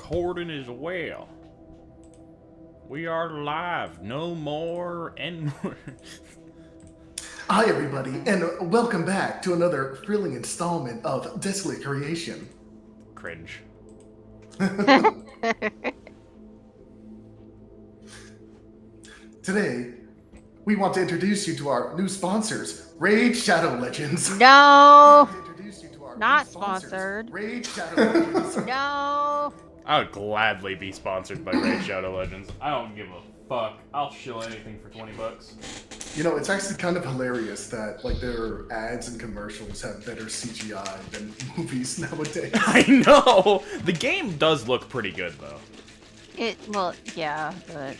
recording as well. We are live. No more and more. Hi, everybody, and welcome back to another thrilling installment of Desolate Creation. Cringe. Today, we want to introduce you to our new sponsors, Raid Shadow Legends. No, To introduce you to our not new sponsors, sponsored. Raid Shadow Legends. No. I would gladly be sponsored by Raid Shadow Legends. I don't give a fuck. I'll shill anything for $20. You know, it's actually kind of hilarious that like their ads and commercials have better CGI than movies nowadays. I know. The game does look pretty good though. Well, yeah, but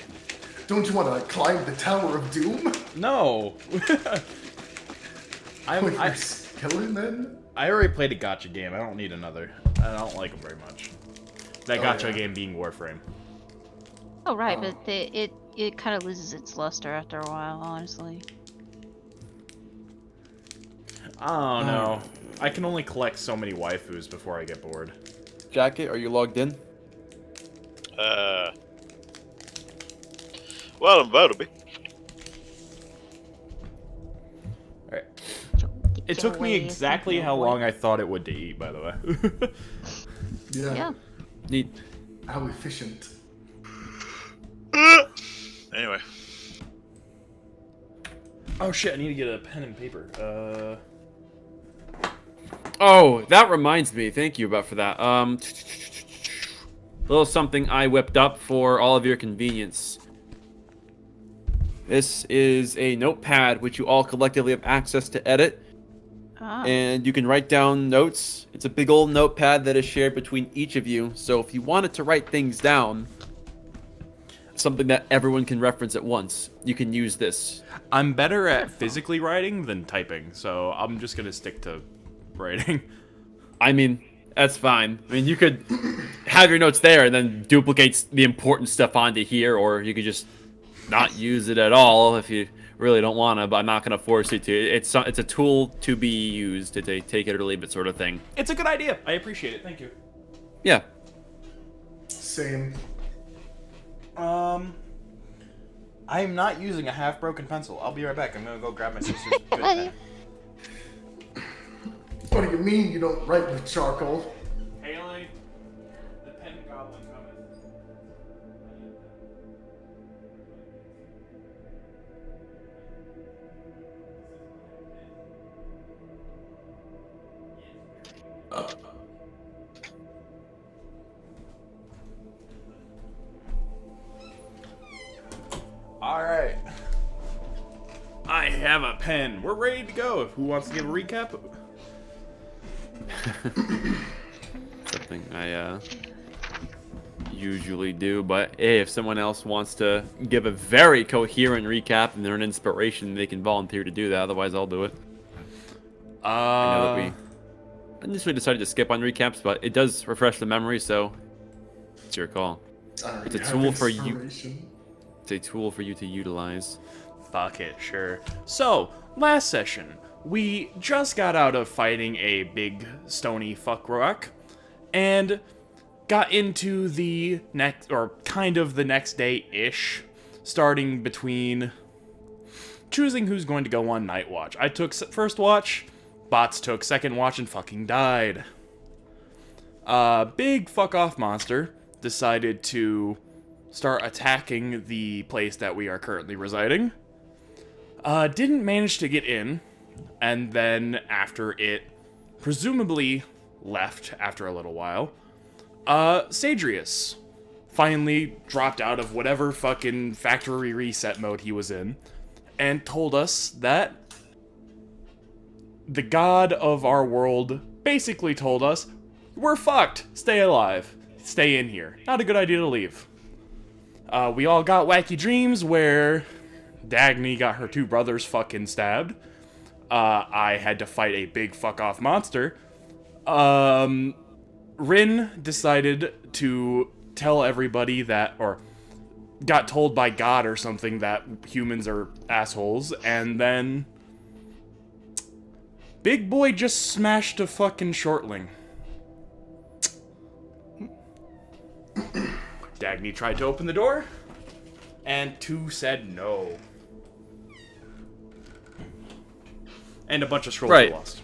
Don't you want to climb the Tower of Doom? No. With your skeleton then? I already played a gacha game. I don't need another. I don't like them very much. That gacha game being Warframe. oh right, but it kind of loses its luster after a while, honestly. I don't know. I can only collect so many waifus before I get bored. Jacket, are you logged in? Well, I'm about to be. Alright. It took me exactly how long I thought it would to eat, by the way. Yeah. Neat. How efficient. Anyway. Oh shit, I need to get a pen and paper. Oh, that reminds me. Thank you for that. A little something I whipped up for all of your convenience. This is a notepad which you all collectively have access to edit. And you can write down notes. It's a big old notepad that is shared between each of you. So if you wanted to write things down, something that everyone can reference at once, you can use this. I'm better at physically writing than typing, so I'm just gonna stick to writing. I mean, that's fine. I mean, you could have your notes there and then duplicate the important stuff onto here, or you could just not use it at all if you really don't want to, but I'm not going to force you to. It's a tool to be used. It's a take it or leave it sort of thing. It's a good idea. I appreciate it. Thank you. Yeah. Same. I'm not using a half-broken pencil. I'll be right back. I'm gonna go grab my sister's good pen. What do you mean you don't write with charcoal? Haley, the pen goblin coming. Alright. I have a pen. We're ready to go. Who wants to give a recap? Something I usually do, but hey, if someone else wants to give a very coherent recap and they're an inspiration, they can volunteer to do that. Otherwise, I'll do it. I know that we initially decided to skip on recaps, but it does refresh the memory, so it's your call. It's a tool for you. It's a tool for you to utilize. Fuck it, sure. So, last session, we just got out of fighting a big stony fuck rock, and got into the next, or kind of the next day-ish, starting between choosing who's going to go on night watch. I took first watch, bots took second watch and fucking died. Big fuck-off monster decided to start attacking the place that we are currently residing. Didn't manage to get in, and then after it presumably left after a little while, Sadrius finally dropped out of whatever fucking factory reset mode he was in, and told us that the god of our world basically told us, we're fucked, stay alive, stay in here, not a good idea to leave. We all got wacky dreams where Dagny got her two brothers fucking stabbed. I had to fight a big fuck-off monster. Rin decided to tell everybody that, or got told by God or something that humans are assholes, and then Big Boy just smashed a fucking shortling. Dagny tried to open the door, and 2 said no. And a bunch of scrolls were lost.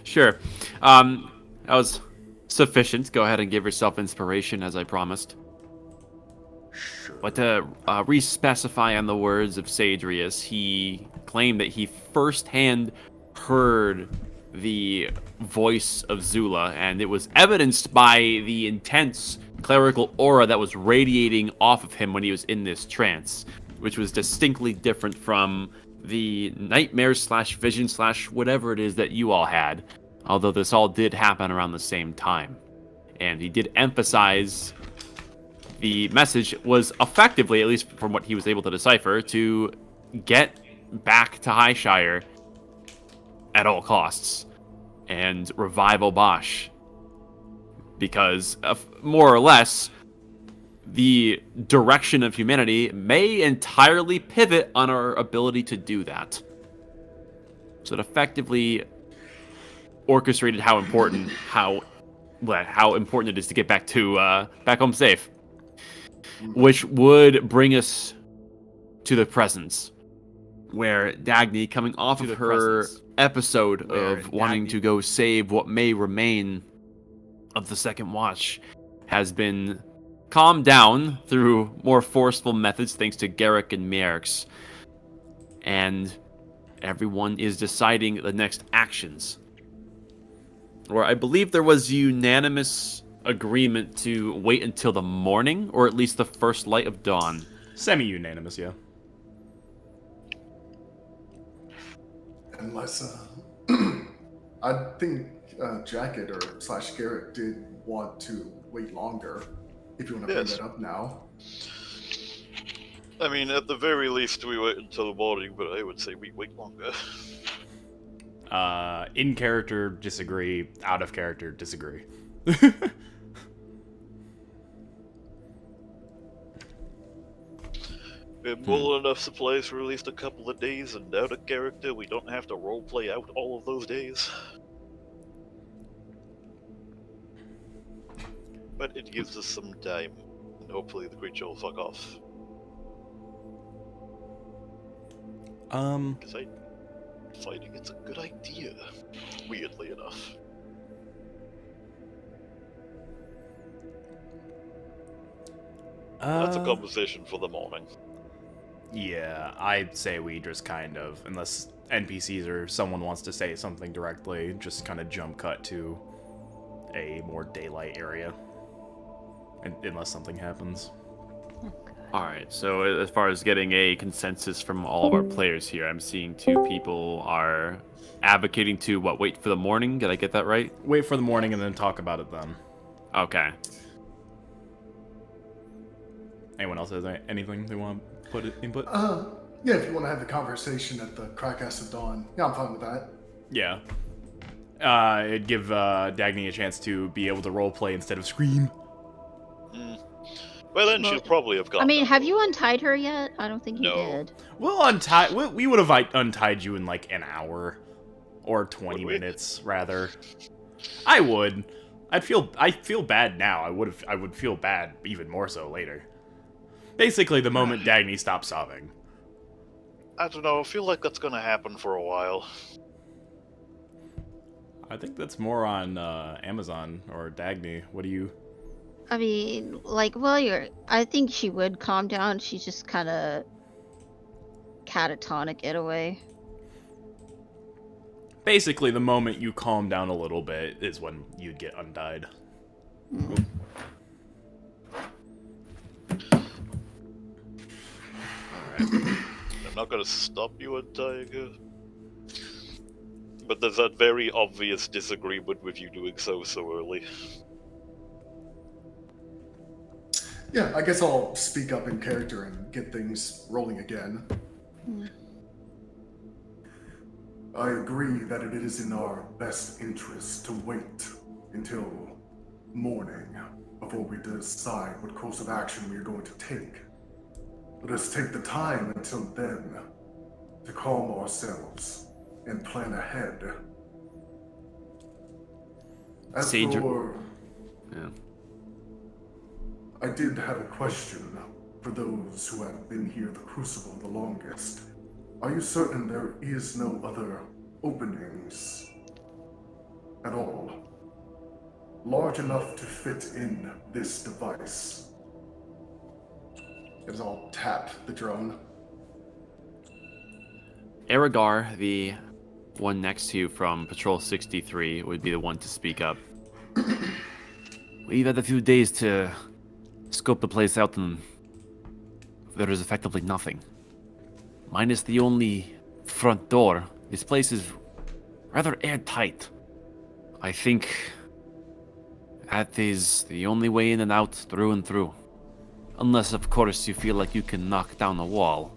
Sure. That was sufficient. Go ahead and give yourself inspiration, as I promised. Sure. But to re-specify on the words of Sadrius, he claimed that he firsthand heard the voice of Zula, and it was evidenced by the intense clerical aura that was radiating off of him when he was in this trance, which was distinctly different from the nightmares / vision / whatever it is that you all had, although this all did happen around the same time. And he did emphasize the message was effectively, at least from what he was able to decipher, to get back to Highshire at all costs and revive Obosh. Because, more or less, the direction of humanity may entirely pivot on our ability to do that. So it effectively orchestrated how important it is to get back home safe, which would bring us to the presence, where Dagny, coming off of her episode of wanting to go save what may remain of the Second Watch, has been calmed down through more forceful methods thanks to Garrick and Mierx, and everyone is deciding the next actions. Or I believe there was unanimous agreement to wait until the morning, or at least the first light of dawn. Semi-unanimous, yeah. Unless, I think Jacket or / Garrett did want to wait longer. If you want to bring that up now. I mean, at the very least, we wait until the morning, but I would say we wait longer. In character, disagree. Out of character, disagree. We have more than enough supplies for at least a couple of days, and out of character, we don't have to roleplay out all of those days. But it gives us some time, and hopefully the creature will fuck off. Because fighting it's a good idea, weirdly enough. That's a conversation for the morning. Yeah, I'd say we just kind of, unless NPCs or someone wants to say something directly, just kind of jump cut to a more daylight area. Unless something happens. Alright, so as far as getting a consensus from all of our players here, I'm seeing 2 people are advocating to, wait for the morning? Did I get that right? Wait for the morning and then talk about it then. Okay. Anyone else has anything they want to put input? Yeah, if you want to have the conversation at the crackcast of dawn. Yeah, I'm fine with that. Yeah. It'd give Dagny a chance to be able to roleplay instead of scream. Well, then she'll probably have gone. I mean, have you untied her yet? I don't think you did. We'll untie. We would have untied you in like an hour, or 20 minutes rather. I would. I feel bad now. I would feel bad even more so later. Basically, the moment Dagny stops sobbing. I don't know. I feel like that's gonna happen for a while. I think that's more on Amazon or Dagny. What do you? I mean, like, I think she would calm down. She's just kind of catatonic in a way. Basically, the moment you calm down a little bit is when you'd get untied. I'm not gonna stop you untying her. But there's that very obvious disagreement with you doing so early. Yeah, I guess I'll speak up in character and get things rolling again. I agree that it is in our best interest to wait until morning before we decide what course of action we are going to take. Let us take the time until then to calm ourselves and plan ahead. As for I did have a question for those who have been here the Crucible the longest. Are you certain there is no other openings at all large enough to fit in this device? As I'll tap the drone. Aragar, the one next to you from Patrol 63, would be the one to speak up. We've had a few days to scope the place out, and there is effectively nothing. Minus the only front door, this place is rather airtight. I think that is the only way in and out through and through. Unless, of course, you feel like you can knock down a wall.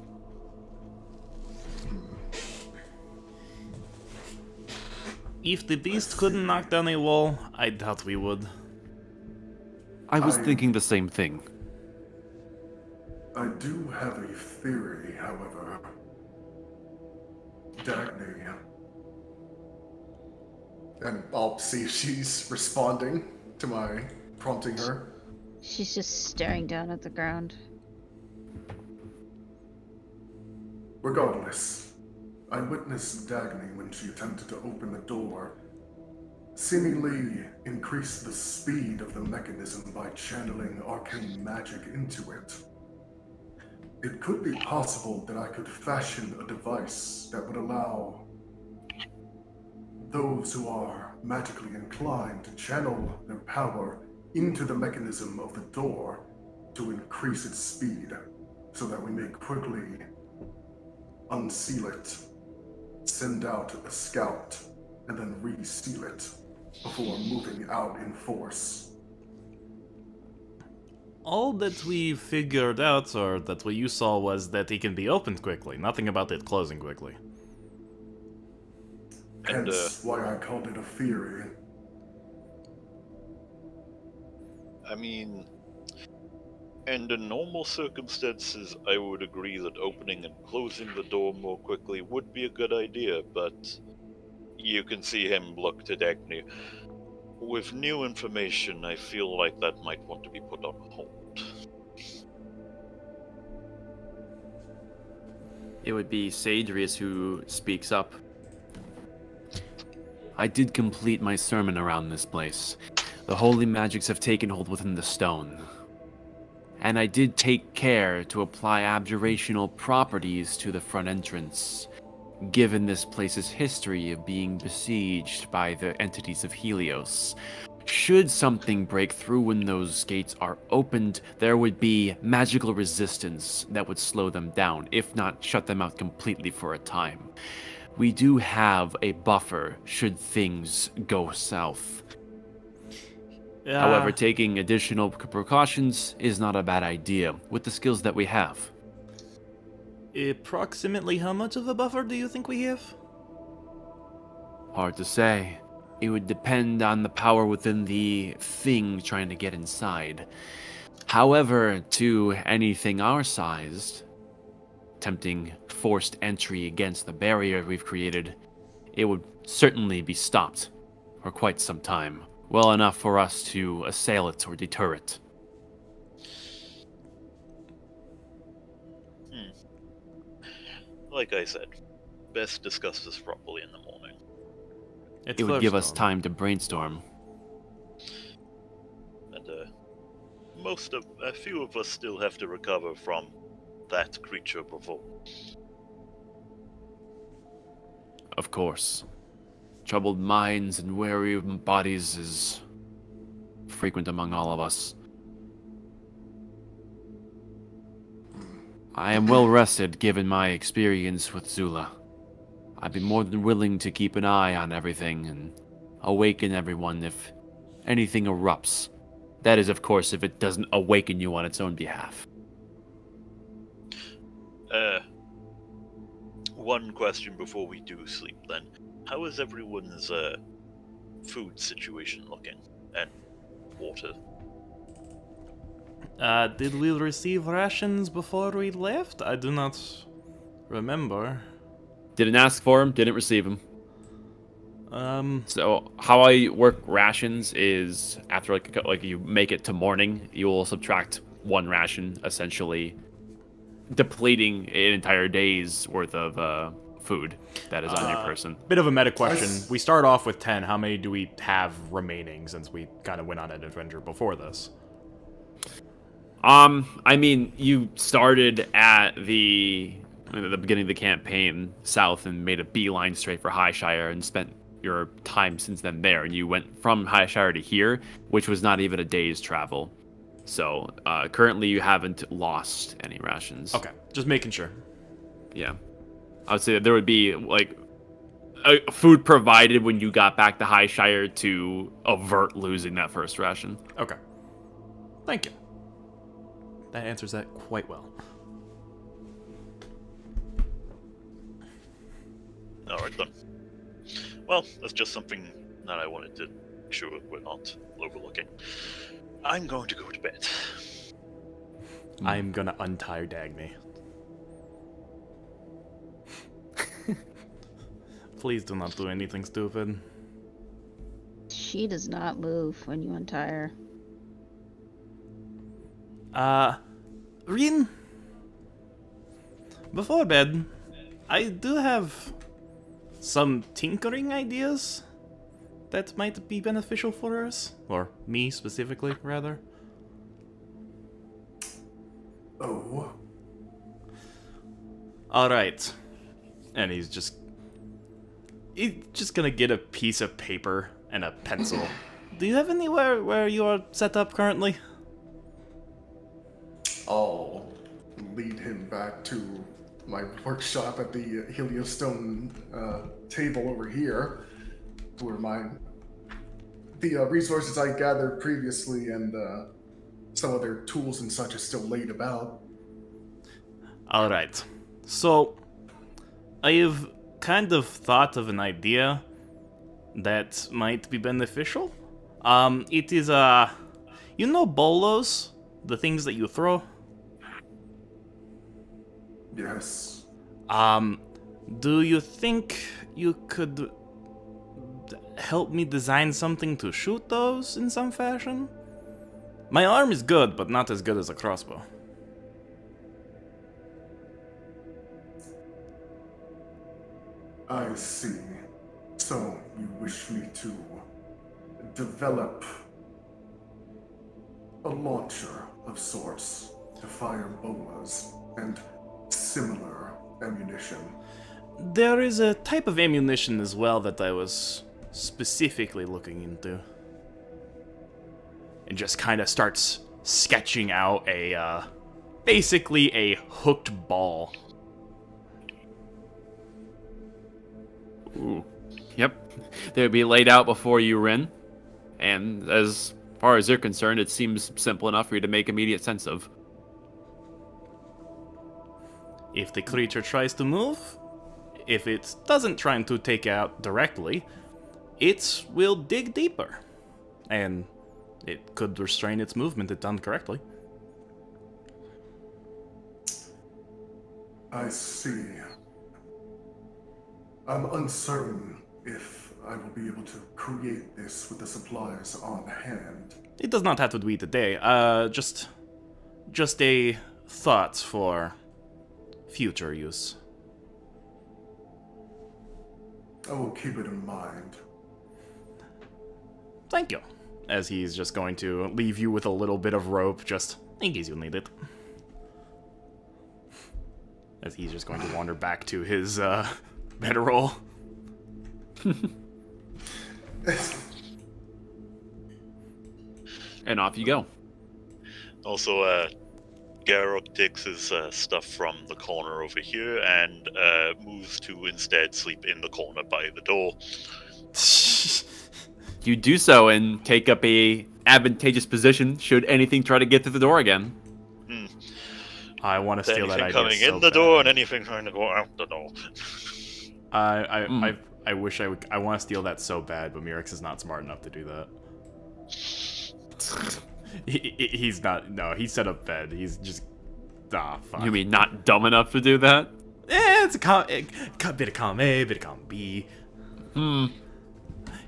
If the beast couldn't knock down a wall, I doubt we would. I was thinking the same thing. I do have a theory, however. Dagny. And I'll see if she's responding to my prompting her. She's just staring down at the ground. Regardless, I witnessed Dagny when she attempted to open the door, seemingly increase the speed of the mechanism by channeling arcane magic into it. It could be possible that I could fashion a device that would allow those who are magically inclined to channel their power into the mechanism of the door to increase its speed, so that we may quickly unseal it, send out a scout, and then reseal it before moving out in force. All that we figured out, or that what you saw, was that it can be opened quickly. Nothing about it closing quickly. Hence why I called it a theory. I mean, under normal circumstances, I would agree that opening and closing the door more quickly would be a good idea, but you can see him look to Dagny. With new information, I feel like that might want to be put on hold. It would be Sadrius who speaks up. I did complete my sermon around this place. The holy magics have taken hold within the stone. And I did take care to apply abjurational properties to the front entrance, given this place's history of being besieged by the entities of Helios. Should something break through when those gates are opened, there would be magical resistance that would slow them down, if not shut them out completely for a time. We do have a buffer should things go south. However, taking additional precautions is not a bad idea with the skills that we have. Approximately how much of a buffer do you think we have? Hard to say. It would depend on the power within the thing trying to get inside. However, to anything our sized, attempting forced entry against the barrier we've created, it would certainly be stopped for quite some time. Well enough for us to assail it or deter it. Like I said, best discuss this properly in the morning. It's It would give us Thurstone. time to brainstorm. And a few of us still have to recover from that creature before. Of course. Troubled minds and weary bodies is frequent among all of us. I am well rested given my experience with Zula. I'd be more than willing to keep an eye on everything and awaken everyone if anything erupts. That is, of course, if it doesn't awaken you on its own behalf. One question before we do sleep then. How is everyone's food situation looking? And water? Did we receive rations before we left? I do not remember. Didn't ask for him, didn't receive him. So how I work rations is after like you make it to morning, you will subtract 1 ration, essentially depleting an entire day's worth of food that is on your person. Bit of a meta question. s- We start off with 10. How many do we have remaining since we kind of went on an adventure before this? I mean, you started at the beginning of the campaign south and made a beeline straight for Highshire and spent your time since then there. And you went from Highshire to here, which was not even a day's travel. So currently you haven't lost any rations. Okay, just making sure. Yeah. I would say that there would be like food provided when you got back to Highshire to avert losing that first ration. Okay. Thank you. That answers that quite well. Alright then. Well, that's just something that I wanted to make sure we're not overlooking. I'm going to go to bed. I'm gonna untie Dagny. Please do not do anything stupid. She does not move when you untie her. Rin, before bed, I do have some tinkering ideas that might be beneficial for us. Or me specifically, rather. Oh, Alright. And he's just gonna get a piece of paper and a pencil. Do you have anywhere where you are set up currently? I'll lead him back to my workshop at the Heliostone table over here, where the resources I gathered previously and some of their tools and such is still laid about. Alright. So, I've kind of thought of an idea that might be beneficial. It is, you know bolos? The things that you throw? Yes. Do you think you could help me design something to shoot those in some fashion? My arm is good, but not as good as a crossbow. I see. So, you wish me to develop a launcher of sorts to fire bolas and similar ammunition. There is a type of ammunition as well that I was specifically looking into. And just kind of starts sketching out basically a hooked ball. Ooh. Yep. They would be laid out before you Rin. And as far as you're concerned, it seems simple enough for you to make immediate sense of. If the creature tries to move, if it doesn't try to take out directly, it will dig deeper. And it could restrain its movement if done correctly. I see. I'm uncertain if I will be able to create this with the supplies on hand. It does not have to be today. Just a thought for future use. I will keep it in mind. Thank you. As he's just going to leave you with a little bit of rope, just in case you need it. As he's just going to wander back to his bedroll. And off you go. Also, Garrock takes his stuff from the corner over here and moves to instead sleep in the corner by the door. You do so and take up a advantageous position should anything try to get through the door again. I want to steal that Anything idea coming so in the bad. door and anything trying to go out the door. I wish I would. I want to steal that so bad, but Mirix is not smart enough to do that. He's not. No, he set up bed. He's just. Ah, fuck. You mean not dumb enough to do that? It's a bit of column A, bit of column B.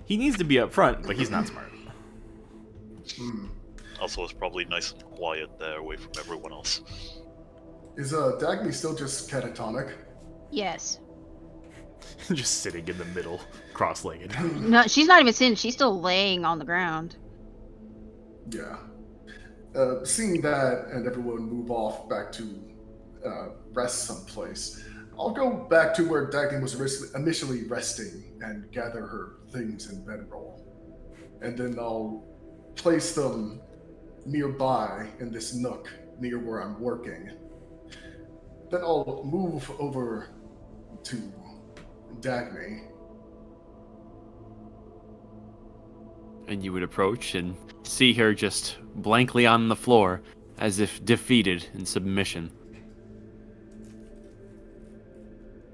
He needs to be up front, but he's not smart. Also, it's probably nice and quiet there, away from everyone else. Is Dagny still just catatonic? Yes. Just sitting in the middle, cross-legged. No, she's not even sitting. She's still laying on the ground. Yeah. Seeing that and everyone move off back to rest someplace, I'll go back to where Dagny was initially resting and gather her things in bedroll. And then I'll place them nearby in this nook near where I'm working. Then I'll move over to Dagny. And you would approach and see her just blankly on the floor, as if defeated in submission.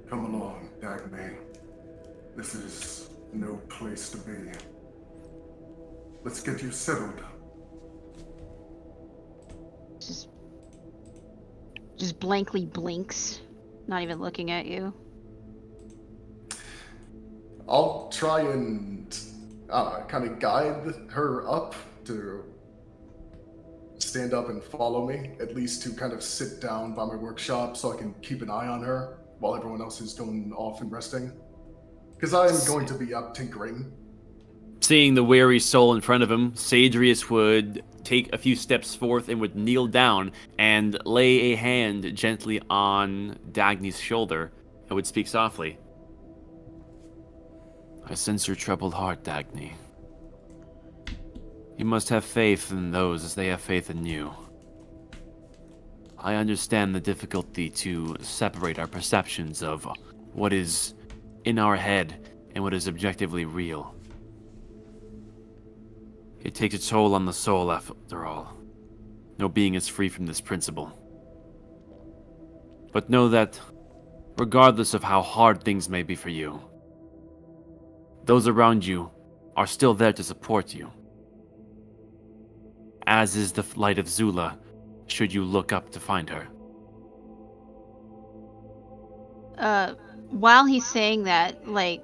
Come along, Dagny. This is no place to be. Let's get you settled. Just blankly blinks, not even looking at you. I'll try and kind of guide her up to stand up and follow me, at least to kind of sit down by my workshop so I can keep an eye on her while everyone else is going off and resting. Because I'm going to be up tinkering. Seeing the weary soul in front of him, Sadrius would take a few steps forth and would kneel down and lay a hand gently on Dagny's shoulder and would speak softly. I sense your troubled heart, Dagny. You must have faith in those as they have faith in you. I understand the difficulty to separate our perceptions of what is in our head and what is objectively real. It takes a toll on the soul after all. No being is free from this principle. But know that, regardless of how hard things may be for you, those around you are still there to support you. As is the light of Zula, should you look up to find her. While he's saying that, like,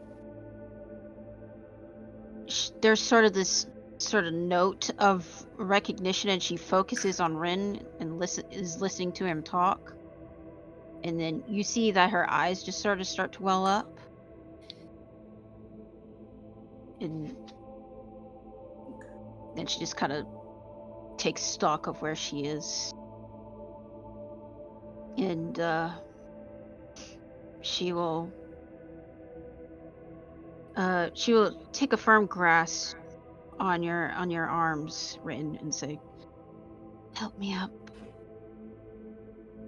there's sort of this sort of note of recognition, and she focuses on Rin and is listening to him talk. And then you see that her eyes just sort of start to well up. And then she just kind of takes stock of where she is. And she will take a firm grasp on your arms, Rin, and say, "Help me up.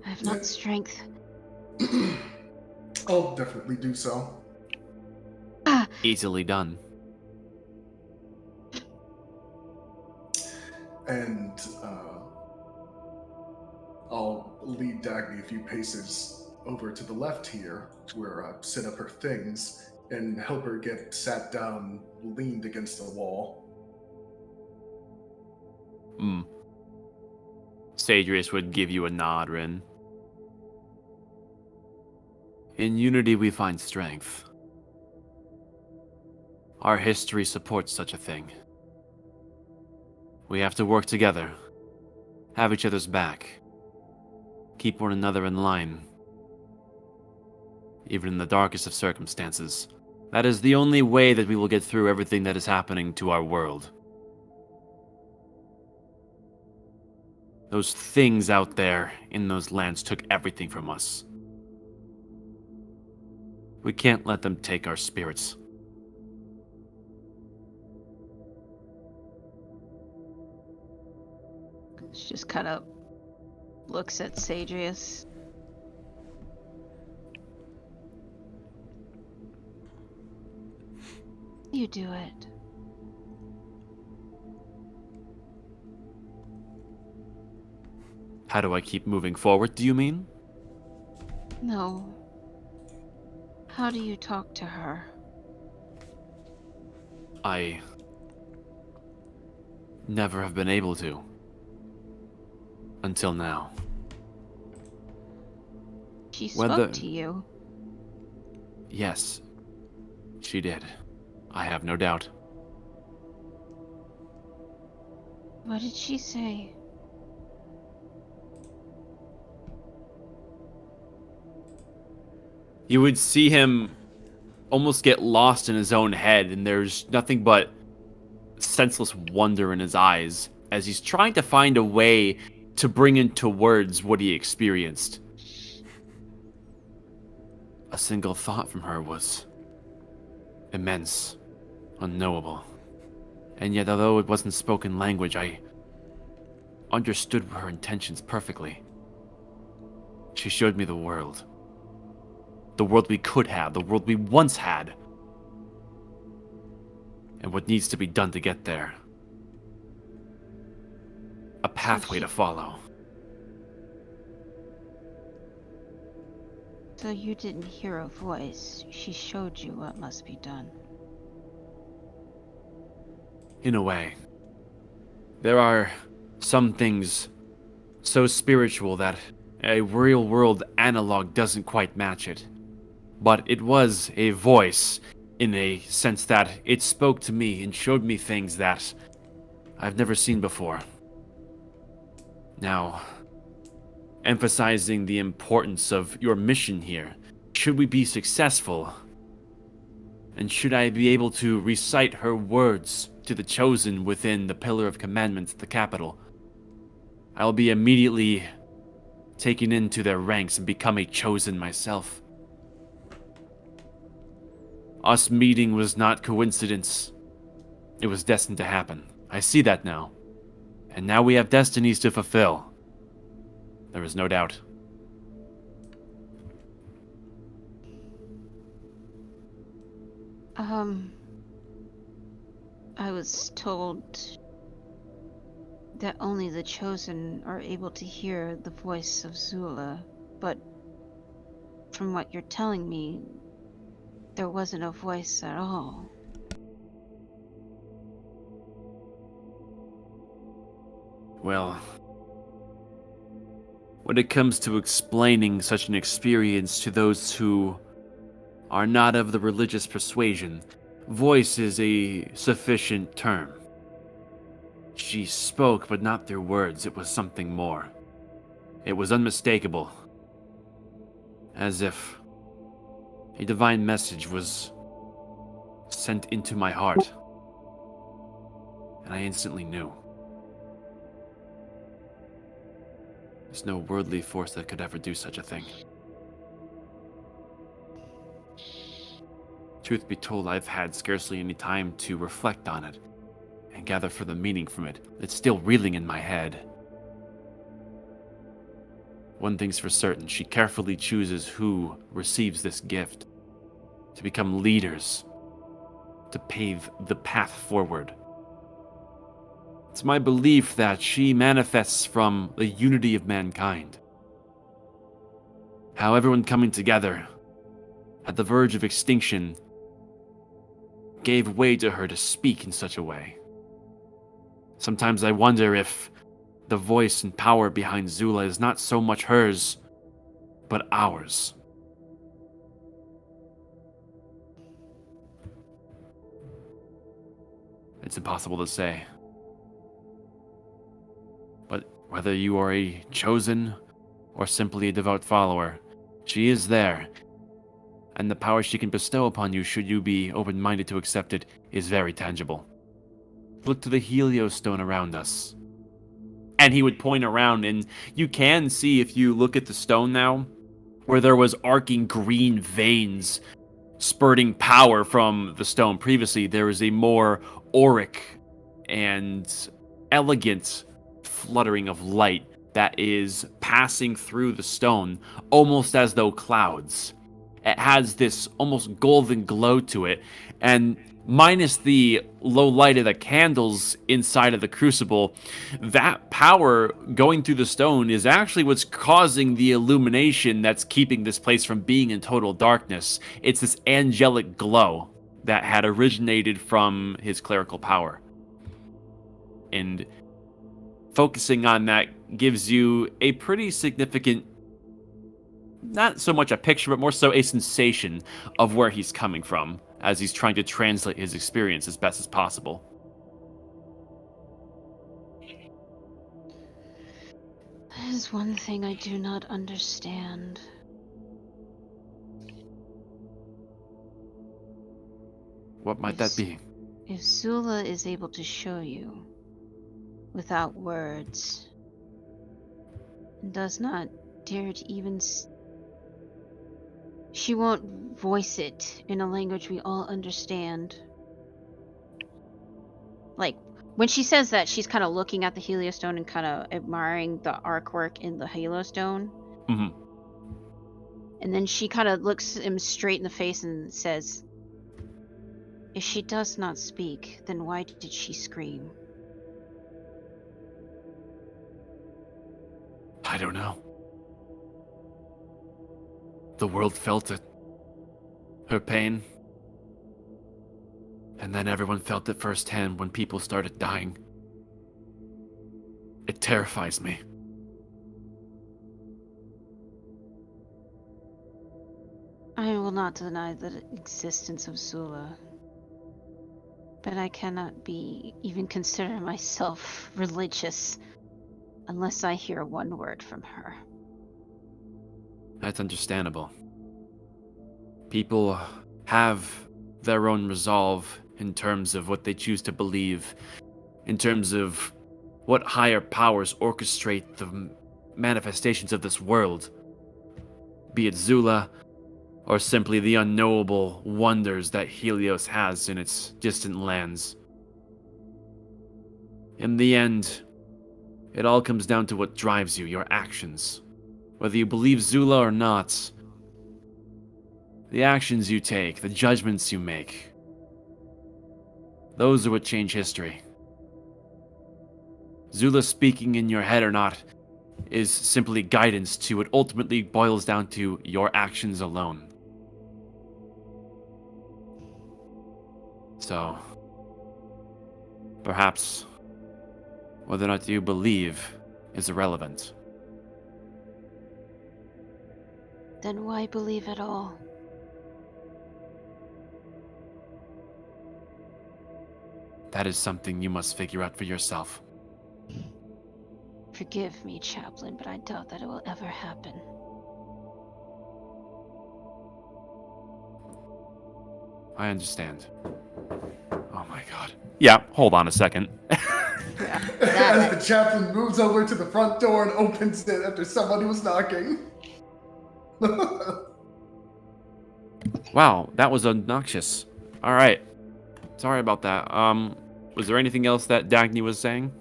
I have not the strength." I'll definitely do so. Easily done. And I'll lead Dagny a few paces over to the left here, where I set up her things, and help her get sat down, leaned against the wall. Sadrius would give you a nod, Rin. In unity we find strength. Our history supports such a thing. We have to work together, have each other's back, keep one another in line. Even in the darkest of circumstances, that is the only way that we will get through everything that is happening to our world. Those things out there in those lands took everything from us. We can't let them take our spirits. She just kind of looks at Sadrius. You do it. How do I keep moving forward, do you mean? No. How do you talk to her? I never have been able to. Until now. She spoke to you. Yes, she did. I have no doubt. What did she say? You would see him almost get lost in his own head, and there's nothing but senseless wonder in his eyes as he's trying to find a way to bring into words what he experienced. A single thought from her was immense, unknowable. And yet, although it wasn't spoken language, I understood her intentions perfectly. She showed me the world. The world we could have, the world we once had. And what needs to be done to get there. A pathway to follow. So you didn't hear a voice. She showed you what must be done. In a way. There are some things so spiritual that a real world analog doesn't quite match it. But it was a voice in a sense that it spoke to me and showed me things that I've never seen before. Now, emphasizing the importance of your mission here, should we be successful, and should I be able to recite her words to the chosen within the Pillar of Commandments at the capital, I'll be immediately taken into their ranks and become a chosen myself. Us meeting was not coincidence. It was destined to happen. I see that now. And now we have destinies to fulfill. There is no doubt. I was told that only the chosen are able to hear the voice of Zula, but from what you're telling me, there wasn't a voice at all. Well, when it comes to explaining such an experience to those who are not of the religious persuasion, voice is a sufficient term. She spoke, but not through words. It was something more. It was unmistakable. As if a divine message was sent into my heart. And I instantly knew. There's no worldly force that could ever do such a thing. Truth be told, I've had scarcely any time to reflect on it and gather further meaning from it. It's still reeling in my head. One thing's for certain, she carefully chooses who receives this gift to become leaders, to pave the path forward. It's my belief that she manifests from the unity of mankind. How everyone coming together, at the verge of extinction, gave way to her to speak in such a way. Sometimes I wonder if the voice and power behind Zula is not so much hers, but ours. It's impossible to say. But whether you are a chosen or simply a devout follower, she is there, and the power she can bestow upon you should you be open-minded to accept it is very tangible. Look to the Helios stone around us. And he would point around, and you can see if you look at the stone now, where there was arcing green veins spurting power from the stone. Previously, there was a more auric and elegant fluttering of light that is passing through the stone, almost as though clouds. It has this almost golden glow to it, and minus the low light of the candles inside of the crucible, that power going through the stone is actually what's causing the illumination that's keeping this place from being in total darkness. It's this angelic glow that had originated from his clerical power. And focusing on that gives you a pretty significant, not so much a picture, but more so a sensation of where he's coming from as he's trying to translate his experience as best as possible. is one thing I do not understand. What might that be? If Zula is able to show you without words, and does not dare to even she won't voice it in a language we all understand. Like, when she says that, she's kind of looking at the Heliostone and kind of admiring the artwork in the Heliostone. Mm-hmm. And then she kind of looks him straight in the face and says, "If she does not speak, then why did she scream?" I don't know. The world felt it. Her pain. And then everyone felt it firsthand when people started dying. It terrifies me. I will not deny the existence of Zula, but I cannot even consider myself religious unless I hear one word from her. That's understandable. People have their own resolve in terms of what they choose to believe, in terms of what higher powers orchestrate the manifestations of this world. Be it Zula, or simply the unknowable wonders that Helios has in its distant lands. In the end, it all comes down to what drives you, your actions. Whether you believe Zula or not, the actions you take, the judgments you make, those are what change history. Zula speaking in your head or not is simply guidance to what ultimately boils down to your actions alone. So, perhaps whether or not you believe is irrelevant. Then why believe at all? That is something you must figure out for yourself. Forgive me, Chaplain, but I doubt that it will ever happen. I understand. Oh my god. Yeah, hold on a second. As the chaplain moves over to the front door and opens it after somebody was knocking. Wow, that was obnoxious. Alright. Sorry about that. Was there anything else that Dagny was saying?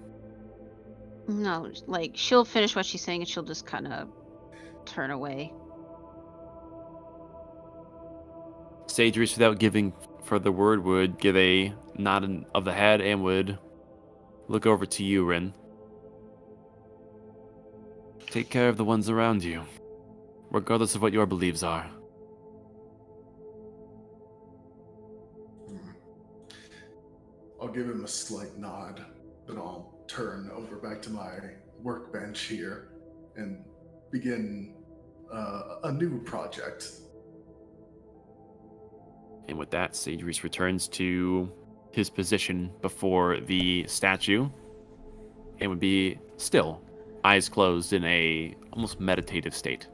No, like, she'll finish what she's saying and she'll just kind of turn away. Sage Reese, without giving further word, would give a nod of the head and would look over to you, Rin. Take care of the ones around you, regardless of what your beliefs are. I'll give him a slight nod, then I'll turn over back to my workbench here and begin a new project. And with that, Sage Reese returns to his position before the statue and would be still, eyes closed in a almost meditative state.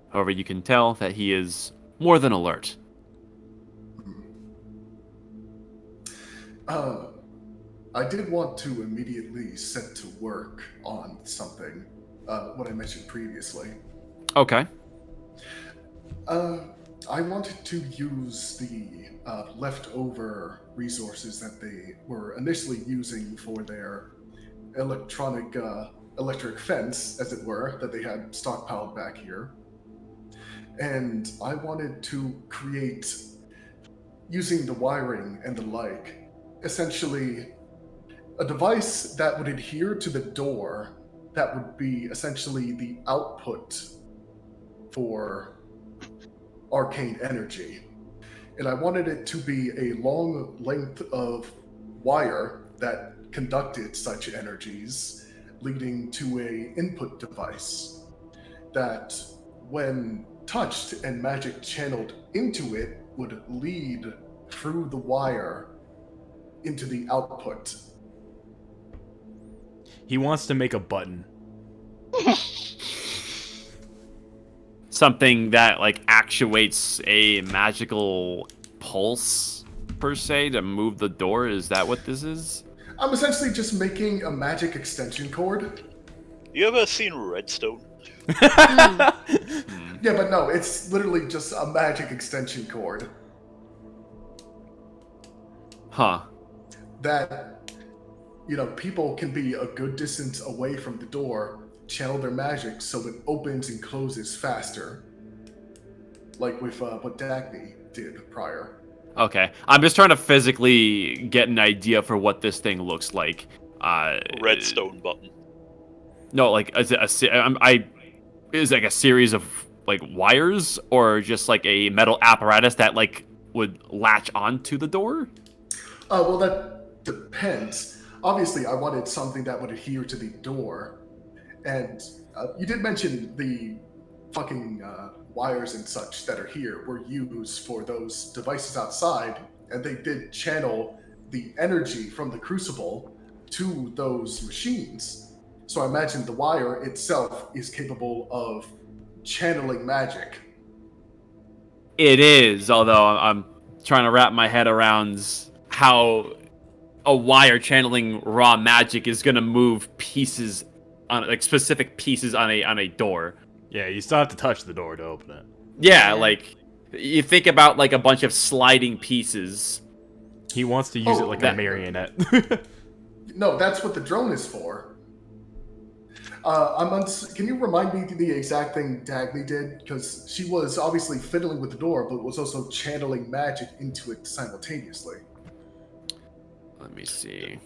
However, you can tell that he is more than alert. I did want to immediately set to work on something, what I mentioned previously. Okay. I wanted to use the leftover resources that they were initially using for their electric fence, as it were, that they had stockpiled back here. And I wanted to create, using the wiring and the like, essentially a device that would adhere to the door that would be essentially the output for arcane energy. And I wanted it to be a long length of wire that conducted such energies, leading to a input device that, when touched and magic channeled into it, would lead through the wire into the output. He wants to make a button. something that like actuates a magical pulse per se to move the door. Is that what this is? I'm essentially just making a magic extension cord. You ever seen Redstone? Yeah, but no, it's literally just a magic extension cord Huh. that, you know, people can be a good distance away from the door, channel their magic so it opens and closes faster. Like with what Dagny did prior. Okay. I'm just trying to physically get an idea for what this thing looks like. Redstone button. No, like is it is it like a series of like wires or just like a metal apparatus that like would latch onto the door? Well, that depends. Obviously, I wanted something that would adhere to the door. And you did mention the fucking wires and such that are here were used for those devices outside, and they did channel the energy from the crucible to those machines. So I imagine the wire itself is capable of channeling magic. It is, although I'm trying to wrap my head around how a wire channeling raw magic is going to move pieces on like specific pieces on a door. Yeah, you still have to touch the door to open it. Yeah, like you think about like a bunch of sliding pieces. He wants to use it like a that- marionette. No, that's what the drone is for. Can you remind me the exact thing Dagny did? Because she was obviously fiddling with the door, but was also channeling magic into it simultaneously. Let me see.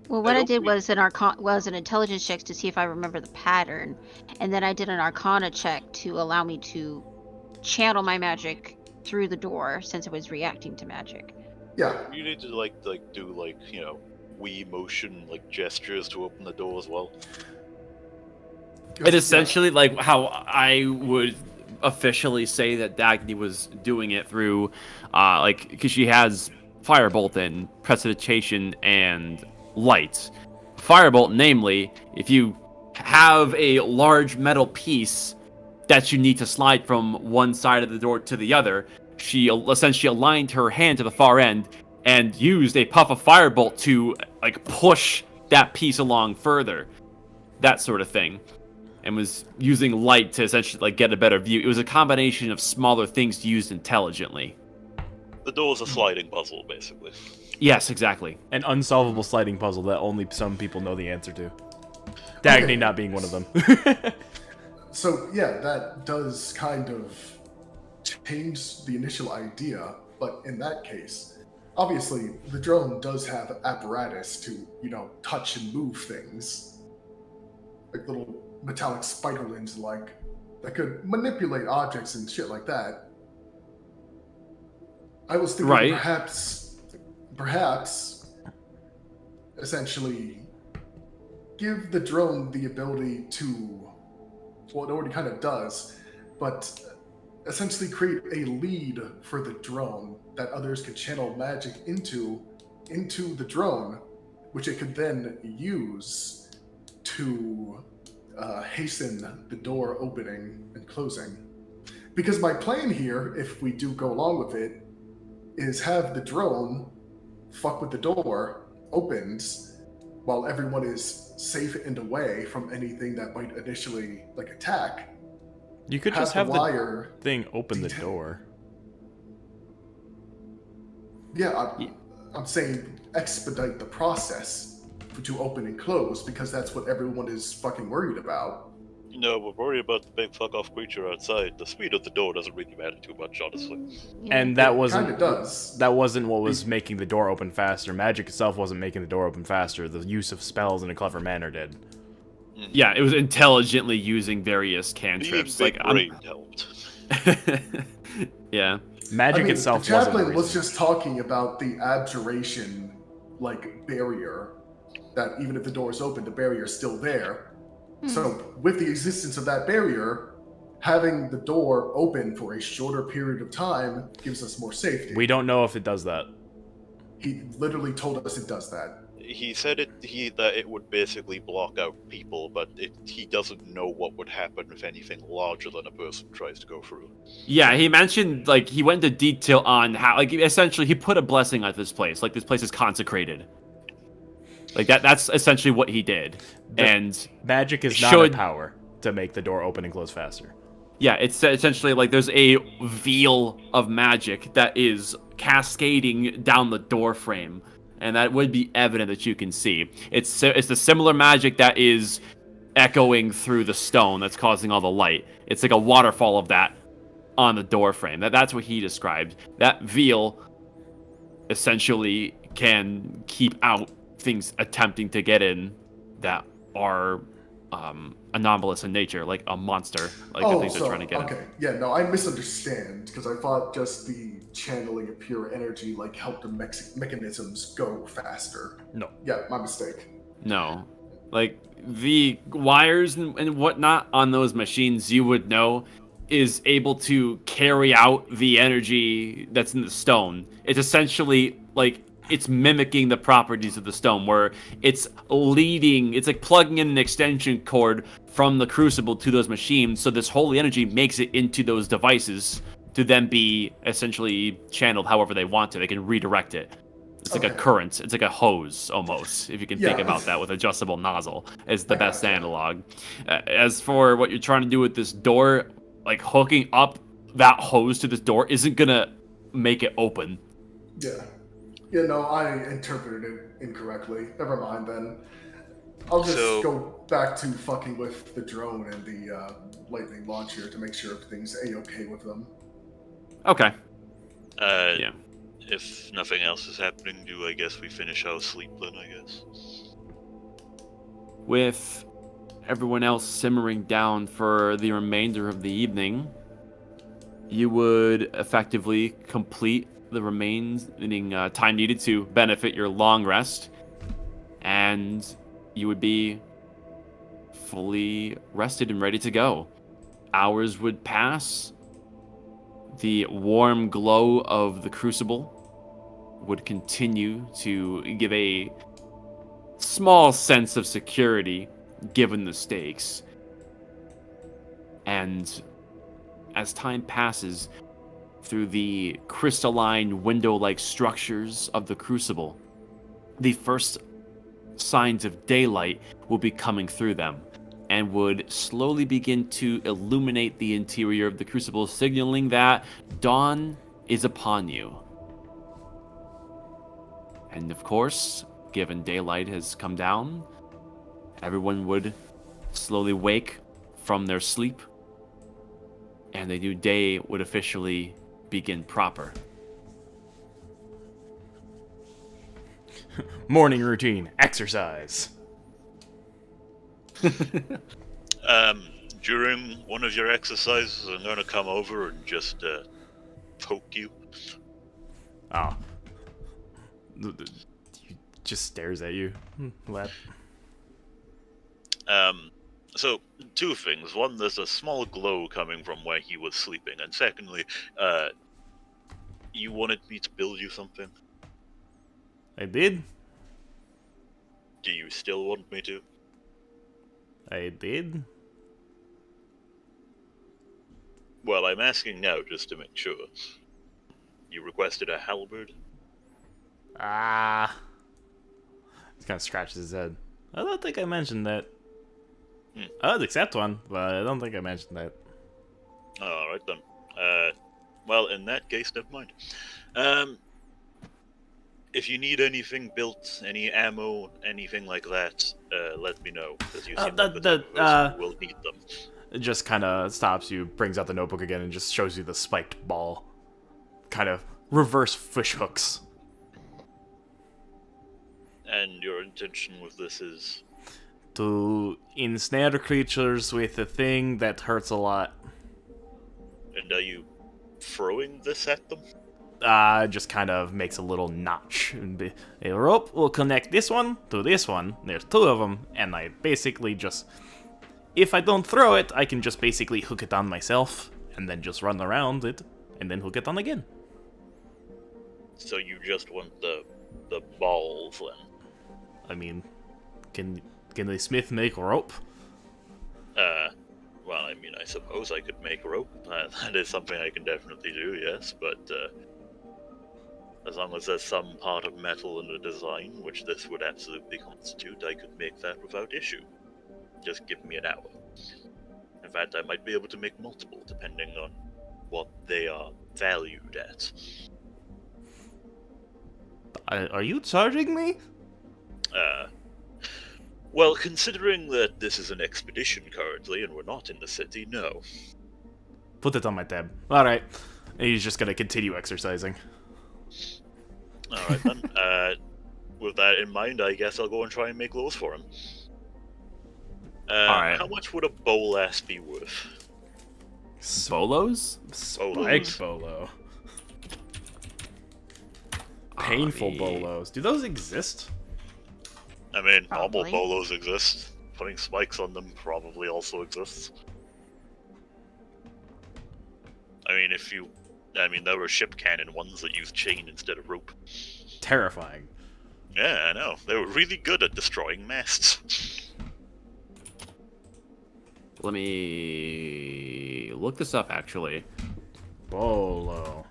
Well, what I don't did re- was an intelligence check to see if I remember the pattern, and then I did an Arcana check to allow me to channel my magic through the door since it was reacting to magic. Yeah, You need to do Wii motion gestures to open the door as well. It essentially like how I would officially say that Dagny was doing it through, because she has Firebolt and Precipitation and Light. Firebolt, namely, if you have a large metal piece that you need to slide from one side of the door to the other, she essentially aligned her hand to the far end and used a puff of Firebolt to push that piece along further, that sort of thing, and was using light to essentially get a better view. It was a combination of smaller things used intelligently. The door's a sliding puzzle, basically. Yes, exactly. An unsolvable sliding puzzle that only some people know the answer to. Dagny Okay. not being one of them. So yeah, that does kind of change the initial idea, but in that case, obviously the drone does have apparatus to, touch and move things. Like little metallic spiderlings that could manipulate objects and shit like that. I was thinking Right. perhaps essentially give the drone the ability to, well, it already kind of does, but essentially create a lead for the drone that others could channel magic into the drone, which it could then use to hasten the door opening and closing. Because my plan here, if we do go along with it, is have the drone fuck with the door, opens, while everyone is safe and away from anything that might initially attack. You could just have the wire thing open the detail. door. Yeah, I'm saying expedite the process to open and close, because that's what everyone is fucking worried about. We're worried about the big fuck off creature outside. The speed of the door doesn't really matter too much, honestly. Yeah. And that Kind wasn't of does. that wasn't what was making the door open faster. Magic itself wasn't making the door open faster. The use of spells in a clever manner did. Yeah, it was intelligently using various Being cantrips. big-brained helped. Yeah. Magic The itself wasn't the chaplain was reason. just talking about the abjuration barrier, that even if the door is open, the barrier is still there. So with the existence of that barrier, having the door open for a shorter period of time gives us more safety. We don't know if it does that. He literally told us it does that. he said that it would basically block out people, but he doesn't know what would happen if anything larger than a person tries to go through. Yeah, he mentioned, like, he went into detail on how, like, essentially he put a blessing on this place. Like, this place is consecrated. Like, that's essentially what he did. And magic is not a power to make the door open and close faster. Yeah, it's essentially like there's a veil of magic that is cascading down the door frame, and that would be evident that you can see. It's the similar magic that is echoing through the stone that's causing all the light. It's like a waterfall of that on the door frame. That's what he described. That veil essentially can keep out things attempting to get in that are anomalous in nature, like a monster, like the things they're trying to get okay. in. Yeah, no, I misunderstand, because I thought just the channeling of pure energy, like, helped the mechanisms go faster. No. Yeah, my mistake. No. Like, the wires and whatnot on those machines, you would know, is able to carry out the energy that's in the stone. It's essentially, like, it's mimicking the properties of the stone, where it's like plugging in an extension cord from the crucible to those machines, so this holy energy makes it into those devices to then be essentially channeled however they want to. They can redirect it. It's like a current. It's like a hose, almost, if you can think about that, with adjustable nozzle is the best analog. As for what you're trying to do with this door, like, hooking up that hose to this door isn't gonna make it open. Yeah. Yeah, no, I interpreted it incorrectly. Never mind, then. I'll just go back to fucking with the drone and the lightning launcher to make sure everything's A-okay with them. Okay. Yeah. If nothing else is happening, I guess we finish our sleep then, I guess. With everyone else simmering down for the remainder of the evening, you would effectively complete the remaining time needed to benefit your long rest, and you would be fully rested and ready to go. Hours would pass. The warm glow of the crucible would continue to give a small sense of security given the stakes. And as time passes, through the crystalline window-like structures of the crucible, the first signs of daylight will be coming through them, and would slowly begin to illuminate the interior of the crucible, signaling that dawn is upon you. And of course, given daylight has come down, everyone would slowly wake from their sleep, and the new day would officially begin proper. Morning routine, exercise. During one of your exercises, I'm gonna come over and just poke you. Oh. He just stares at you. Lap. So, two things. One, there's a small glow coming from where he was sleeping. And secondly, you wanted me to build you something? I did. Do you still want me to? I did. Well, I'm asking now just to make sure. You requested a halberd? He kind of scratches his head. I don't think I mentioned that. I would accept one, but I don't think I mentioned that. Alright then. Well, in that case, never mind. If you need anything built, any ammo, anything like that, let me know. Because you seem like the type of person who will need them. It just kind of stops you, brings out the notebook again, and just shows you the spiked ball. Kind of reverse fish hooks. And your intention with this is? To ensnare creatures with a thing that hurts a lot. And are you throwing this at them? Just kind of makes a little notch. A rope will connect this one to this one. There's two of them, and I basically just... If I don't throw it, I can just basically hook it on myself, and then just run around it, and then hook it on again. So you just want the balls, then? I mean, can the smith make rope? Well, I mean, I suppose I could make rope. That is something I can definitely do, yes, but as long as there's some part of metal in the design, which this would absolutely constitute, I could make that without issue. Just give me an hour. In fact, I might be able to make multiple, depending on what they are valued at. Are you charging me? Well, considering that this is an expedition currently and we're not in the city, no. Put it on my tab. All right. And he's just gonna continue exercising. Alright then. With that in mind, I guess I'll go and try and make clothes for him. Alright. How much would a bowl ass be worth? Bolos? Spike bolo. Painful bolos. Do those exist? I mean, normal Probably. bolos exist. Putting spikes on them probably also exists. I mean, there were ship cannon ones that used chain instead of rope. Terrifying. Yeah, I know. They were really good at destroying masts. Let me look this up, actually. Bolo.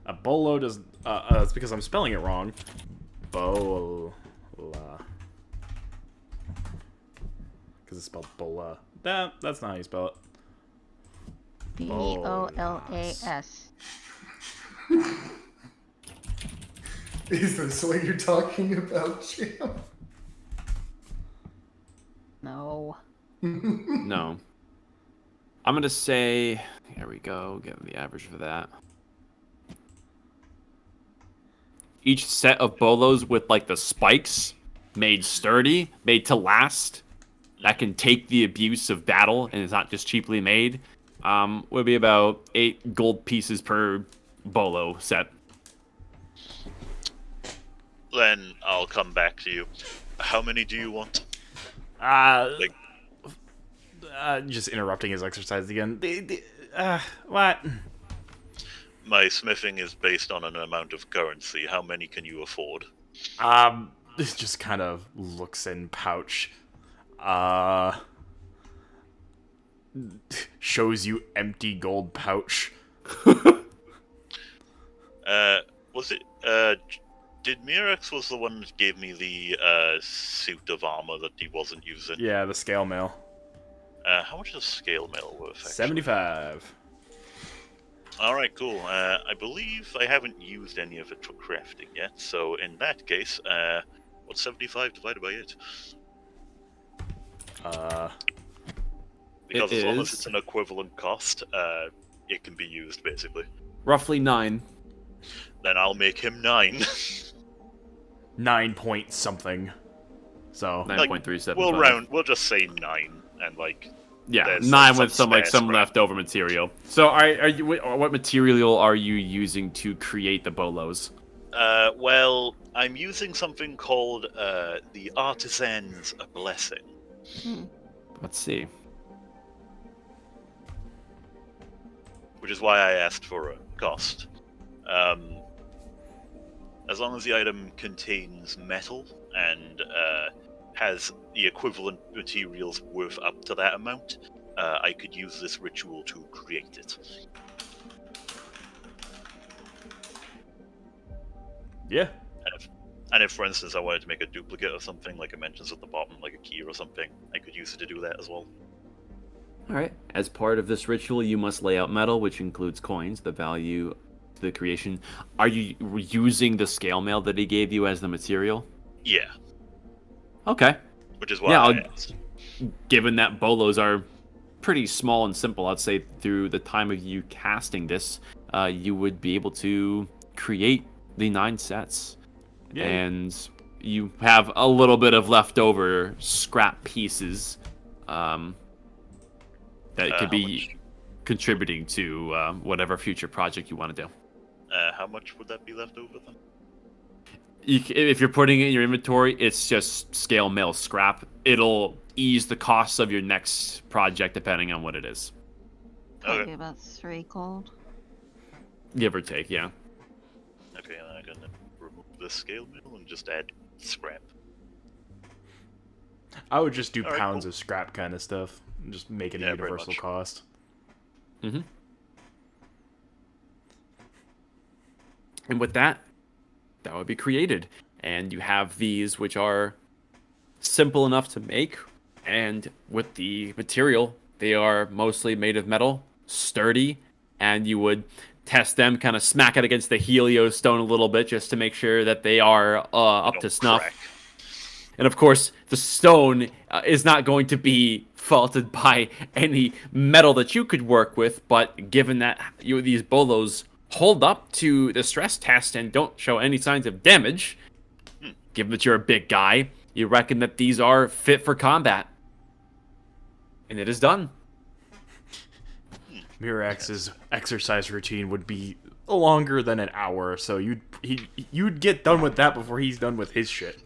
A bolo does. It's because I'm spelling it wrong. Bola. Because it's spelled bola. That's not how you spell it. Bolas. Is this what you're talking about, Jim? No. No. I'm gonna say, here we go, give the average for that. Each set of bolos with like the spikes, made sturdy, made to last, that can take the abuse of battle and is not just cheaply made, would be about 8 gold pieces per bolo set. Then I'll come back to you. How many do you want? Just interrupting his exercise again. What? My smithing is based on an amount of currency. How many can you afford? This just kind of looks in pouch. Shows you empty gold pouch. Was it, did Mirex was the one that gave me the, suit of armor that he wasn't using? Yeah, the scale mail. How much is scale mail worth, actually? 75. Alright, cool. I believe I haven't used any of it for crafting yet, so in that case, what's 75 divided by 8? Because as long as it's an equivalent cost, it can be used, basically. Roughly 9. Then I'll make him 9. 9 point something. So 9.375. We'll just say 9, and yeah, there's 9 with some spare scrap. leftover material. So are you? What material are you using to create the bolos? Well, I'm using something called the Artisan's Blessing. Let's see. Which is why I asked for a cost. As long as the item contains metal and has the equivalent materials worth up to that amount, I could use this ritual to create it. yeah. And if, for instance, I wanted to make a duplicate of something, like it mentions at the bottom, like a key or something, I could use it to do that as well. Alright. As part of this ritual, you must lay out metal, which includes coins, the value to the creation. Are you using the scale mail that he gave you as the material? Yeah, Okay. which is why I asked. Given that bolos are pretty small and simple, I'd say through the time of you casting this, you would be able to create the 9 sets. Yeah. And you have a little bit of leftover scrap pieces that could be contributing to whatever future project you want to do. How much would that be left over then? If you're putting it in your inventory, it's just scale mail scrap. It'll ease the costs of your next project depending on what it is. Probably Okay. about 3 gold. Give or take, yeah. Okay, then I can remove the scale mill and just add scrap. I would just do All right, pounds cool. of scrap kind of stuff. And just make it a Yeah, pretty universal much. cost. Mm-hmm. And with that, that would be created. And you have these which are simple enough to make, and with the material, they are mostly made of metal, sturdy, and you would test them, kind of smack it against the helio stone a little bit just to make sure that they are They up to don't snuff. crack. And of course, the stone is not going to be faulted by any metal that you could work with, but given that these bolos hold up to the stress test and don't show any signs of damage, given that you're a big guy, you reckon that these are fit for combat. And it is done. Mirax's exercise routine would be longer than an hour, so you'd get done with that before he's done with his shit.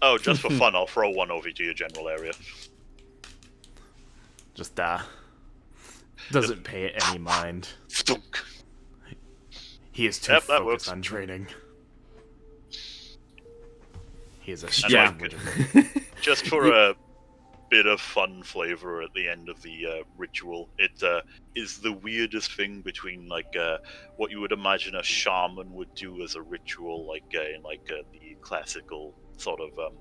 Oh, just for fun, I'll throw one over to your general area. Just doesn't pay it any mind. Stunk. He is too Yep, that focused works. on training. He is a Yeah. strong wizard. Just for a bit of fun flavor at the end of the ritual, it is the weirdest thing between what you would imagine a shaman would do as a ritual, in the classical sort of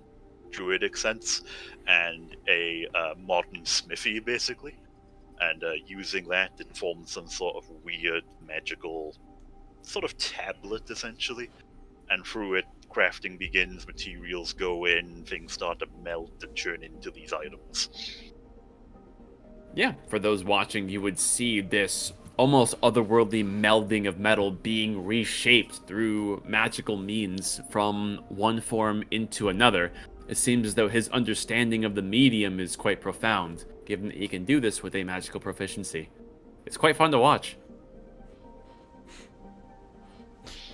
druidic sense, and a modern smithy, basically. And using that, it forms some sort of weird magical sort of tablet, essentially. And through it, crafting begins, materials go in, things start to melt and turn into these items. Yeah, for those watching, you would see this almost otherworldly melding of metal being reshaped through magical means from one form into another. It seems as though his understanding of the medium is quite profound, given that he can do this with a magical proficiency. It's quite fun to watch.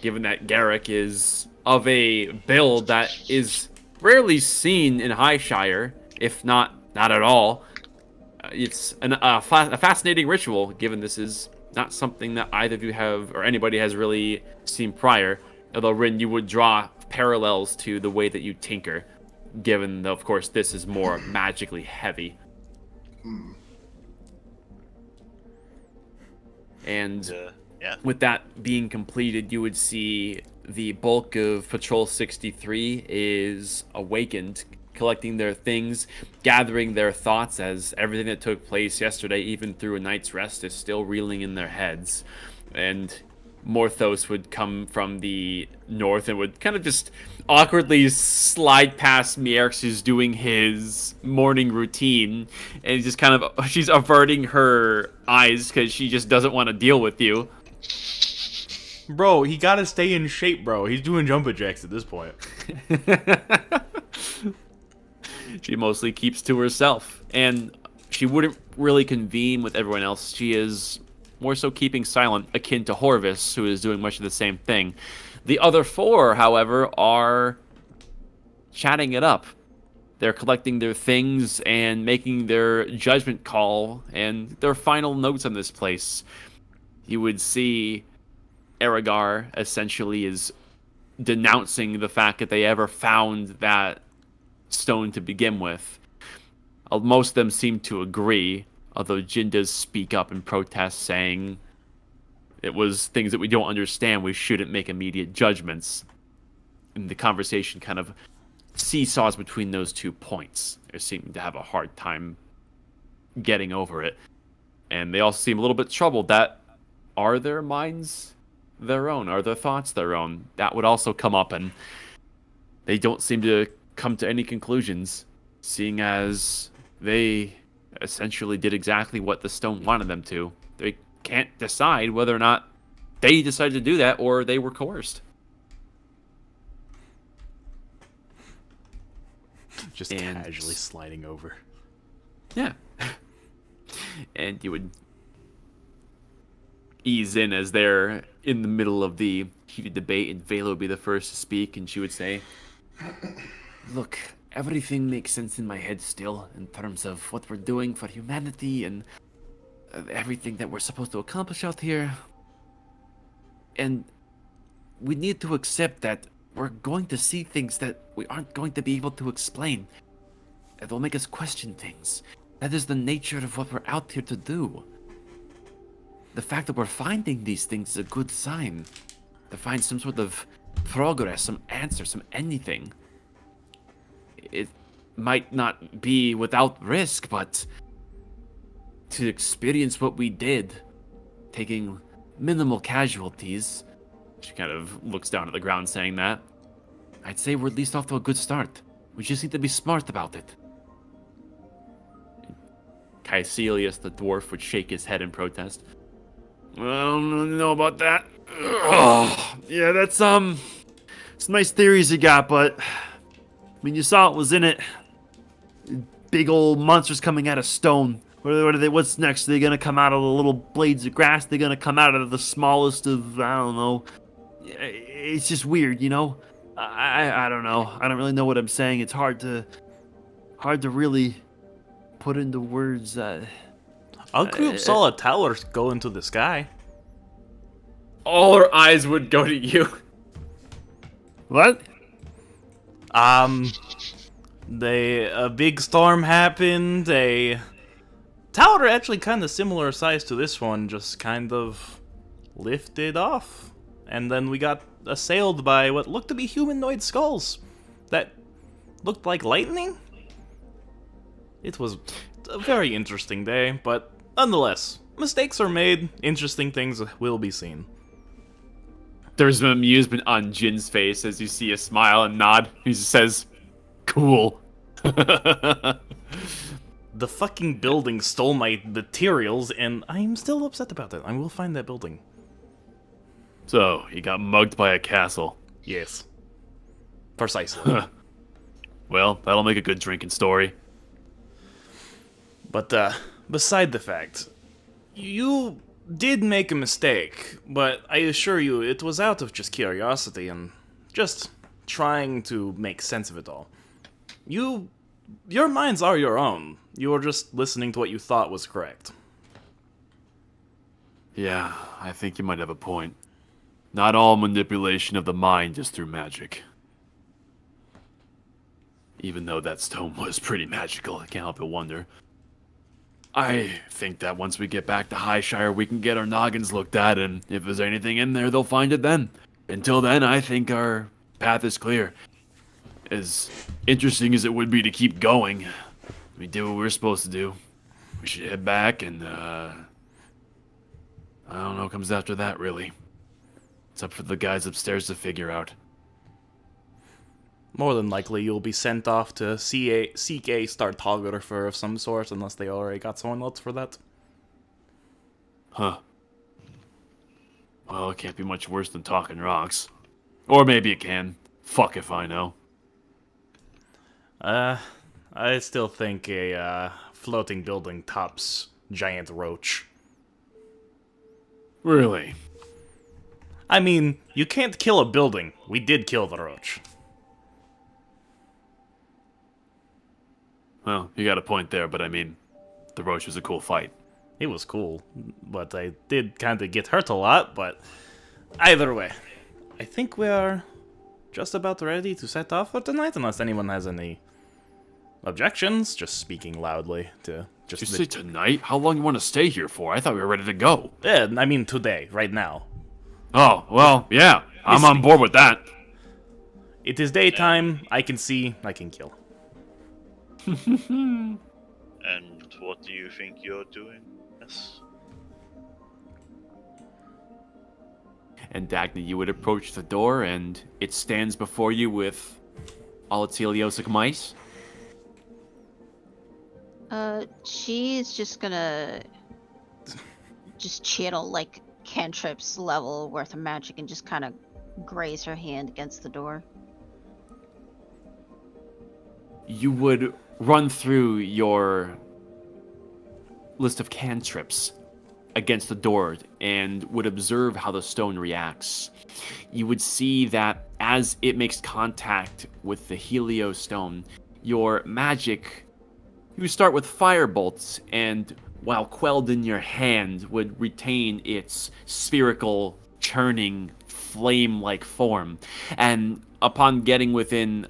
Given that Garrick is of a build that is rarely seen in Highshire, if not at all. It's a fascinating ritual, given this is not something that either of you have, or anybody has really seen prior. Although, Rin, you would draw parallels to the way that you tinker, given that, of course, this is more magically heavy. And Yeah. with that being completed, you would see the bulk of Patrol 63 is awakened, collecting their things, gathering their thoughts, as everything that took place yesterday, even through a night's rest, is still reeling in their heads. And Morthos would come from the north and would kind of just awkwardly slide past Mierx, who's doing his morning routine, and just kind of, she's averting her eyes because she just doesn't want to deal with you. Bro, he gotta stay in shape, bro. He's doing jumping jacks at this point. She mostly keeps to herself, and she wouldn't really convene with everyone else. She is more so keeping silent, akin to Horvis, who is doing much of the same thing. The other four, however, are chatting it up. They're collecting their things and making their judgment call and their final notes on this place. You would see Aragar essentially is denouncing the fact that they ever found that stone to begin with. Most of them seem to agree, although Jin does speak up and protest, saying it was things that we don't understand, we shouldn't make immediate judgments. And the conversation kind of seesaws between those 2 points. They seem to have a hard time getting over it. And they also seem a little bit troubled that, are their minds their own? Are their thoughts their own? That would also come up, and they don't seem to come to any conclusions, seeing as they essentially did exactly what the stone wanted them to. They can't decide whether or not they decided to do that or they were coerced. Just And- casually sliding over. Yeah. And you would ease in as they're in the middle of the heated debate, and Vela would be the first to speak, and she would say, look, everything makes sense in my head still, in terms of what we're doing for humanity and everything that we're supposed to accomplish out here. And we need to accept that we're going to see things that we aren't going to be able to explain. It'll make us question things. That is the nature of what we're out here to do. The fact that we're finding these things is a good sign. To find some sort of progress, some answer, some anything. It might not be without risk, but to experience what we did, taking minimal casualties, she kind of looks down at the ground saying that, I'd say we're at least off to a good start. We just need to be smart about it. Caecilius, the dwarf, would shake his head in protest. I don't know about that. Ugh. Yeah, that's some nice theories you got, but I mean, you saw what was in it. Big old monsters coming out of stone. What are they? What's next? Are they gonna come out of the little blades of grass? They're gonna come out of the smallest of, I don't know. It's just weird, you know. I don't know. I don't really know what I'm saying. It's hard to really put into words. Our group saw a tower go into the sky. All our eyes would go to you. What? A big storm happened. A tower actually kind of similar size to this one, just kind of lifted off, and then we got assailed by what looked to be humanoid skulls that looked like lightning. It was a very interesting day, but nonetheless, mistakes are made. Interesting things will be seen. There's an amusement on Jin's face as you see a smile and nod. He just says, cool. The fucking building stole my materials, and I'm still upset about that. I will find that building. So, you got mugged by a castle. Yes. Precisely. Well, that'll make a good drinking story. But, beside the fact, you did make a mistake, but I assure you it was out of just curiosity and just trying to make sense of it all. Your minds are your own. You were just listening to what you thought was correct. Yeah, I think you might have a point. Not all manipulation of the mind is through magic. Even though that stone was pretty magical, I can't help but wonder. I think that once we get back to Highshire, we can get our noggins looked at, and if there's anything in there, they'll find it then. Until then, I think our path is clear. As interesting as it would be to keep going, we did what we were supposed to do. We should head back, and, I don't know what comes after that, really. It's up for the guys upstairs to figure out. More than likely, you'll be sent off to seek a startographer of some sort, unless they already got someone else for that. Huh. Well, it can't be much worse than talking rocks. Or maybe it can. Fuck if I know. I still think a floating building tops giant roach. Really? I mean, you can't kill a building. We did kill the roach. Well, you got a point there, but I mean, the roach was a cool fight. It was cool, but I did kind of get hurt a lot, but either way, I think we are just about ready to set off for tonight, unless anyone has any objections, just speaking loudly to just... Did you say tonight? How long you want to stay here for? I thought we were ready to go. Yeah, I mean today, right now. Oh, well, yeah, I'm on board with that. It is daytime, I can see, I can kill. And what do you think you're doing? Yes. And Dagny, you would approach the door, and it stands before you with all its heliosic mice. She's just gonna just channel like cantrips level worth of magic and just kind of graze her hand against the door. You would run through your list of cantrips against the door and would observe how the stone reacts. You would see that as it makes contact with the helio stone, your magic, you start with fire bolts, and while quelled in your hand, would retain its spherical, churning, flame-like form. And upon getting within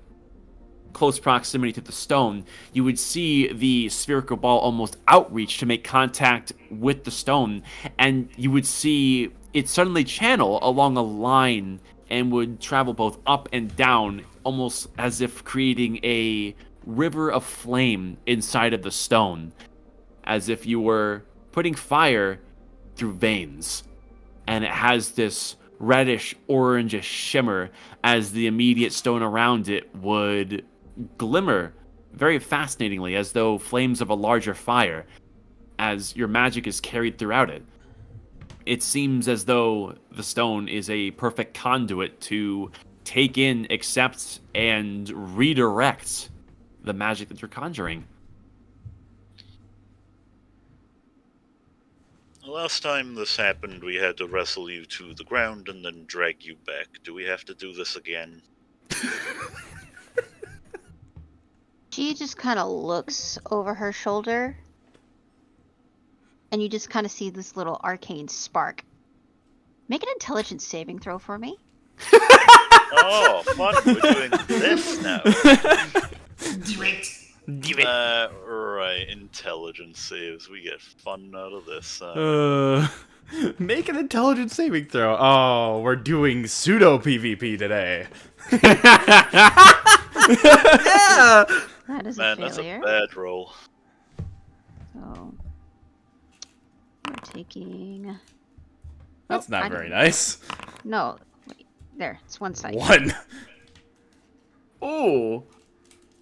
close proximity to the stone, you would see the spherical ball almost outreach to make contact with the stone, and you would see it suddenly channel along a line and would travel both up and down, almost as if creating a river of flame inside of the stone, as if you were putting fire through veins. And it has this reddish orangish shimmer as the immediate stone around it would glimmer very fascinatingly, as though flames of a larger fire, as your magic is carried throughout it. It seems as though the stone is a perfect conduit to take in, accept, and redirect the magic that you're conjuring. The last time this happened, we had to wrestle you to the ground and then drag you back. Do we have to do this again? She just kind of looks over her shoulder, and you just kind of see this little arcane spark. Make an intelligence saving throw for me. Oh, fun! We're doing this now. Do it. Right. Intelligence saves. We get fun out of this. Make an intelligence saving throw. Oh, we're doing pseudo PvP today. That is Man, a that's a failure. bad roll. So we're taking. That's Oh, not I very don't- nice. No, wait. There, it's one side. 1. Oh,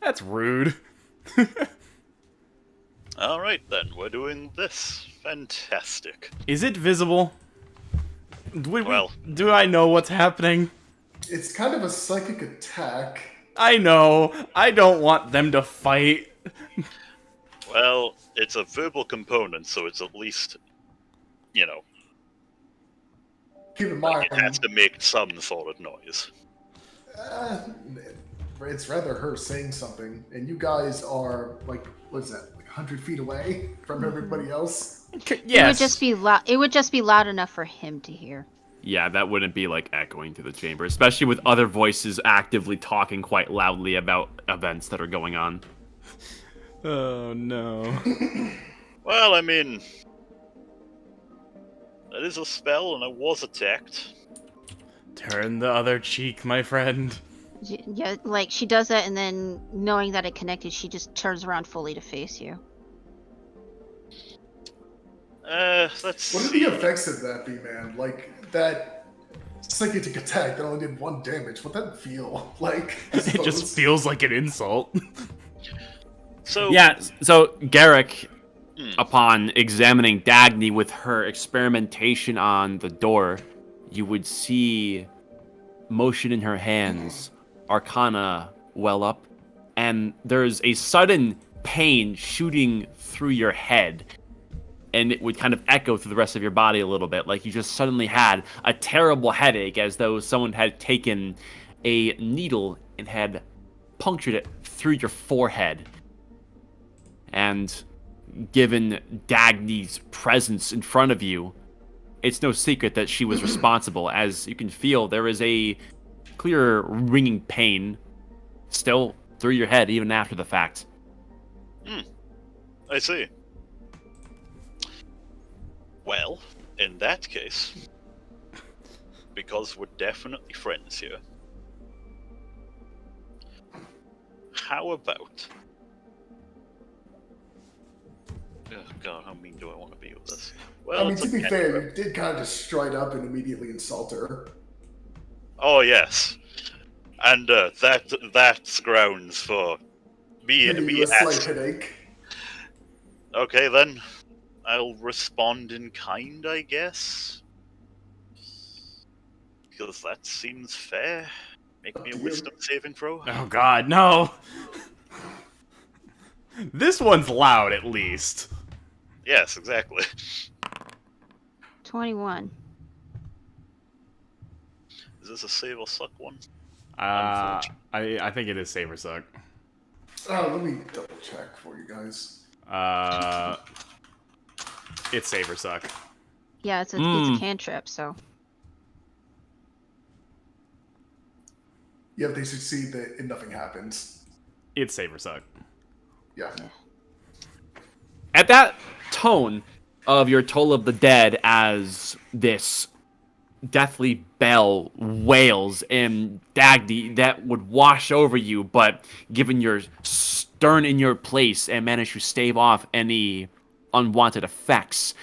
that's rude. Alright then, we're doing this. Fantastic. Is it visible? Well. Do I know what's happening? It's kind of a psychic attack. I know. I don't want them to fight. Well, it's a verbal component, so it's at least, you know, Keep in mind, it has to make some sort of noise. it's rather her saying something, and you guys are like, what is that, like 100 feet away from everybody else? Yes. It would just be loud. It would just be loud enough for him to hear. Yeah, that wouldn't be like echoing through the chamber, especially with other voices actively talking quite loudly about events that are going on. Oh no. Well, I mean, that is a spell, and I was attacked. Turn the other cheek, my friend. Yeah, like she does that, and then knowing that it connected, she just turns around fully to face you. Let's What see. are the effects of that be, man? Like, that psychic attack that only did 1 damage, what that feel like? I It just suppose? feels like an insult. So, Yeah, so Garrick, upon examining Dagny with her experimentation on the door, you would see motion in her hands, arcana well up, and there's a sudden pain shooting through your head, and it would kind of echo through the rest of your body a little bit, like you just suddenly had a terrible headache, as though someone had taken a needle and had punctured it through your forehead. And given Dagny's presence in front of you, it's no secret that she was responsible, as you can feel there is a clear ringing pain still through your head even after the fact. I see. Well, in that case, because we're definitely friends here, how about... Oh god, how mean do I want to be with this? Well, I mean, it's to a be fair, cantrip. you did kind of just stride up and immediately insult her. Oh yes, and that's grounds for me to Giving be you a slight asked. headache. Okay then, I'll respond in kind, I guess, because that seems fair. Make me a wisdom saving throw. Oh god, no. This one's loud, at least. Yes, exactly. 21. Is this a save or suck one? I think it is save or suck. Oh, let me double check for you guys. It's save or suck. Yeah, it's a cantrip, so. Yeah, if they succeed, and nothing happens. It's Saber Suck. Yeah. At that tone of your Toll of the Dead, as this deathly bell wails in Dagny that would wash over you, but given your stern in your place and manage to stave off any unwanted effects,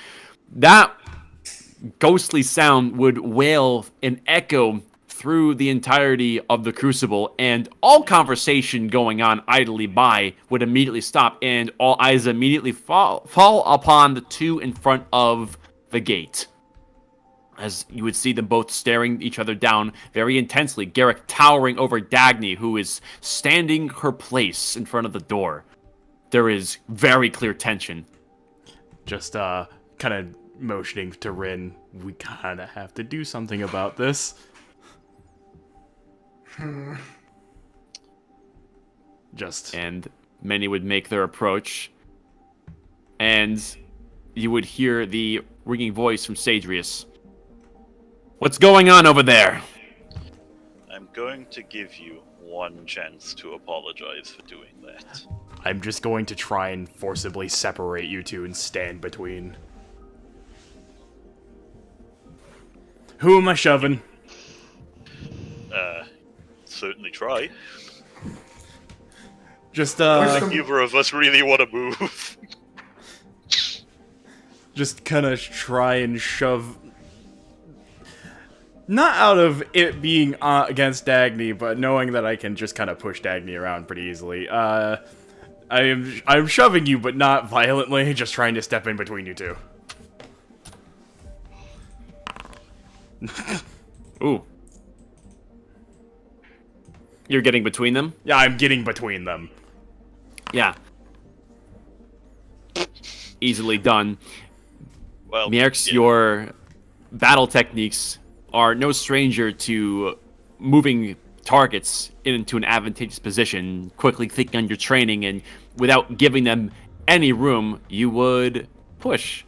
that ghostly sound would wail and echo through the entirety of the crucible, and all conversation going on idly by would immediately stop, and all eyes immediately fall upon the two in front of the gate. As you would see them both staring each other down very intensely, Garrick towering over Dagny, who is standing her place in front of the door. There is very clear tension. Just kind of motioning to Rin. We kind of have to do something about this. Just And many would make their approach, and you would hear the ringing voice from Sadrius. What's going on over there? I'm going to give you one chance to apologize for doing that. I'm just going to try and forcibly separate you two and stand between. Who am I shoving? Certainly try. Just Neither of us really want to move. just kind of try and shove. Not out of it being against Dagny, but knowing that I can just kind of push Dagny around pretty easily. I'm shoving you, but not violently. Just trying to step in between you two. Ooh. You're getting between them? Yeah, I'm getting between them. Yeah. Easily done. Well, Mierx, yeah. your battle techniques are no stranger to moving targets into an advantageous position, quickly thinking on your training, and without giving them any room, you would push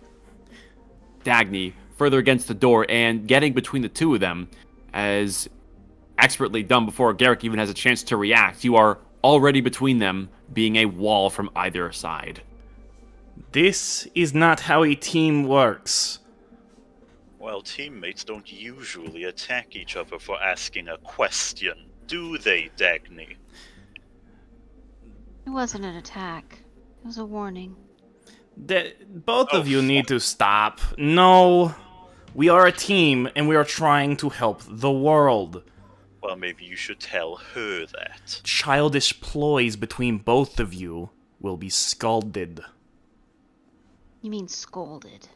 Dagny further against the door and getting between the two of them, as expertly done before Garrick even has a chance to react. You are already between them, being a wall from either side. This is not how a team works. Well, teammates don't usually attack each other for asking a question, do they, Dagny? It wasn't an attack. It was a warning. Both of you need to stop. No, we are a team, and we are trying to help the world. Well, maybe you should tell her that. Childish ploys between both of you will be scalded. You mean scolded.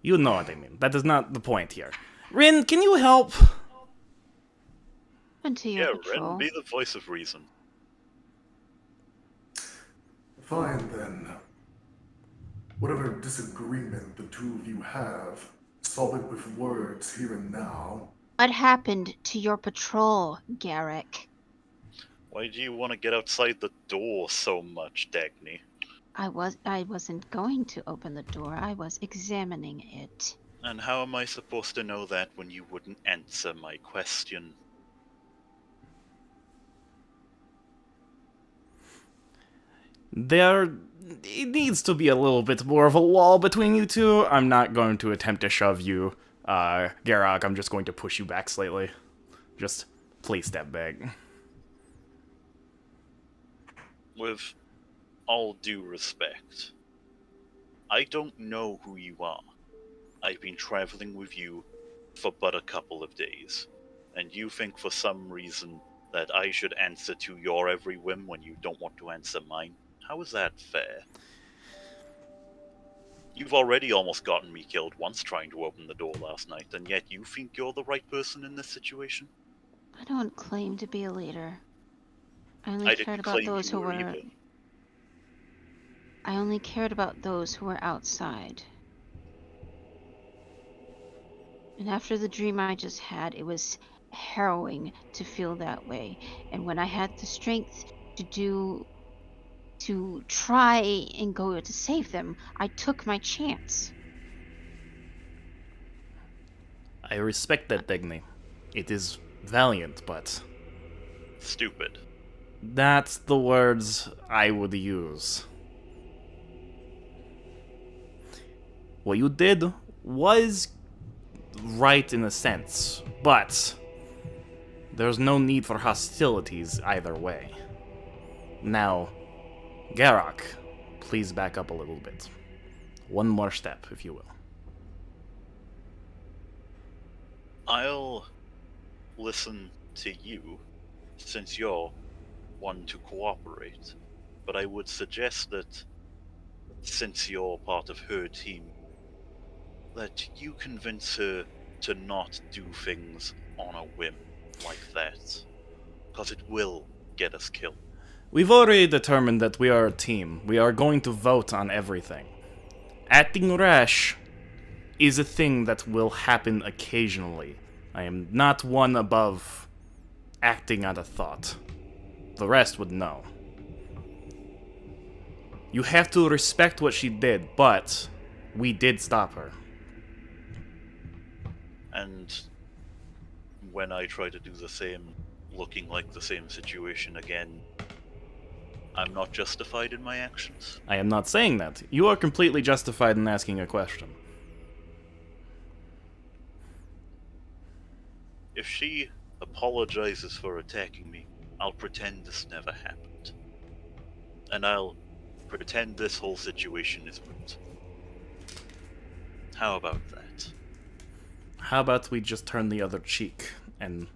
You know what I mean. That is not the point here. Rin, can you help? Until your Yeah, patrol. Ren, be the voice of reason. Fine then. Whatever disagreement the two of you have, solve it with words here and now. What happened to your patrol, Garrick? Why do you want to get outside the door so much, Dagny? I wasn't going to open the door. I was examining it. And how am I supposed to know that when you wouldn't answer my question? It needs to be a little bit more of a wall between you two. I'm not going to attempt to shove you, Garrock. I'm just going to push you back slightly. Just please step back. With all due respect, I don't know who you are. I've been traveling with you for but a couple of days, and you think for some reason that I should answer to your every whim when you don't want to answer mine? How is that fair? You've already almost gotten me killed once trying to open the door last night, and yet you think you're the right person in this situation? I don't claim to be a leader. I I only didn't cared about claim those you who were were. either. I only cared about those who were outside. And after the dream I just had, it was harrowing to feel that way. And when I had the strength to try and go to save them, I took my chance. I respect that, Dagny. It is valiant, but Stupid. That's the words I would use. What you did was right in a sense, but there's no need for hostilities either way. Now, Garak, please back up a little bit. One more step, if you will. I'll listen to you, since you're one to cooperate. But I would suggest that, since you're part of her team, that you convince her to not do things on a whim like that. Because it will get us killed. We've already determined that we are a team. We are going to vote on everything. Acting rash is a thing that will happen occasionally. I am not one above acting on a thought. The rest would know. You have to respect what she did, but we did stop her. And when I try to do the same, looking like the same situation again, I'm not justified in my actions? I am not saying that. You are completely justified in asking a question. If she apologizes for attacking me, I'll pretend this never happened. And I'll pretend this whole situation is moot. How about that? How about we just turn the other cheek and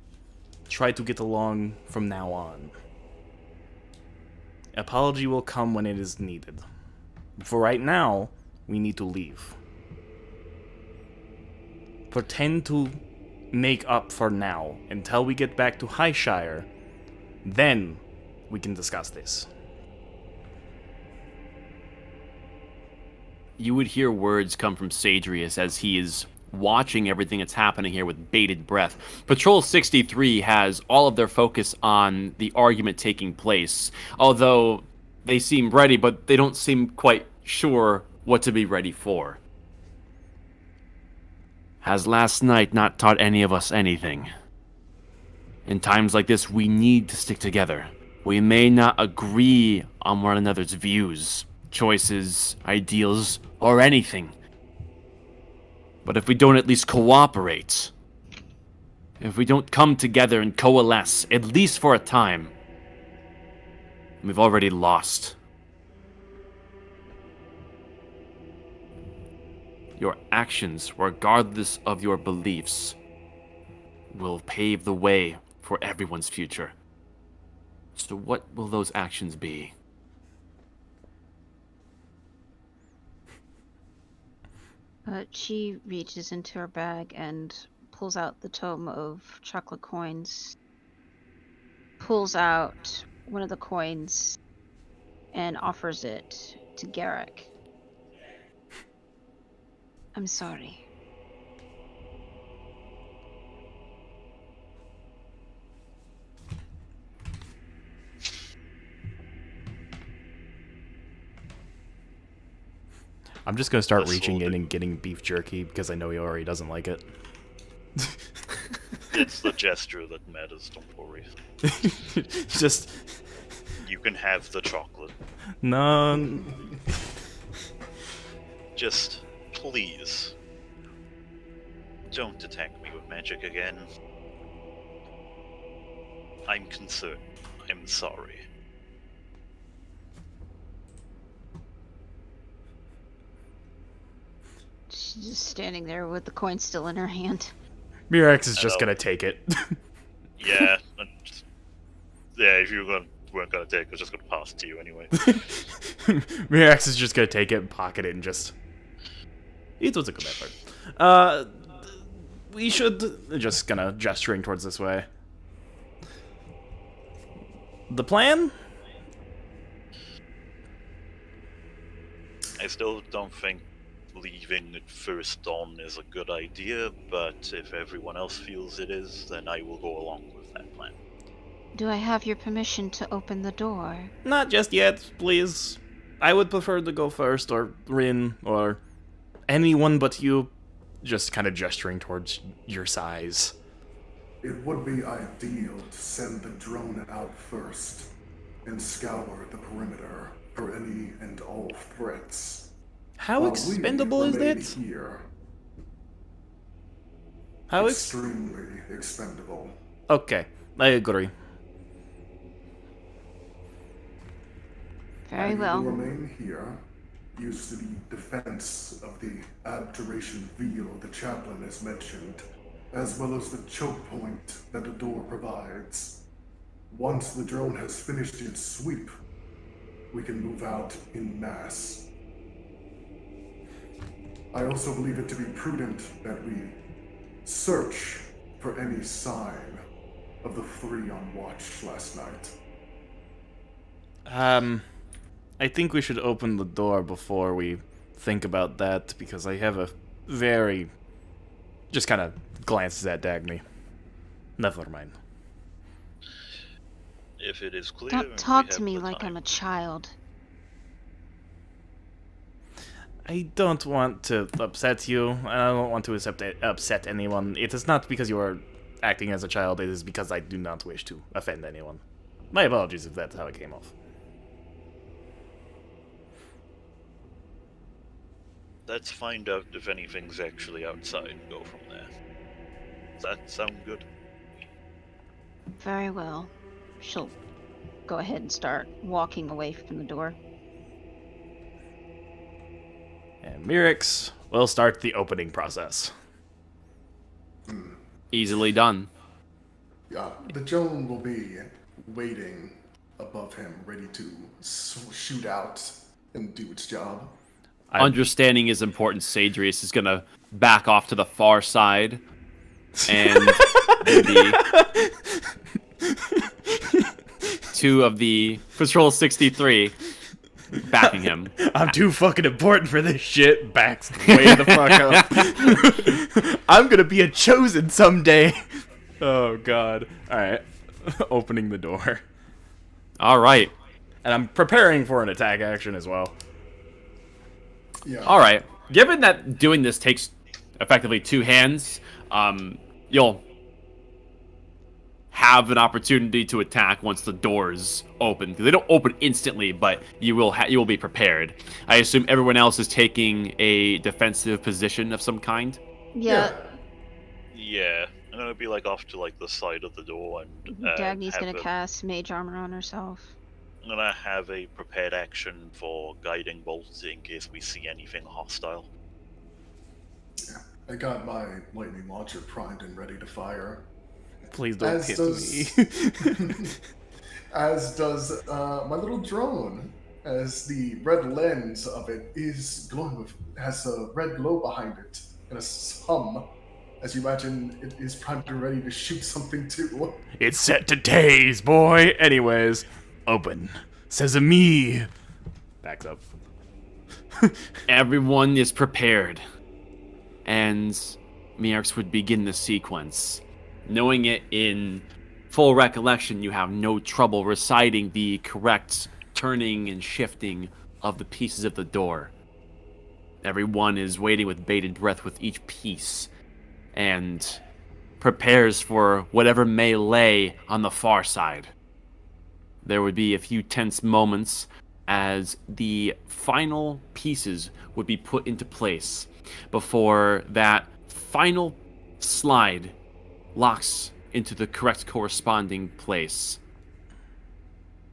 try to get along from now on? Apology will come when it is needed. For right now, we need to leave. Pretend to make up for now until we get back to Highshire. Then we can discuss this. You would hear words come from Sadrius as he is watching everything that's happening here with bated breath. Patrol 63 has all of their focus on the argument taking place, although they seem ready, but they don't seem quite sure what to be ready for. Has last night not taught any of us anything? In times like this, we need to stick together. We may not agree on one another's views, choices, ideals, or anything. But if we don't at least cooperate, if we don't come together and coalesce, at least for a time, we've already lost. Your actions, regardless of your beliefs, will pave the way for everyone's future. So what will those actions be? She reaches into her bag and pulls out the tome of chocolate coins. Pulls out one of the coins and offers it to Garrick. I'm sorry. I'm just gonna start That's reaching in folded. and getting beef jerky because I know he already doesn't like it. It's the gesture that matters, don't worry. Just You can have the chocolate. no. Just, please, don't attack me with magic again. I'm concerned. I'm sorry. She's just standing there with the coin still in her hand. Mirex is just Hello. gonna take it. Yeah, if you weren't gonna take it, I was just gonna pass it to you anyway. Mirex is just gonna take it and pocket it and just. It was a good effort. We should just gonna gesturing towards this way. The plan? I still don't think leaving it first dawn is a good idea, but if everyone else feels it is, then I will go along with that plan. Do I have your permission to open the door? Not just yet, please. I would prefer to go first, or Rin, or anyone but you. Just kind of gesturing towards your size. It would be ideal to send the drone out first. and scour the perimeter for any and all threats. How While we expendable is remain that? Here, How extremely expendable. Okay, I agree. Very And well. we will remain here, use the defense of the abjuration veil the chaplain has mentioned, as well as the choke point that the door provides. Once the drone has finished its sweep, we can move out in mass. I also believe it to be prudent that we search for any sign of the three on watch last night. I think we should open the door before we think about that, because I have a very... Just kind of glances at Dagny. Never mind. If it is clear, Don't we talk have to me the like time. I'm a child. I don't want to upset you. I don't want to upset anyone. It is not because you are acting as a child. It is because I do not wish to offend anyone. My apologies if that's how it came off. Let's find out if anything's actually outside and go from there. Does that sound good? Very well. She'll go ahead and start walking away from the door. And Mirix will start the opening process. Easily done. The drone will be waiting above him, ready to shoot out and do its job. Understanding is important. Sadrius is gonna back off to the far side, and the two of the Patrol 63 backing him. I'm too fucking important for this shit. Backs way the fuck up. I'm gonna be a chosen someday. Oh god. Alright. Opening the door. All right. And I'm preparing for an attack action as well. Yeah. All right. Given that doing this takes effectively 2 hands, you'll have an opportunity to attack once the doors open. They don't open instantly, but you will be prepared. I assume everyone else is taking a defensive position of some kind. Yeah. Yeah, I'm gonna be like off to like the side of the door and Dagny's have gonna cast mage armor on herself. I'm gonna have a prepared action for guiding bolts in case we see anything hostile. I got my lightning launcher primed and ready to fire. Please don't As hit does- me. As does my little drone, as the red lens of it is glowing with, has a red glow behind it and a hum. As you imagine, it is primed and ready to shoot something too. It's set to tase, boy. Anyways, open. Sesame. Backs up. Everyone is prepared, and Mirix would begin the sequence. Knowing it in full recollection, you have no trouble reciting the correct turning and shifting of the pieces of the door. Everyone is waiting with bated breath with each piece, and prepares for whatever may lay on the far side. There would be a few tense moments as the final pieces would be put into place before that final slide locks into the correct corresponding place.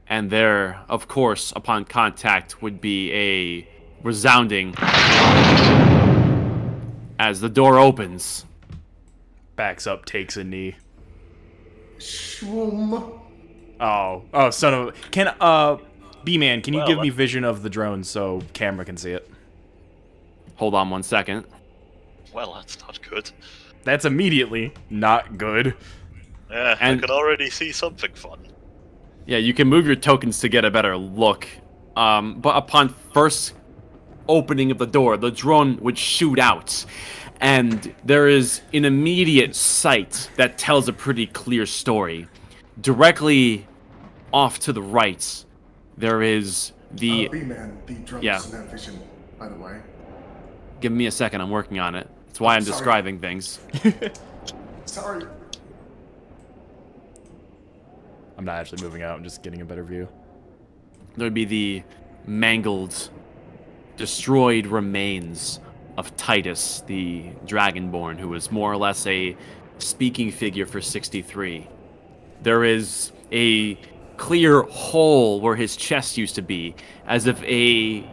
And there, of course, upon contact would be a resounding as the door opens. Backs up, takes a knee. Shroom. Oh, son of a... Can, B-Man, can you Well, give me vision of the drone so camera can see it? Hold on 1 second. Well, that's not good. That's immediately not good. Yeah, And- I could already see something fun. Yeah, you can move your tokens to get a better look. But upon first opening of the door, the drone would shoot out. And there is an immediate sight that tells a pretty clear story. Directly off to the right, there is the... B-Man, the drone Yeah. doesn't have vision, by the way. Give me a second, I'm working on it. That's why I'm Sorry. describing things. Sorry. I'm not actually moving out, I'm just getting a better view. there would be the mangled, destroyed remains of Titus, the Dragonborn, who was more or less a speaking figure for 63. There is a clear hole where his chest used to be, as if a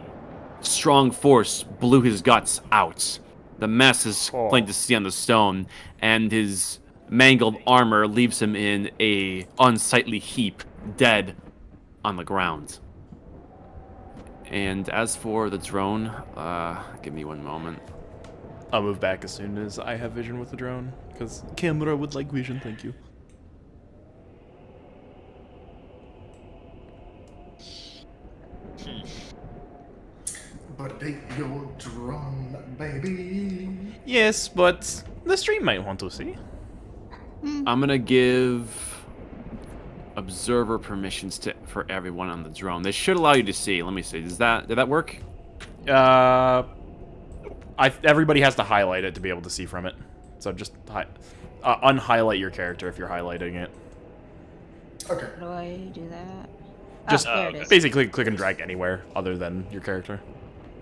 strong force blew his guts out. The mess is plain to see on the stone, and his mangled armor leaves him in a unsightly heap, dead on the ground. And as for the drone, give me one moment. I'll move back as soon as I have vision with the drone, because camera would like vision, thank you. But take your drum, baby. Yes, but the stream might want to see. I'm gonna give observer permissions for everyone on the drone. They should allow you to see. Let me see. Did that work? Everybody has to highlight it to be able to see from it. So just unhighlight your character if you're highlighting it. Okay. How do I do that? Just there it is. basically click and drag anywhere other than your character.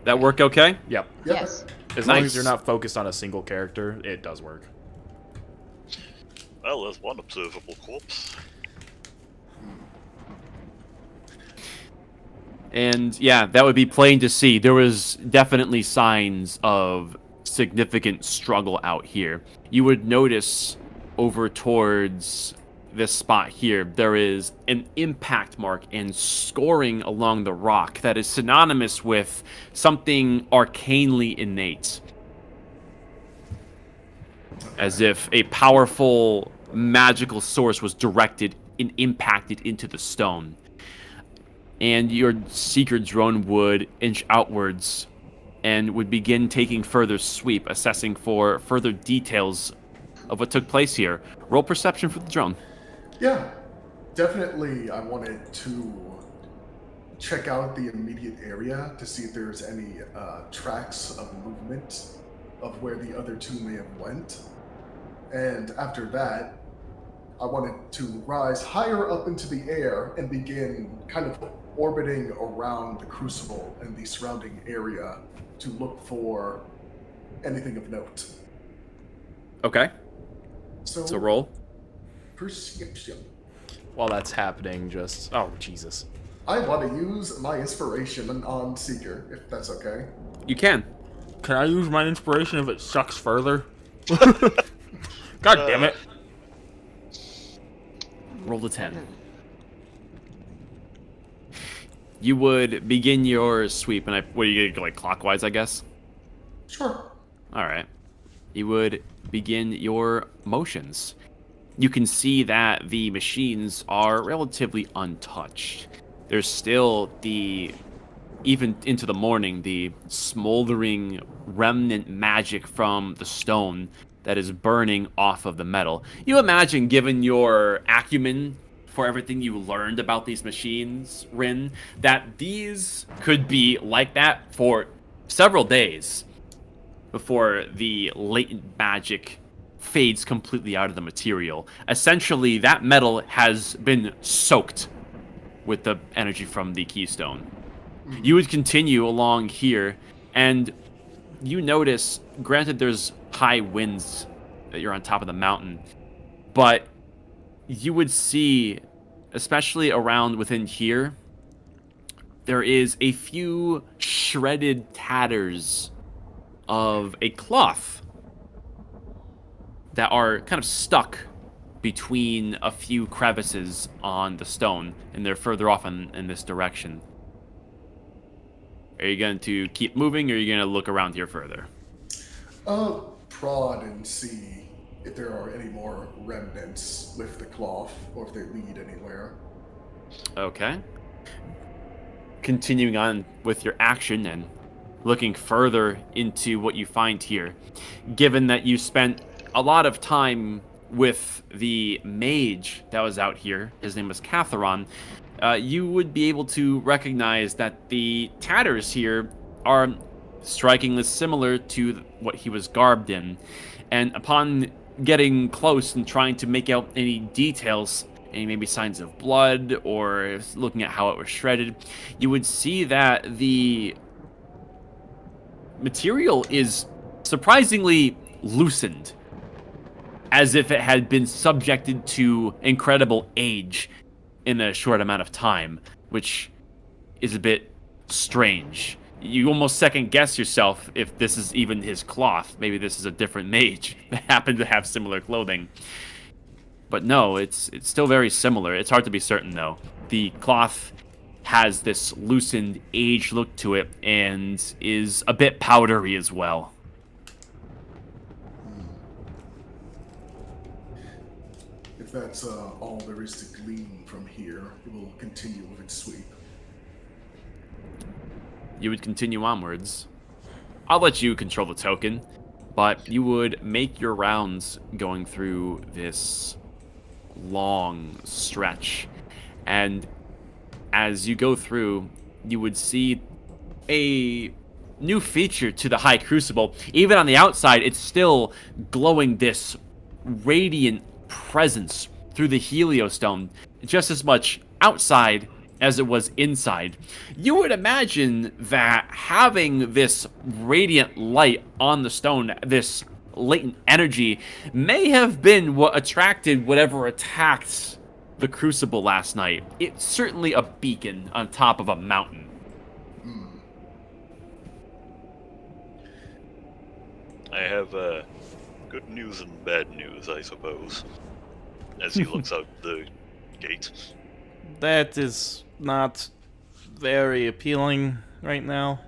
That work okay? Yep. Yes. As long Nice. as you're not focused on a single character, it does work. Well, there's one observable corpse. And yeah, that would be plain to see. There was definitely signs of significant struggle out here. You would notice over towards this spot here, there is an impact mark and scoring along the rock that is synonymous with something arcanely innate. As if a powerful magical source was directed and impacted into the stone. And your seeker drone would inch outwards and would begin taking further sweep, assessing for further details of what took place here. Roll perception for the drone. Yeah, definitely. I wanted to check out the immediate area to see if there's any tracks of movement of where the other two may have went. And after that, I wanted to rise higher up into the air and begin kind of orbiting around the crucible and the surrounding area to look for anything of note. Okay, So roll. perception. While that's happening, oh Jesus. I want to use my inspiration on Seeker, if that's okay. You can. Can I use my inspiration if it sucks further? God damn it. Roll the 10. You would begin your sweep, and what are you gonna go, like clockwise, I guess? Sure. All right. You would begin your motions. You can see that the machines are relatively untouched. There's still even into the morning, the smoldering remnant magic from the stone that is burning off of the metal. You imagine, given your acumen for everything you learned about these machines, Rin, that these could be like that for several days before the latent magic fades completely out of the material. Essentially, that metal has been soaked with the energy from the keystone. You would continue along here, and you notice, granted there's high winds that you're on top of the mountain, but you would see, especially around within here, there is a few shredded tatters of a cloth that are kind of stuck between a few crevices on the stone, and they're further off in this direction. Are you going to keep moving, or are you going to look around here further? I'll prod and see if there are any more remnants with the cloth, or if they lead anywhere. Okay. Continuing on with your action and looking further into what you find here, given that you spent a lot of time with the mage that was out here, his name was Catharon, you would be able to recognize that the tatters here are strikingly similar to what he was garbed in. And upon getting close and trying to make out any details, any maybe signs of blood or looking at how it was shredded, you would see that the material is surprisingly loosened, as if it had been subjected to incredible age in a short amount of time, which is a bit strange. You almost second guess yourself if this is even his cloth. Maybe this is a different mage that happened to have similar clothing. But no, it's still very similar. It's hard to be certain, though. The cloth has this loosened, aged look to it and is a bit powdery as well. If that's all there is to glean from here, it will continue with its sweep. You would continue onwards. I'll let you control the token, but you would make your rounds going through this long stretch. And as you go through, you would see a new feature to the High Crucible. Even on the outside, it's still glowing this radiant presence through the Heliostone, just as much outside as it was inside. You would imagine that having this radiant light on the stone, this latent energy, may have been what attracted whatever attacked the Crucible last night. It's certainly a beacon on top of a mountain. I have good news and bad news, I suppose, as he looks out the gate. That is not very appealing right now.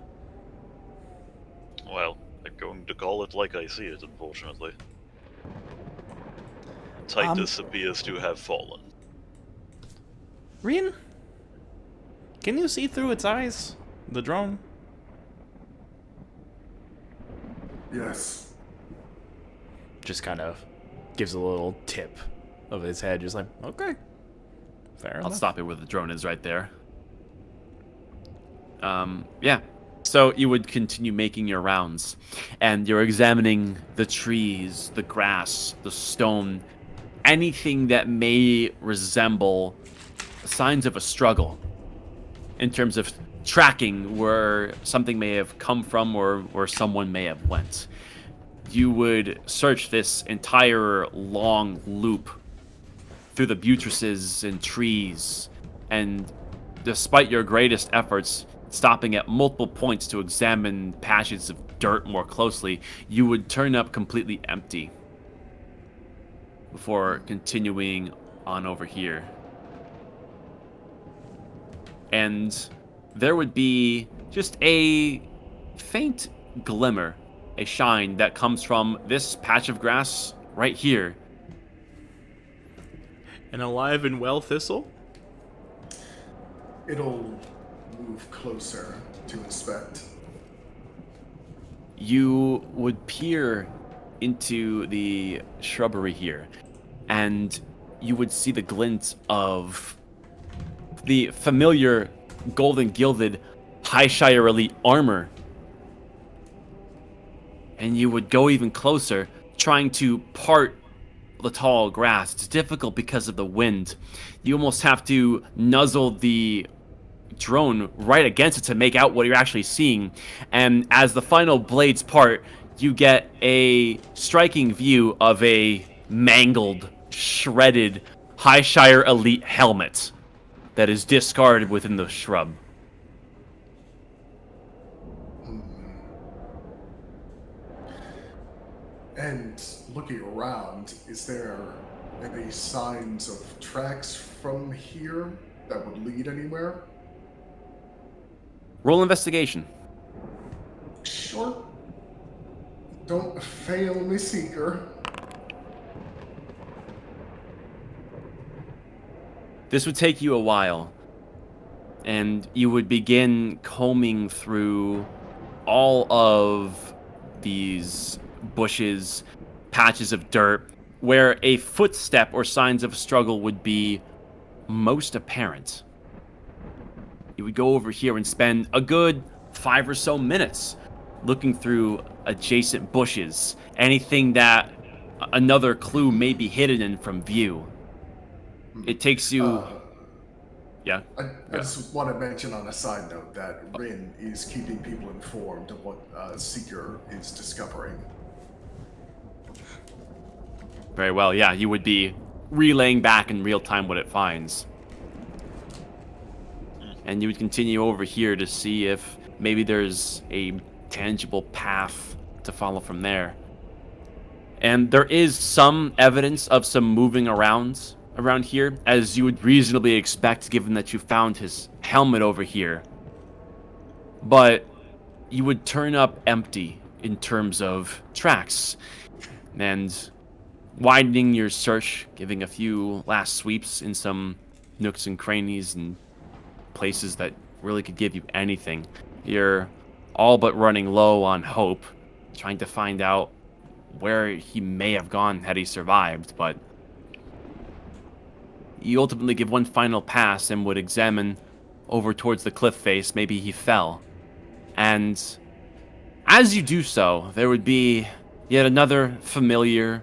Well, I'm going to call it like I see it, unfortunately. Titus appears to have fallen. Rien? Can you see through its eyes? The drone? Yes. Just kind of gives a little tip of his head, just like, okay. Fair I'll enough. stop it where the drone is right there. Yeah. So you would continue making your rounds, and you're examining the trees, the grass, the stone, anything that may resemble signs of a struggle in terms of tracking where something may have come from or where someone may have went. You would search this entire long loop through the buttresses and trees, and despite your greatest efforts, stopping at multiple points to examine patches of dirt more closely, you would turn up completely empty before continuing on over here. And there would be just a faint glimmer, a shine that comes from this patch of grass right here. An alive and well thistle? It'll move closer to inspect. You would peer into the shrubbery here, and you would see the glint of the familiar golden gilded Highshire Elite armor. And you would go even closer, trying to part the tall grass. It's difficult because of the wind. You almost have to nuzzle the drone right against it to make out what you're actually seeing. And as the final blades part, you get a striking view of a mangled, shredded Highshire Elite helmet that is discarded within the shrub. And looking around, is there any signs of tracks from here that would lead anywhere? Roll investigation. Sure. Don't fail me, Seeker. This would take you a while, and you would begin combing through all of these bushes, patches of dirt, where a footstep or signs of struggle would be most apparent. You would go over here and spend a good 5 or so minutes looking through adjacent bushes, anything that another clue may be hidden in from view. It takes you... yeah. I just want to mention on a side note that Rin is keeping people informed of what Seeker is discovering. Very well, yeah. You would be relaying back in real time what it finds. And you would continue over here to see if maybe there's a tangible path to follow from there. And there is some evidence of some moving around here, as you would reasonably expect given that you found his helmet over here. But you would turn up empty in terms of tracks. And widening your search, giving a few last sweeps in some nooks and crannies and places that really could give you anything. You're all but running low on hope, trying to find out where he may have gone had he survived, but you ultimately give one final pass and would examine over towards the cliff face. Maybe he fell. And as you do so, there would be yet another familiar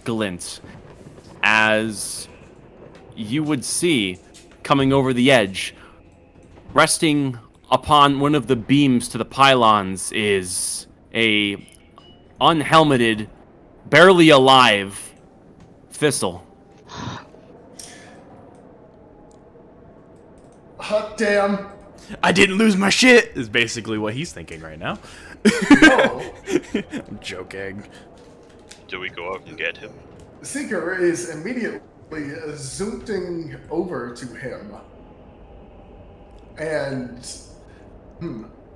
glint as you would see coming over the edge, resting upon one of the beams to the pylons, is a unhelmeted, barely alive Thistle. Hot damn! I didn't lose my shit, is basically what he's thinking right now. Oh, I'm joking. Do we go out and get him? Seeker is immediately zooming over to him. And,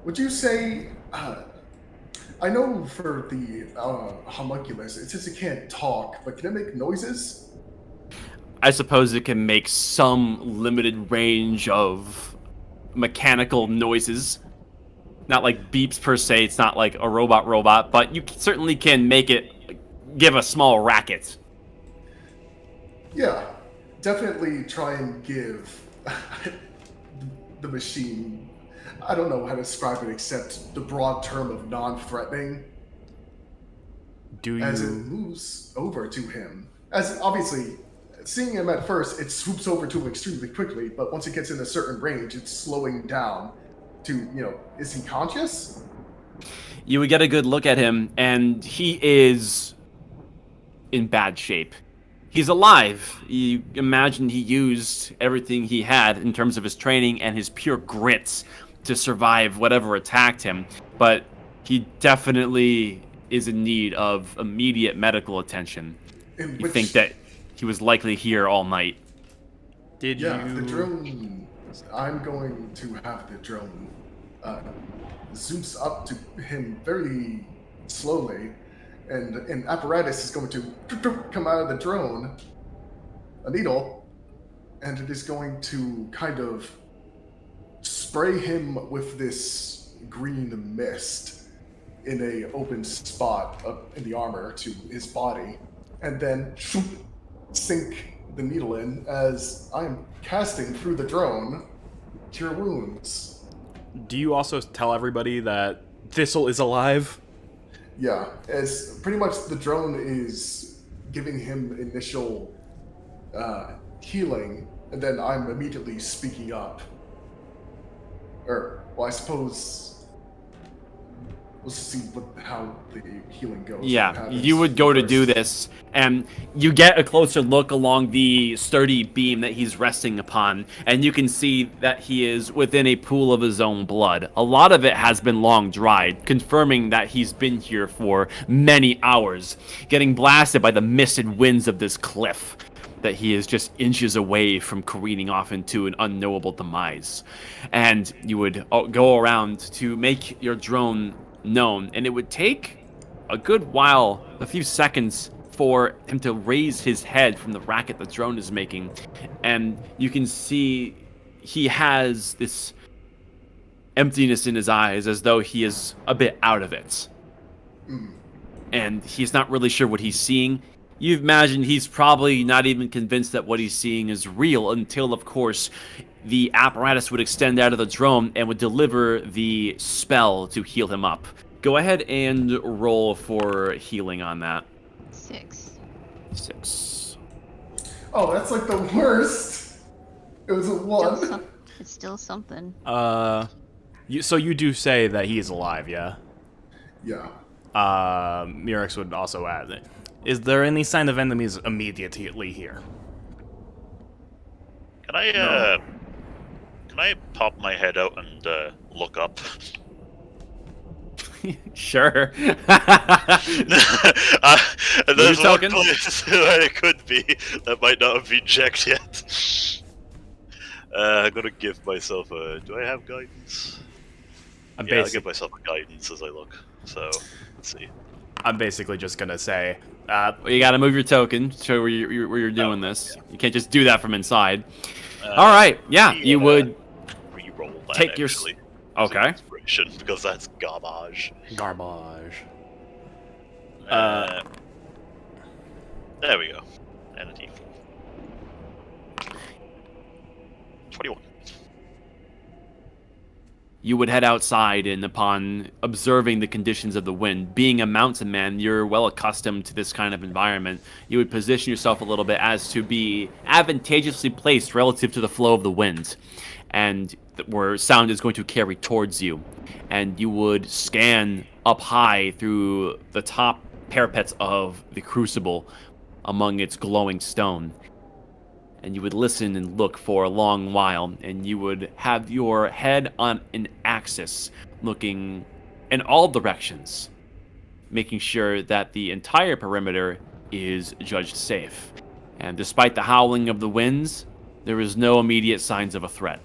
would you say, I know for the homunculus, it says it can't talk, but can it make noises? I suppose it can make some limited range of mechanical noises. Not like beeps per se, it's not like a robot, but you certainly can make it give a small racket. Yeah, definitely try and give the machine, I don't know how to describe it except the broad term of non-threatening. As it moves over to him. As obviously, seeing him at first, it swoops over to him extremely quickly, but once it gets in a certain range, it's slowing down to, is he conscious? You would get a good look at him, and he is in bad shape. He's alive. You imagine he used everything he had in terms of his training and his pure grit to survive whatever attacked him, but he definitely is in need of immediate medical attention. You think that he was likely here all night. The drone, I'm going to have the drone zooms up to him very slowly, and an apparatus is going to come out of the drone, a needle, and it is going to kind of spray him with this green mist in a open spot up in the armor to his body, and then sink the needle in as I'm casting through the drone Cure Wounds. Do you also tell everybody that Thistle is alive? Yeah, as pretty much the drone is giving him initial healing, and then I'm immediately speaking up. I suppose we'll see how the healing goes. Yeah, you would go to do this, and you get a closer look along the sturdy beam that he's resting upon, and you can see that he is within a pool of his own blood. A lot of it has been long dried, confirming that he's been here for many hours, getting blasted by the misted winds of this cliff, that he is just inches away from careening off into an unknowable demise. And you would go around to make your drone known, and it would take a good while, a few seconds, for him to raise his head from the racket the drone is making, and you can see he has this emptiness in his eyes, as though he is a bit out of it, and he's not really sure what he's seeing. You imagine he's probably not even convinced that what he's seeing is real until, of course, the apparatus would extend out of the drone and would deliver the spell to heal him up. Go ahead and roll for healing on that. 6. Oh, that's like the worst. It was a Still 1. it's still something. So you do say that he is alive, yeah? Yeah. Murex would also add it. Is there any sign of enemies immediately here? Can I No. can I pop my head out and look up? Sure. There's one token? place where it could be that might not have been checked yet. I'm gonna give myself a. Do I have guidance? Yeah, I'll give myself a guidance as I look. So, let's see. I'm basically just gonna say, Well, you gotta move your token, show where you're doing this. Yeah. You can't just do that from inside. All right, yeah, you would re-roll that take your. actually. Okay. Inspiration, because that's garbage. garbage. There we go. And a D4. 21. You would head outside, and upon observing the conditions of the wind, being a mountain man, you're well accustomed to this kind of environment. You would position yourself a little bit as to be advantageously placed relative to the flow of the wind, and where sound is going to carry towards you. And you would scan up high through the top parapets of the crucible among its glowing stone. And you would listen and look for a long while, and you would have your head on an axis looking in all directions, making sure that the entire perimeter is judged safe. And despite the howling of the winds, there is no immediate signs of a threat.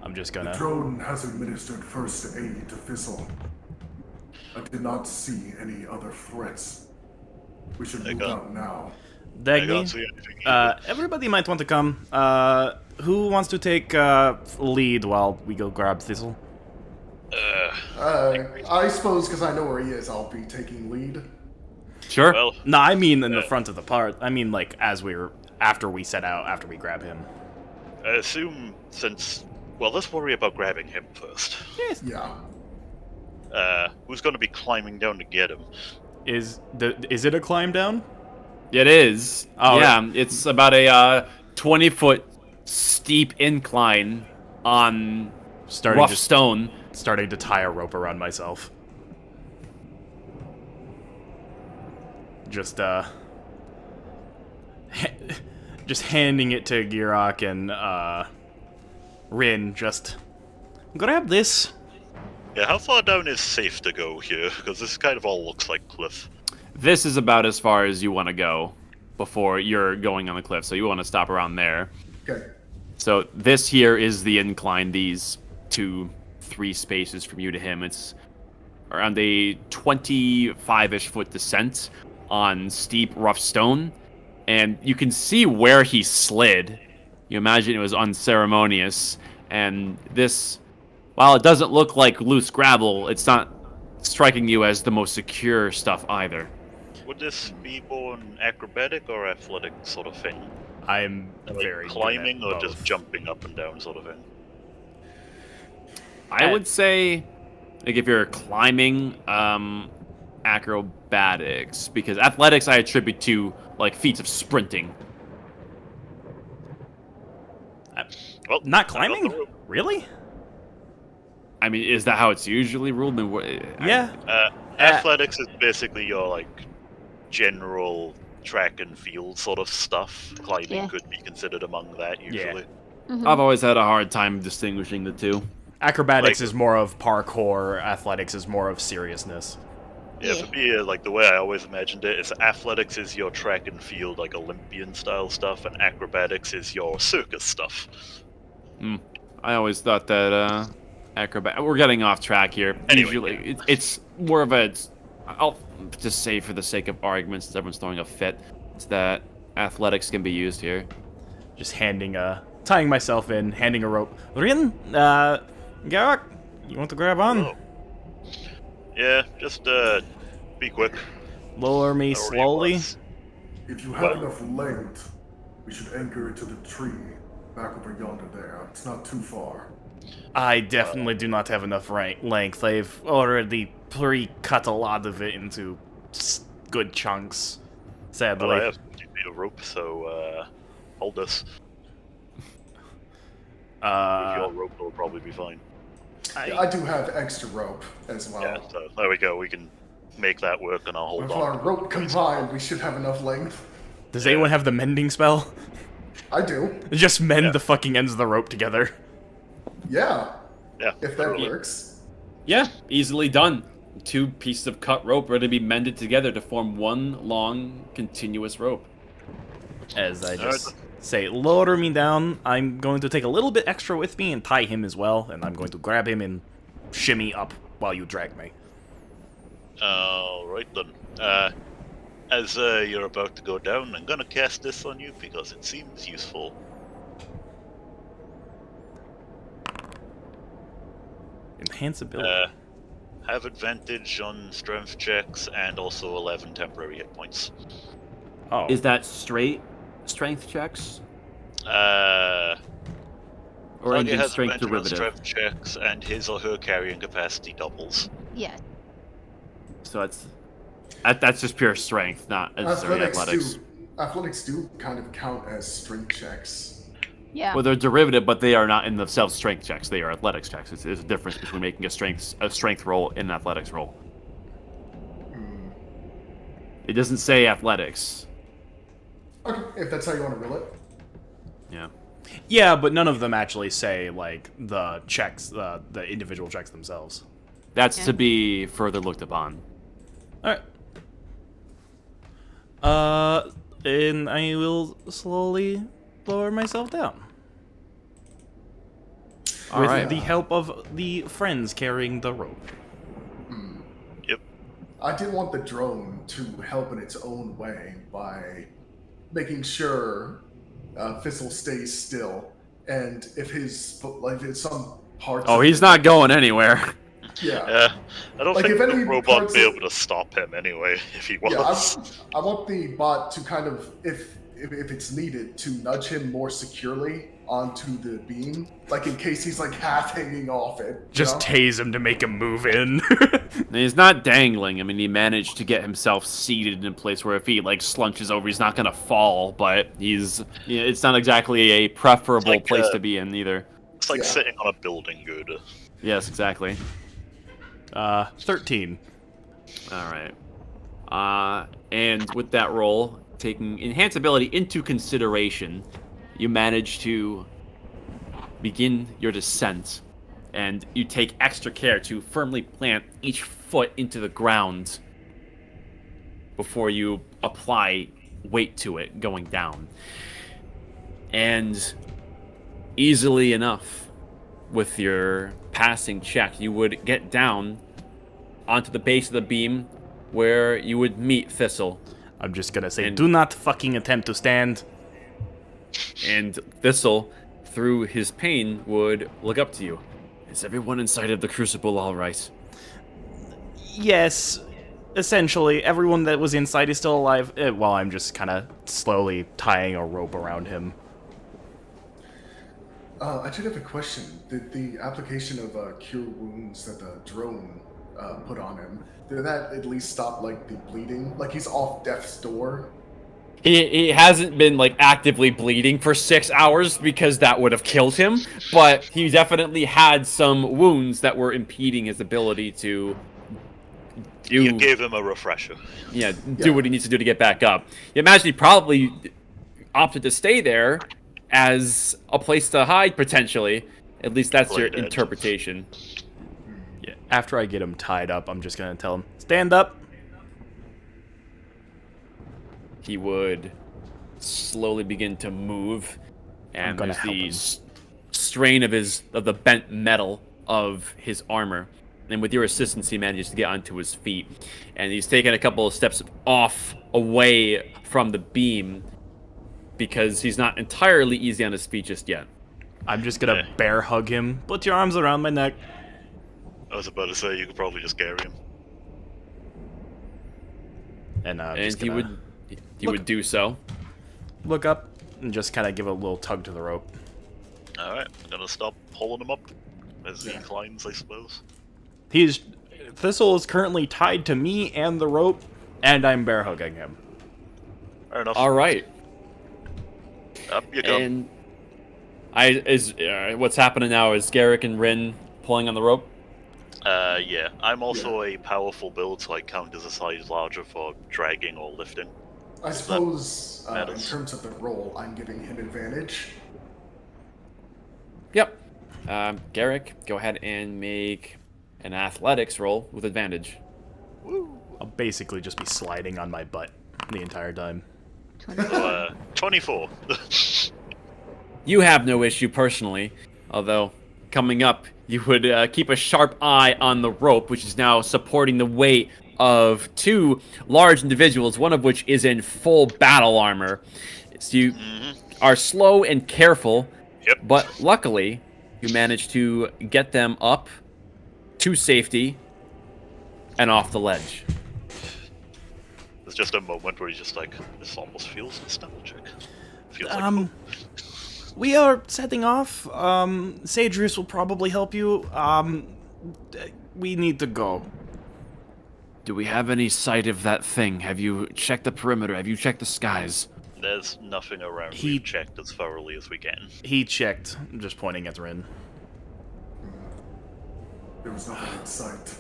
I'm just The gonna. drone has administered first aid to Fizzle. I did not see any other threats. We should move out now. I can't Dagny, see anything either. everybody might want to come. Who wants to take lead while we go grab Thistle? I suppose because I know where he is, I'll be taking lead. Sure. Well, No, I mean in the front of the part. I mean like after we set out, after we grab him. I assume since... Well, let's worry about grabbing him first. Yeah. Who's going to be climbing down to get him? Is it a climb down? It is. Oh, yeah, it's about a 20-foot steep incline on rough stone. Starting to tie a rope around myself. Just just handing it to Girok and Rin. Just grab this. Yeah, how far down is safe to go here? Because this kind of all looks like cliff. This is about as far as you want to go before you're going on the cliff, so you want to stop around there. Okay. So this here is the incline, these 2-3 spaces from you to him. It's around a 25-ish foot descent on steep, rough stone, and you can see where he slid. You imagine it was unceremonious, and this, while it doesn't look like loose gravel, it's not striking you as the most secure stuff either. Would this be more an acrobatic or athletic sort of thing? I'm Like very climbing good at or just both. jumping up and down sort of thing? I would say, like, if you're climbing, acrobatics, because athletics I attribute to, like, feats of sprinting. Well, Not I got climbing? the rope. Really? I mean, is that how it's usually ruled? Yeah. Athletics is basically your like general track and field sort of stuff. Climbing Yeah. could be considered among that usually. Mhm. I've always had a hard time distinguishing the two. Acrobatics Like- is more of parkour. Athletics is more of seriousness. Yeah, Yeah. for me, like the way I always imagined it is athletics is your track and field, like Olympian style stuff, and acrobatics is your circus stuff. I always thought that acrobat. We're getting off track here. Anyway, Usually, it's more of a. I'll just say for the sake of argument, since everyone's throwing a fit, it's that athletics can be used here. Just tying myself in, handing a rope. Rin, Garok, you want to grab on? Oh. Yeah, just be quick. Lower me I already slowly. was. If you have enough length, we should anchor it to the tree back over yonder there. It's not too far. I definitely do not have enough length. I've already pre-cut a lot of it into good chunks. Sadly. Well, I have 50 feet of rope, so hold this. With your rope, it'll probably be fine. I do have extra rope as well. Yeah, so there we go. We can make that work, and I'll hold With on. our rope combined, we should have enough length. Does anyone have the mending spell? I do. Just mend the fucking ends of the rope together. Yeah, Yeah, if that literally. works. Yeah, easily done. 2 pieces of cut rope ready to be mended together to form one long, continuous rope. As I just say, lower me down. I'm going to take a little bit extra with me and tie him as well, and I'm going to grab him and shimmy up while you drag me. Alright then. As you're about to go down, I'm gonna cast this on you because it seems useful. Enhance ability. Have advantage on strength checks and also 11 temporary hit points. Oh. Is that straight strength checks? Or Or he engine has strength advantage on derivative? strength checks, and his or her carrying capacity doubles. Yeah. So that's just pure strength, not necessarily athletics. Athletics do kind of count as strength checks. Yeah. Well, they're derivative, but they are not in themselves strength checks. They are athletics checks. There's a difference between making a strength roll and an athletics roll. It doesn't say athletics. Okay, if that's how you want to roll it. Yeah. Yeah, but none of them actually say, like, the checks, the individual checks themselves. That's to be further looked upon. Alright. And I will slowly lower myself down. With Alright. the help of the friends carrying the rope. Yep. I did want the drone to help in its own way by making sure Thistle stays still, and if if some parts. Oh, of he's it- not going anywhere. Yeah. I don't Like, think if the any robot parts would be of- able to stop him anyway, if he Yeah, was. I want the bot to kind of, if it's needed, to nudge him more securely onto the beam, like in case he's like half hanging off it. you Just know? tase him to make him move in. And he's not dangling. I mean, he managed to get himself seated in a place where if he like slunches over, he's not gonna fall. But it's not exactly a preferable It's like, place to be in either. It's like Yeah. sitting on a building good. Yes, exactly. 13. All right. And with that roll, taking enhance ability into consideration, you manage to begin your descent, and you take extra care to firmly plant each foot into the ground before you apply weight to it going down. And easily enough, with your passing check, you would get down onto the base of the beam where you would meet Thistle. I'm just gonna say, And- do not fucking attempt to stand. And Thistle, through his pain, would look up to you. Is everyone inside of the Crucible all right? Yes, essentially, everyone that was inside is still alive, while I'm just kind of slowly tying a rope around him. I did have a question. Did the application of cure wounds that the drone put on him, did that at least stop like the bleeding? Like he's off death's door. He hasn't been like actively bleeding for 6 hours because that would have killed him, but he definitely had some wounds that were impeding his ability to You gave him a refresher. do what he needs to do to get back up. You imagine he probably opted to stay there as a place to hide potentially. At least that's your Play dead. interpretation. Yeah. After I get him tied up, I'm just gonna tell him, stand up. He would slowly begin to move, and gonna there's help the him. strain of the bent metal of his armor. And with your assistance, he manages to get onto his feet, and he's taken a couple of steps away from the beam because he's not entirely easy on his feet just yet. I'm just gonna Yeah. bear hug him. Put your arms around my neck. I was about to say you could probably just carry him. And And just he gonna would do so. look up and just kind of give a little tug to the rope. Alright, I'm gonna stop pulling him up as he climbs, I suppose. Thistle is currently tied to me and the rope, and I'm bear hugging him. Fair enough. All right. Up you go. And what's happening now is Garrick and Rin pulling on the rope. Yeah. I'm also a powerful build, so I count as a size larger for dragging or lifting. I suppose, in matters? terms of the roll, I'm giving him advantage. Yep. Garrick, go ahead and make an athletics roll with advantage. Woo. I'll basically just be sliding on my butt the entire time. 24. You have no issue personally, although coming up, you would keep a sharp eye on the rope, which is now supporting the weight of two large individuals, one of which is in full battle armor. So you are slow and careful, Yep. but luckily, you manage to get them up to safety and off the ledge. There's just a moment where he's just like, this almost feels nostalgic. Feels like Um, we are setting off. Sadrius will probably help you. We need to go. Do we have any sight of that thing? Have you checked the perimeter? Have you checked the skies? there's nothing around. He- We've checked as thoroughly as we can. He checked, just pointing at Rin. There was nothing in sight.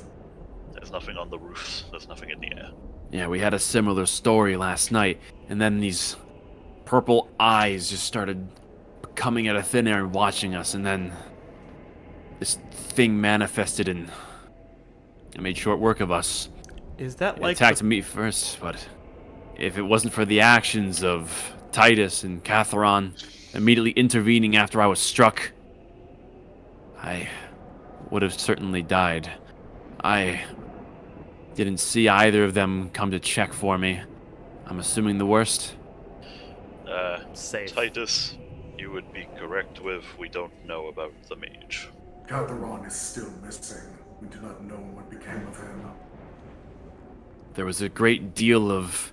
There's nothing on the roofs. There's nothing in the air. Yeah, we had a similar story last night, and then these purple eyes just started coming out of thin air and watching us, and then this thing manifested and it made short work of us. Is that It like attacked me first, but if it wasn't for the actions of Titus and Catharon immediately intervening after I was struck, I would have certainly died. I didn't see either of them come to check for me. I'm assuming the worst. safe? Titus, you would be correct with, we don't know about the mage. Calderon is still missing. We do not know what became of him. There was a great deal of,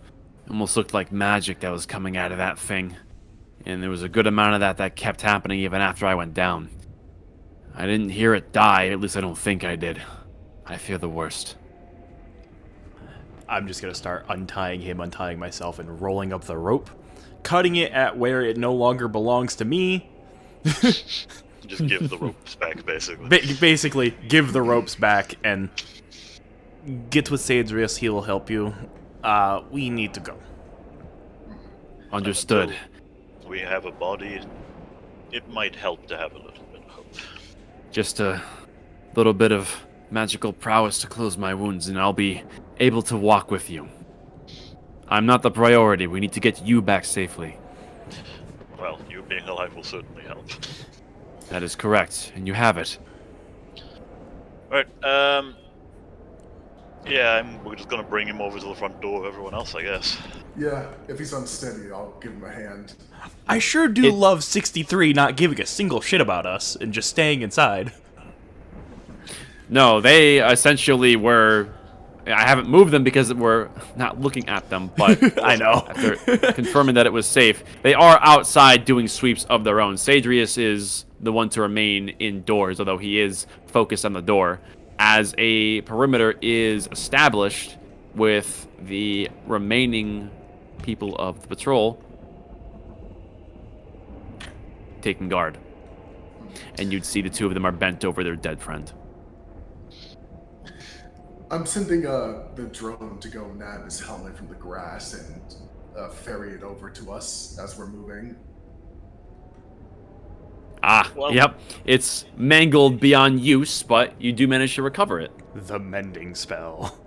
almost looked like magic that was coming out of that thing. And there was a good amount of that kept happening even after I went down. I didn't hear it die, at least I don't think I did. I fear the worst. I'm just gonna start untying him, untying myself, and rolling up the rope, cutting it at where it no longer belongs to me. Just give the ropes back, basically. Basically, give the ropes back and get with Sadrius. He will help you. We need to go. Understood. Until we have a body, it might help to have a little bit of hope. Just a little bit of magical prowess to close my wounds, and I'll be able to walk with you. I'm not the priority. We need to get you back safely. Well, you being alive will certainly help. That is correct, and you have it. Alright, yeah, we're just gonna bring him over to the front door of everyone else, I guess. Yeah, if he's unsteady, I'll give him a hand. I sure do love 63 not giving a single shit about us and just staying inside. No, they essentially were... I haven't moved them because we're not looking at them, but I know. after confirming that it was safe, they are outside doing sweeps of their own. Sadrius is the one to remain indoors, although he is focused on the door, as a perimeter is established with the remaining people of the patrol taking guard. And you'd see the two of them are bent over their dead friend. I'm sending the drone to go nab his helmet from the grass and ferry it over to us as we're moving. Well- Yep. It's mangled beyond use, but you do manage to recover it. The mending spell.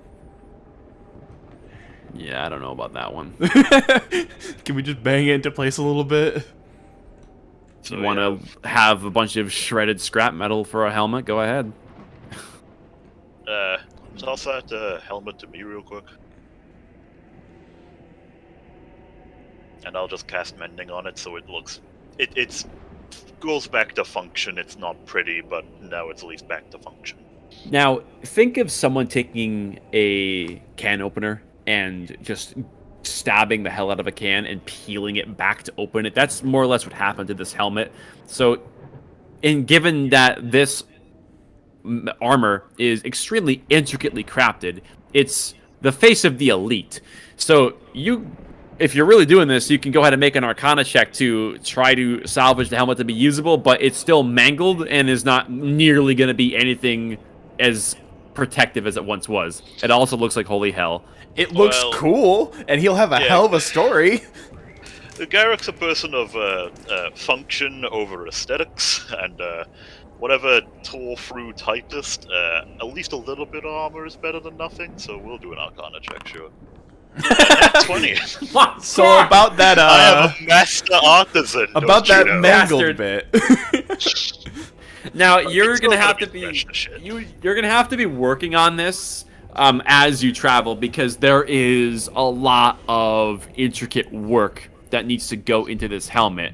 Yeah, I don't know about that one. Can we just bang it into place a little bit? If you want to have a bunch of shredded scrap metal for a helmet, go ahead. Toss that helmet to me real quick. And I'll just cast Mending on it so it looks... It's goes back to function. It's not pretty, but now it's at least back to function. Now, think of someone taking a can opener and just stabbing the hell out of a can and peeling it back to open it. That's more or less what happened to this helmet. So, given that this armor is extremely intricately crafted, it's the face of the elite. So you if you're really doing this, you can go ahead and make an Arcana check to try to salvage the helmet to be usable, but it's still mangled and is not nearly going to be anything as protective as it once was. It also looks like holy hell. It looks cool, and he'll have a hell of a story. Garrick's a person of function over aesthetics, and whatever tore through tightest, at least a little bit of armor is better than nothing, so we'll do an Arcana check, sure. 20. So about that, I am a master artisan. About that mangled Bastard. bit. Now you're gonna have to be you're gonna have to be working on this as you travel, because there is a lot of intricate work that needs to go into this helmet.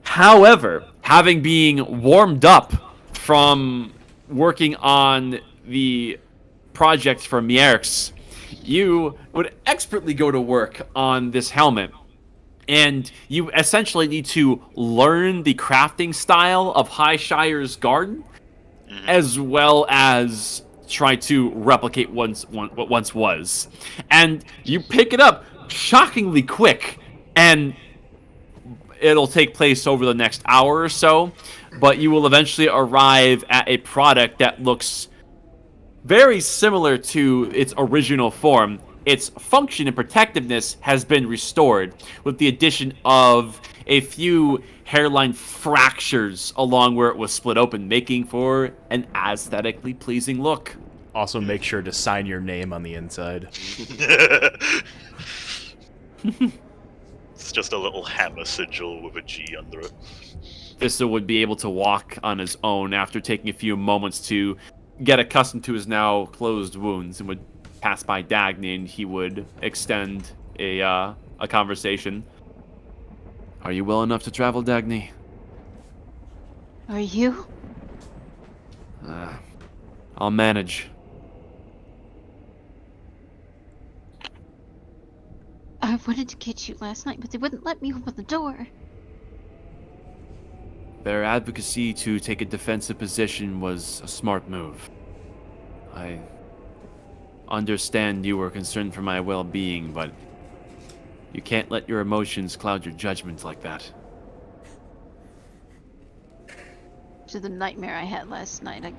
However, having been warmed up from working on the project for Mierx, you would expertly go to work on this helmet. And you essentially need to learn the crafting style of Highshire's garden, as well as try to replicate what once was. And you pick it up shockingly quick, and it'll take place over the next hour or so, but you will eventually arrive at a product that looks very similar to its original form. Its function and protectiveness has been restored, with the addition of a few hairline fractures along where it was split open, making for an aesthetically pleasing look. Also, make sure to sign your name on the inside. It's just a little hammer sigil with a G under it. Thistle would be able to walk on his own after taking a few moments to get accustomed to his now closed wounds, and would pass by Dagny, and he would extend a conversation. Are you well enough to travel, Dagny? Are you? I'll manage. I wanted to get you last night, but they wouldn't let me open the door. Their advocacy to take a defensive position was a smart move. I understand you were concerned for my well-being, but you can't let your emotions cloud your judgment like that. To the nightmare I had last night,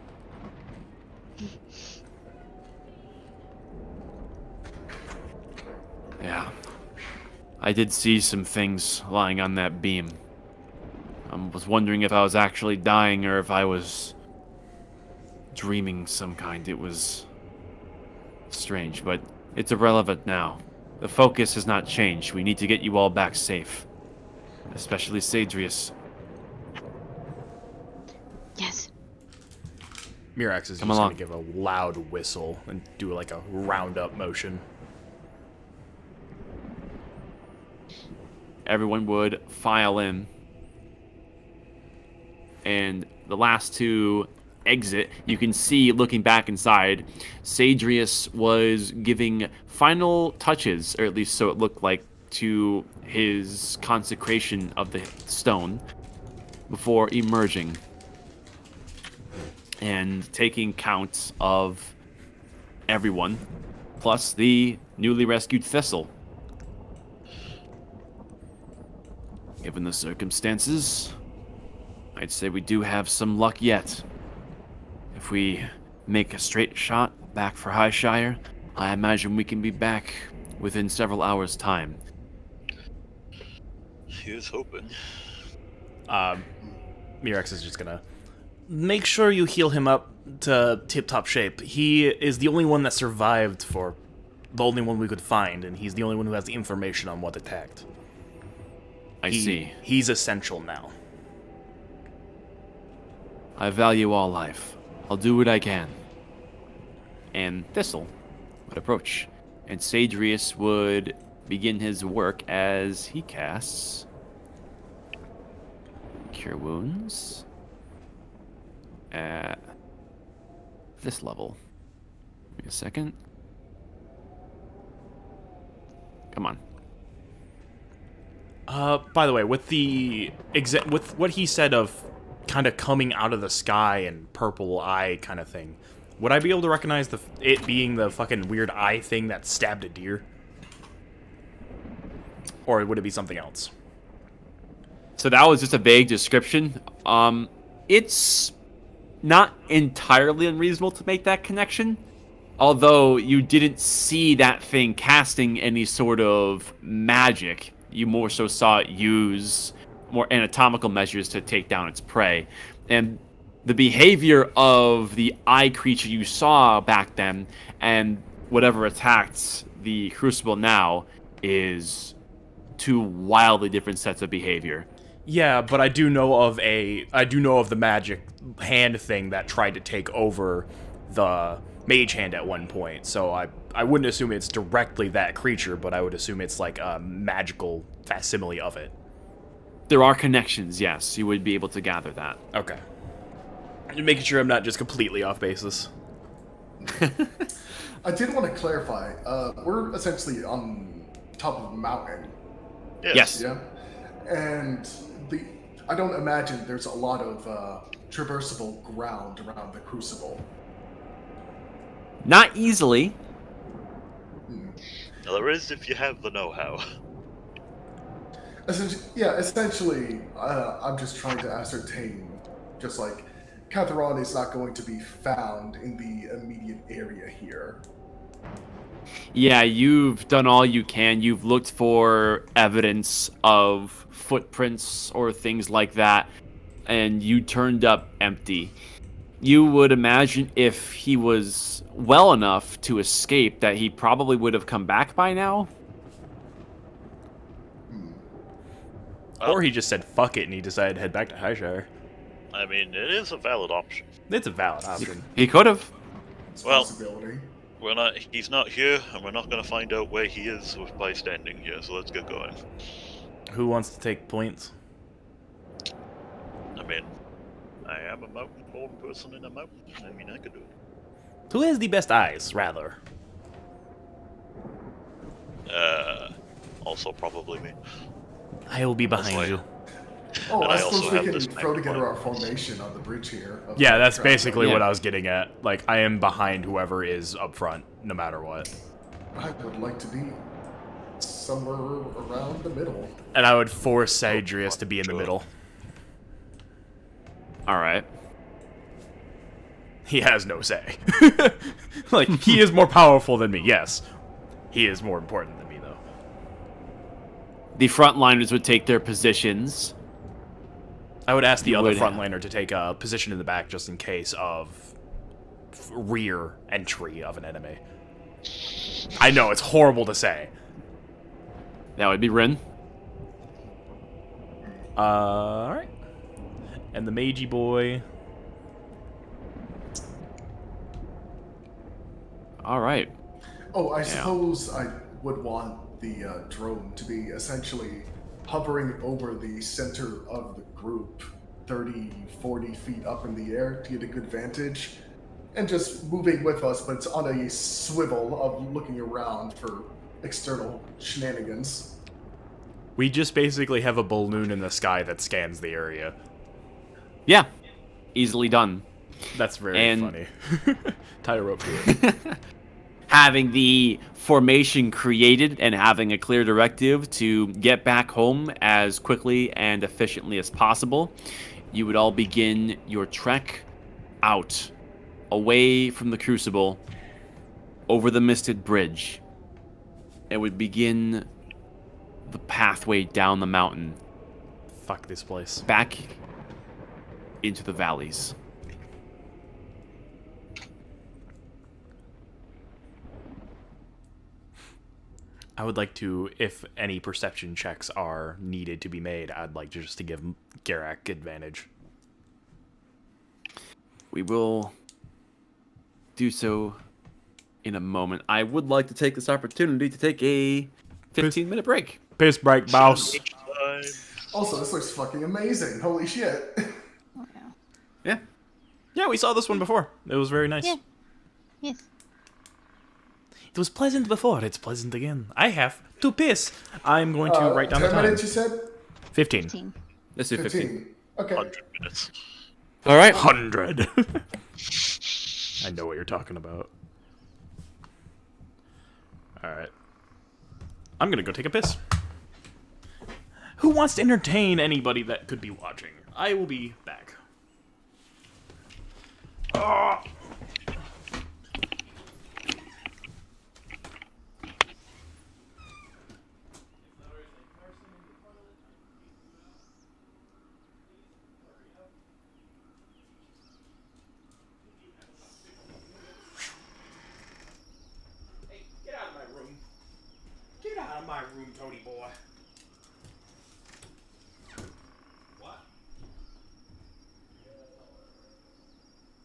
Yeah. I did see some things lying on that beam. I was wondering if I was actually dying or if I was dreaming some kind. It was strange, but it's irrelevant now. The focus has not changed. We need to get you all back safe. Especially Sadrius. Yes. Mirax is just going to give a loud whistle and do like a roundup motion. Everyone would file in. And the last two exit. You can see, looking back inside, Sadrius was giving final touches, or at least so it looked like, to his consecration of the stone before emerging and taking count of everyone, plus the newly rescued Thistle. Given the circumstances, I'd say we do have some luck yet. If we make a straight shot back for Highshire, I imagine we can be back within several hours' time. Here's hoping. Mirax is just gonna make sure you heal him up to tip-top shape. He is the only one that survived, for the only one we could find, and he's the only one who has the information on what attacked. I see. He's essential now. I value all life. I'll do what I can. And Thistle would approach, and Sadrius would begin his work as he casts Cure Wounds at this level. Give me a second. Come on. By the way, with with what he said of kind of coming out of the sky and purple eye kind of thing, would I be able to recognize it being the fucking weird eye thing that stabbed a deer? Or would it be something else? So that was just a vague description. It's not entirely unreasonable to make that connection. Although you didn't see that thing casting any sort of magic. You more so saw it use more anatomical measures to take down its prey. And the behavior of the eye creature you saw back then and whatever attacked the Crucible now is two wildly different sets of behavior. Yeah, but I do know of the magic hand thing that tried to take over the mage hand at one point. So I wouldn't assume it's directly that creature, but I would assume it's like a magical facsimile of it. There are connections, yes. You would be able to gather that. Okay. Just making sure I'm not just completely off basis. I did want to clarify. We're essentially on top of a mountain. Yes. Yeah. And I don't imagine there's a lot of traversable ground around the Crucible. Not easily. Now, there is if you have the know-how. Essentially, I'm just trying to ascertain, just like, Catharon is not going to be found in the immediate area here. Yeah, you've done all you can. You've looked for evidence of footprints or things like that, and you turned up empty. You would imagine if he was well enough to escape that he probably would have come back by now. Or he just said fuck it and he decided to head back to Highshire. I mean, it is a valid option. It's a valid option. He could have. Well, Possibility. he's not here, and we're not going to find out where he is by standing here, so let's get going. Who wants to take points? I mean, I am a mountain-born person in a mountain. I mean, I could do it. Who has the best eyes, rather? Also probably me. I will be behind Also, you. Oh, And I I also suppose we have can this throw magnet together point. our formation on the bridge here. Yeah, that's basically Yeah. what I was getting at. Like, I am behind whoever is up front, no matter what. I would like to be somewhere around the middle. And I would force Sadrius to be in the middle. All right. He has no say. Like, he is more powerful than me, yes. He is more important than me, though. The frontliners would take their positions. I would ask the You other would- frontliner to take a position in the back just in case of rear entry of an enemy. I know, it's horrible to say. That would be Rin. Alright. And the Magi boy. All right. Oh, I suppose I would want the drone to be essentially hovering over the center of the group, 30, 40 feet up in the air to get a good vantage, and just moving with us, but it's on a swivel of looking around for external shenanigans. We just basically have a balloon in the sky that scans the area. Yeah. Easily done. That's very And- funny. Tie a rope to it. Having the formation created and having a clear directive to get back home as quickly and efficiently as possible, you would all begin your trek out, away from the Crucible, over the Misted Bridge. It would begin the pathway down the mountain, Fuck this place. back into the valleys. I would like to, if any perception checks are needed to be made, I'd like just to give Garak advantage. We will do so in a moment. I would like to take this opportunity to take a 15-minute break. Piss break, boss. Time. Also, this looks fucking amazing. Holy shit. Oh, yeah. Yeah. Yeah, we saw this one before. It was very nice. Yeah. Yes. It was pleasant before, it's pleasant again. I have to piss. I'm going to write down the 10 time. minutes, you said? 15. 15. Let's do 15. 15. Okay. 100 minutes. All right. 100. I know what you're talking about. Alright. I'm gonna go take a piss. who wants to entertain anybody that could be watching. I will be back. Hey, get out of my room. Get out of my room, Toady boy. What?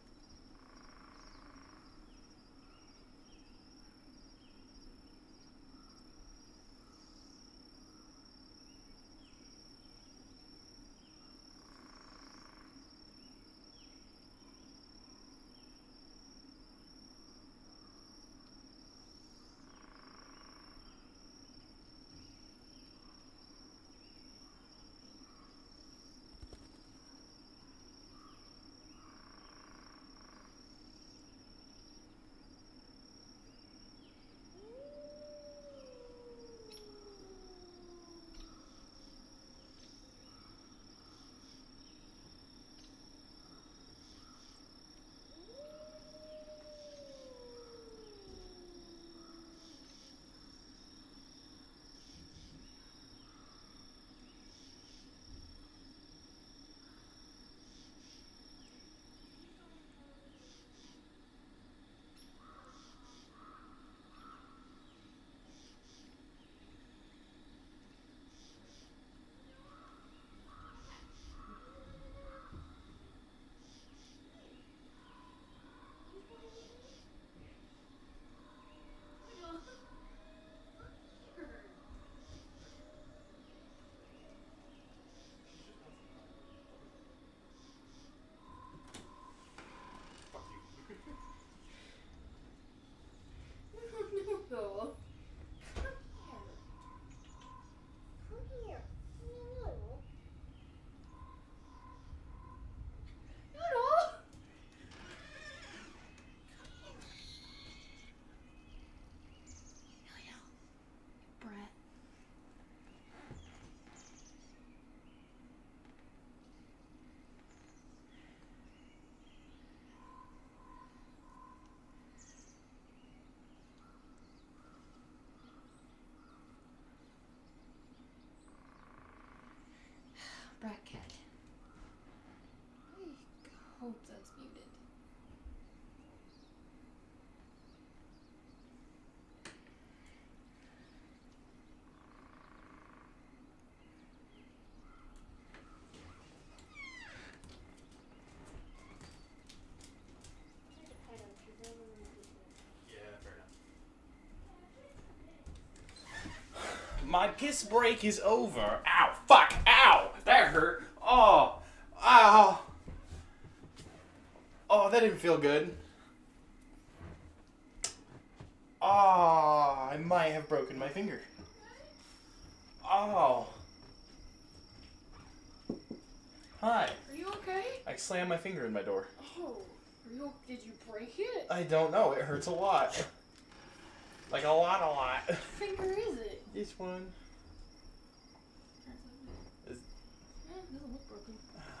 No. Brett. Bracket. I hope that's muted. My piss break is over. Ow, fuck, ow, that hurt. Oh, ow. Oh, that didn't feel good. Oh, I might have broken my finger. Oh. Hi. Are you okay? I slammed my finger in my door. Oh, did you break it? I don't know, it hurts a lot. Like a lot. What finger is it? This one. Yeah, it doesn't look broken.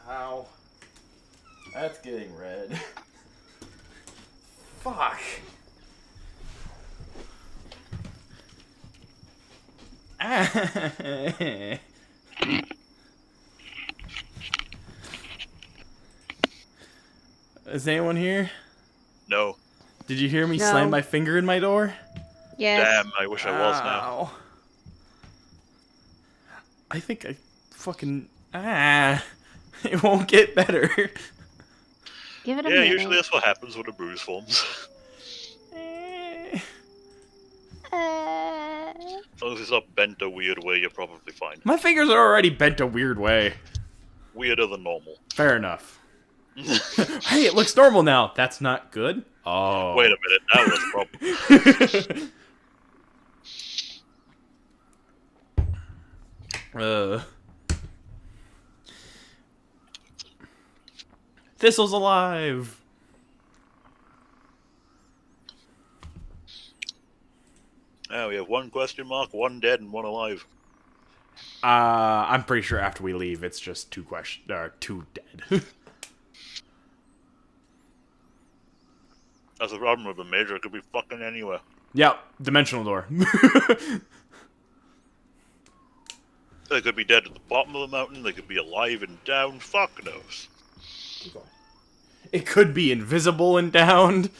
Ow. That's getting red. Fuck. Is anyone here? No. Did you hear me No. slam my finger in my door? Yes. Damn, I wish I was now. Ow. I think I fucking... It won't get better. Give it a Yeah, minute. usually that's what happens when a bruise forms. As long as it's not bent a weird way, you're probably fine. My fingers are already bent a weird way. Weirder than normal. Fair enough. Hey, it looks normal now. That's not good. Oh. Wait a minute, that was a problem. Thistle's alive. Now we have one question mark, one dead, and one alive. I'm pretty sure after we leave, it's just two dead. That's the problem with the Major. It could be fucking anywhere. Yep, dimensional door. They could be dead at the bottom of the mountain. They could be alive and down. Fuck knows. It could be invisible and downed.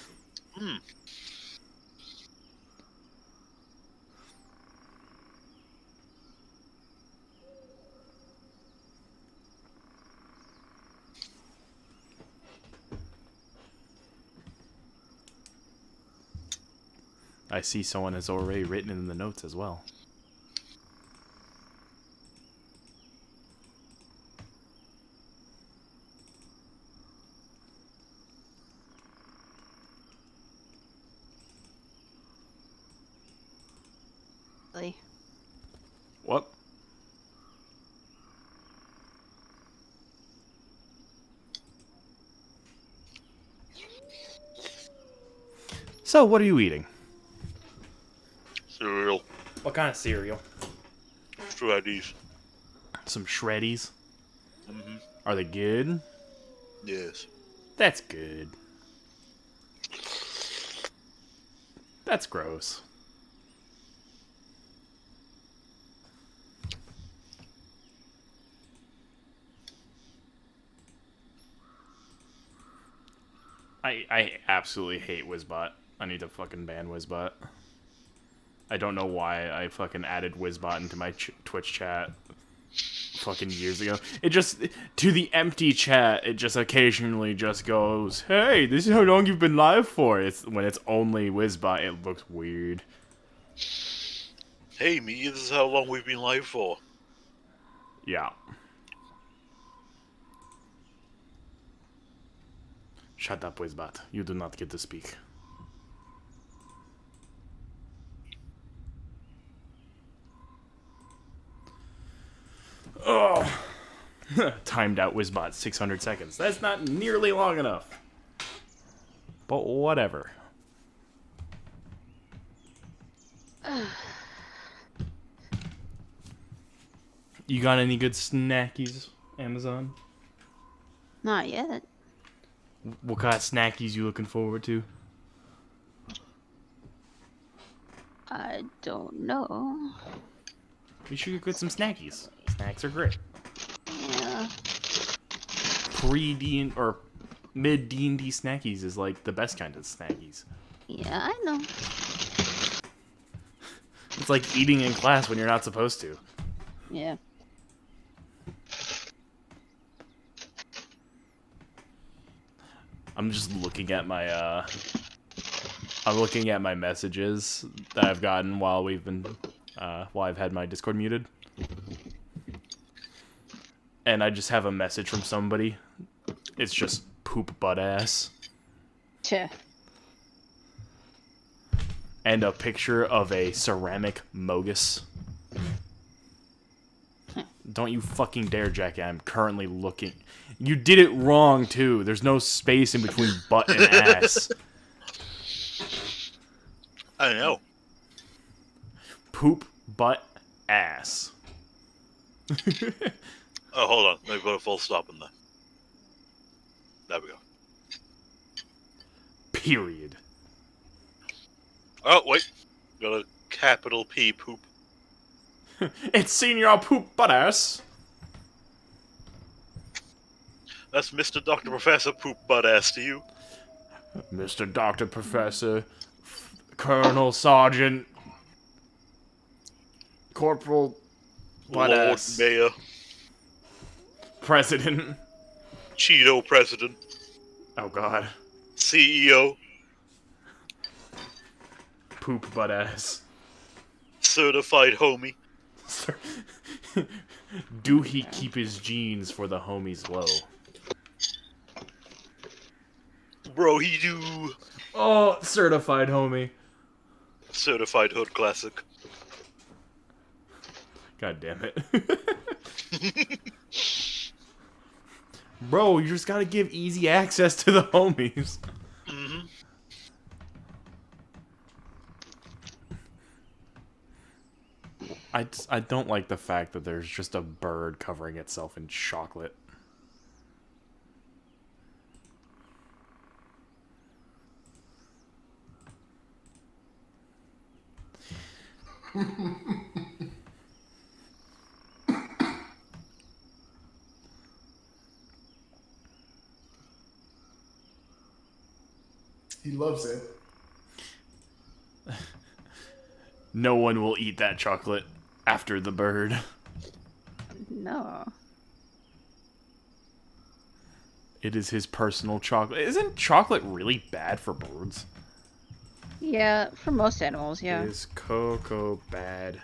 I see someone has already written in the notes as well. Really? What? So, what are you eating? Cereal. What kind of cereal? Shreddies. Some shreddies? Mm-hmm. Are they good? Yes. That's good. That's gross. I absolutely hate Wizbot. I need to fucking ban Wizbot. I don't know why I fucking added Wizbot into my Twitch chat fucking years ago. It just, to the empty chat, it just occasionally just goes, hey, this is how long you've been live for. When it's only Wizbot, it looks weird. Hey, me, this is how long we've been live for. Yeah. Shut up, Wizbot. You do not get to speak. Oh. Timed out Wizbot 600 seconds. That's not nearly long enough. But whatever. You got any good snackies, Amazon? Not yet. What kind of snackies you looking forward to? I don't know. We should get some snackies. Snacks are great. Yeah. Pre-D or mid D&D snackies is like the best kind of snackies. Yeah, I know. It's like eating in class when you're not supposed to. Yeah. I'm just looking at my I'm looking at my messages that I've gotten while we've been while I've had my Discord muted. And I just have a message from somebody. It's just poop butt ass. Tch. And a picture of a ceramic Mogus. Don't you fucking dare, Jackie. I'm currently looking. You did it wrong, too. There's no space in between butt and ass. I know. Poop, butt, ass. Oh, hold on. Let me put a full stop in there. There we go. Period. Oh, wait. Got a capital P poop. It's Senior Poop Butt Ass. That's Mr. Dr. Professor Poop Butt Ass to you. Mr. Dr. Professor, Colonel Sergeant, Corporal Butt Lord Ass, Mayor. President. Cheeto President. Oh God. CEO. Poop Butt Ass. Certified homie. Do he keep his jeans for the homies low? Bro, he do. Oh, certified homie. Certified hood classic. God damn it. Bro, you just gotta give easy access to the homies. Mm-hmm. I don't like the fact that there's just a bird covering itself in chocolate. He loves it. No one will eat that chocolate after the bird. No. It is his personal chocolate. Isn't chocolate really bad for birds? Yeah, for most animals, yeah. Is cocoa bad?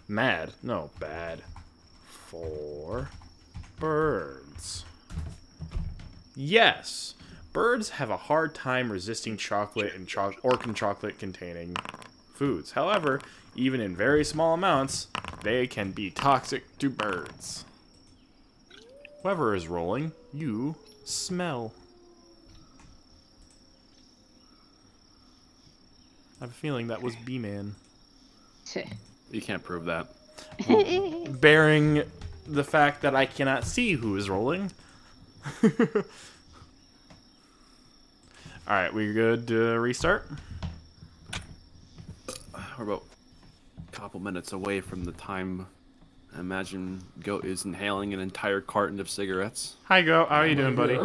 Mad? No, bad. For birds. Yes. Birds have a hard time resisting chocolate and chocolate containing foods. However, even in very small amounts, they can be toxic to birds. Whoever is rolling, you smell. I have a feeling that was B-Man. You can't prove that. Bearing the fact that I cannot see who is rolling. Alright, we good to restart? We're about a couple minutes away from the time. I imagine Goat is inhaling an entire carton of cigarettes. Hi, Go. How are you doing, buddy?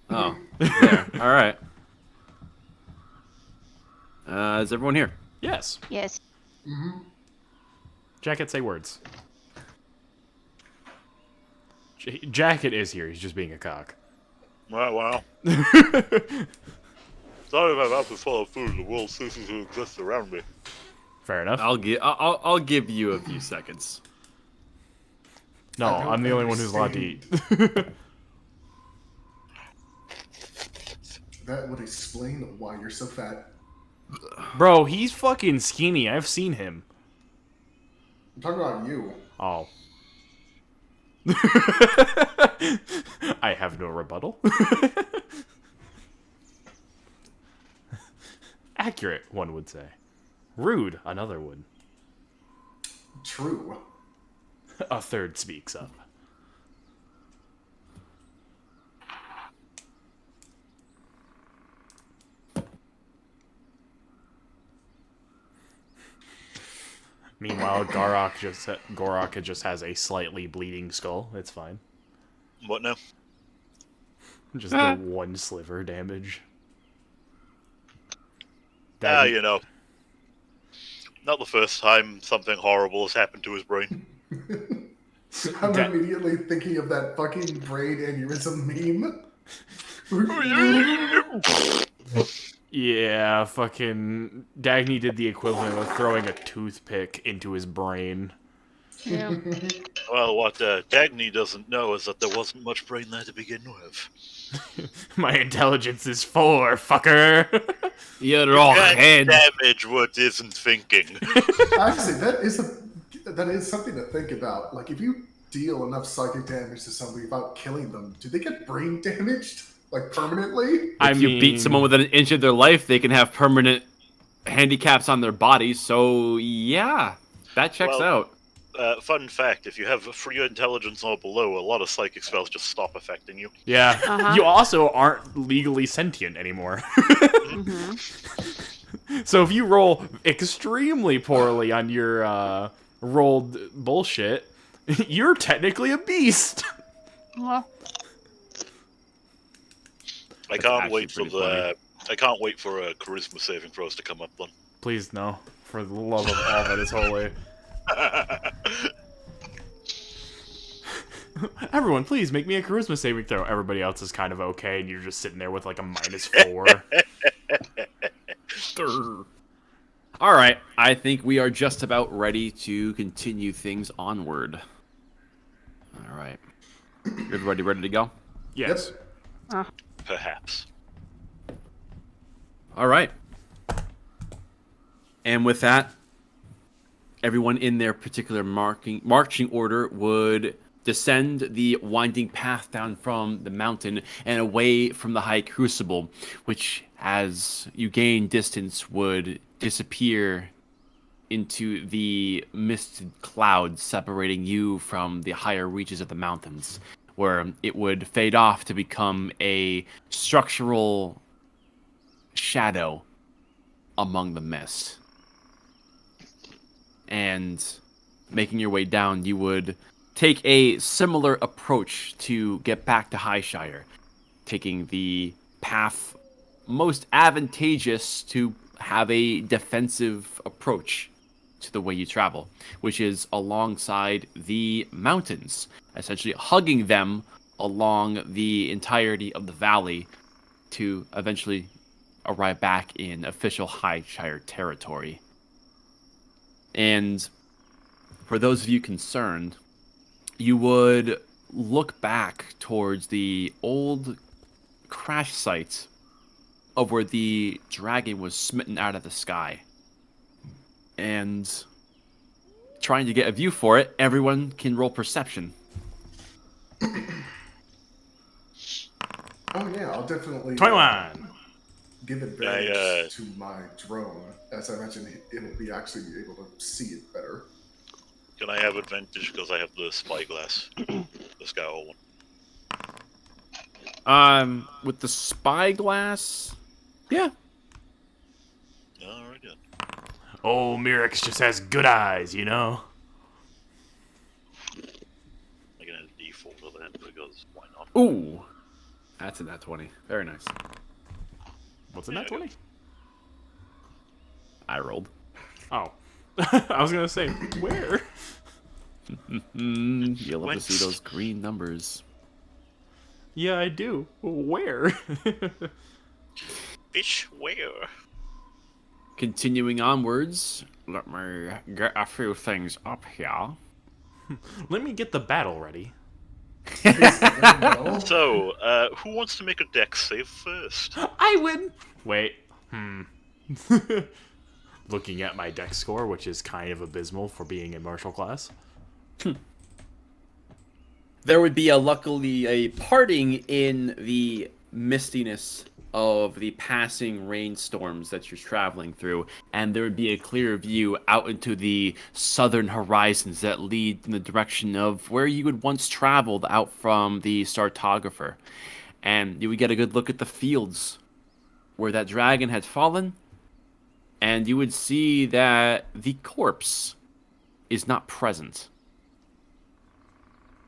Oh, there. All right. Is everyone here? Yes. Yes. Jacket, say words. Jacket is here. He's just being a cock. Wow. Sorry, my mouth is full of food. The world ceases to exist around me. Fair enough. I'll give you a few seconds. No, I'm the only one who's allowed to eat. That would explain why you're so fat. Bro, he's fucking skinny. I've seen him. I'm talking about you. Oh. I have no rebuttal. Accurate, one would say. Rude, another would. True. A third speaks up. Meanwhile, Gorok just has a slightly bleeding skull. It's fine. What now? Just the one sliver damage. You know. Not the first time something horrible has happened to his brain. I'm immediately thinking of that fucking brain aneurysm meme. Yeah, fucking Dagny did the equivalent of throwing a toothpick into his brain. Yeah. Well, what Dagny doesn't know is that there wasn't much brain there to begin with. My intelligence is 4, fucker. You're all head. Damage what isn't thinking. Actually, that is something to think about. Like, if you deal enough psychic damage to somebody without killing them, do they get brain damaged? Like, permanently? If you beat someone within an inch of their life, they can have permanent handicaps on their bodies. So, yeah, that checks out. Fun fact, if you have a free intelligence or below, a lot of psychic spells just stop affecting you. Yeah. Uh-huh. You also aren't legally sentient anymore. So if you roll extremely poorly on your rolled bullshit, you're technically a beast. Well, I can't wait for a charisma saving throws to come up then. Please, no. For the love of all that is holy. Everyone, please make me a charisma saving throw. Everybody else is kind of okay, and you're just sitting there with like a -4. All right, I think we are just about ready to continue things onward. All right, everybody ready to go? Yes. Perhaps. All right, and with that, everyone in their particular marching order would descend the winding path down from the mountain and away from the high crucible, which, as you gain distance, would disappear into the misted clouds separating you from the higher reaches of the mountains, where it would fade off to become a structural shadow among the mist. And making your way down, you would take a similar approach to get back to Highshire, taking the path most advantageous to have a defensive approach to the way you travel, which is alongside the mountains, essentially hugging them along the entirety of the valley to eventually arrive back in official Highshire territory. And for those of you concerned, you would look back towards the old crash site of where the dragon was smitten out of the sky. And trying to get a view for it, everyone can roll perception. Oh yeah, I'll definitely 21. give advantage Yeah. to my drone. As I mentioned, it'll be actually able to see it better. Can I have advantage because I have the spyglass? The scowl one. With the spyglass, yeah. Alright then. Oh, Mirix just has good eyes, you know? I can add a default for that because why not? Ooh, that's a nat 20. Very nice. What's in that 20? I rolled. Oh. I was gonna say, where? You'll love to Whence? see those green numbers. Yeah, I do. Where? Fish where? Continuing onwards, let me get a few things up here. Let me get the battle ready. No? So, who wants to make a deck save first? I win! Wait. Looking at my dex score, which is kind of abysmal for being a martial class. There would be luckily a parting in the mistiness of the passing rainstorms that you're traveling through, and there would be a clear view out into the southern horizons that lead in the direction of where you would once traveled out from the Startographer. And you would get a good look at the fields where that dragon had fallen, and you would see that the corpse is not present.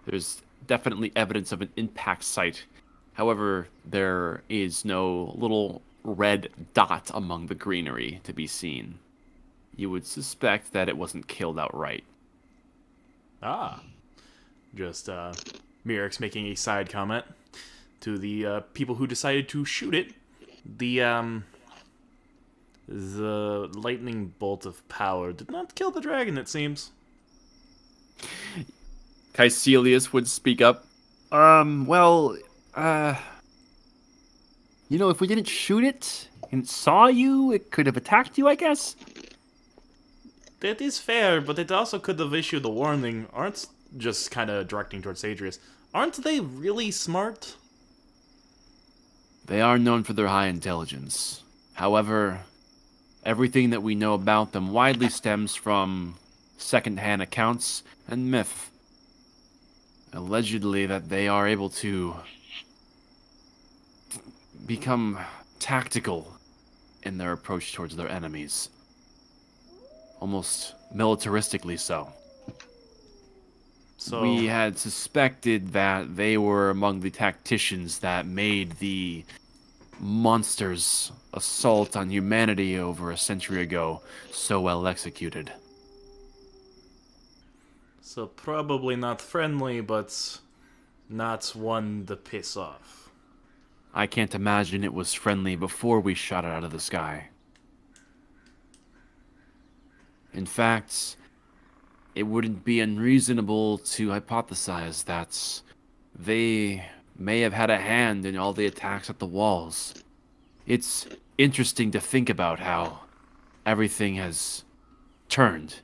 There's definitely evidence of an impact site. However, there is no little red dot among the greenery to be seen. You would suspect that it wasn't killed outright. Ah. Just, Mirix making a side comment to the, people who decided to shoot it. The lightning bolt of power did not kill the dragon, it seems. Caecilius would speak up. If we didn't shoot it and it saw you, it could have attacked you, I guess? That is fair, but it also could have issued a warning. Aren't just kind of directing towards Sadrius. Aren't they really smart? They are known for their high intelligence. However, everything that we know about them widely stems from second-hand accounts and myth. Allegedly that they are able to become tactical in their approach towards their enemies. Almost militaristically so. So We had suspected that they were among the tacticians that made the monster's assault on humanity over a century ago so well executed. So probably not friendly, but not one to piss off. I can't imagine it was friendly before we shot it out of the sky. In fact, it wouldn't be unreasonable to hypothesize that they may have had a hand in all the attacks at the walls. It's interesting to think about how everything has turned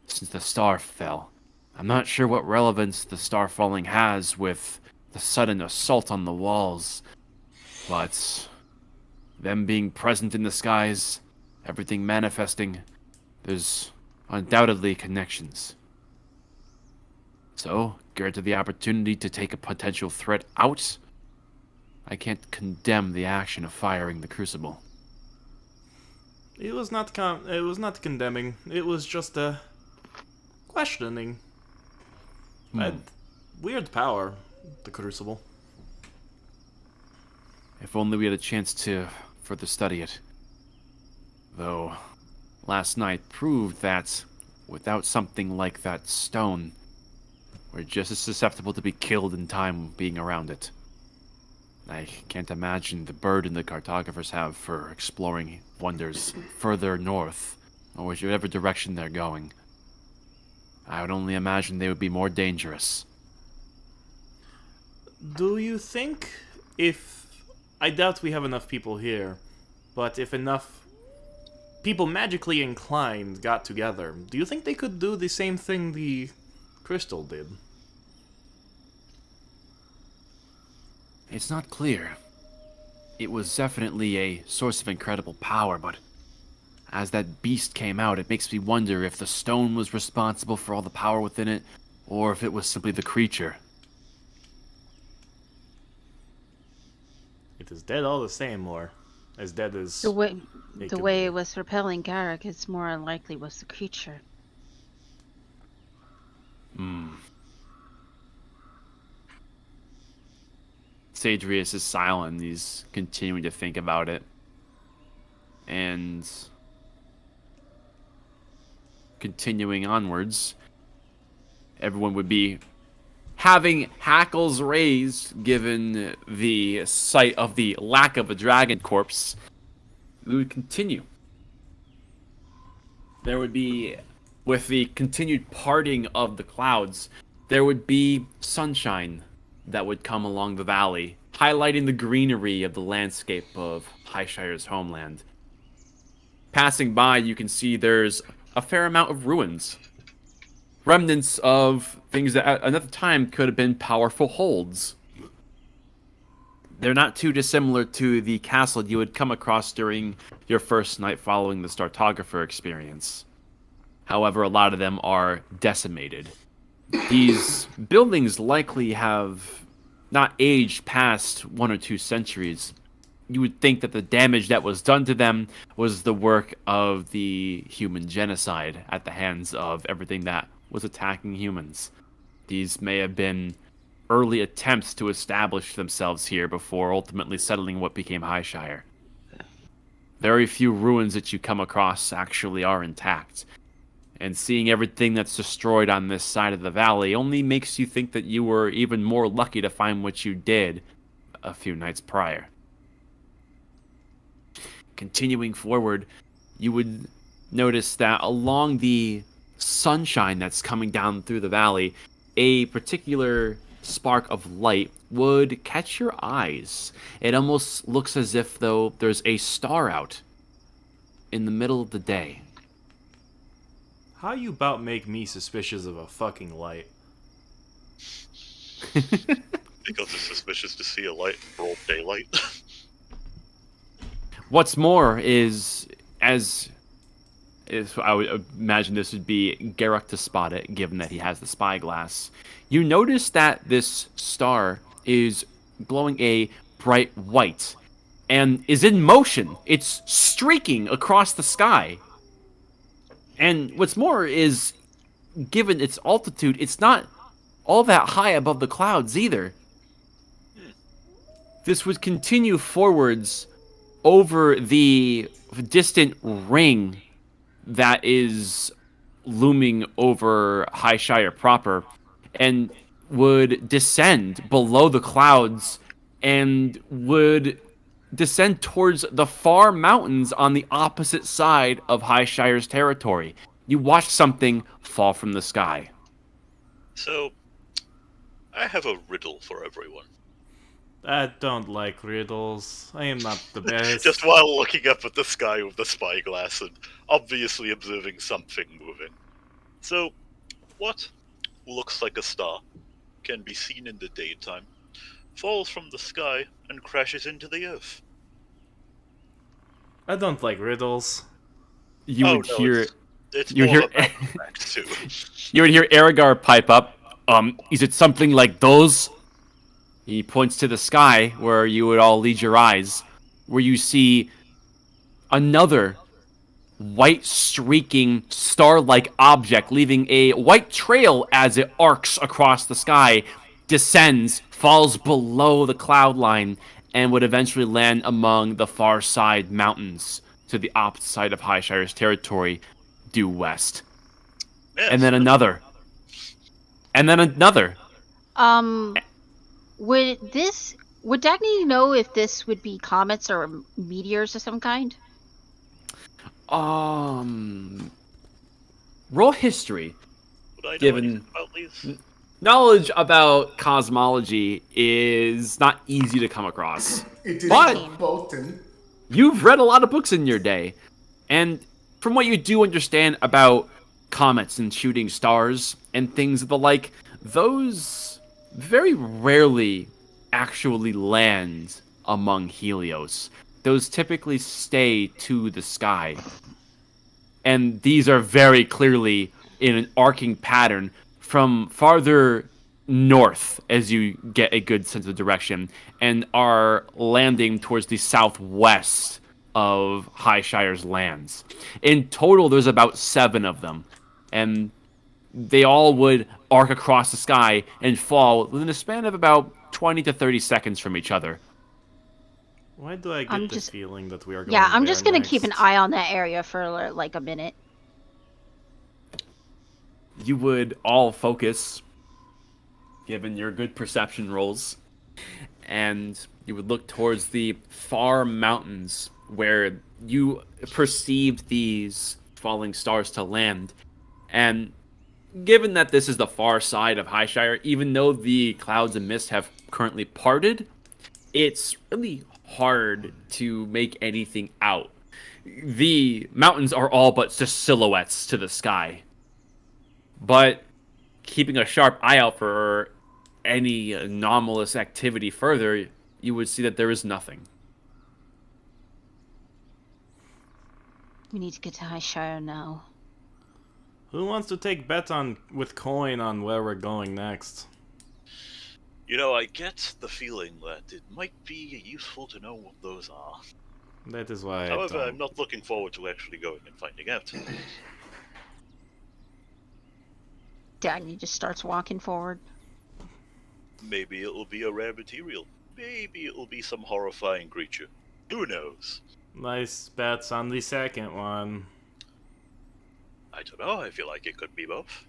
since the star fell. I'm not sure what relevance the star falling has with the sudden assault on the walls, but them being present in the skies, everything manifesting, there's undoubtedly connections. So, granted the opportunity to take a potential threat out, I can't condemn the action of firing the crucible. It was not condemning. It was just questioning. Weird power, the crucible. If only we had a chance to further study it. Though, last night proved that without something like that stone, we're just as susceptible to be killed in time being around it. I can't imagine the burden the cartographers have for exploring wonders further north, or whichever direction they're going. I would only imagine they would be more dangerous. Do you think if... I doubt we have enough people here, but if enough people magically inclined got together, do you think they could do the same thing the crystal did? It's not clear. It was definitely a source of incredible power, but as that beast came out, it makes me wonder if the stone was responsible for all the power within it, or if it was simply the creature. It is dead all the same, or as dead as... The way it the could way be. it was repelling Garrick, it's more unlikely was the creature. Sadrius is silent. He's continuing to think about it. And continuing onwards, everyone would be having hackles raised given the sight of the lack of a dragon corpse. We would continue. There would be, with the continued parting of the clouds, there would be sunshine that would come along the valley, highlighting the greenery of the landscape of Highshire's homeland. Passing by, you can see there's a fair amount of ruins. Remnants of things that at another time could have been powerful holds. They're not too dissimilar to the castle you would come across during your first night following the Startographer experience. However, a lot of them are decimated. These buildings likely have not aged past 1 or 2 centuries. You would think that the damage that was done to them was the work of the human genocide at the hands of everything that was attacking humans. These may have been early attempts to establish themselves here before ultimately settling what became Highshire. Very few ruins that you come across actually are intact. And seeing everything that's destroyed on this side of the valley only makes you think that you were even more lucky to find what you did a few nights prior. Continuing forward, you would notice that along the sunshine that's coming down through the valley, a particular spark of light would catch your eyes. It almost looks as if though there's a star out in the middle of the day. How you about make me suspicious of a fucking light? Because it's suspicious to see a light in broad daylight. What's more is, I would imagine this would be Garrick to spot it, given that he has the spyglass. You notice that this star is glowing a bright white and is in motion. It's streaking across the sky. And what's more is, given its altitude, it's not all that high above the clouds either. This would continue forwards over the distant ring that is looming over Highshire proper, and would descend below the clouds and would descend towards the far mountains on the opposite side of Highshire's territory. You watch something fall from the sky. So, I have a riddle for everyone. I don't like riddles. I am not the best. Just while looking up at the sky with the spyglass and obviously observing something moving. So, what looks like a star, can be seen in the daytime, falls from the sky and crashes into the earth? I don't like riddles. You Oh, would no, hear it's It's You more hear- of a matter of fact, too. You would hear Aragar pipe up. Is it something like those? He points to the sky where you would all lead your eyes, where you see another white streaking star-like object leaving a white trail as it arcs across the sky, descends, falls below the cloud line, and would eventually land among the far side mountains to the opposite side of Highshire's territory, due west. Yes, And then another. And then another. Would Dagny know if this would be comets or meteors of some kind? Roll history. Would I know given- anything about these? Knowledge about cosmology is not easy to come across. It is But- Bolton. You've read a lot of books in your day, and from what you do understand about comets and shooting stars and things of the like, those very rarely actually land among Helios. Those typically stay to the sky. And these are very clearly in an arcing pattern from farther north as you get a good sense of direction, and are landing towards the southwest of Highshire's lands. In total, there's about 7 of them, and they all would arc across the sky and fall within a span of about 20 to 30 seconds from each other. Why do I I'm get the just- feeling that we are going Yeah, I'm there just gonna keep an next? eye on that area for like a minute. You would all focus, given your good perception rolls, and you would look towards the far mountains where you perceived these falling stars to land. And given that this is the far side of Highshire, even though the clouds and mist have currently parted, it's really hard to make anything out. The mountains are all but just silhouettes to the sky. But keeping a sharp eye out for any anomalous activity further, you would see that there is nothing. We need to get to Highshire now. Who wants to take bet on with coin on where we're going next? You know, I get the feeling that it might be useful to know what those are. That is why. However, I I'm not looking forward to actually going and finding out. Dagny just starts walking forward. Maybe it'll be a rare material. Maybe it'll be some horrifying creature. Who knows? Nice bets on the second one. I don't know, I feel like it could be both.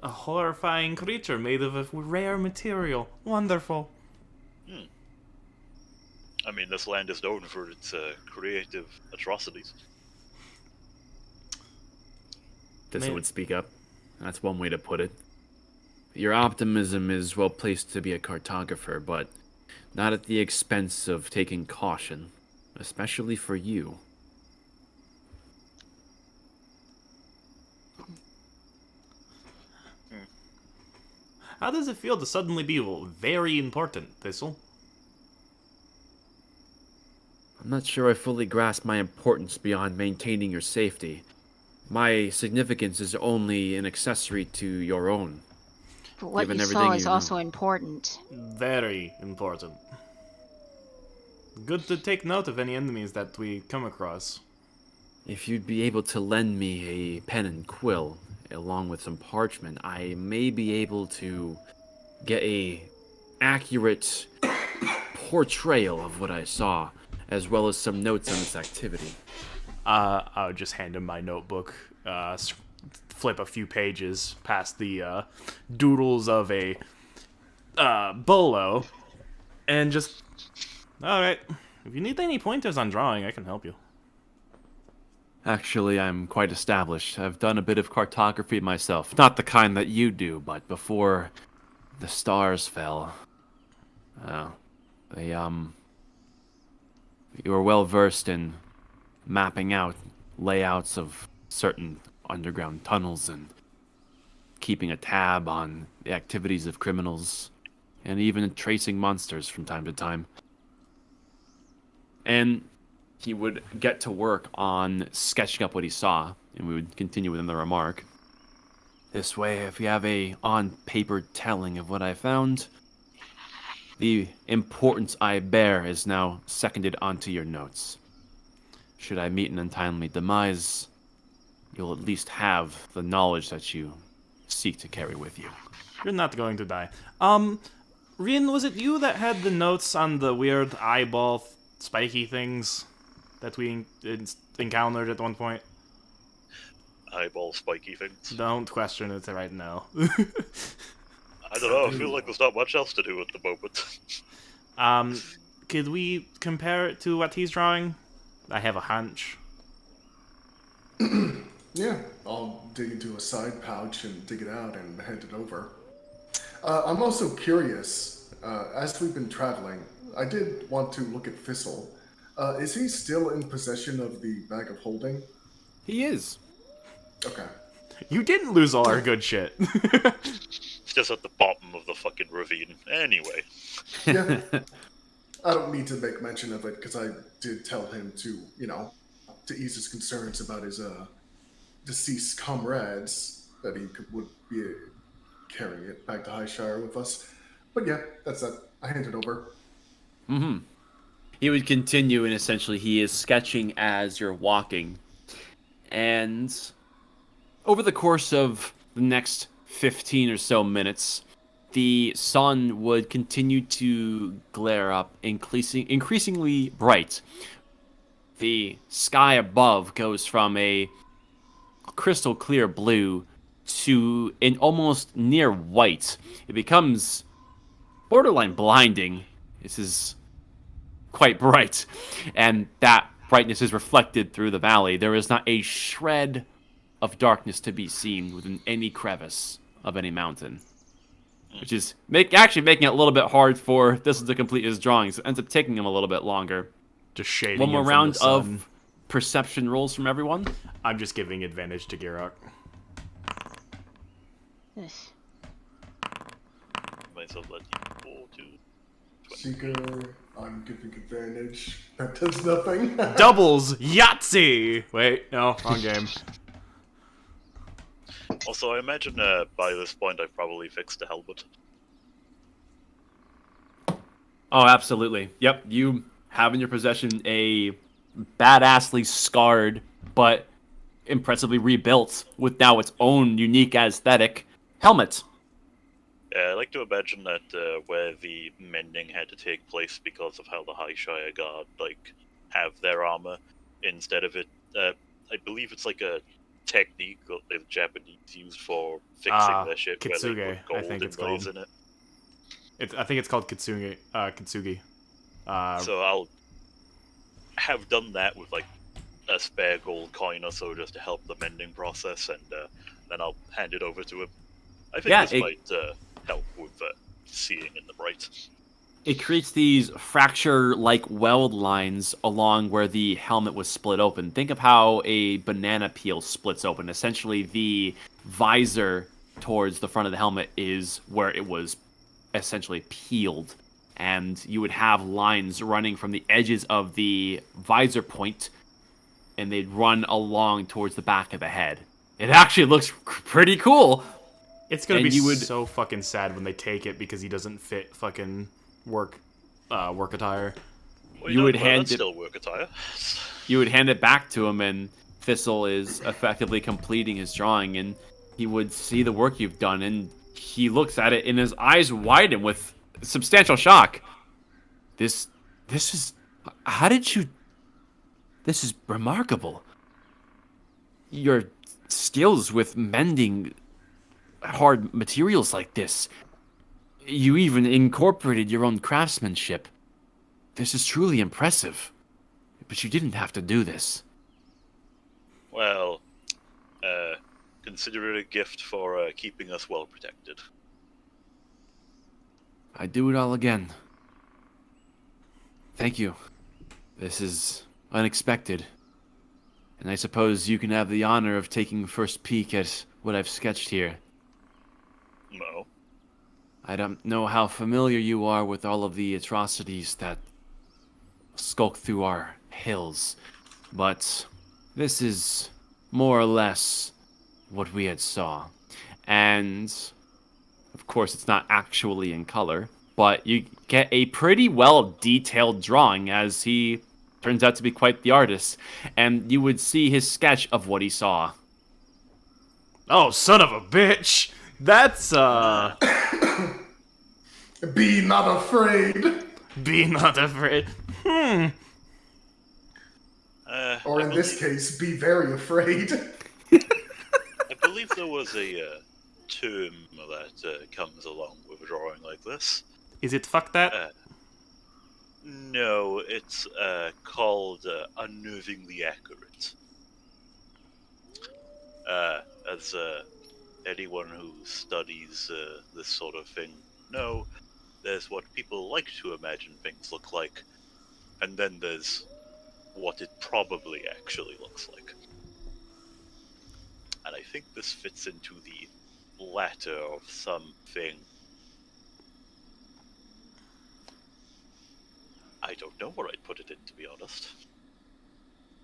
A horrifying creature made of a rare material. Wonderful. I mean, this land is known for its creative atrocities. Desolate Man. would speak up. That's one way to put it. Your optimism is well placed to be a cartographer, but not at the expense of taking caution, especially for you. How does it feel to suddenly be very important, Thistle? I'm not sure I fully grasp my importance beyond maintaining your safety. My significance is only an accessory to your own. But what Given you everything saw is you know. also important. Very important. Good to take note of any enemies that we come across. If you'd be able to lend me a pen and quill, along with some parchment, I may be able to get a accurate portrayal of what I saw, as well as some notes on this activity. I would just hand him my notebook, flip a few pages past the doodles of a bolo, and just... Alright, if you need any pointers on drawing, I can help you. Actually, I'm quite established. I've done a bit of cartography myself. Not the kind that you do, but before the stars fell. You were well versed in mapping out layouts of certain underground tunnels and keeping a tab on the activities of criminals and even tracing monsters from time to time. And he would get to work on sketching up what he saw And we would continue with another remark. This way, if you have a on-paper telling of what I found, the importance I bear is now seconded onto your notes. Should I meet an untimely demise, you'll at least have the knowledge that you seek to carry with you. You're not going to die. Rien, was it you that had the notes on the weird eyeball spiky things that we encountered at one point? Eyeball spiky things. Don't question it right now. I don't know, I feel like there's not much else to do at the moment. Could we compare it to what he's drawing? I have a hunch. Yeah, I'll dig into a side pouch and dig it out and hand it over. I'm also curious, as we've been traveling, I did want to look at Thistle. Is he still in possession of the bag of holding? He is. Okay. You didn't lose all our good shit. It's just at the bottom of the fucking ravine. Anyway. Yeah. I don't need to make mention of it because I did tell him to, to ease his concerns about his deceased comrades, that he would be carrying it back to Highshire with us. But yeah, that's that. I hand it over. Mm-hmm. He would continue, and essentially he is sketching as you're walking. And over the course of the next 15 or so minutes, the sun would continue to glare up, increasingly bright. The sky above goes from a crystal clear blue to an almost near white. It becomes borderline blinding. This is quite bright, and that brightness is reflected through the valley. There is not a shred of darkness to be seen within any crevice of any mountain, which is actually making it a little bit hard for this to complete his drawings. It ends up taking him a little bit longer. Just shading One more him from round the sun. of perception rolls from everyone. I'm just giving advantage to Girok. Ugh. Myself let you 4 to 20. Seeker, I'm giving advantage. That does nothing. Doubles Yahtzee! Wait, no, wrong game. Also, I imagine by this point I've probably fixed the helmet. Oh, absolutely. Yep, you have in your possession a badassly scarred, but impressively rebuilt, with now its own unique aesthetic helmet. I like to imagine that where the mending had to take place because of how the Highshire Guard have their armor, instead of it, I believe it's like a technique that the Japanese used for fixing their shit, where they Kitsuge, put I gold think it's inlays called. in it. I think it's called Kitsugi. So I'll have done that with a spare gold coin or so just to help the mending process, and then I'll hand it over to him. I think this might help with seeing in the bright. It creates these fracture-like weld lines along where the helmet was split open. Think of how a banana peel splits open. Essentially, the visor towards the front of the helmet is where it was essentially peeled. And you would have lines running from the edges of the visor point, and they'd run along towards the back of the head. It actually looks pretty cool. It's gonna And be you would- so fucking sad when they take it because he doesn't fit fucking work attire. Well, You would know, hand that's it- still work attire. You would hand it back to him, and Thistle is effectively completing his drawing, and he would see the work you've done, and he looks at it, and his eyes widen with substantial shock. This is... How did you... This is remarkable. Your skills with mending hard materials like this. You even incorporated your own craftsmanship. This is truly impressive. But you didn't have to do this. Well, consider it a gift for keeping us well protected. I'd do it all again. Thank you. This is unexpected. And I suppose you can have the honor of taking first peek at what I've sketched here. No. I don't know how familiar you are with all of the atrocities that skulk through our hills, but this is more or less what we had saw. And of course, it's not actually in color, but you get a pretty well detailed drawing as he turns out to be quite the artist. And you would see his sketch of what he saw. Oh, son of a bitch! That's, Be not afraid. be not afraid. Or in this case, be very afraid. I believe there was a term that comes along with a drawing like this. Is it fuck that? No, it's called unnervingly accurate. As anyone who studies this sort of thing know, there's what people like to imagine things look like, and then there's what it probably actually looks like. And I think this fits into the latter of something. I don't know where I'd put it in, to be honest.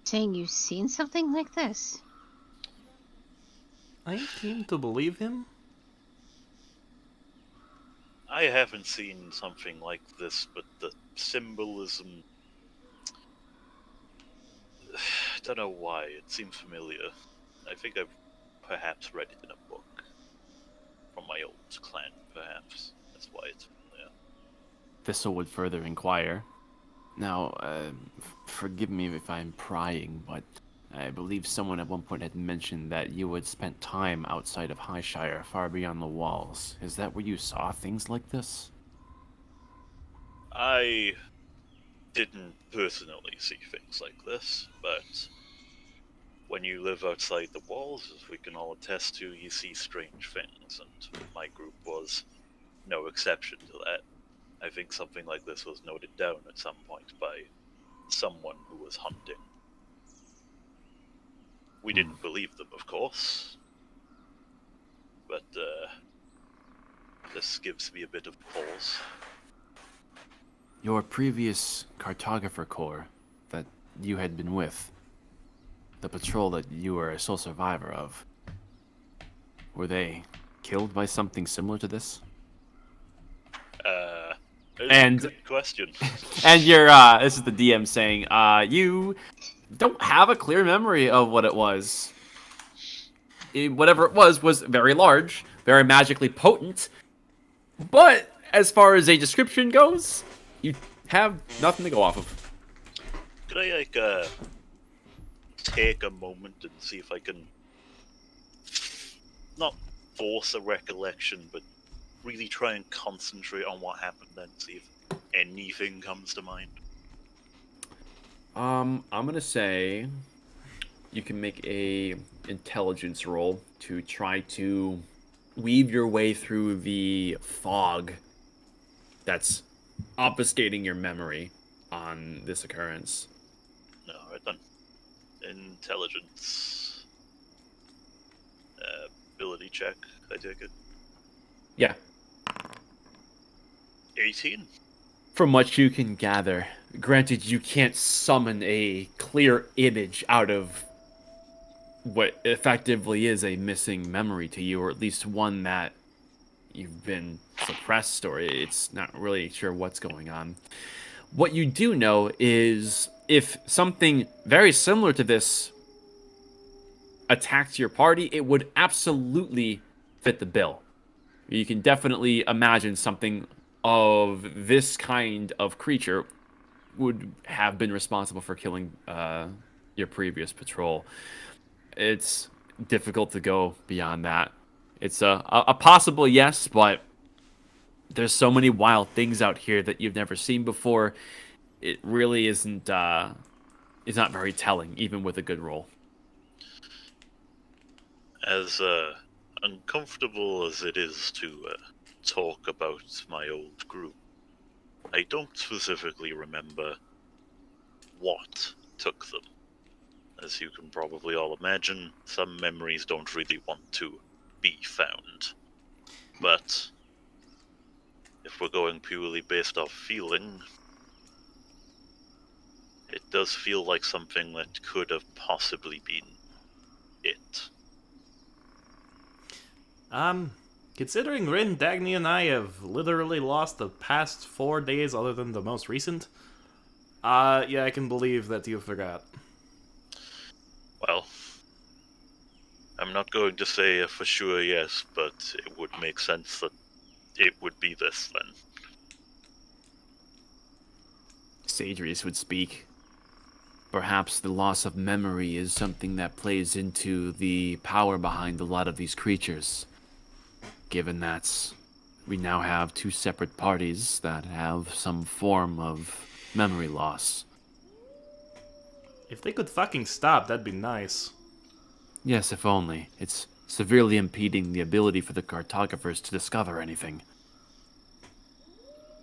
Saying you've seen something like this? I seem to believe him. I haven't seen something like this, but the symbolism... I don't know why, it seems familiar. I think I've perhaps read it in a book. From my old clan, perhaps. That's why it's familiar. Thistle would further inquire. Now, forgive me if I'm prying, but I believe someone at one point had mentioned that you had spent time outside of Highshire, far beyond the walls. Is that where you saw things like this? I didn't personally see things like this, but when you live outside the walls, as we can all attest to, you see strange things, and my group was no exception to that. I think something like this was noted down at some point by someone who was hunting. We didn't believe them, of course, but this gives me a bit of pause. Your previous cartographer corps that you had been with, the patrol that you were a sole survivor of, were they killed by something similar to this? That's a good question. And you're, this is the DM saying, you don't have a clear memory of what it was. Whatever it was very large, very magically potent, but as far as a description goes, you have nothing to go off of. Could I, take a moment and see if I can not force a recollection, but really try and concentrate on what happened then, see if anything comes to mind? I'm gonna say you can make a intelligence roll to try to weave your way through the fog that's obfuscating your memory on this occurrence. Alright then. Intelligence. Ability check, I take it. Yeah. 18? From what you can gather, granted you can't summon a clear image out of what effectively is a missing memory to you, or at least one that you've been suppressed, or it's not really sure what's going on. What you do know is if something very similar to this attacked your party, it would absolutely fit the bill. You can definitely imagine something of this kind of creature would have been responsible for killing your previous patrol. It's difficult to go beyond that. It's a possible yes, but there's so many wild things out here that you've never seen before. It really isn't is not very telling, even with a good roll. As uncomfortable as it is to talk about my old group, I don't specifically remember what took them. As you can probably all imagine, some memories don't really want to be found. But if we're going purely based off feeling, it does feel like something that could have possibly been it? Considering Rin, Dagny, and I have literally lost the past 4 days other than the most recent, yeah, I can believe that you forgot. Well, I'm not going to say a for sure yes, but it would make sense that it would be this then. Sadrius would speak. Perhaps the loss of memory is something that plays into the power behind a lot of these creatures. Given that we now have 2 separate parties that have some form of memory loss. If they could fucking stop, that'd be nice. Yes, if only. It's severely impeding the ability for the cartographers to discover anything.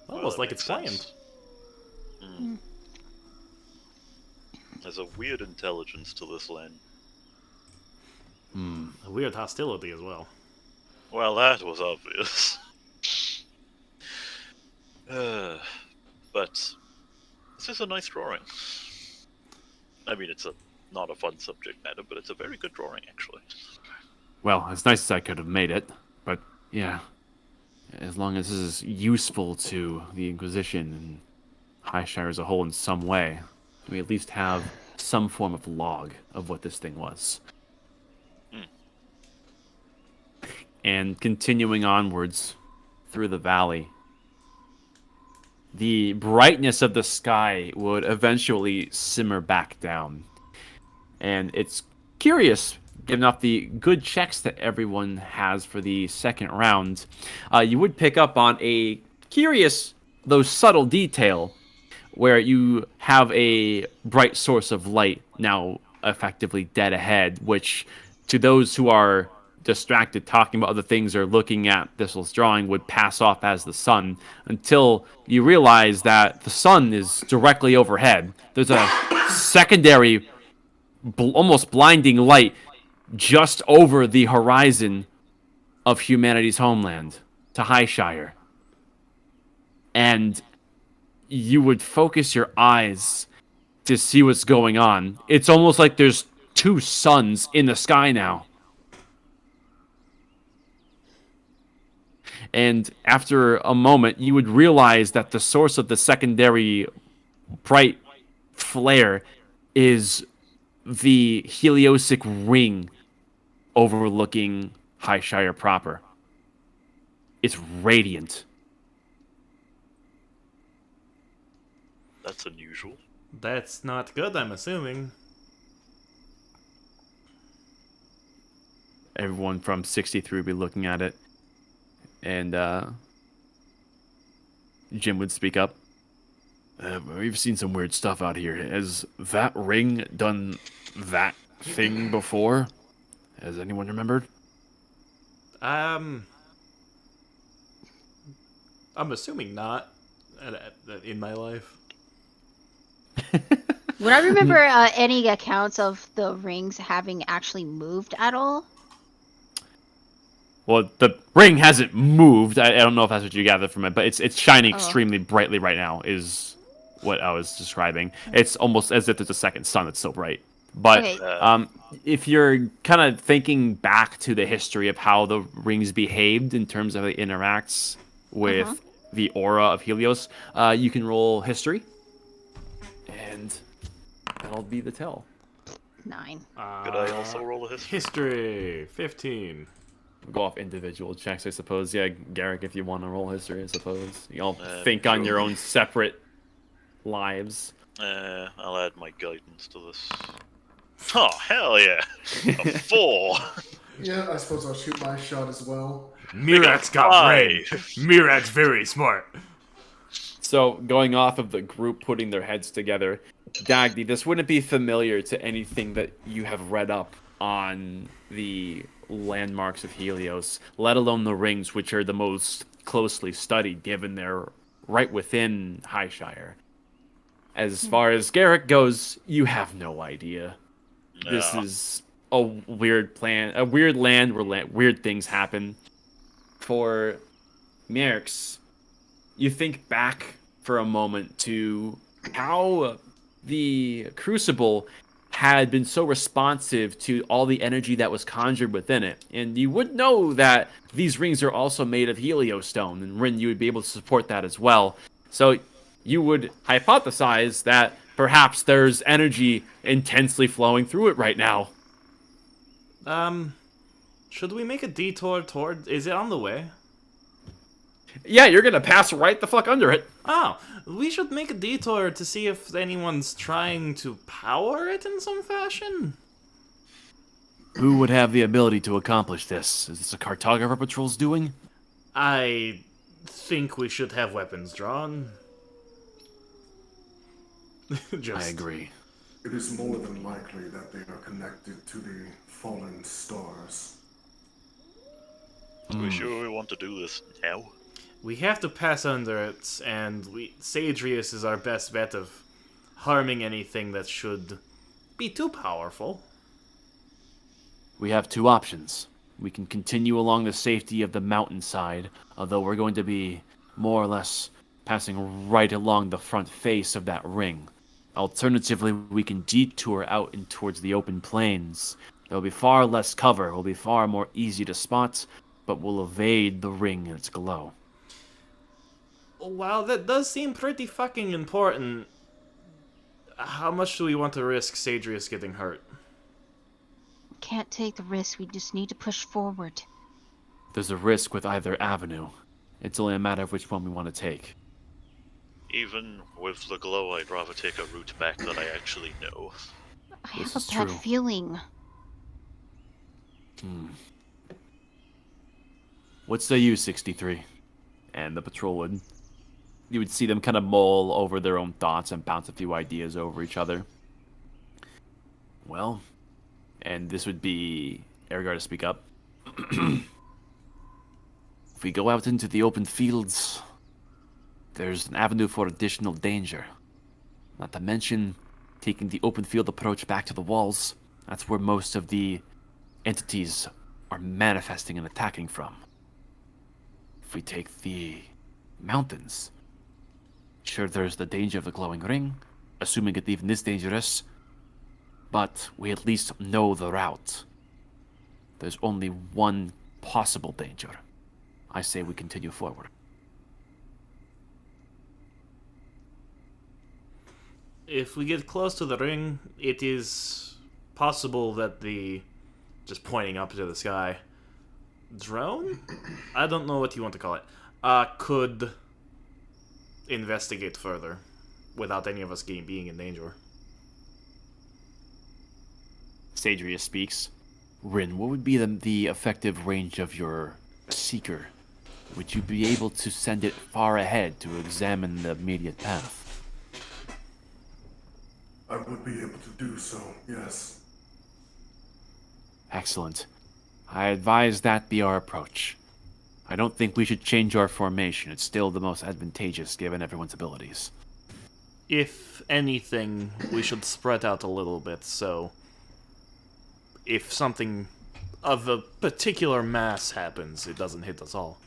Almost that like makes it's planned. sense. There's a weird intelligence to this land. A weird hostility as well. Well, that was obvious. But this is a nice drawing. I mean, it's not a fun subject matter, but it's a very good drawing, actually. Well, as nice as I could have made it, but yeah. As long as this is useful to the Inquisition and Highshire as a whole in some way, we at least have some form of log of what this thing was. And continuing onwards through the valley, the brightness of the sky would eventually simmer back down. And it's curious, given off the good checks that everyone has for the second round, you would pick up on a curious, though subtle detail, where you have a bright source of light now effectively dead ahead, which to those who are distracted talking about other things or looking at Thistle's drawing would pass off as the sun until you realize that the sun is directly overhead. There's a secondary, almost blinding light just over the horizon of humanity's homeland to Highshire. And you would focus your eyes to see what's going on. It's almost like there's 2 suns in the sky now. And after a moment, you would realize that the source of the secondary bright flare is the heliosic ring overlooking Highshire proper. It's radiant. That's unusual. That's not good, I'm assuming. Everyone from 63 would be looking at it. And Jim would speak up. We've seen some weird stuff out here. Has that ring done that thing before? Has anyone remembered? I'm assuming not in my life. Would I remember any accounts of the rings having actually moved at all? Well, the ring hasn't moved. I don't know if that's what you gather from it, but it's shining extremely brightly right now, is what I was describing. It's almost as if there's a second sun that's so bright. But Okay. if you're kind of thinking back to the history of how the rings behaved in terms of how it interacts with the aura of Helios, you can roll history, and that'll be the tell. 9. Could I also roll a history? History, 15. We'll go off individual checks, I suppose. Yeah, Garrick, if you want to roll history, I suppose. You all think on your own separate lives. I'll add my guidance to this. Oh, hell yeah! A 4! Yeah, I suppose I'll shoot my shot as well. Mirat's got brain. Mirat's very smart. So, going off of the group putting their heads together, Dagny, this wouldn't be familiar to anything that you have read up on the landmarks of Helios, let alone the rings, which are the most closely studied, given they're right within Highshire. As far as Garrick goes, you have no idea. This is a weird plan, a weird land where weird things happen. For Merx, you think back for a moment to how the Crucible had been so responsive to all the energy that was conjured within it. And you would know that these rings are also made of heliostone, and Rin, you would be able to support that as well. So you would hypothesize that perhaps there's energy intensely flowing through it right now. Should we make a detour toward... Is it on the way? Yeah, you're gonna pass right the fuck under it. Oh, we should make a detour to see if anyone's trying to power it in some fashion. Who would have the ability to accomplish this? Is this a cartographer patrol's doing? I think we should have weapons drawn. I agree. It is more than likely that they are connected to the fallen stars. Are we sure we want to do this now? We have to pass under it, and Sadrius is our best bet of harming anything that should be too powerful. We have two options. We can continue along the safety of the mountainside, although we're going to be more or less passing right along the front face of that ring. Alternatively, we can detour out and towards the open plains. There will be far less cover, will be far more easy to spot, but will evade the ring and its glow. Wow, that does seem pretty fucking important. How much do we want to risk Sadrius getting hurt? Can't take the risk. We just need to push forward. There's a risk with either avenue. It's only a matter of which one we want to take. Even with the glow, I'd rather take a route back that I actually know. I This have is a bad true. feeling. What say you, 63? And the patrol would... You would see them kind of mull over their own thoughts and bounce a few ideas over each other. Well, and this would be Ergar to speak up. If we go out into the open fields, there's an avenue for additional danger. Not to mention taking the open field approach back to the walls. That's where most of the entities are manifesting and attacking from. If we take the mountains, sure, there's the danger of the glowing ring, assuming it even is dangerous, but we at least know the route. There's only one possible danger. I say we continue forward. If we get close to the ring, it is possible that just pointing up to the sky, drone? I don't know what you want to call it. Could investigate further without any of us being in danger. Sadria speaks. Rin, what would be the effective range of your seeker? Would you be able to send it far ahead to examine the immediate path? I would be able to do so, yes. Excellent. I advise that be our approach. I don't think we should change our formation. It's still the most advantageous given everyone's abilities. If anything, we should spread out a little bit, so if something of a particular mass happens, it doesn't hit us all.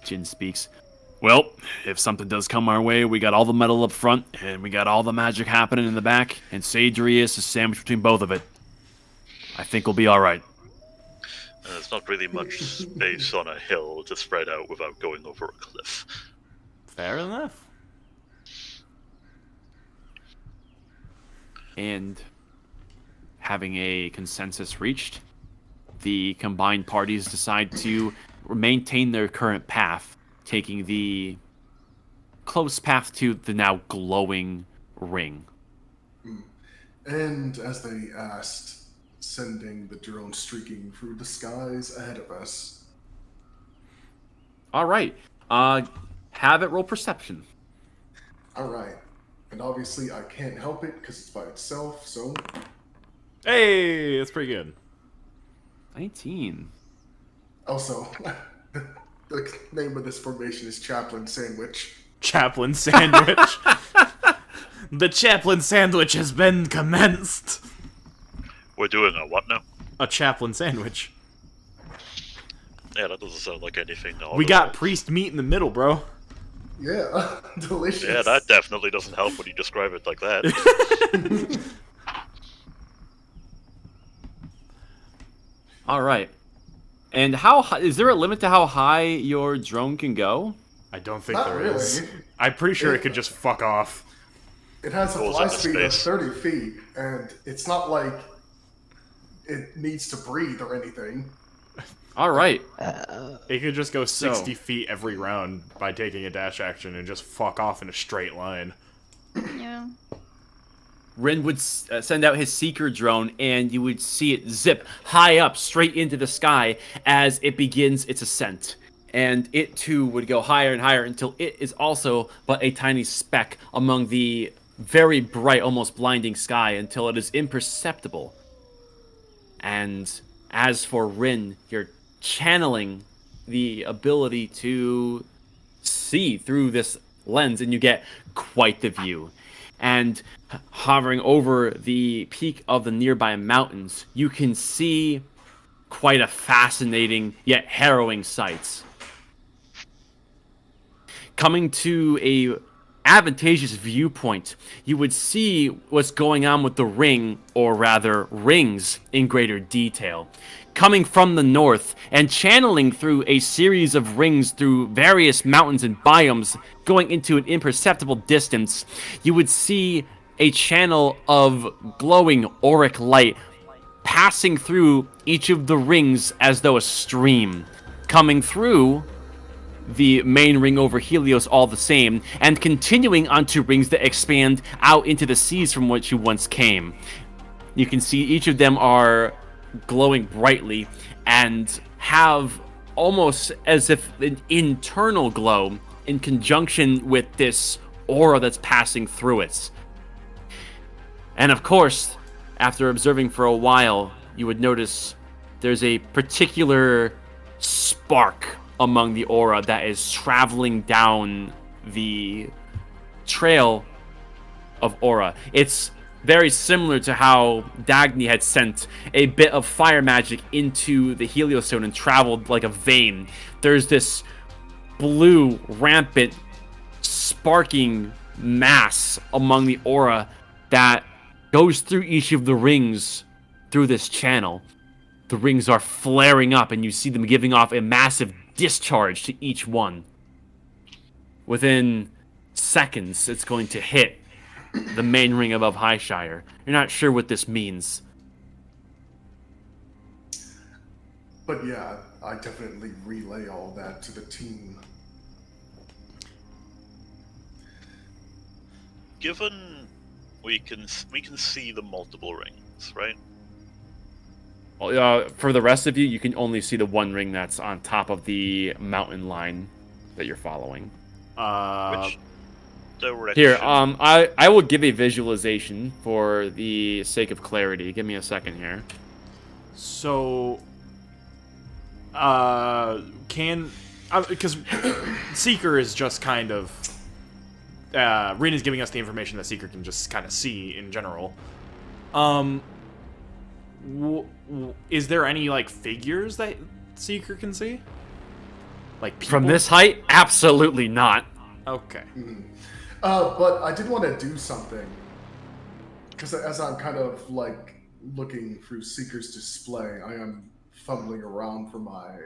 Jin speaks. Well, if something does come our way, we got all the metal up front, and we got all the magic happening in the back, and Sadrius is sandwiched between both of it. I think we'll be alright. There's not really much space on a hill to spread out without going over a cliff. Fair enough. And having a consensus reached, the combined parties decide to maintain their current path, taking the close path to the now glowing ring. And as they asked, sending the drone streaking through the skies ahead of us. Alright. Have it roll perception. Alright. And obviously I can't help it because it's by itself, so... Hey, that's pretty good. 19. Also, the name of this formation is Chaplain Sandwich. Chaplain sandwich. The chaplain sandwich has been commenced. We're doing a what now? A chaplain sandwich. Yeah, that doesn't sound like anything. We got priest meat in the middle, bro. Yeah, delicious. Yeah, that definitely doesn't help when you describe it like that. All right. And how high, is there a limit to how high your drone can go? I don't think Not there really. is. I'm pretty sure it could just fuck off. It has a Goes fly into speed of space. 30 feet, and it's not like it needs to breathe or anything. All right. It could just go 60 feet every round by taking a dash action and just fuck off in a straight line. Yeah. Rin would send out his seeker drone, and you would see it zip high up, straight into the sky as it begins its ascent. And it too would go higher and higher until it is also but a tiny speck among the very bright, almost blinding sky until it is imperceptible. And as for Rin, you're channeling the ability to see through this lens, and you get quite the view. And hovering over the peak of the nearby mountains, you can see quite a fascinating yet harrowing sight. Coming to a advantageous viewpoint, you would see what's going on with the ring, or rather rings, in greater detail. Coming from the north and channeling through a series of rings through various mountains and biomes, going into an imperceptible distance, you would see a channel of glowing auric light passing through each of the rings as though a stream, coming through the main ring over Helios all the same, and continuing onto rings that expand out into the seas from which you once came. You can see each of them are glowing brightly and have almost as if an internal glow in conjunction with this aura that's passing through it. And of course, after observing for a while, you would notice there's a particular spark among the aura that is traveling down the trail of aura. It's very similar to how Dagny had sent a bit of fire magic into the Heliostone and traveled like a vein. There's this blue, rampant, sparking mass among the aura that goes through each of the rings through this channel. The rings are flaring up, and you see them giving off a massive discharge to each one. Within seconds, it's going to hit the main ring above Highshire. You're not sure what this means. But yeah, I definitely relay all that to the team. Given we can see the multiple rings, right? For the rest of you, you can only see the one ring that's on top of the mountain line that you're following. Which direction? Here, I will give a visualization for the sake of clarity. Give me a second here. So, because Seeker is just kind of, Rin is giving us the information that Seeker can just kind of see in general. Is there any, like, figures that Seeker can see? Like, people? From this height, absolutely not. Okay. But I did want to do something. Because as I'm kind of, like, looking through Seeker's display, I am fumbling around for my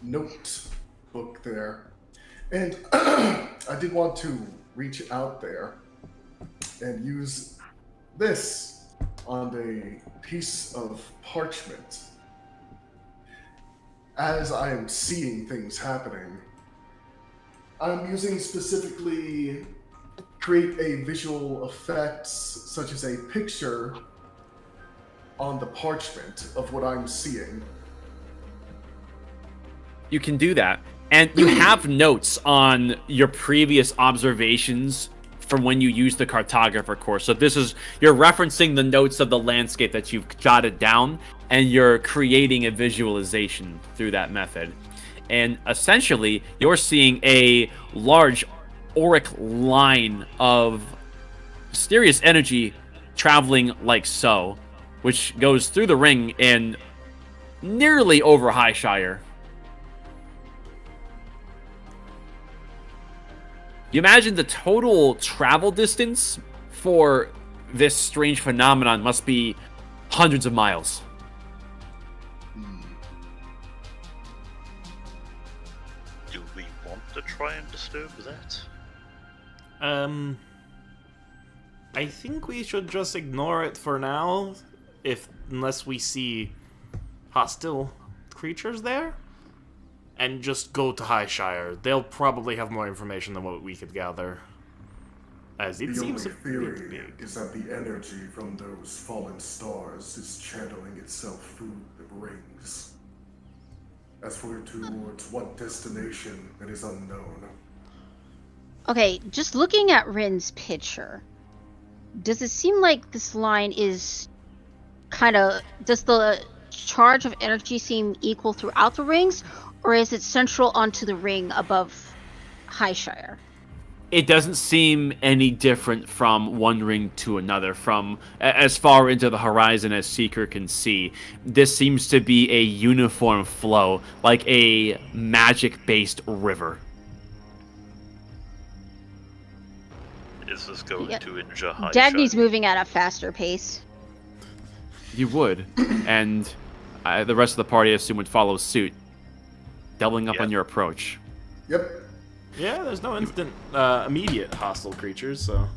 notebook there. And I did want to reach out there and use this on a piece of parchment. As I am seeing things happening, I'm using specifically create a visual effects such as a picture on the parchment of what I'm seeing. You can do that. And you have notes on your previous observations from when you used the cartographer course. So you're referencing the notes of the landscape that you've jotted down, and you're creating a visualization through that method. And essentially, you're seeing a large auric line of mysterious energy traveling like so, which goes through the ring and nearly over Highshire. You imagine the total travel distance for this strange phenomenon must be hundreds of miles. Do we want to try and disturb that? I think we should just ignore it for now, unless we see hostile creatures there, and just go to Highshire. They'll probably have more information than what we could gather. As it The seems only a theory bit big. is that the energy from those fallen stars is channeling itself through the rings. As for towards what destination, it is unknown. Okay, just looking at Rin's picture, does it seem like this line is kind of... Does the charge of energy seem equal throughout the rings, or is it central onto the ring above Highshire? It doesn't seem any different from one ring to another, from as far into the horizon as Seeker can see. This seems to be a uniform flow, like a magic-based river. Is this going Yeah. to injure High Dagny's Shine? moving at a faster pace. You would, and the rest of the party, I assume, would follow suit, doubling up Yeah. on your approach. Yep. Yeah, there's no immediate hostile creatures, so...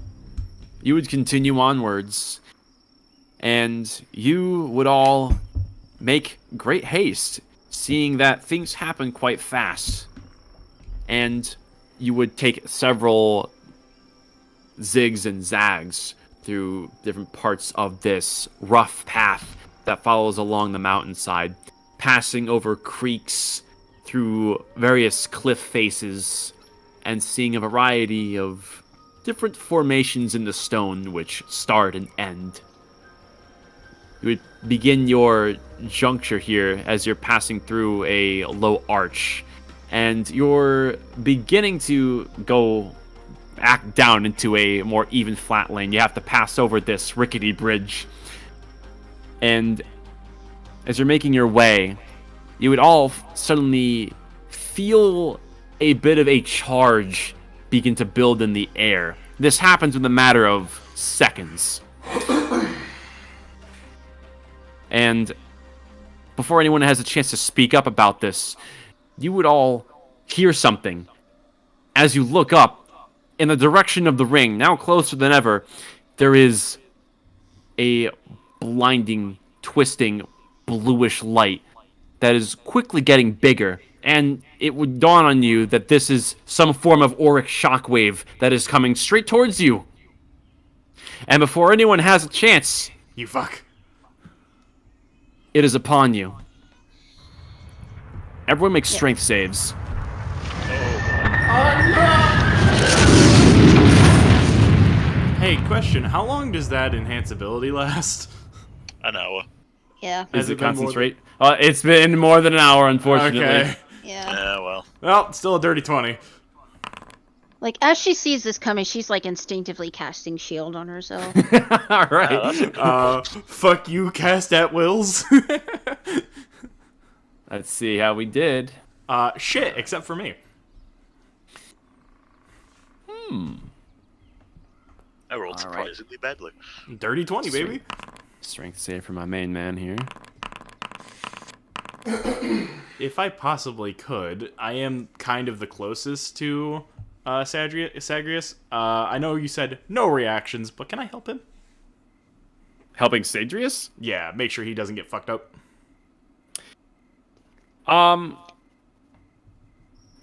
You would continue onwards, and you would all make great haste, seeing that things happen quite fast. And you would take several zigs and zags through different parts of this rough path that follows along the mountainside, passing over creeks, through various cliff faces, and seeing a variety of different formations in the stone which start and end. You would begin your juncture here as you're passing through a low arch, and you're beginning to go back down into a more even flat lane. You have to pass over this rickety bridge. And as you're making your way, you would all suddenly feel a bit of a charge begin to build in the air. This happens in a matter of seconds. And before anyone has a chance to speak up about this, you would all hear something. As you look up in the direction of the ring, now closer than ever, there is a blinding, twisting, bluish light that is quickly getting bigger, and it would dawn on you that this is some form of auric shockwave that is coming straight towards you. And before anyone has a chance, You fuck. it is upon you. Everyone makes strength saves. Hey, question. How long does that enhance ability last? An hour. Yeah. Is Has it it been more concentrate? It's been more than an hour, unfortunately. Okay. Yeah. Yeah, well. Well, still a dirty 20. Like, as she sees this coming, she's, like, instinctively casting shield on herself. All right. Fuck you, cast at wills. Let's see how we did. Shit, except for me. I rolled All right. surprisingly badly. Dirty 20, baby. Strength save for my main man here. If I possibly could, I am kind of the closest to Sagrius. I know you said no reactions, but can I help him? Helping Sadrius? Yeah, make sure he doesn't get fucked up.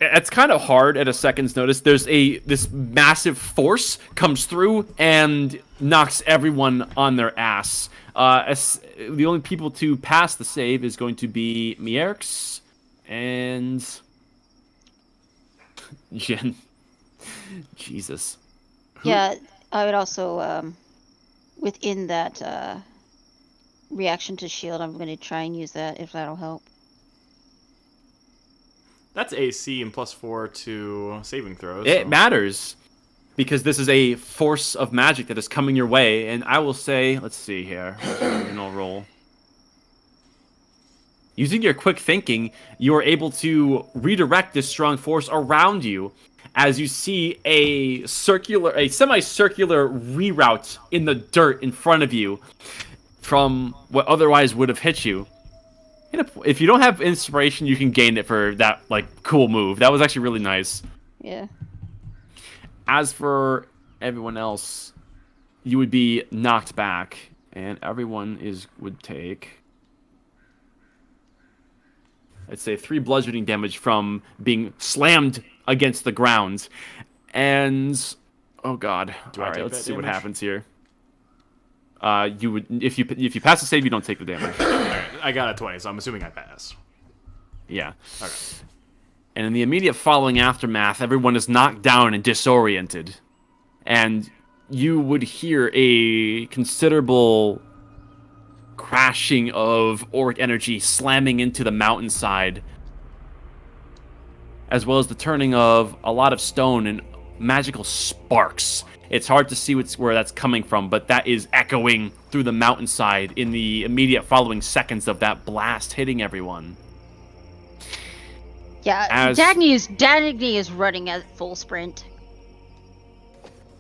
It's kind of hard at a second's notice. There's this massive force comes through and knocks everyone on their ass. The only people to pass the save is going to be Mierx and Jen. Jesus. Yeah, I would also, within that reaction to shield, I'm going to try and use that, if that'll help. That's AC and +4 to saving throws. It so- matters because this is a force of magic that is coming your way, and I will say, let's see here, original roll. using your quick thinking, you are able to redirect this strong force around you as you see a semicircular reroute in the dirt in front of you from what otherwise would have hit you. If you don't have inspiration, you can gain it for that cool move. That was actually really nice. Yeah. As for everyone else, you would be knocked back, and everyone would take, I'd say, 3 bludgeoning damage from being slammed against the ground. And oh god, all right, let's see what happens here. You would, if you pass the save, you don't take the damage. Alright, I got a 20, so I'm assuming I pass. Yeah. Okay. And in the immediate following aftermath, everyone is knocked down and disoriented. And you would hear a considerable crashing of auric energy slamming into the mountainside, as well as the turning of a lot of stone and magical sparks. It's hard to see where that's coming from, but that is echoing through the mountainside in the immediate following seconds of that blast hitting everyone. Yeah, Dagny is running at full sprint.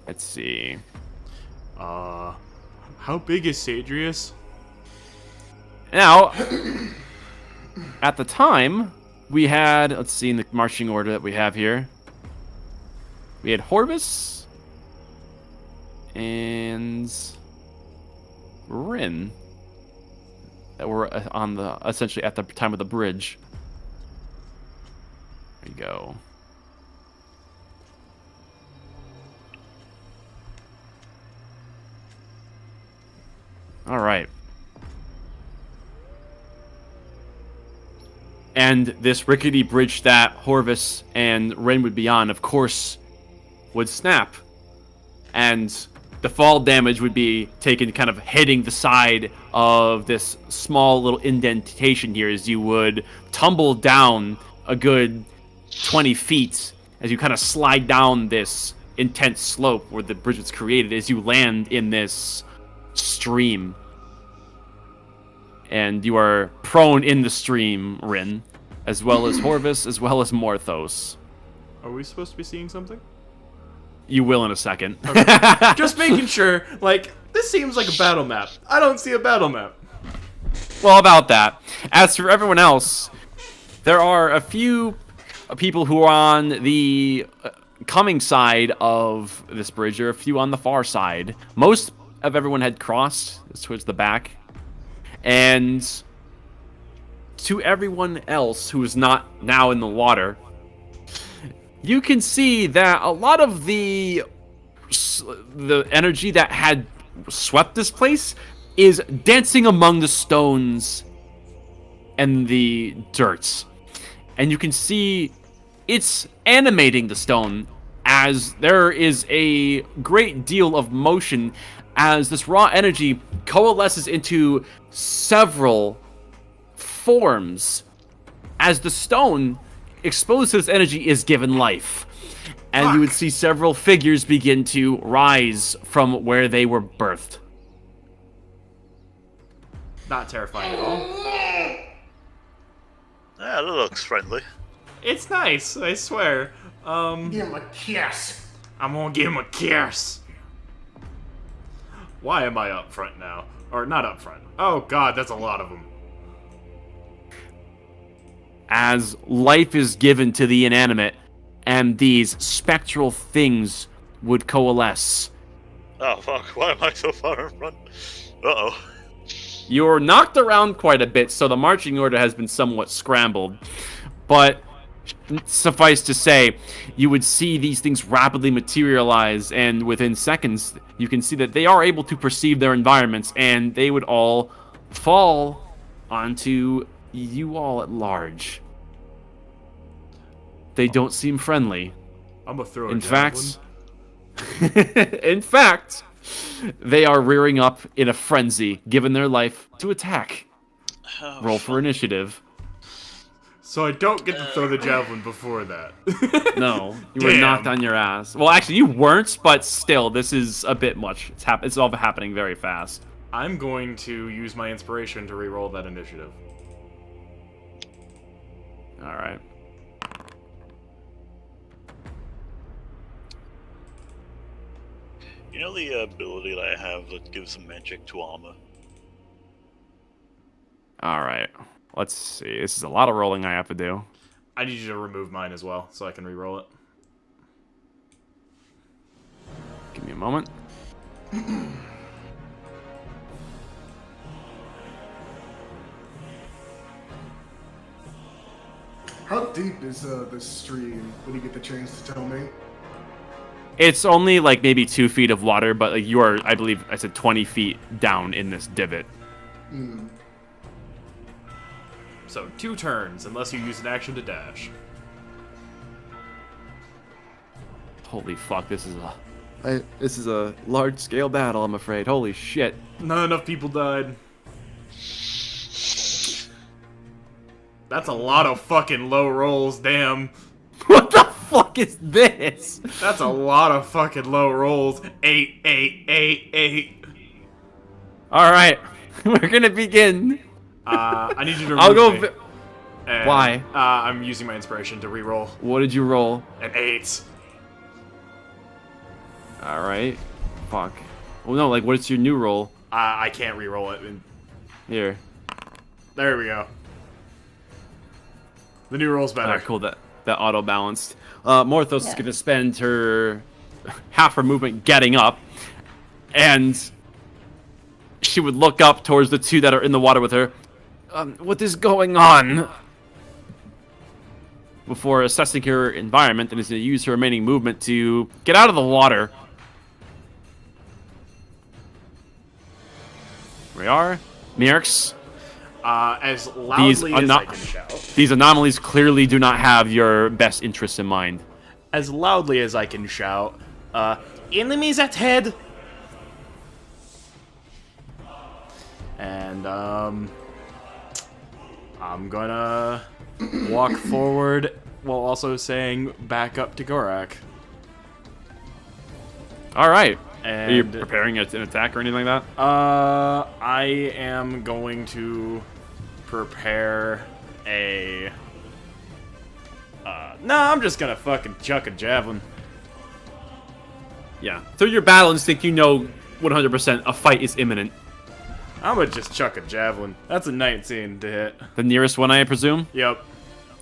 Let's see. How big is Sadrius? Now, at the time, we had, let's see in the marching order that we have here, we had Horvis and Rin that were essentially at the time of the bridge. There you go. All right. And this rickety bridge that Horvis and Rin would be on, of course, would snap. And the fall damage would be taken kind of hitting the side of this small little indentation here as you would tumble down a good 20 feet as you kind of slide down this intense slope where the bridge was created as you land in this stream. And you are prone in the stream, Rin, as well as Horvis, as well as Morthos. Are we supposed to be seeing something? You will in a second. Okay. Just making sure, this seems like a battle map. I don't see a battle map. Well, about that. As for everyone else, there are a few people who are on the coming side of this bridge. There are a few on the far side. Most of everyone had crossed towards the back. And to everyone else who is not now in the water, you can see that a lot of the energy that had swept this place is dancing among the stones and the dirt. And you can see it's animating the stone as there is a great deal of motion as this raw energy coalesces into several forms as the stone exposed to this energy is given life. And you would see several figures begin to rise from where they were birthed. Not terrifying at all. That looks friendly. It's nice, I swear. Give him a kiss. I'm gonna give him a kiss. Why am I up front now? Or not up front. Oh god, that's a lot of them. As life is given to the inanimate, and these spectral things would coalesce. Oh fuck, why am I so far in front? Uh-oh. You're knocked around quite a bit, so the marching order has been somewhat scrambled. But suffice to say, you would see these things rapidly materialize, and within seconds, you can see that they are able to perceive their environments, and they would all fall onto you all at large. They don't seem friendly. I'm gonna throw a In javelin. fact, they are rearing up in a frenzy, giving their life to attack. Oh, Roll for initiative. So I don't get to throw the javelin before that. No, you were Damn. knocked on your ass. Well, actually, you weren't, but still, this is a bit much. It's all happening very fast. I'm going to use my inspiration to re-roll that initiative. All right. You know the ability that I have that gives some magic to armor? All right. Let's see. This is a lot of rolling I have to do. I need you to remove mine as well, so I can re-roll it. Give me a moment. How deep is this stream? When you get the chance to tell me? It's only like maybe 2 feet of water, but like you are, I believe, I said 20 feet down in this divot. So 2 turns, unless you use an action to dash. Holy fuck! This is a large scale battle. I'm afraid. Holy shit! Not enough people died. That's a lot of fucking low rolls, damn. What the fuck is this? That's a lot of fucking low rolls. 8, 8, 8, 8. All right, we're gonna begin. I need you to remove I'll go. me. And, Why? I'm using my inspiration to re-roll. What did you roll? An 8. All right. Fuck. Oh no! Like, what's your new roll? I can't re-roll it. Here. There we go. The new roll's better. Alright, cool. That auto balanced. Morthos is gonna spend her half her movement getting up, and she would look up towards the 2 that are in the water with her. What is going on? Before assessing her environment, and is gonna use her remaining movement to get out of the water. We are Mirks. As loudly as I can shout. These anomalies clearly do not have your best interests in mind. As loudly as I can shout. Enemies ahead! And, I'm gonna walk forward while also saying back up to Gorak. Alright. And are you preparing an attack or anything like that? I am going to prepare a... no, I'm just gonna fucking chuck a javelin. Yeah. Through your battle instinct, you know 100% a fight is imminent. I'm gonna just chuck a javelin. That's a 19 to hit. The nearest one, I presume? Yep.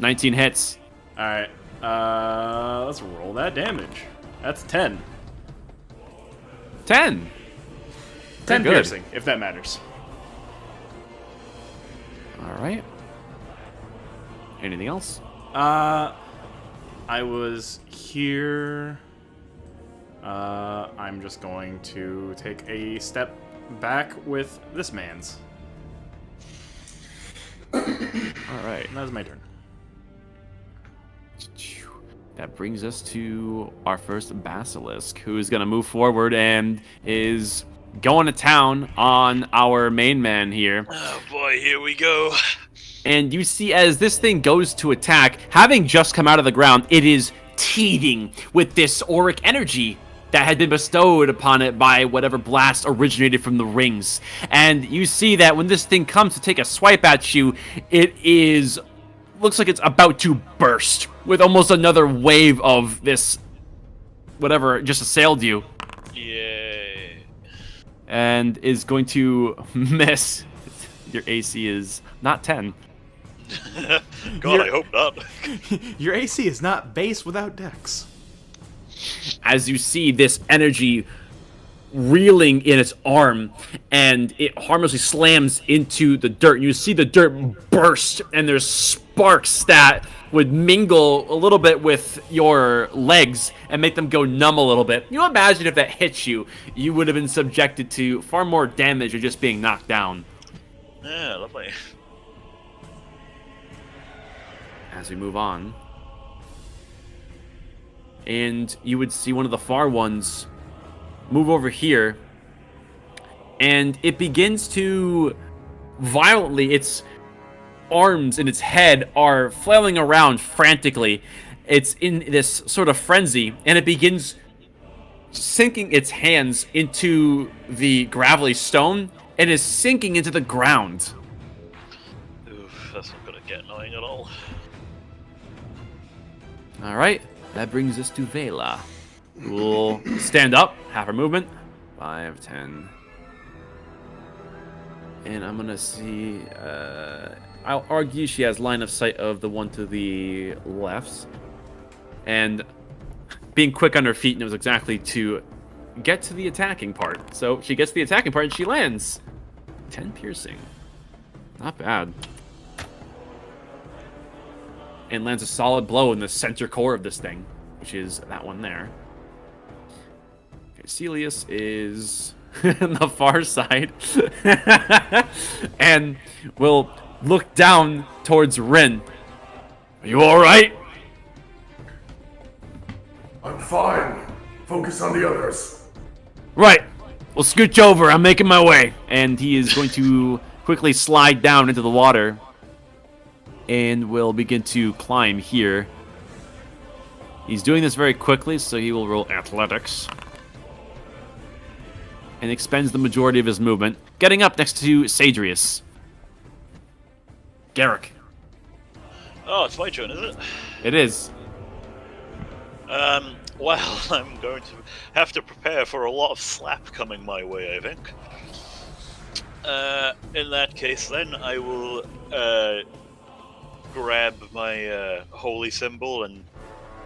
19 hits. Alright. Let's roll that damage. That's 10. 10. 10 good. piercing, if that matters. Alright. Anything else? I was here. I'm just going to take a step back with this man's. Alright. And that was my turn. That brings us to our first Basilisk, who is going to move forward and is going to town on our main man here. Oh boy, here we go. And you see, as this thing goes to attack, having just come out of the ground, it is teething with this auric energy that had been bestowed upon it by whatever blast originated from the rings. And you see that when this thing comes to take a swipe at you, it looks like it's about to burst with almost another wave of this whatever just assailed you. Yay. And is going to miss. Your AC is not 10. God, I hope not. Your AC is not base without dex. As you see this energy reeling in its arm, and it harmlessly slams into the dirt. You see the dirt burst, and there's sparks that would mingle a little bit with your legs and make them go numb a little bit. You imagine if that hit you, you would have been subjected to far more damage or just being knocked down. Yeah, lovely. As we move on, and you would see one of the far ones move over here, and it begins to violently, its arms and its head are flailing around frantically. It's in this sort of frenzy, and it begins sinking its hands into the gravelly stone and is sinking into the ground. Oof, that's not gonna get annoying at all. All right, that brings us to Vela. We'll stand up, half her movement. 5, 10. And I'm gonna see. I'll argue she has line of sight of the one to the left, and being quick on her feet knows exactly to get to the attacking part. So she gets to the attacking part and she lands. 10 piercing, not bad, and lands a solid blow in the center core of this thing, which is that one there. Okay, Celius is on the far side and will look down towards Rin. Are you all right? I'm fine. Focus on the others. Right. Well, scooch over. I'm making my way. And he is going to quickly slide down into the water and will begin to climb here. He's doing this very quickly, so he will roll athletics and expends the majority of his movement, getting up next to Sadrius. Garrick. Oh, it's my turn, is it? It is. Well, I'm going to have to prepare for a lot of slap coming my way, I think. In that case, then, I will, grab my, holy symbol and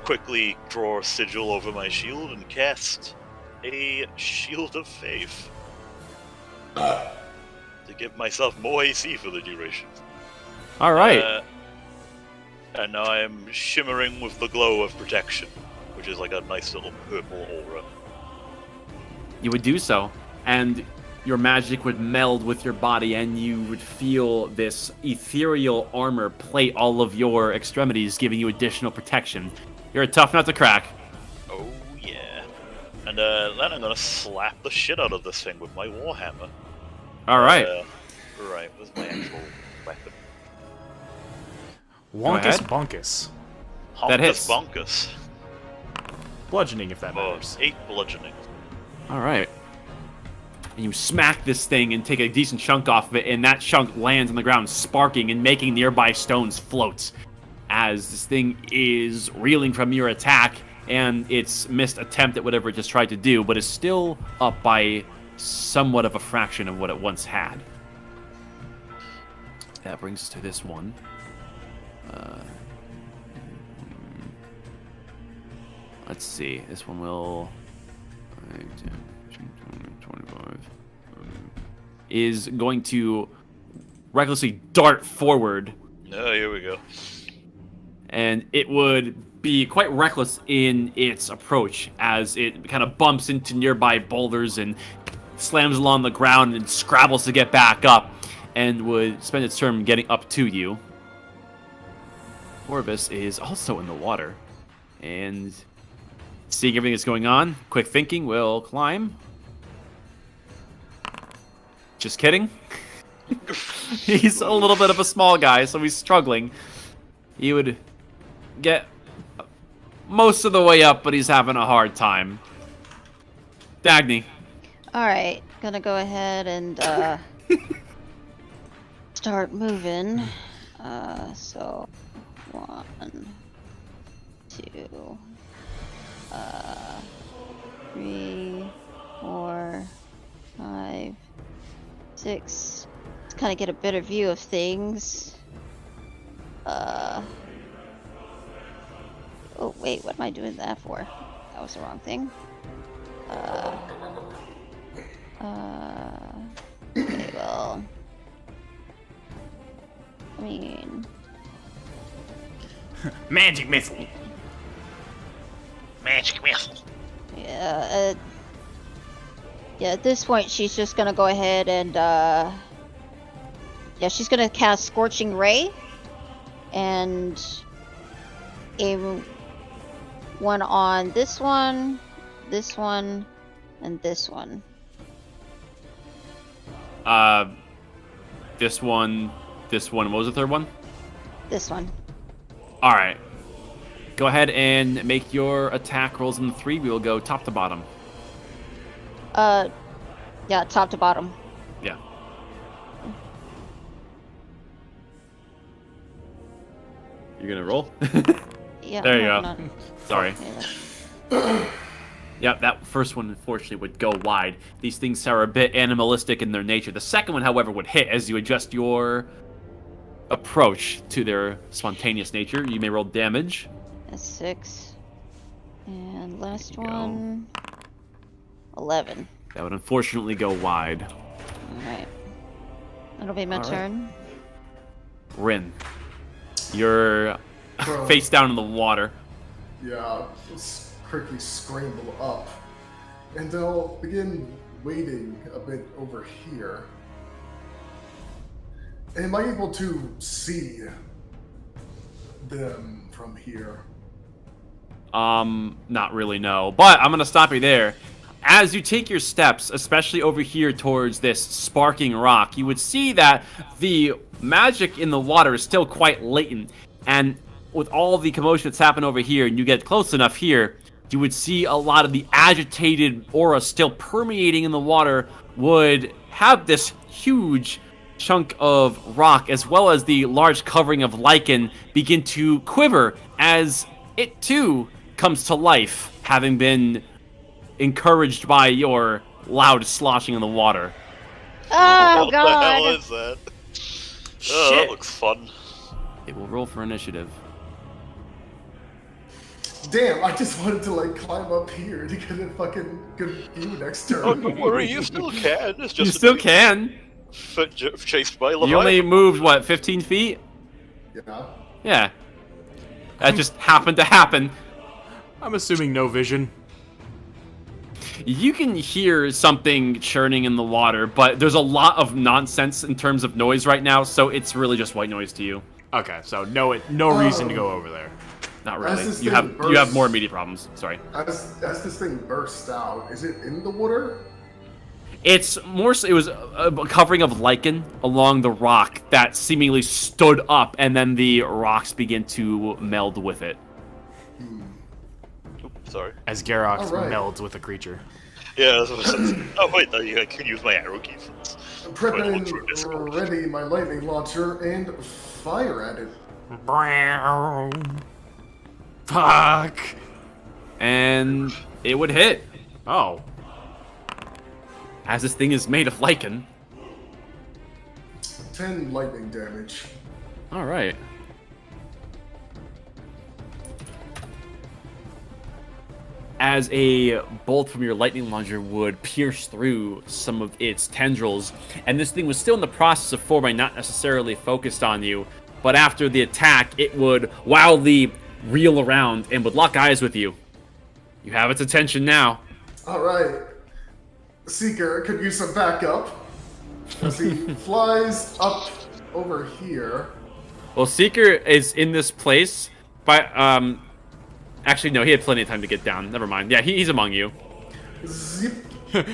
quickly draw a sigil over my shield and cast a Shield of Faith. To give myself more AC for the duration. All right. And now I am shimmering with the glow of protection, which is like a nice little purple aura. You would do so, and your magic would meld with your body, and you would feel this ethereal armor plate all of your extremities, giving you additional protection. You're a tough nut to crack. Oh yeah. And then I'm gonna slap the shit out of this thing with my warhammer. All right. Right, where's my actual weapon? Wonkus ahead. bonkus. That Honkus hits. bonkus. Bludgeoning, if that Oh, matters. 8 bludgeoning. All right. And you smack this thing and take a decent chunk off of it, and that chunk lands on the ground, sparking and making nearby stones float. As this thing is reeling from your attack and its missed attempt at whatever it just tried to do, but is still up by somewhat of a fraction of what it once had. That brings us to this one. Let's see. This one will... 5, 10, 15, 20, 25... is going to recklessly dart forward. Oh, here we go. And it would be quite reckless in its approach as it kind of bumps into nearby boulders and slams along the ground and scrabbles to get back up, and would spend its turn getting up to you. Orvis is also in the water, and seeing everything that's going on, quick thinking, will climb. Just kidding. He's a little bit of a small guy, so he's struggling. He would get most of the way up, but he's having a hard time. Dagny. Alright, gonna go ahead and start moving. So 1, 2, 3, 4, 5, 6. Let's kind of get a better view of things. Oh wait, what am I doing that for? That was the wrong thing. Okay, well, I mean, Magic missile. Magic missile. yeah, at this point, she's just gonna go ahead and, yeah, she's gonna cast Scorching Ray, and aim one on this one, and this one. This one. What was the third one? This one. All right. Go ahead and make your attack rolls in 3. We will go top to bottom. Yeah, top to bottom. Yeah. You're gonna roll? Yeah. There you I'm go. working on it. Sorry. Yeah, Yep, that first one unfortunately would go wide. These things are a bit animalistic in their nature. The second one, however, would hit as you adjust your approach to their spontaneous nature. You may roll damage. that's 6. And last There you go. one, 11. That would unfortunately go wide. Alright. That'll be my All right. turn. Rin, you're Bro. face down in the water. Yeah, let's quickly scramble up. And I'll begin wading a bit over here. Am I able to see them from here? Not really, no. But I'm gonna stop you there. As you take your steps, especially over here towards this sparking rock, you would see that the magic in the water is still quite latent. And with all the commotion that's happened over here, and you get close enough here, you would see a lot of the agitated aura still permeating in the water would have this huge chunk of rock, as well as the large covering of lichen, begin to quiver as it too comes to life, having been encouraged by your loud sloshing in the water. Oh, what God! the hell is that? Oh, that Shit. looks fun. It will roll for initiative. Damn, I just wanted to like climb up here to get a fucking good view next turn. Oh, don't worry, you still can. It's just You still can. chased by You Leviathan. only moved, what, 15 feet? Yeah. Yeah. That just happened to happen. I'm assuming no vision. You can hear something churning in the water, but there's a lot of nonsense in terms of noise right now, so it's really just white noise to you. Okay, so no reason to go over there. Not As really. this You thing have bursts- more immediate problems. Sorry. As this thing bursts out, is it in the water? It's more so, it was a covering of lichen along the rock that seemingly stood up, and then the rocks begin to meld with it. Oops, sorry. As Garox All right. melds with a creature. Yeah, that's what I said. Oh wait, I can use my arrow keys. Prepping through Discord. ready my lightning launcher and fire at it. Fuck. And it would hit, Oh. as this thing is made of lichen. 10 lightning damage. Alright. As a bolt from your lightning launcher would pierce through some of its tendrils, and this thing was still in the process of forming, not necessarily focused on you, but after the attack, it would wildly reel around and would lock eyes with you. You have its attention now. Alright. Seeker could use some backup. As he flies up over here. Well, Seeker is in this place, but, actually, no, he had plenty of time to get down. Never mind. Yeah, he's among you. Zip.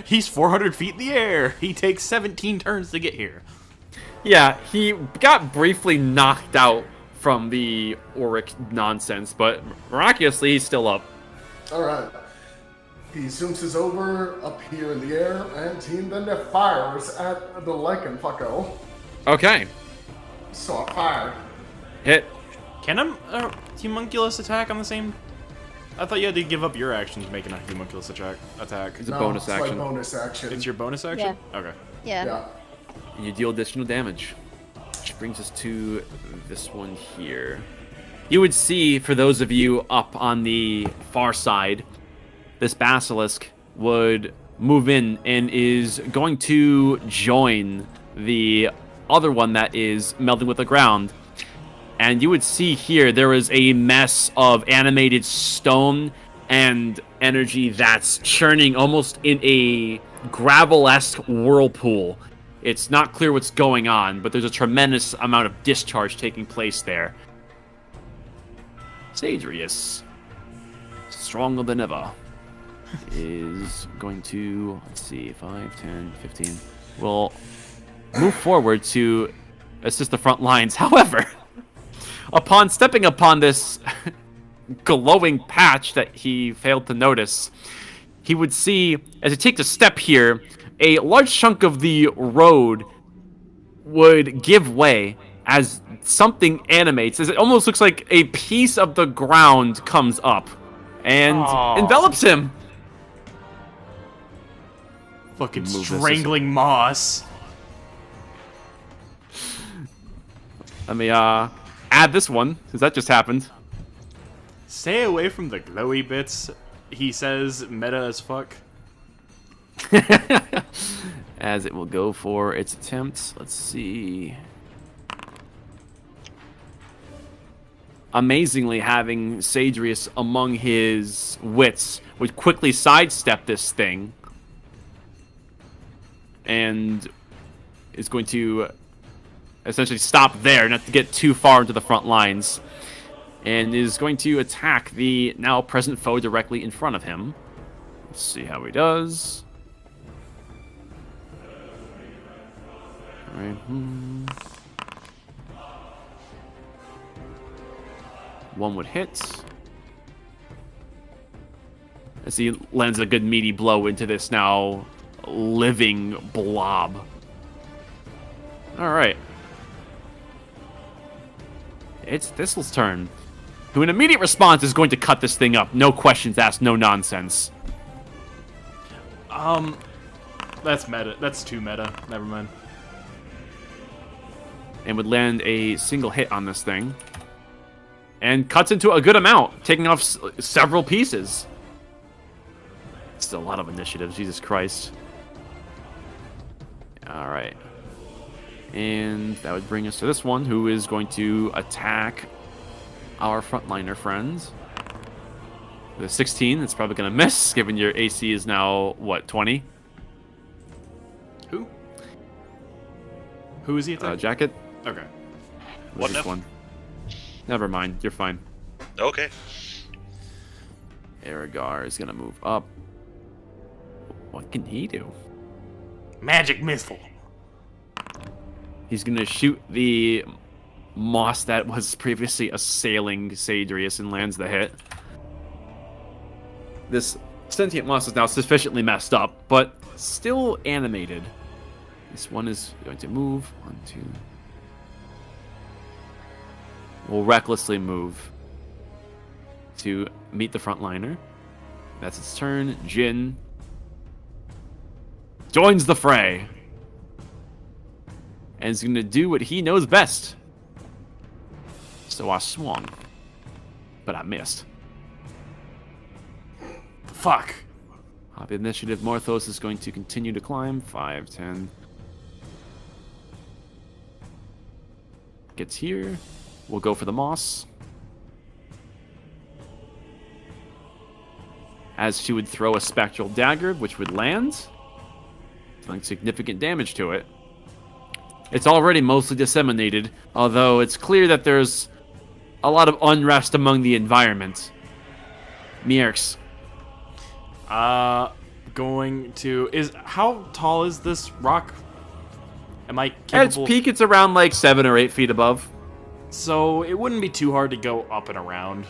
He's 400 feet in the air. He takes 17 turns to get here. Yeah, he got briefly knocked out from the auric nonsense, but miraculously, he's still up. Alright. He zooms his over up here in the air, and he then fires at the lichen fucko. Okay, So I fired. hit. Can a homunculus attack on the same? I thought you had to give up your actions making a homunculus attack. It's a No, bonus it's my action. bonus action. It's your bonus action? Okay. Yeah. Yeah. And you deal additional damage. Which brings us to this one here. You would see, for those of you up on the far side, this basilisk would move in and is going to join the other one that is melding with the ground. And you would see here there is a mess of animated stone and energy that's churning almost in a gravel-esque whirlpool. It's not clear what's going on, but there's a tremendous amount of discharge taking place there. Sadrius, stronger than ever, is going to, let's see, 5, 10, 15, will move forward to assist the front lines. However, upon stepping upon this glowing patch that he failed to notice, he would see, as he takes a step here, a large chunk of the road would give way as something animates. It almost looks like a piece of the ground comes up and envelops him. Fucking Move this strangling moss. Let me add this one, because that just happened. Stay away from the glowy bits, he says, meta as fuck. As it will go for its attempt. Let's see. Amazingly, having Sadrius among his wits would quickly sidestep this thing. And is going to essentially stop there, not to get too far into the front lines. And is going to attack the now present foe directly in front of him. Let's see how he does. Alright. One would hit. As he lands a good meaty blow into this now living blob. Alright. It's Thistle's turn, who in immediate response is going to cut this thing up. No questions asked, no nonsense. That's meta. That's too meta. Never mind. And would land a single hit on this thing. And cuts into a good amount, taking off several pieces. It's a lot of initiative, Jesus Christ. Alright. And that would bring us to this one, who is going to attack our frontliner friends. With a 16, it's probably going to miss, given your AC is now, what, 20? Who? Who is he attacking? Jacket? Okay. What This now? one. Never mind, you're fine. Okay. Aragar is going to move up. What can he do? Magic missile. He's going to shoot the moss that was previously assailing Sadrius and lands the hit. This sentient moss is now sufficiently messed up, but still animated. This one is going to move. 1, 2. Will recklessly move to meet the frontliner. That's its turn. Jin joins the fray. And is going to do what he knows best. So I swung. But I missed. Fuck. Hobby initiative. Morthos is going to continue to climb. 5, 10. Gets here. We'll go for the moss. As she would throw a spectral dagger, which would land. Dealing significant damage to it. It's already mostly disseminated, although it's clear that there's a lot of unrest among the environment. Mierks. Going to how tall is this rock? Am I At its capable? peak, it's around like 7 or 8 feet above. So it wouldn't be too hard to go up and around.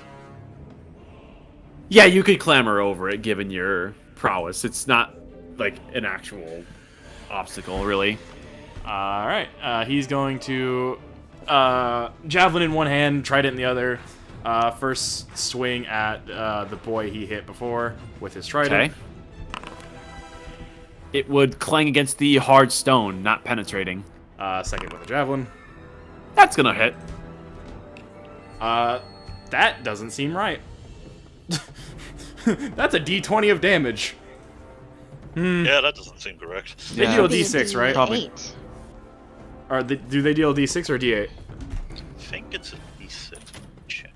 Yeah, you could clamber over it given your prowess. It's not like an actual obstacle, really. Alright, he's going to javelin in one hand, trident in the other. First swing at the boy he hit before with his trident. Okay. It would clang against the hard stone, not penetrating. Second with a javelin. That's gonna hit. That doesn't seem right. That's a D20 of damage. Yeah, that doesn't seem correct. They Yeah. deal a Maybe D6, right? Probably. D8. Or do they deal a D6 or D8? I think it's a D6. Check.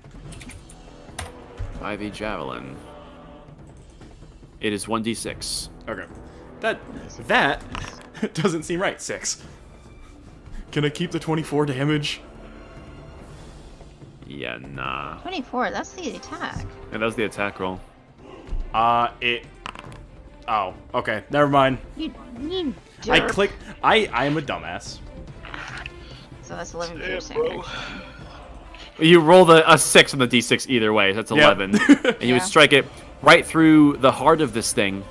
5e javelin. It is 1d6. Okay. That doesn't seem right. 6. Can I keep the 24 damage? Yeah, nah. 24, that's the attack. And that was the attack roll. Oh, okay. Never mind. You I derp. click. I am a dumbass. So that's 11 Yeah, piercing. bro. You roll a 6 on the d6 either way. That's 11. And you would Yeah. strike it right through the heart of this thing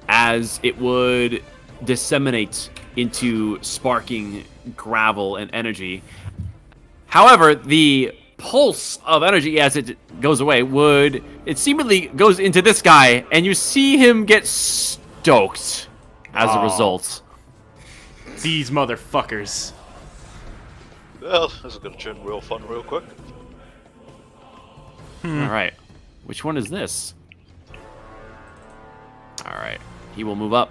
as it would disseminate into sparking gravel and energy. However, the pulse of energy as it goes away it seemingly goes into this guy, and you see him get stoked as a result. These motherfuckers. Well, this is gonna turn real fun real quick. All right, which one is this? All right, he will move up,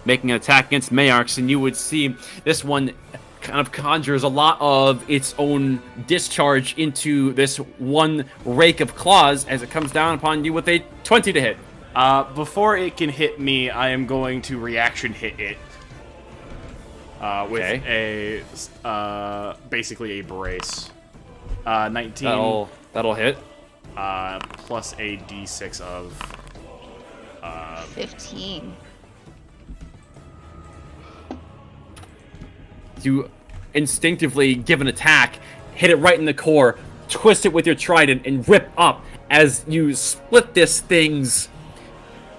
making an attack against Mayarks, and you would see this one kind of conjures a lot of its own discharge into this one rake of claws as it comes down upon you with a 20 to hit. Before it can hit me, I am going to reaction hit it. With a basically a brace. 19. That'll hit. Plus a d6 of 15. You instinctively give an attack, hit it right in the core, twist it with your trident, and rip up as you split this thing's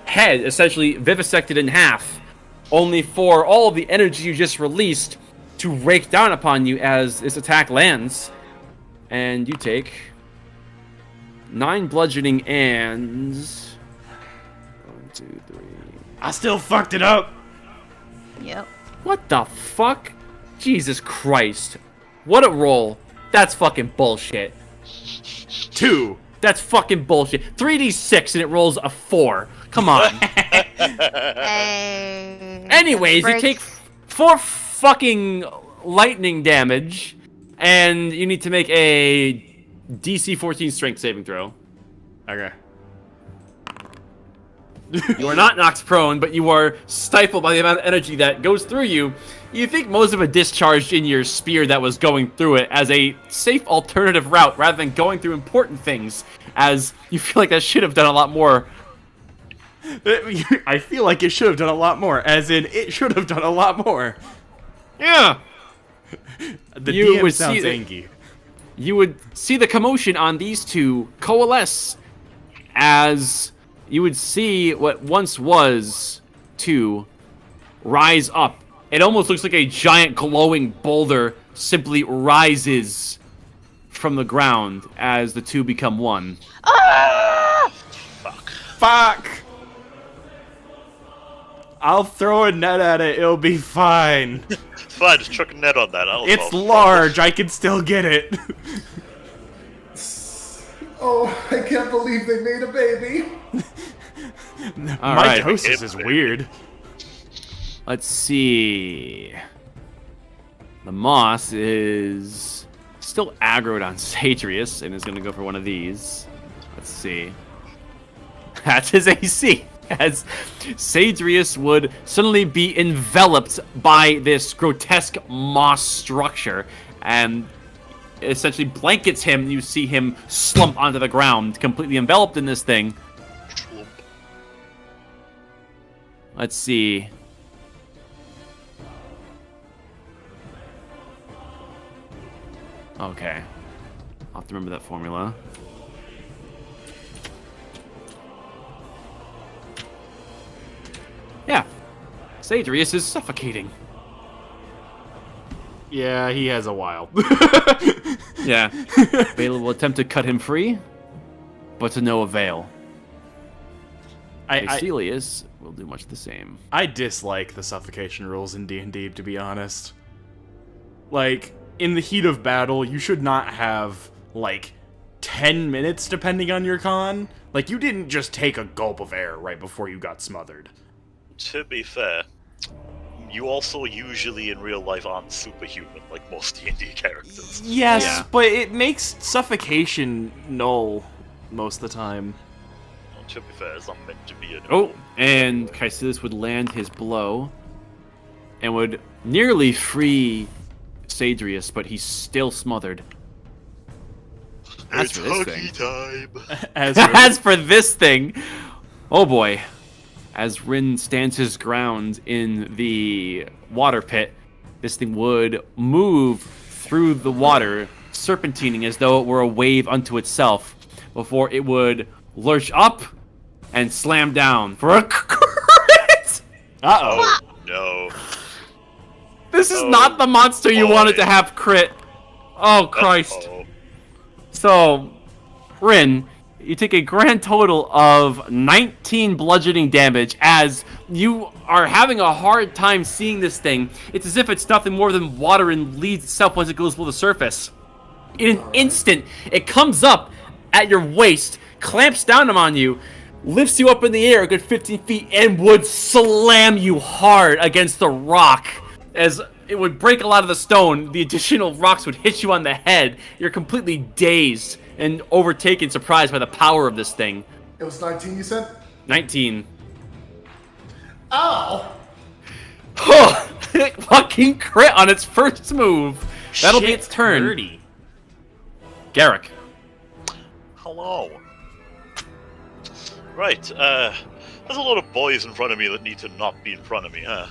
head, essentially vivisected in half, only for all of the energy you just released to rake down upon you as this attack lands. And you take 9 bludgeoning and 1, 2, 3. I still fucked it up. Yep. What the fuck? Jesus Christ. What a roll. That's fucking bullshit. 2. That's fucking bullshit. 3d6 and it rolls a 4. Come on. Anyways, you take 4 fucking lightning damage, and you need to make a DC 14 strength saving throw. Okay. You are not knocked prone, but you are stifled by the amount of energy that goes through you. You think most of it discharged in your spear that was going through it as a safe alternative route rather than going through important things, as you feel like that should have done a lot more. I feel like it should have done a lot more, as in it should have done a lot more. Yeah. The You DM would sounds see angry. You would see the commotion on these two coalesce as you would see what once was two rise up. It almost looks like a giant glowing boulder simply rises from the ground as the two become one. Fuck! I'll throw a net at it, it'll be fine. It's fine, just chuck a net on that. It's large, I can still get it. Oh, I can't believe they made a baby. Alright, Mitosis is weird. let's see. The moss is still aggroed on Sadrius and is going to go for one of these. Let's see. That's his AC. As Sadrius would suddenly be enveloped by this grotesque moss structure and essentially blankets him. You see him slump onto the ground, completely enveloped in this thing. Let's see. Okay. I'll have to remember that formula. Yeah. Sadrius is suffocating. Yeah, he has a while. Yeah. Bela will attempt to cut him free, but to no avail. Cecilius will do much the same. I dislike the suffocation rules in D&D, to be honest. Like, in the heat of battle, you should not have, like, 10 minutes depending on your con. Like, you didn't just take a gulp of air right before you got smothered. To be fair, you also usually in real life aren't superhuman like most D&D characters. Yes, Yeah. but it makes suffocation null most of the time. Well, to be fair, it's not meant to be a Oh, and Caecilius would land his blow and would nearly free Sadrius, but he's still smothered. As It's for this huggy time. As for this thing, oh boy. As Rin stands his ground in the water pit, this thing would move through the water, serpentining as though it were a wave unto itself, before it would lurch up and slam down for a crit! Uh-oh. No. This is Oh, not the monster you boy. wanted to have crit. Oh, Christ. Uh-oh. So, Rin, you take a grand total of 19 bludgeoning damage as you are having a hard time seeing this thing. It's as if it's nothing more than water and leaves itself once it goes below the surface. In an instant, it comes up at your waist, clamps down on you, lifts you up in the air a good 15 feet, and would slam you hard against the rock. As it would break a lot of the stone, the additional rocks would hit you on the head. You're completely dazed and overtaken, surprised by the power of this thing. It was 19, you said? 19. Ow! Fucking crit on its first move. That'll be Shit, its turn. 30. Garrick. Hello. Right, there's a lot of boys in front of me that need to not be in front of me, huh?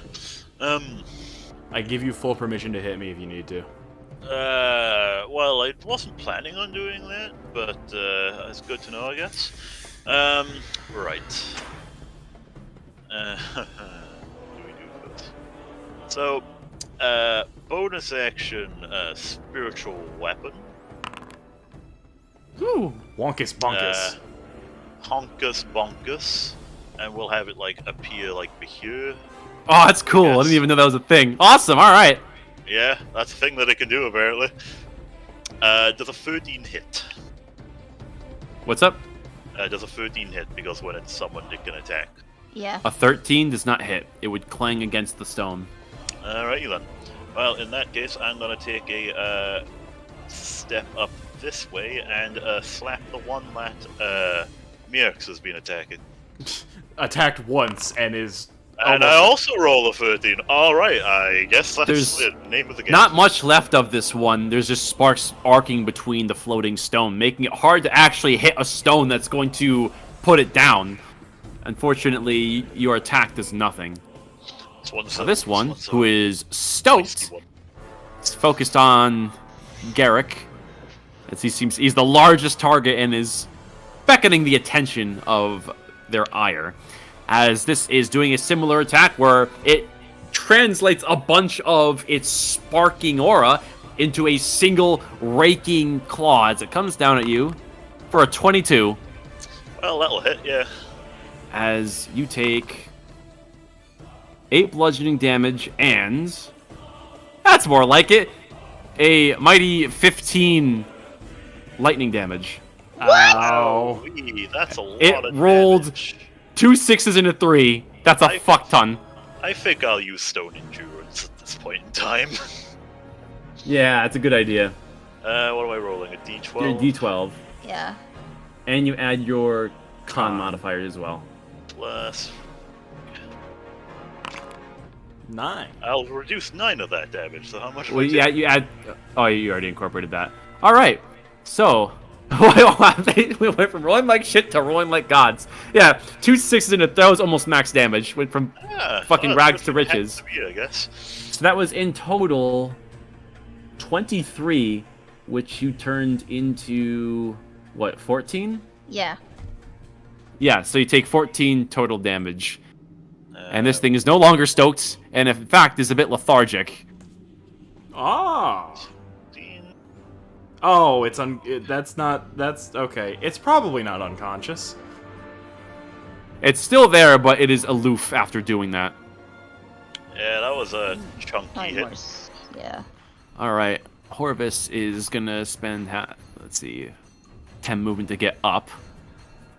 I give you full permission to hit me if you need to. Well, I wasn't planning on doing that, but, it's good to know, I guess. Right. What do we do first? So, bonus action, spiritual weapon. Ooh. Wonkus bonkus. Honkus bonkus. And we'll have it, like, appear, like, here. Oh, that's cool. I Yes. didn't even know that was a thing. Awesome. All right. Yeah, that's a thing that it can do, apparently. Does a 13 hit? What's up? Does a 13 hit, because when it's summoned, it can attack. Yeah. A 13 does not hit. It would clang against the stone. Alrighty then. Well, in that case, I'm gonna take a step up this way and slap the one that Mirks has been attacking. Attacked once and is. And I also roll a 13. Alright, I guess that's There's the name of the game. Not much left of this one. There's just sparks arcing between the floating stone, making it hard to actually hit a stone that's going to put it down. Unfortunately, your attack does nothing. So this one, who is stoked, is focused on Garrick, as he's the largest target and is beckoning the attention of their ire. As this is doing a similar attack where it translates a bunch of its sparking aura into a single raking claw as it comes down at you for a 22. Well, that'll hit, yeah. As you take 8 bludgeoning damage and... That's more like it! A mighty 15 lightning damage. Ow. Wee, that's a lot It of rolled damage. 2 6s and a 3. That's a fuck ton. I think I'll use Stone Endurance at this point in time. Yeah, that's a good idea. What am I rolling? A D12? Your D12. Yeah. And you add your con modifier as well. Plus... 9. I'll reduce 9 of that damage, so how much Well, would yeah, you add... Oh, you already incorporated that. Alright, so... we went from rolling like shit to rolling like gods. Yeah, 2 6s and a that was almost max damage. Went from fucking rags to riches. To be, I guess. So that was in total 23, which you turned into... What, 14? Yeah. Yeah, so you take 14 total damage. And this thing is no longer stoked, and in fact is a bit lethargic. Ah. 15. Oh, that's okay. It's probably not unconscious. It's still there, but it is aloof after doing that. Yeah, that was a chunky Probably hit. worse. Yeah. Alright, Horvis is gonna spend, let's see, 10 movement to get up.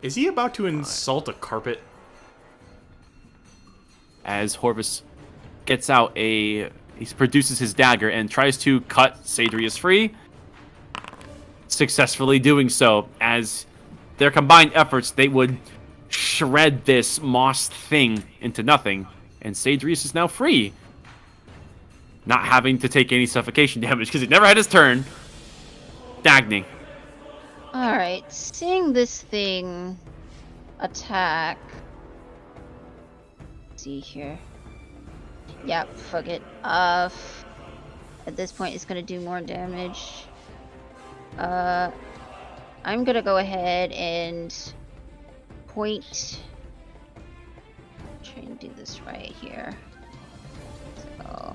Is he about to insult a carpet? As Horvis gets out he produces his dagger and tries to cut Sadrius free. Successfully doing so, as their combined efforts, they would shred this moss thing into nothing. And Sadrius is now free. Not having to take any suffocation damage, because he never had his turn. Dagny. Alright, seeing this thing attack. Let's see here. Yeah, fuck it. At this point, it's gonna do more damage. I'm gonna go ahead and point. try and do this right here. So, try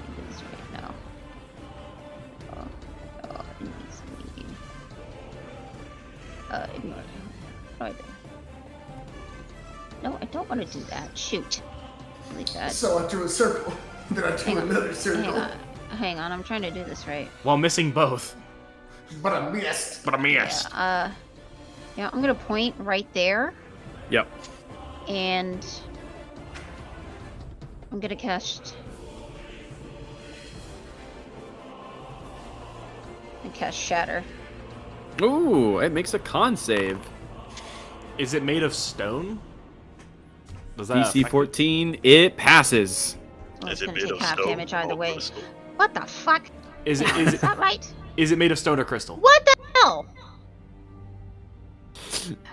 and do this right now. Oh, it needs me. Ignore. Right there. No, I don't want to do that. Shoot. Delete that. So I drew a circle. Then I drew another circle. Hang on, I'm trying to do this right. While missing both. But I missed. But I missed. Yeah, I'm gonna point right there, Yep. and I'm gonna cast. And cast Shatter. Ooh, it makes a con save. Is it made of stone? Does that DC affect it? 14, it passes. Well, it's Is it gonna made take of half stone damage either or way. crystal? What the fuck? Is it Is that right? is it made of stone or crystal? What the hell?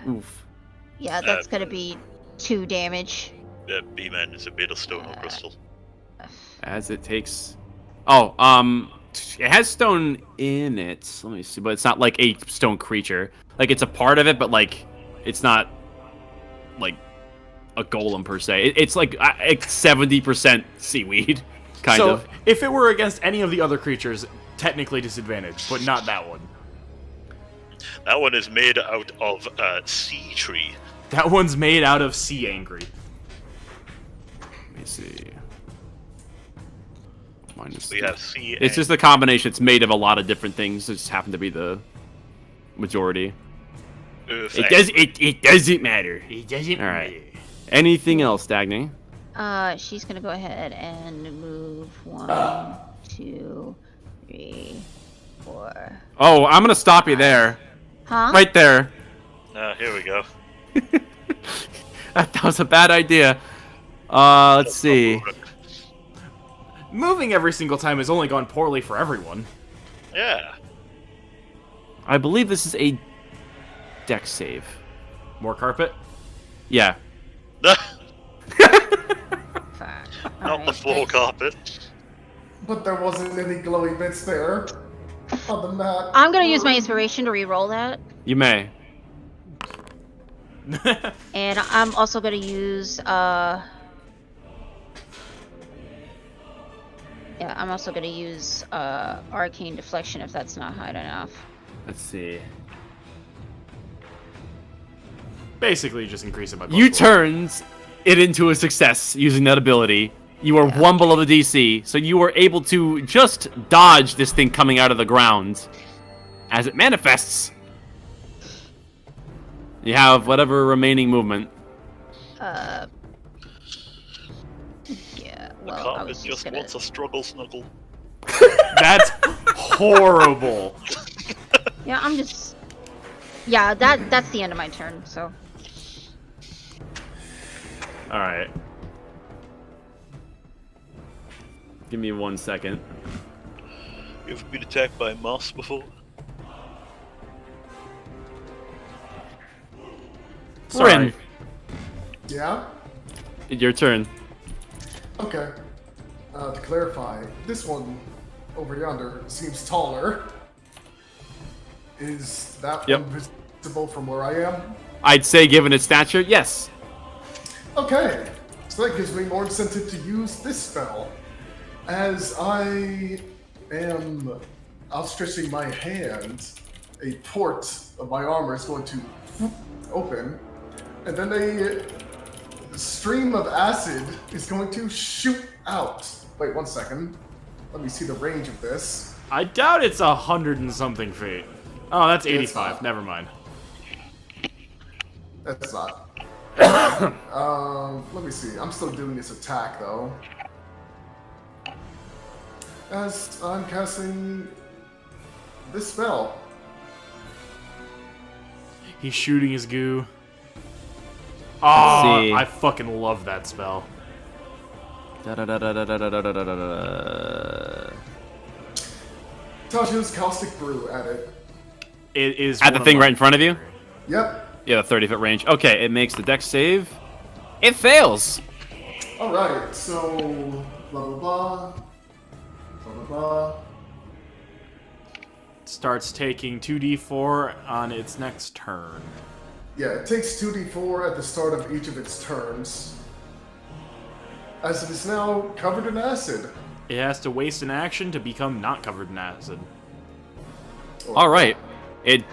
Oof. Yeah, that's gonna be 2 damage. B-Man, is it made of stone or crystal? As it takes... Oh, it has stone in it. Let me see, but it's not like a stone creature. Like, it's a part of it, but, like, it's not, like, a golem, per se. It's, like, 70% seaweed, kind so of. if it were against any of the other creatures, technically disadvantage, but not that one. That one is made out of sea tree. That one's made out of sea angry. Let me see. Minus We have sea. It's just a combination. It's made of a lot of different things. It just happened to be the majority. It doesn't matter. It doesn't All right. Anything else, Dagny? She's gonna go ahead and move 1, 2, 3, 4. Oh, I'm gonna stop you there. Huh? Right there. Here we go. That was a bad idea. Let's see. Moving every single time has only gone poorly for everyone. Yeah. I believe this is a deck save. More carpet? Yeah. Fuck. Not the floor carpet. But there wasn't any glowy bits there on the map. I'm gonna use my inspiration to re-roll that, You may. and I'm also gonna use yeah, I'm also gonna use arcane deflection if that's not high enough. Let's see. Basically, just increase it by You +4. turned it into a success using that ability. You are 1 below the DC, so you were able to just dodge this thing coming out of the ground as it manifests. You have whatever remaining movement. Yeah, The well, I carpet was just gonna... wants a struggle snuggle. That's horrible. Yeah, I'm just... Yeah, that's the end of my turn, so... Alright. Give me 1 second. You ever been attacked by moss before? Sorry. Rin. Yeah? Your turn. Okay. To clarify, this one over yonder seems taller. Is that Yep. one visible from where I am? I'd say, given its stature, yes. Okay. So that gives me more incentive to use this spell. As I am outstretching my hand, a port of my armor is going to open, and then a stream of acid is going to shoot out. Wait 1 second. Let me see the range of this. I doubt it's 100 and something feet. Oh, that's It's 85. not. Never mind. That's not. Let me see. I'm still doing this attack though. As I'm casting this spell. He's shooting his goo. Oh, see. I fucking love that spell. Tasha's Caustic Brew at it. It is At one the of thing my- right in front of you? Yep. Yeah, 30-foot range. Okay, it makes the deck save. It fails. Alright, so blah blah blah. Blah blah blah. Starts taking 2d4 on its next turn. Yeah, it takes 2d4 at the start of each of its turns, as it is now covered in acid. It has to waste an action to become not covered in acid. All right. And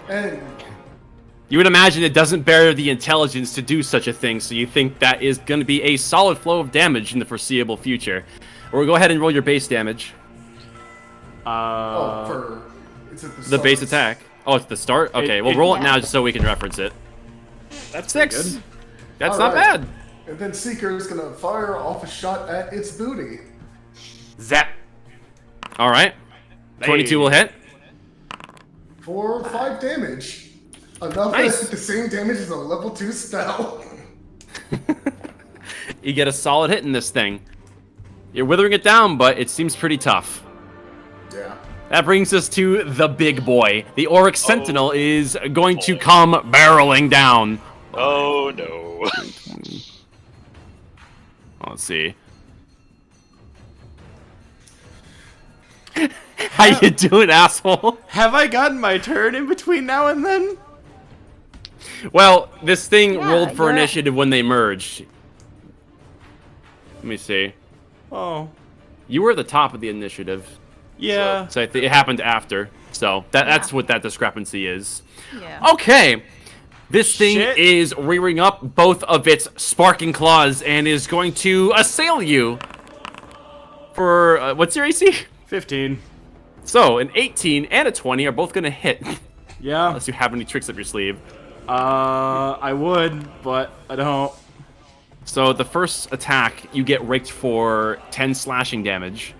You would imagine it doesn't bear the intelligence to do such a thing, so you think that is going to be a solid flow of damage in the foreseeable future. Or go ahead and roll your base damage. it's at The base attack. Oh, it's the start? Okay, we'll roll it now just so we can reference it. That's 6. good. That's All not right. bad. And then Seeker is gonna fire off a shot at its booty. Zap. All right. 22 will hit. For 5 damage. Enough Nice. that the same damage as a level 2 spell. You get a solid hit in this thing. You're withering it down, but it seems pretty tough. Yeah. That brings us to the big boy. The Oryx Sentinel is going to come barreling down. Oh no. Let's see. How you doing, asshole? Have I gotten my turn in between now and then? Well, this thing Yeah, rolled for you're- initiative when they merged. Let me see. Oh. You were at the top of the initiative, Yeah. so I think it happened after. So that's what that discrepancy is. Yeah. Okay. This thing Shit. is rearing up both of its sparking claws and is going to assail you. For, what's your AC? 15. So, an 18 and a 20 are both going to hit. Yeah. Unless you have any tricks up your sleeve. I would, but I don't. So, the first attack, you get raked for 10 slashing damage.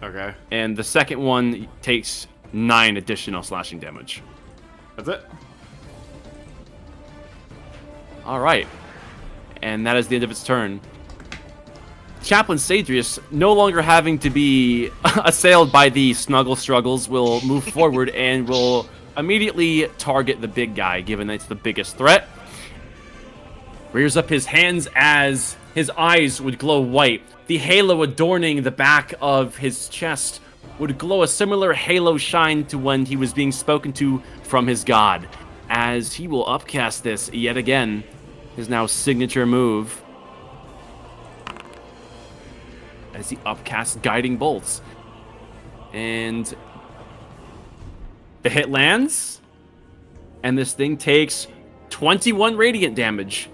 Okay. And the second one takes 9 additional slashing damage. That's it. Alright. And that is the end of its turn. Chaplain Sadrius, no longer having to be assailed by the snuggle struggles, will move forward and will immediately target the big guy, given that it's the biggest threat. Rears up his hands as his eyes would glow white. The halo adorning the back of his chest would glow a similar halo shine to when he was being spoken to from his god. As he will upcast this yet again, his now signature move. As he upcasts Guiding Bolts. And the hit lands. And this thing takes 21 radiant damage.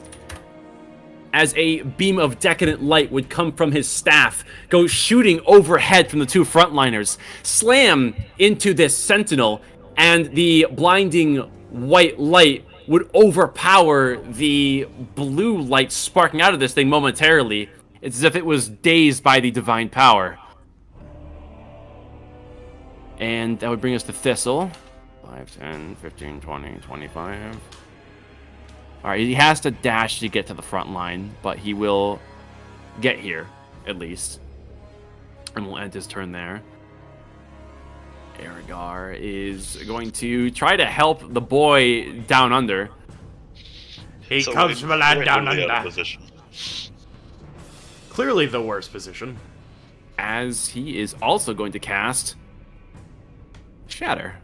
As a beam of decadent light would come from his staff, go shooting overhead from the two frontliners, slam into this sentinel, and the blinding white light would overpower the blue light sparking out of this thing momentarily. It's as if it was dazed by the divine power. And that would bring us to Thistle. 5, 10, 15, 20, 25. Alright, he has to dash to get to the front line, but he will get here, at least. And we'll end his turn there. Aragar is going to try to help the boy down under. He So comes from a land down incredibly out of under. position. Clearly the worst position. As he is also going to cast Shatter.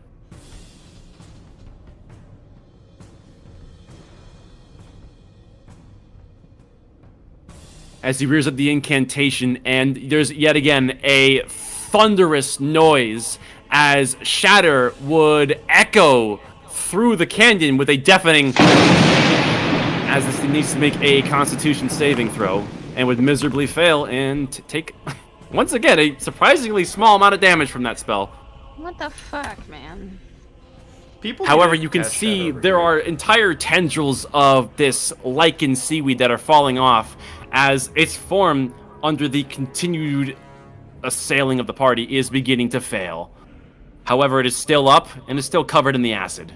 As he rears up the incantation, and there's yet again a thunderous noise as Shatter would echo through the canyon with a deafening, as this thing needs to make a Constitution saving throw and would miserably fail and take, once again, a surprisingly small amount of damage from that spell. What the fuck, man? People. However, need to you can cast see Shadow over there here. are entire tendrils of this lichen seaweed that are falling off as its form under the continued assailing of the party is beginning to fail. However, it is still up and is still covered in the acid.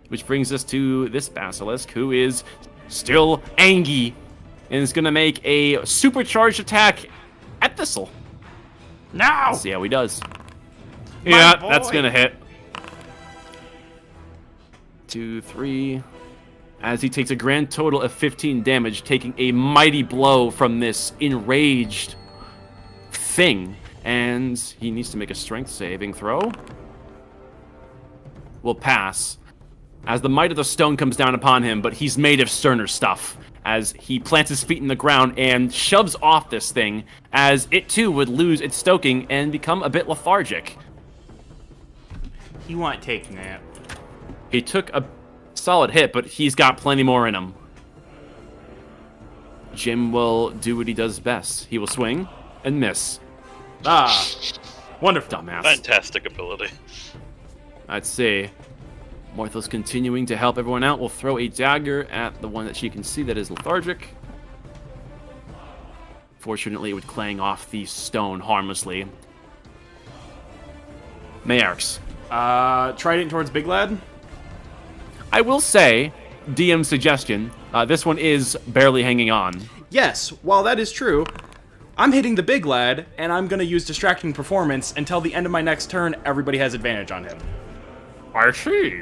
Which brings us to this basilisk, who is still angry and is going to make a supercharged attack at Thistle. Now. Let's see how he does. Yeah, that's boy. going to hit. 2, 3. As he takes a grand total of 15 damage, taking a mighty blow from this enraged thing. And he needs to make a strength saving throw. Will pass. as the might of the stone comes down upon him, but he's made of sterner stuff, as he plants his feet in the ground and shoves off this thing, as it too would lose its stoking and become a bit lethargic. He won't take that. He took a solid hit, but he's got plenty more in him. Jim will do what he does best. He will swing and miss. Ah, wonderful. Dumbass. Fantastic ability. Let's see. Morthal's continuing to help everyone out. Will throw a dagger at the one that she can see that is lethargic. Fortunately, it would clang off the stone harmlessly. Mayarks. Trident towards Big Lad. I will say, DM suggestion, this one is barely hanging on. Yes, while that is true, I'm hitting the Big Lad, and I'm going to use Distracting Performance until the end of my next turn. Everybody has advantage on him. I see.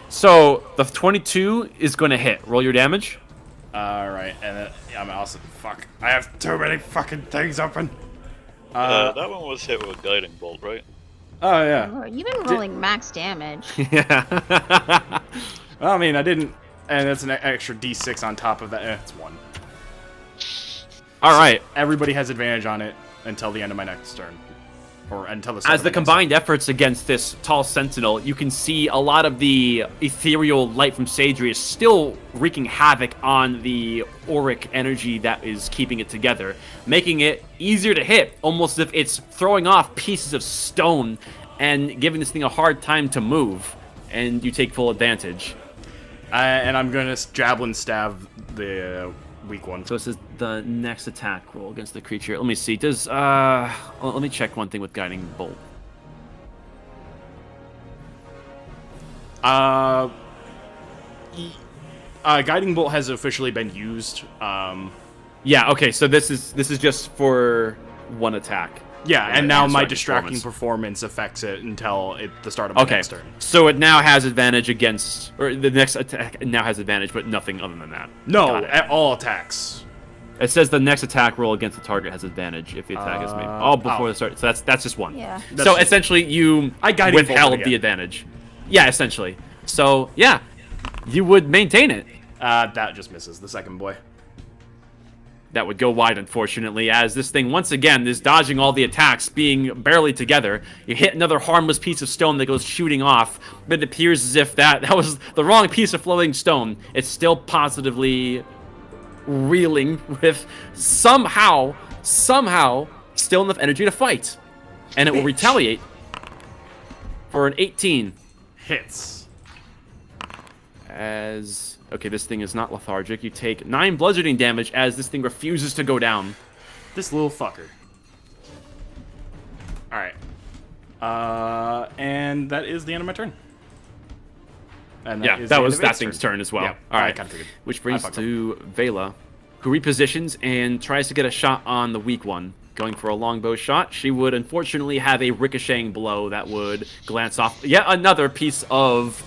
So, the 22 is going to hit. Roll your damage. Alright, and then I'm also... Fuck. I have too many fucking things open. That one was hit with a guiding bolt, right? Oh, yeah. Lord, you've been rolling max damage. Yeah. Well, I mean, I didn't... And it's an extra d6 on top of that. It's 1. All right. Everybody has advantage on it until the end of my next turn. Or until the start As of the my next combined efforts against this tall sentinel, you can see a lot of the ethereal light from Sagery is still wreaking havoc on the auric energy that is keeping it together, making it easier to hit, almost as if it's throwing off pieces of stone and giving this thing a hard time to move, and you take full advantage. And I'm going to javelin stab the weak one. So this is the next attack roll against the creature. Let me see. Does let me check one thing with Guiding Bolt. Guiding Bolt has officially been used. Yeah. Okay. So this is just for one attack. Yeah, and now my Distracting distracting performance affects it until the start of my next turn. So it now has advantage against, or the next attack now has advantage, but nothing other than that. No, Got it. at all attacks. It says the next attack roll against the target has advantage if the attack is made. Before the start. So that's just one. Yeah. So essentially, you I guiding bolted withheld again. the advantage. Yeah, essentially. So yeah, you would maintain it. That just misses the second boy. That would go wide, unfortunately, as this thing, once again, is dodging all the attacks, being barely together. You hit another harmless piece of stone that goes shooting off, but it appears as if that was the wrong piece of floating stone. It's still positively reeling with somehow, still enough energy to fight. And it will retaliate for an 18. Hits. As... Okay, this thing is not lethargic. You take 9 bludgeoning damage as this thing refuses to go down. This little fucker. Alright. And that is the end of my turn. And Yeah, is that the was end of that its thing's turn. turn as well. Yeah, All I right, kinda figured. which I brings fucked to Vela, who repositions and tries to get a shot on the weak one. Going for a longbow shot, she would unfortunately have a ricocheting blow that would glance off yet another piece of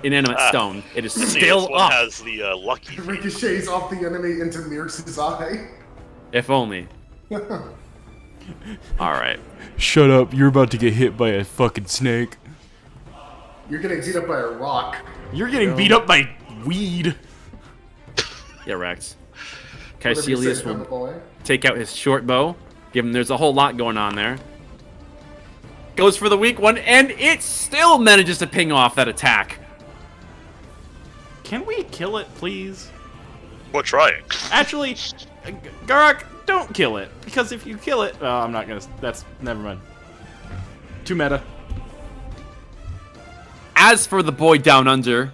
inanimate stone. It is See, still this one up. has the lucky feat. Ricochets off the enemy into Mirx's eye. If only. All right. Shut up, you're about to get hit by a fucking snake. You're getting beat up by a rock. You're getting beat up by weed. Yeah, Rex. Whatever you Caecilius say, will boy. take out his short bow, given there's a whole lot going on there. Goes for the weak one, and it still manages to ping off that attack. Can we kill it, please? We're trying. Actually, Garak, don't kill it. Because if you kill it... I'm not gonna... That's... Never mind. Too meta. As for the boy down under,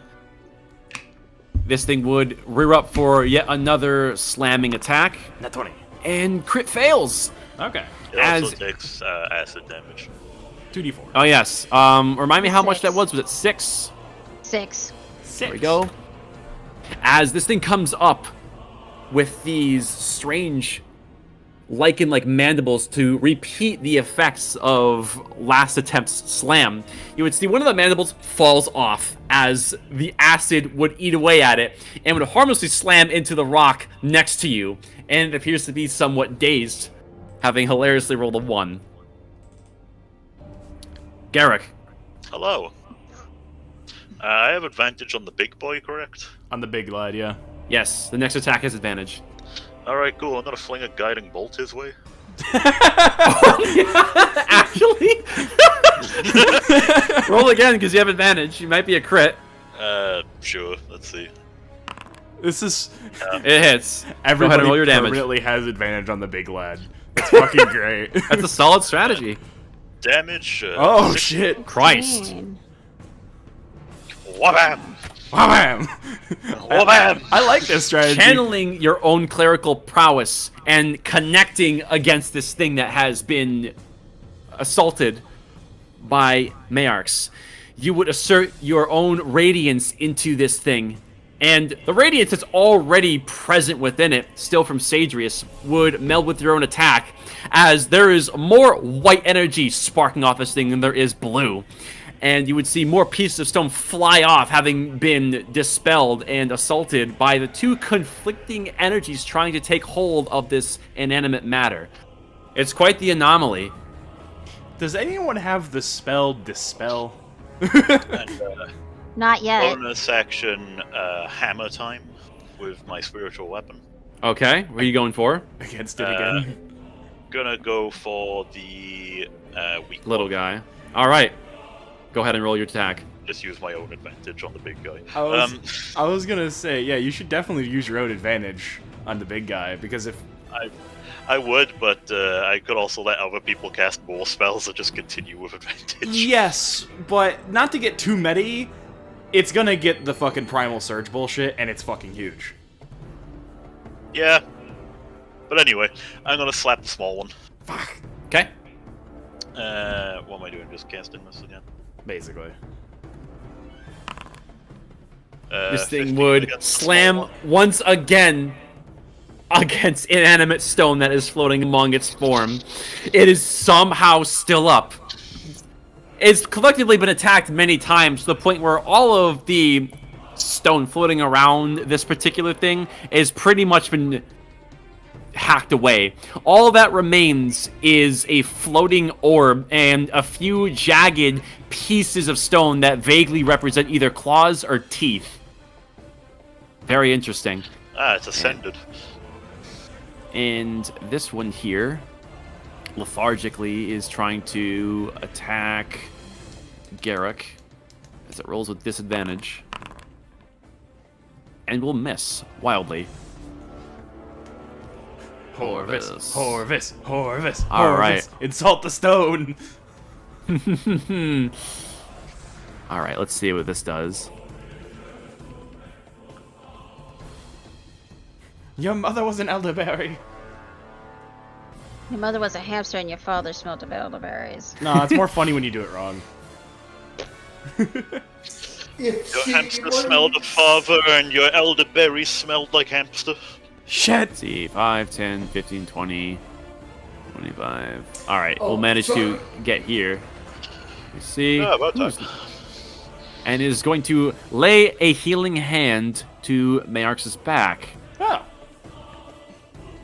this thing would rear up for yet another slamming attack, Net 20. and crit fails. Okay. It also As- takes acid damage. 2d4. Oh yes. Remind me how much that was. Was it 6? 6. 6. There we go. As this thing comes up with these strange lichen-like mandibles to repeat the effects of last attempt's slam, you would see one of the mandibles falls off as the acid would eat away at it and would harmlessly slam into the rock next to you, and it appears to be somewhat dazed, having hilariously rolled a 1. Garrick. Hello. I have advantage on the big boy, correct? On the big lad, yeah. Yes, the next attack has advantage. Alright, cool. I'm gonna fling a guiding bolt his way. Actually? Roll again, because you have advantage. You might be a crit. Sure. Let's see. This is It hits. Go ahead everybody and roll your damage. permanently has advantage on the big lad. It's fucking great. That's a solid strategy. Damage. Oh 6 shit! Christ. Man. Wabam! Wham! Wabam! I like this strategy. Channeling your own clerical prowess and connecting against this thing that has been assaulted by Mayarks. You would assert your own radiance into this thing, and the radiance that's already present within it, still from Sadrius, would meld with your own attack, as there is more white energy sparking off this thing than there is blue. And you would see more pieces of stone fly off, having been dispelled and assaulted by the two conflicting energies trying to take hold of this inanimate matter. It's quite the anomaly. Does anyone have the spell Dispel? And, Not yet. bonus action, hammer time with my spiritual weapon. Okay, what are you going for? Against it again. Gonna go for the weak Little one. guy. All right. Go ahead and roll your attack. Just use my own advantage on the big guy. I was gonna say, yeah, you should definitely use your own advantage on the big guy, because if I would, but I could also let other people cast more spells that just continue with advantage. yes, but not to get too meta, it's gonna get the fucking primal surge bullshit, and it's fucking huge. Yeah. But anyway, I'm gonna slap the small one. Fuck. Okay. What am I doing? Just casting this again? Basically. This thing 15 would against the small slam one. once again against inanimate stone that is floating among its form. It is somehow still up. It's collectively been attacked many times to the point where all of the stone floating around this particular thing is pretty much been hacked away. All that remains is a floating orb and a few jagged pieces of stone that vaguely represent either claws or teeth. Very interesting. Ah, it's ascended. And this one here, lethargically, is trying to attack Garrick as it rolls with disadvantage. And will miss wildly. Horvis, Horvis. Horvis, Horvis, All Horvis. right. Insult the stone. All right, let's see what this does. Your mother was an elderberry. Your mother was a hamster and your father smelled of elderberries. No, it's more funny when you do it wrong. If Your she hamster was- smelled of father, and your elderberry smelled like hamster. Shit. Let's see, 5, 10, 15, 20, 25. All right, Oh, we'll manage so- to get here. You see, Ah, about who's- time. and is going to lay a healing hand to Mayarx's back. Oh.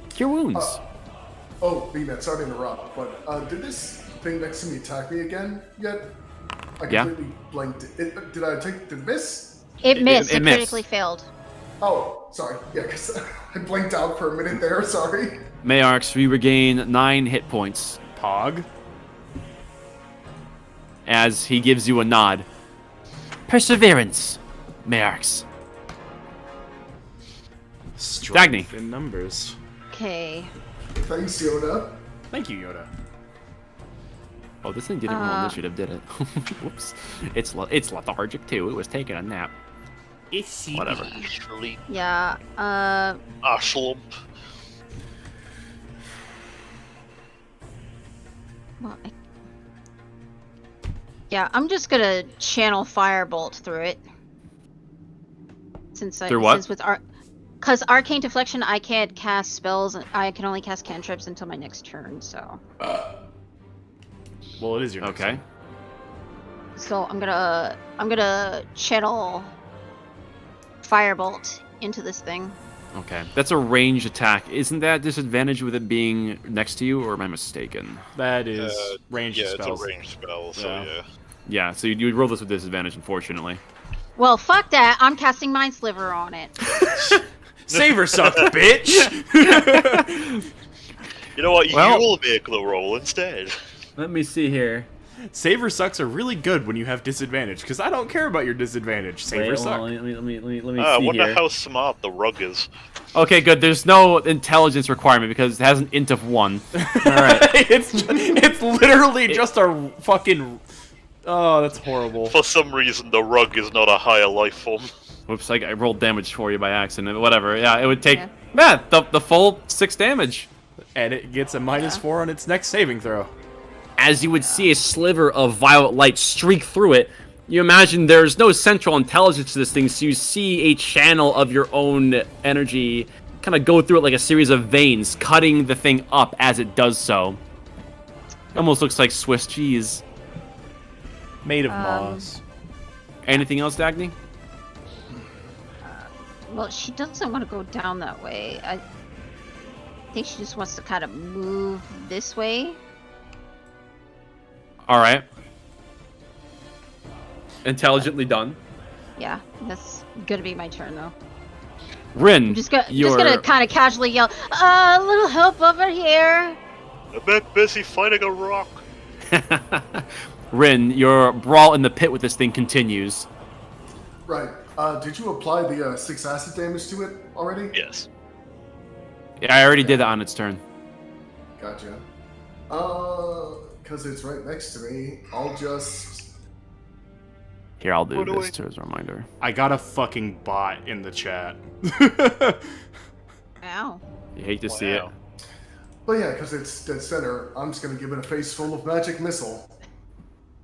Cure wounds. Oh, B-Man, sorry to interrupt, but did this thing next to me attack me again yet? I Yeah. completely blanked it. Did it miss? It missed. it It, missed. critically failed. Oh, sorry. Yeah, because I blinked out for a minute there, sorry. Mayarx, we regain 9 hit points Pog. as he gives you a nod. Perseverance, Mayarx. Strength in numbers. Okay. Thanks, Yoda. Thank you, Yoda. Oh, this thing didn't roll initiative, did it? Whoops. It's lethargic too. It was taking a nap. Whatever. Actually, Yeah. Arslump. Well, yeah, I'm just gonna channel Firebolt through it. Through what? Since with because Arcane Deflection, I can't cast spells. I can only cast cantrips until my next turn. So. Well, it is your next Okay. one. So I'm gonna channel Firebolt into this thing. Okay. That's a ranged attack. Isn't that disadvantage with it being next to you, or am I mistaken? That is ranged Yeah, spells. it's a ranged spell, so Yeah. yeah. Yeah, so you would roll this with disadvantage, unfortunately. Well, fuck that. I'm casting Mind Sliver on it. Saver sucked, bitch! You know what? Well- You'll make the roll instead. Let me see here. Saver sucks are really good when you have disadvantage, because I don't care about your disadvantage. Saver Wait, suck. hold on, let me I see wonder here. how smart the rug is. Okay, good. There's no intelligence requirement because it has an int of 1. All right. it's literally just a fucking... Oh, that's horrible. For some reason, the rug is not a higher life form. Whoops, I rolled damage for you by accident. Whatever. Yeah, it would take Yeah. the full 6 damage. And it gets a -4 on its next saving throw. As you would see a sliver of violet light streak through it, you imagine there's no central intelligence to this thing, so you see a channel of your own energy kind of go through it like a series of veins, cutting the thing up as it does so. Almost looks like Swiss cheese. Made of moss. Anything else, Dagny? Well, she doesn't want to go down that way. I think she just wants to kind of move this way. Alright. Intelligently done. Yeah, that's gonna be my turn though. Rin, I'm just gonna kind of casually yell, a little help over here. I'm back busy fighting a rock. Rin, your brawl in the pit with this thing continues. Right. Did you apply the 6 acid damage to it already? Yes. Yeah, I already did that on its turn. Gotcha. Because it's right next to me, I'll just... Here, I'll do What do this I- to as a reminder. I got a fucking bot in the chat. Ow. You hate to see it. Wow. But yeah, because it's dead center, I'm just going to give it a face full of magic missile.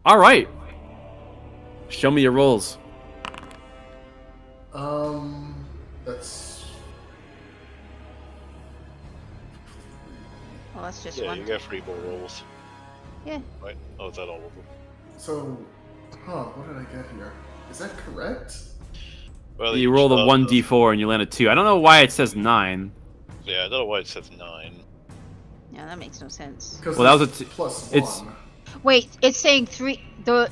Alright. Show me your rolls. That's... Well, that's just Yeah, one. you get 3 more rolls. Yeah. Right? Oh, is that all of them? So, what did I get here? Is that correct? Well, You roll the start 1d4 and you land a 2. I don't know why it says 9. Yeah, I don't know why it says 9. Yeah, that makes no sense. Because Well, that was a plus it's- 1. Wait, it's saying 3.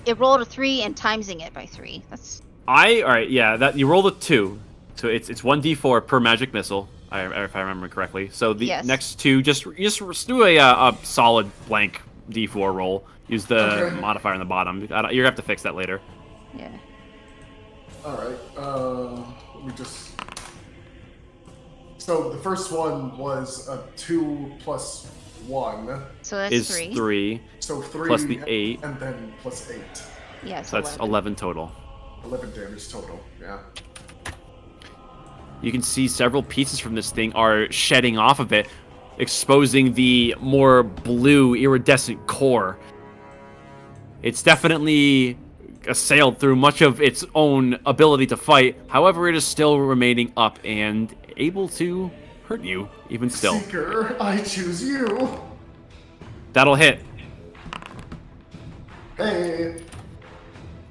It rolled a 3 and timesing it by 3. That's Alright, yeah, that you rolled a 2. So it's 1d4 per magic missile, if I remember correctly. So the Yes. next 2, just do a solid blank d4 roll. Use the Okay. modifier on the bottom. You're gonna have to fix that later. yeah. Alright, let me just... So the first one was a 2 plus 1. So that's Is 3. 3, So 3 Plus the 8. and then plus 8. Yeah, so that's 11 total. 11 damage total, yeah. You can see several pieces from this thing are shedding off of it, exposing the more blue, iridescent core. It's definitely assailed through much of its own ability to fight. However, it is still remaining up and able to hurt you, even still. Seeker, I choose you! That'll hit. Hey!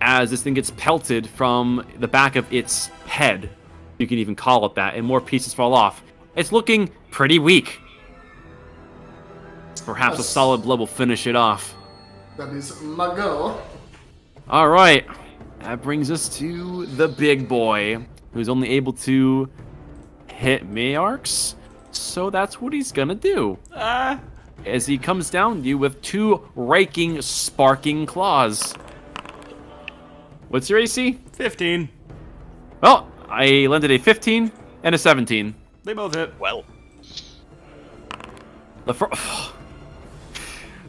As this thing gets pelted from the back of its head. You can even call it that, and more pieces fall off. It's looking pretty weak. Perhaps a Yes. solid blow will finish it off. That is my go. Alright, that brings us to the big boy, who's only able to hit Mayarks. So that's what he's gonna do. As he comes down to you with 2 raking, sparking claws. What's your AC? 15. Well, I landed a 15 and a 17. They both hit. Well, The,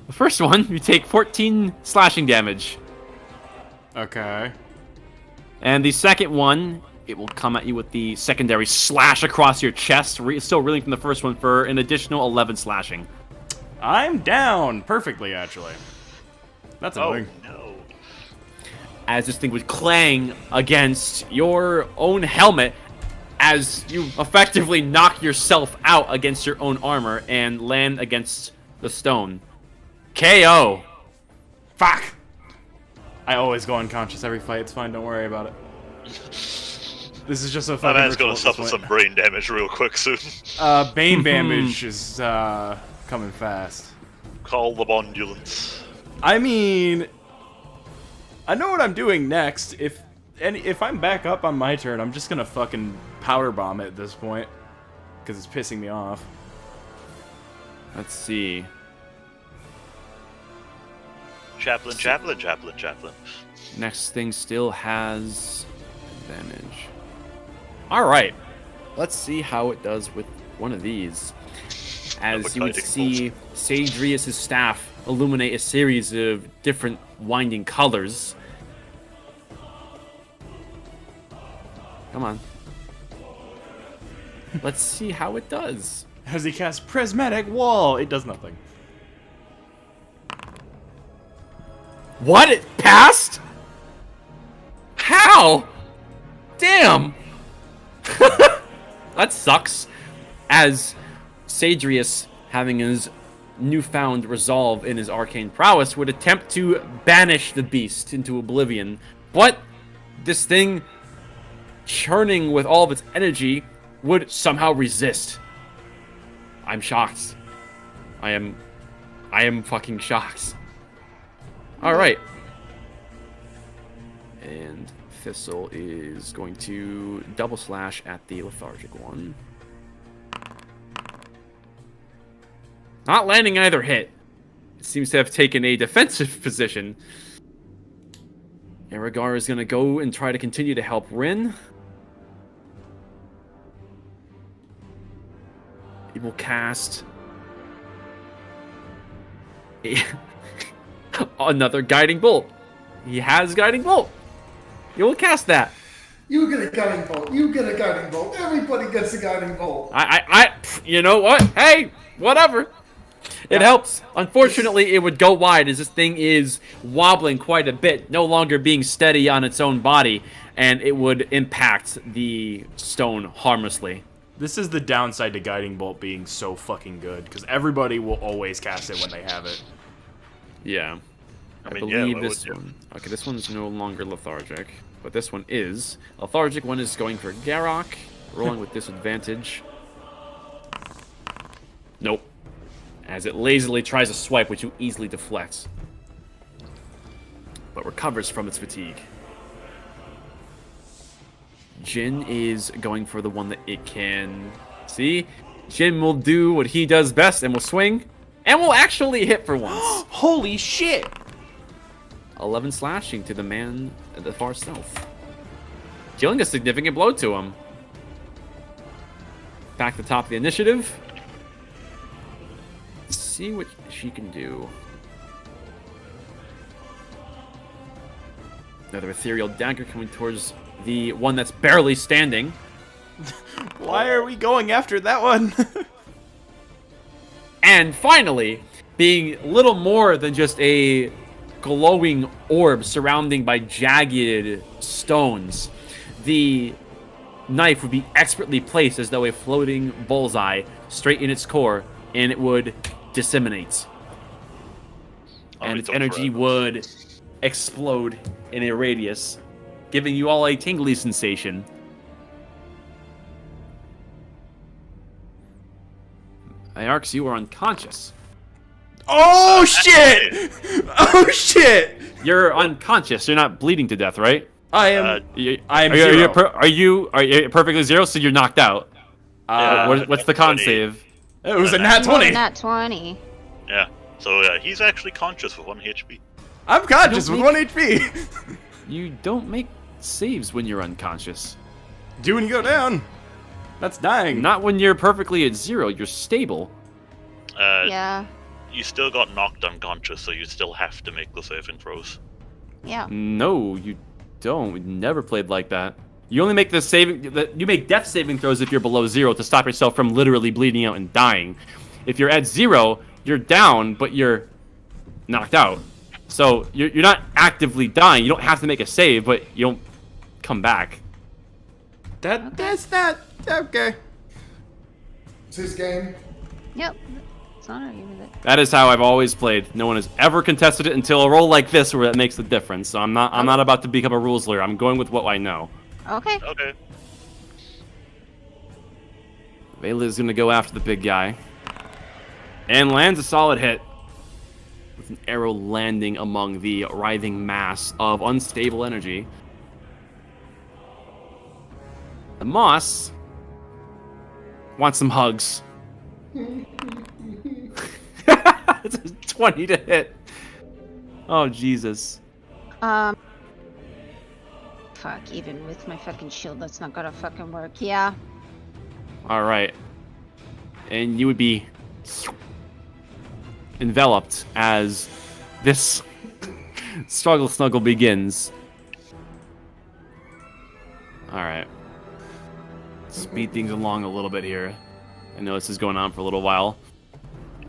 the first one, you take 14 slashing damage. Okay. And the second one, it will come at you with the secondary slash across your chest, still reeling from the first one for an additional 11 slashing. I'm down perfectly, actually. That's oh annoying. no. As this thing would clang against your own helmet, as you effectively knock yourself out against your own armor and land against the stone. KO. Fuck! I always go unconscious every fight. It's fine. Don't worry about it. This is just a My fucking man's ritual gonna at this suffer point. some brain damage real quick soon. Bane damage is coming fast. Call the bondulance. I mean, I know what I'm doing next. If And if I'm back up on my turn, I'm just gonna fucking power bomb it at this point. Because it's pissing me off. Let's see. Chaplain. Next thing still has advantage. Alright. Let's see how it does with one of these. As you would see Sadrius' staff illuminate a series of different winding colors. Come on. Let's see how it does. As he casts Prismatic Wall, it does nothing. What? It passed? How? Damn! That sucks. As Sadrius, having his newfound resolve in his arcane prowess, would attempt to banish the beast into oblivion. But this thing, churning with all of its energy, would somehow resist. I'm shocked. I am fucking shocked. Alright. And Thistle is going to double slash at the lethargic one. Not landing either hit. It seems to have taken a defensive position. Erigar is going to go and try to continue to help Rin. He will cast another Guiding Bolt. He has Guiding Bolt. He will cast that. You get a guiding bolt. You get a guiding bolt. Everybody gets a guiding bolt. You know what? Hey, whatever. It helps. Unfortunately, it would go wide as this thing is wobbling quite a bit, no longer being steady on its own body, and it would impact the stone harmlessly. This is the downside to Guiding Bolt being so fucking good, because everybody will always cast it when they have it. Yeah. I believe this one. Okay, this one's no longer lethargic, but this one is. Lethargic one is going for Garrock, rolling with disadvantage. Nope. As it lazily tries to swipe, which you easily deflect, but recovers from its fatigue. Jin is going for the one that it can see. Jin will do what he does best and will swing, and will actually hit for once. Holy shit! 11 slashing to the man at the far south, dealing a significant blow to him. Back to the top of the initiative. Let's see what she can do. Another ethereal dagger coming towards the one that's barely standing. Why are we going after that one? And finally, being little more than just a glowing orb surrounding by jagged stones, the knife would be expertly placed as though a floating bullseye straight in its core, and it would disseminate. And its energy would explode in a radius, giving you all a tingly sensation. Iarx, you are unconscious. Oh shit! Oh shit! You're unconscious. You're not bleeding to death, right? I am. I am Are zero. you perfectly zero? So you're knocked out. What's the con 20. save? It was a nat 20. Nat 20. Yeah. So he's actually conscious with 1 HP. I'm conscious with 1 HP. You don't make saves when you're unconscious. Do when you go down. That's dying. Not when you're perfectly at zero. You're stable. Yeah. You still got knocked unconscious, so you still have to make the saving throws. Yeah. No, you don't. We never played like that. You only make you make death saving throws if you're below zero to stop yourself from literally bleeding out and dying. If you're at zero, you're down, but you're knocked out. So you're not actively dying. You don't have to make a save, but you don't come back. That's not okay. It's his game. Yep. It's not arguing with it. That is how I've always played. No one has ever contested it until a roll like this where that makes the difference. So I'm not about to become a rules lawyer. I'm going with what I know. Okay. Okay. Vela is going to go after the big guy. And lands a solid hit. With an arrow landing among the writhing mass of unstable energy. The moss wants some hugs. It's a 20 to hit. Oh, Jesus. Fuck, even with my fucking shield, that's not gonna fucking work. Yeah. All right. And you would be enveloped as this struggle snuggle begins. All right. Speed things along a little bit here. I know this is going on for a little while.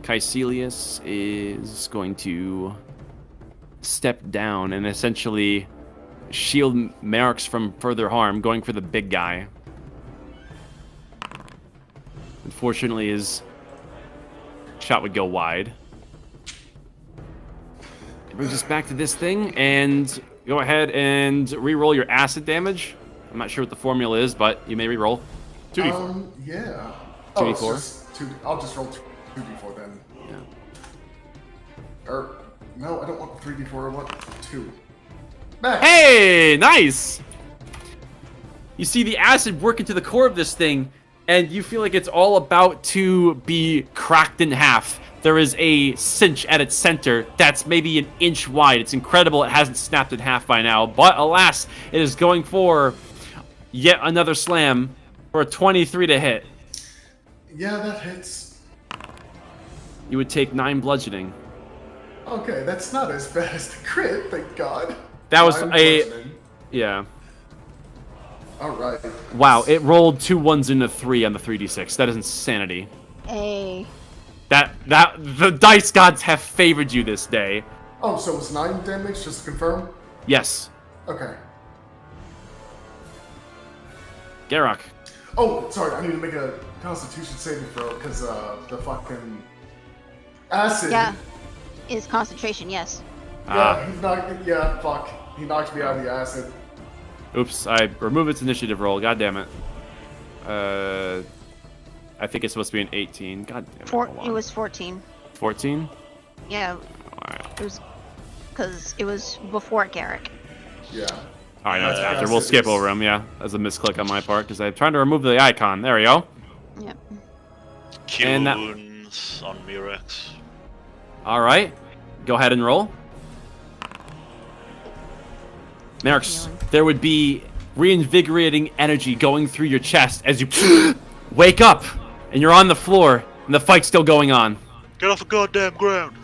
Caecilius is going to step down and essentially shield Merrick's from further harm, going for the big guy. Unfortunately, his shot would go wide. It brings us back to this thing, and go ahead and re-roll your acid damage. I'm not sure what the formula is, but you may re-roll. 2d4. Yeah. 2d4? It's just I'll just roll 2d4 then. Yeah. Or, no, I don't want 3d4, I want 2. Back! Hey, nice! You see the acid work into the core of this thing, and you feel like it's all about to be cracked in half. There is a cinch at its center that's maybe an inch wide. It's incredible it hasn't snapped in half by now, but alas, it is going for yet another slam for a 23 to hit. Yeah, that hits. You would take 9 bludgeoning. Okay, that's not as bad as the crit, thank God. That was 9 a... bludgeoning. Yeah. Alright. Wow, it rolled 2 1s and a 3 on the 3d6. That is insanity. Hey. The dice gods have favored you this day. Oh, so it was 9 damage, just to confirm? Yes. Okay. Garrock. Oh, sorry, I need to make a Constitution saving throw, because the fucking acid... Yeah. Is concentration, yes. Yeah, fuck. He knocked me out of the acid. Oops, I removed its initiative roll. God damn it. I think it's supposed to be an 18. God damn it. Hold on. It was 14. 14? Yeah. Alright. It was because it was before Garrick. Yeah. Alright, no, it's after. Yes, We'll it skip is. over him, yeah. That's a misclick on my part, because I'm trying to remove the icon. There we go. Yep. Cure And that- wounds on Murex. Alright. Go ahead and roll. Merrick's, Healing. there would be reinvigorating energy going through your chest as you wake up, and you're on the floor, and the fight's still going on. Get off the goddamn ground!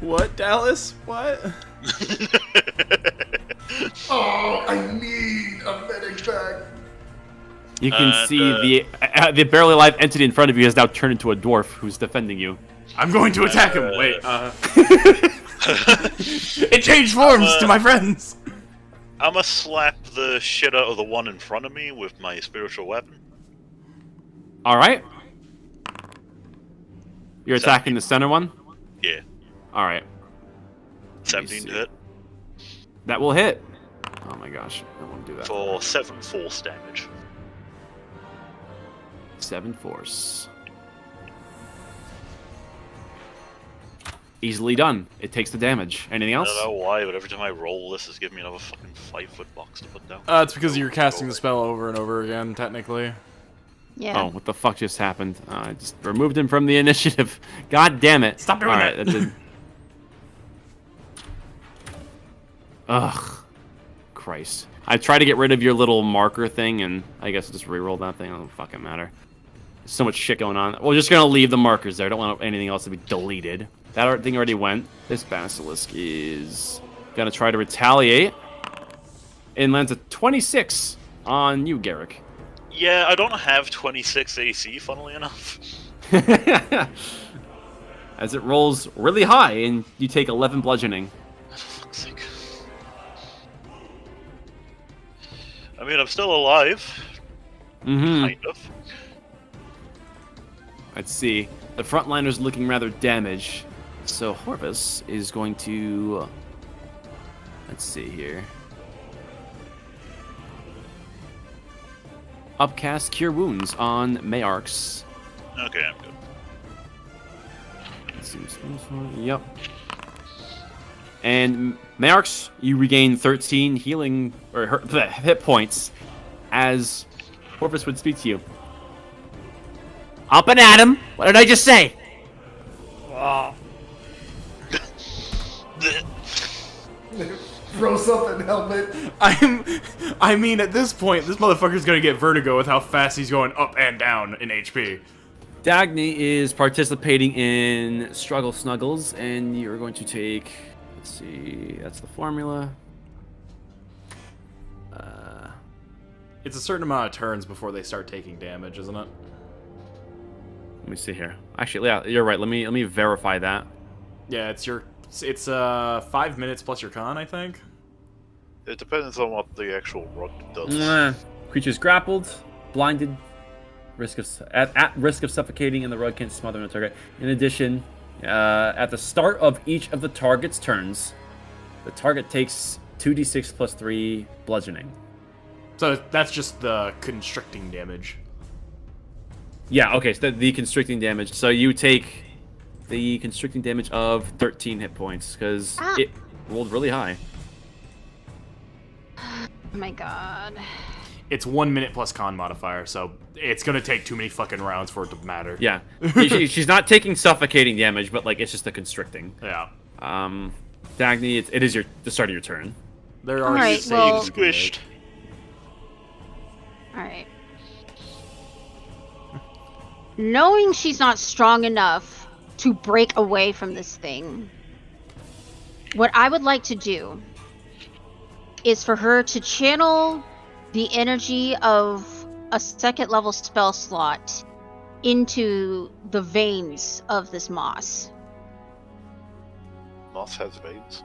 What, Dallas? What? Oh, I need a medic bag. You can And, see the barely alive entity in front of you has now turned into a dwarf who's defending you. I'm going to attack him. Wait, It changed forms to my friends. I'ma slap the shit out of the one in front of me with my spiritual weapon. Alright. You're attacking the center one? Yeah. Alright. 17 to hit. That will hit. Oh my gosh. I won't do that. For 7 force damage. 7 force. Easily done. It takes the damage. Anything I else? don't know why, but every time I roll this, it's giving me another fucking 5-foot box to put down. It's because you're casting the spell over and over again, technically. Yeah. Oh, what the fuck just happened? I just removed him from the initiative. God damn it. Stop doing Alright, that. did... Ugh. Christ. I tried to get rid of your little marker thing, and I guess I'll just re-roll that thing. It doesn't fucking matter. There's so much shit going on. We're just gonna leave the markers there. I don't want anything else to be deleted. That thing already went. This basilisk is gonna try to retaliate. And lands a 26 on you, Garrick. Yeah, I don't have 26 AC, funnily enough. As it rolls really high, and you take 11 bludgeoning. For fuck's sake. I mean, I'm still alive. Mm-hmm. Kind of. Let's see. The frontliner's looking rather damaged. So Horvis is going to... let's see here. Upcast Cure Wounds on Mayarks. Okay, I'm good. Let's see. Yep. And Mayarks, you regain 13 healing or hit points as Corvus would speak to you. Up and at him! What did I just say? Throws up in helmet. I mean, at this point, this motherfucker's gonna get vertigo with how fast he's going up and down in HP. Dagny is participating in Struggle Snuggles, and you're going to take... Let's see... That's the formula. It's a certain amount of turns before they start taking damage, isn't it? Let me see here. Actually, yeah, you're right. Let me verify that. Yeah, it's 5 minutes plus your con, I think. It depends on what the actual rug does. Creatures grappled, blinded, at risk of suffocating, and the rug can smother a target. In addition, at the start of each of the target's turns, the target takes 2d6 plus 3 bludgeoning. So that's just the constricting damage. Yeah, okay, so the constricting damage. So you take the constricting damage of 13 hit points, because it rolled really high. Oh my god. It's 1 minute plus con modifier, so it's gonna take too many fucking rounds for it to matter. Yeah. She's not taking suffocating damage, but like it's just the constricting. Yeah. Dagny, it is the start of your turn. There are Alright, saves well- you can make. Squished. Alright. Knowing she's not strong enough to break away from this thing, what I would like to do is for her to channel the energy of a second level spell slot into the veins of this moss. Moss has veins.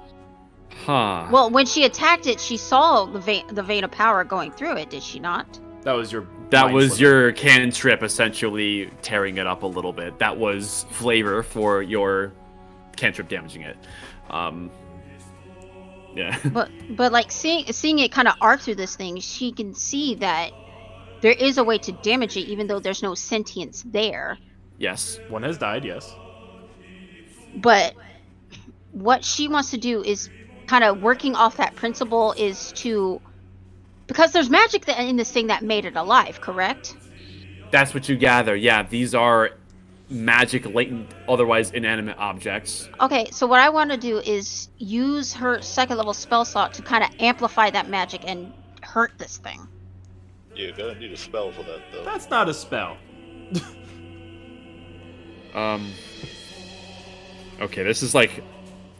Huh. Well, when she attacked it, she saw the vein of power going through it, did she not? That was your. That mind was slip. your cantrip essentially tearing it up a little bit. That was flavor for your cantrip damaging it. Yeah. But like seeing it kind of arc through this thing, she can see that there is a way to damage it, even though there's no sentience there. Yes. One has died, yes. But what she wants to do is kind of working off that principle is to, because there's magic in this thing that made it alive, correct? That's what you gather. Yeah, these are magic latent, otherwise inanimate objects. Okay, so what I want to do is use her second level spell slot to kind of amplify that magic and hurt this thing. You're gonna need a spell for that, though. That's not a spell. Okay, this is like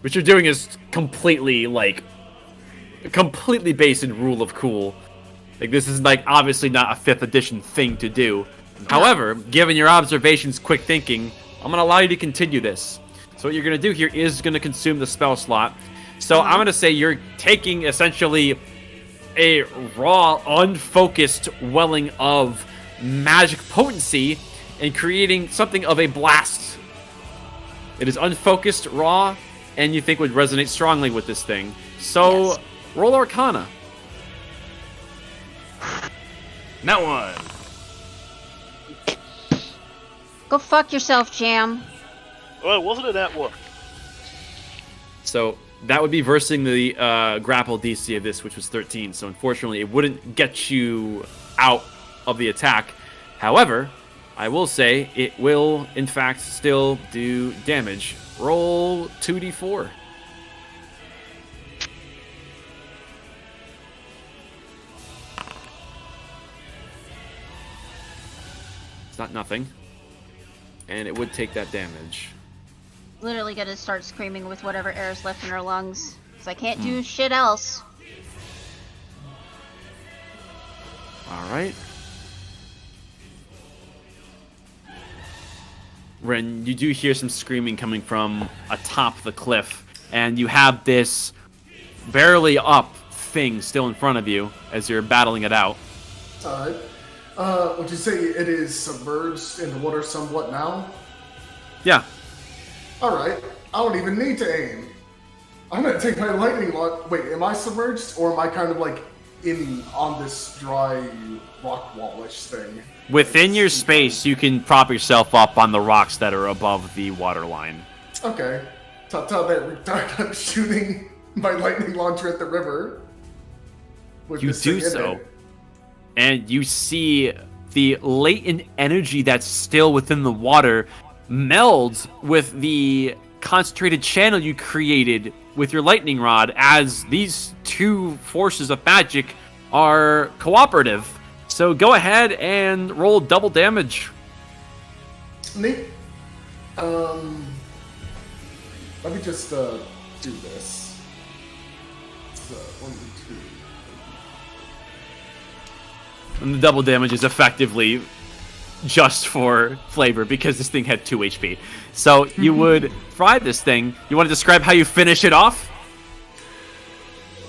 what you're doing is completely based in rule of cool. Like this is like obviously not a 5th edition thing to do. However, given your observations, quick thinking, I'm gonna allow you to continue this. So what you're gonna do here is gonna consume the spell slot. So I'm gonna say you're taking essentially a raw, unfocused welling of magic potency and creating something of a blast. It is unfocused, raw, and you think would resonate strongly with this thing. So Yes. roll Arcana. That one. Go fuck yourself, Jam. Well, wasn't it that one? So that would be versing the grapple DC of this, which was 13. So unfortunately, it wouldn't get you out of the attack. However, I will say it will, in fact, still do damage. Roll 2d4. It's not nothing. And it would take that damage. Literally gonna start screaming with whatever air is left in her lungs. Because I can't do shit else. Alright. Ren, you do hear some screaming coming from atop the cliff, and you have this barely up thing still in front of you as you're battling it out. Alright. Would you say it is submerged in the water somewhat now? Yeah. Alright. I don't even need to aim. I'm gonna take my lightning launch. Wait, am I submerged or am I kind of like on this dry rock wallish thing? Within your space, you can prop yourself up on the rocks that are above the water line. Okay. Tell that retard I'm shooting my lightning launcher at the river. With You this do thing in so. it. and you see the latent energy that's still within the water melds with the concentrated channel you created with your lightning rod, as these two forces of magic are cooperative. So go ahead and roll double damage. Neat. Let me just do this. So, 1, 2. And the double damage is effectively just for flavor because this thing had 2 HP. So you would fry this thing. You want to describe how you finish it off?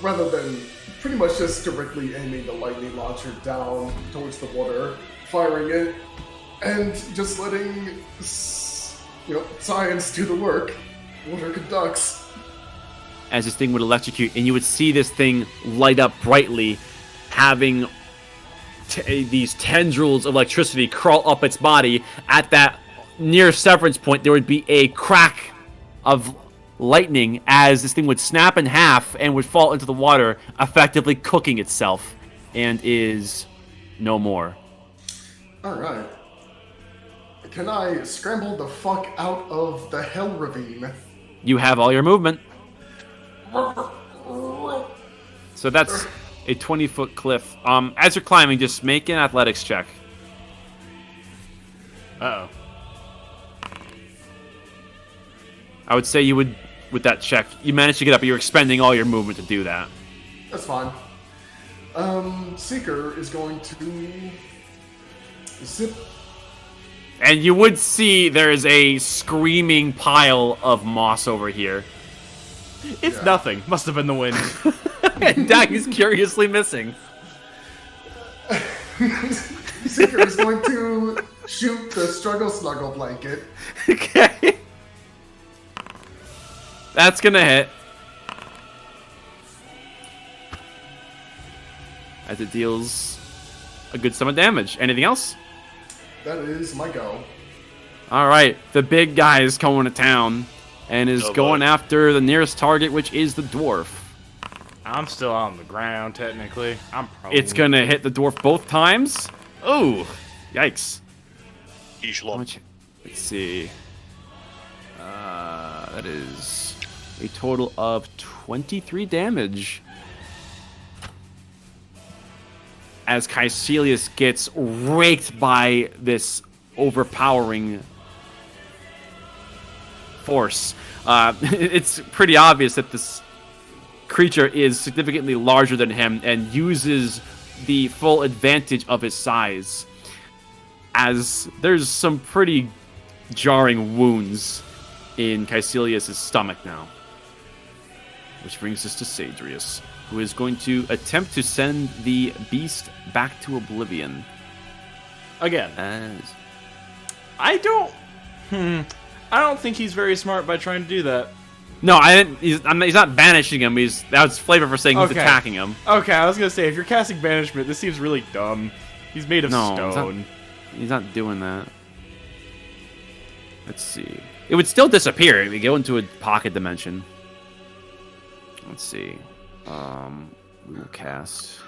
Rather than pretty much just directly aiming the lightning launcher down towards the water, firing it, and just letting, science do the work. Water conducts. As this thing would electrocute, and you would see this thing light up brightly, having these tendrils of electricity crawl up its body. At that near severance point, there would be a crack of lightning as this thing would snap in half and would fall into the water, effectively cooking itself, and is no more. Alright. Can I scramble the fuck out of the hell ravine? You have all your movement. So that's a 20-foot cliff. As you're climbing, just make an athletics check. Uh-oh. I would say you would, with that check, you managed to get up, but you're expending all your movement to do that. That's fine. Seeker is going to zip. And you would see there is a screaming pile of moss over here. It's nothing. Must have been the wind. And Dak is curiously missing. Seeker is going to shoot the struggle snuggle blanket. Okay. That's gonna hit. As it deals a good sum of damage. Anything else? That is my go. Alright, the big guy is going to town and is going after the nearest target, which is the dwarf. I'm still on the ground, technically. I'm probably... It's gonna hit the dwarf both times. Oh, yikes. How much? Let's see. That is a total of 23 damage. As Caecilius gets raked by this overpowering force. It's pretty obvious that this creature is significantly larger than him and uses the full advantage of his size, as there's some pretty jarring wounds in Caecilius' stomach now. Which brings us to Sadrius, who is going to attempt to send the beast back to oblivion. Again. As... I don't think he's very smart by trying to do that. No, I didn't. He's not banishing him. That's flavor for saying he's attacking him. Okay, I was gonna say, if you're casting banishment, this seems really dumb. He's made of stone. He's not doing that. Let's see. It would still disappear. We go into a pocket dimension. Let's see. We will cast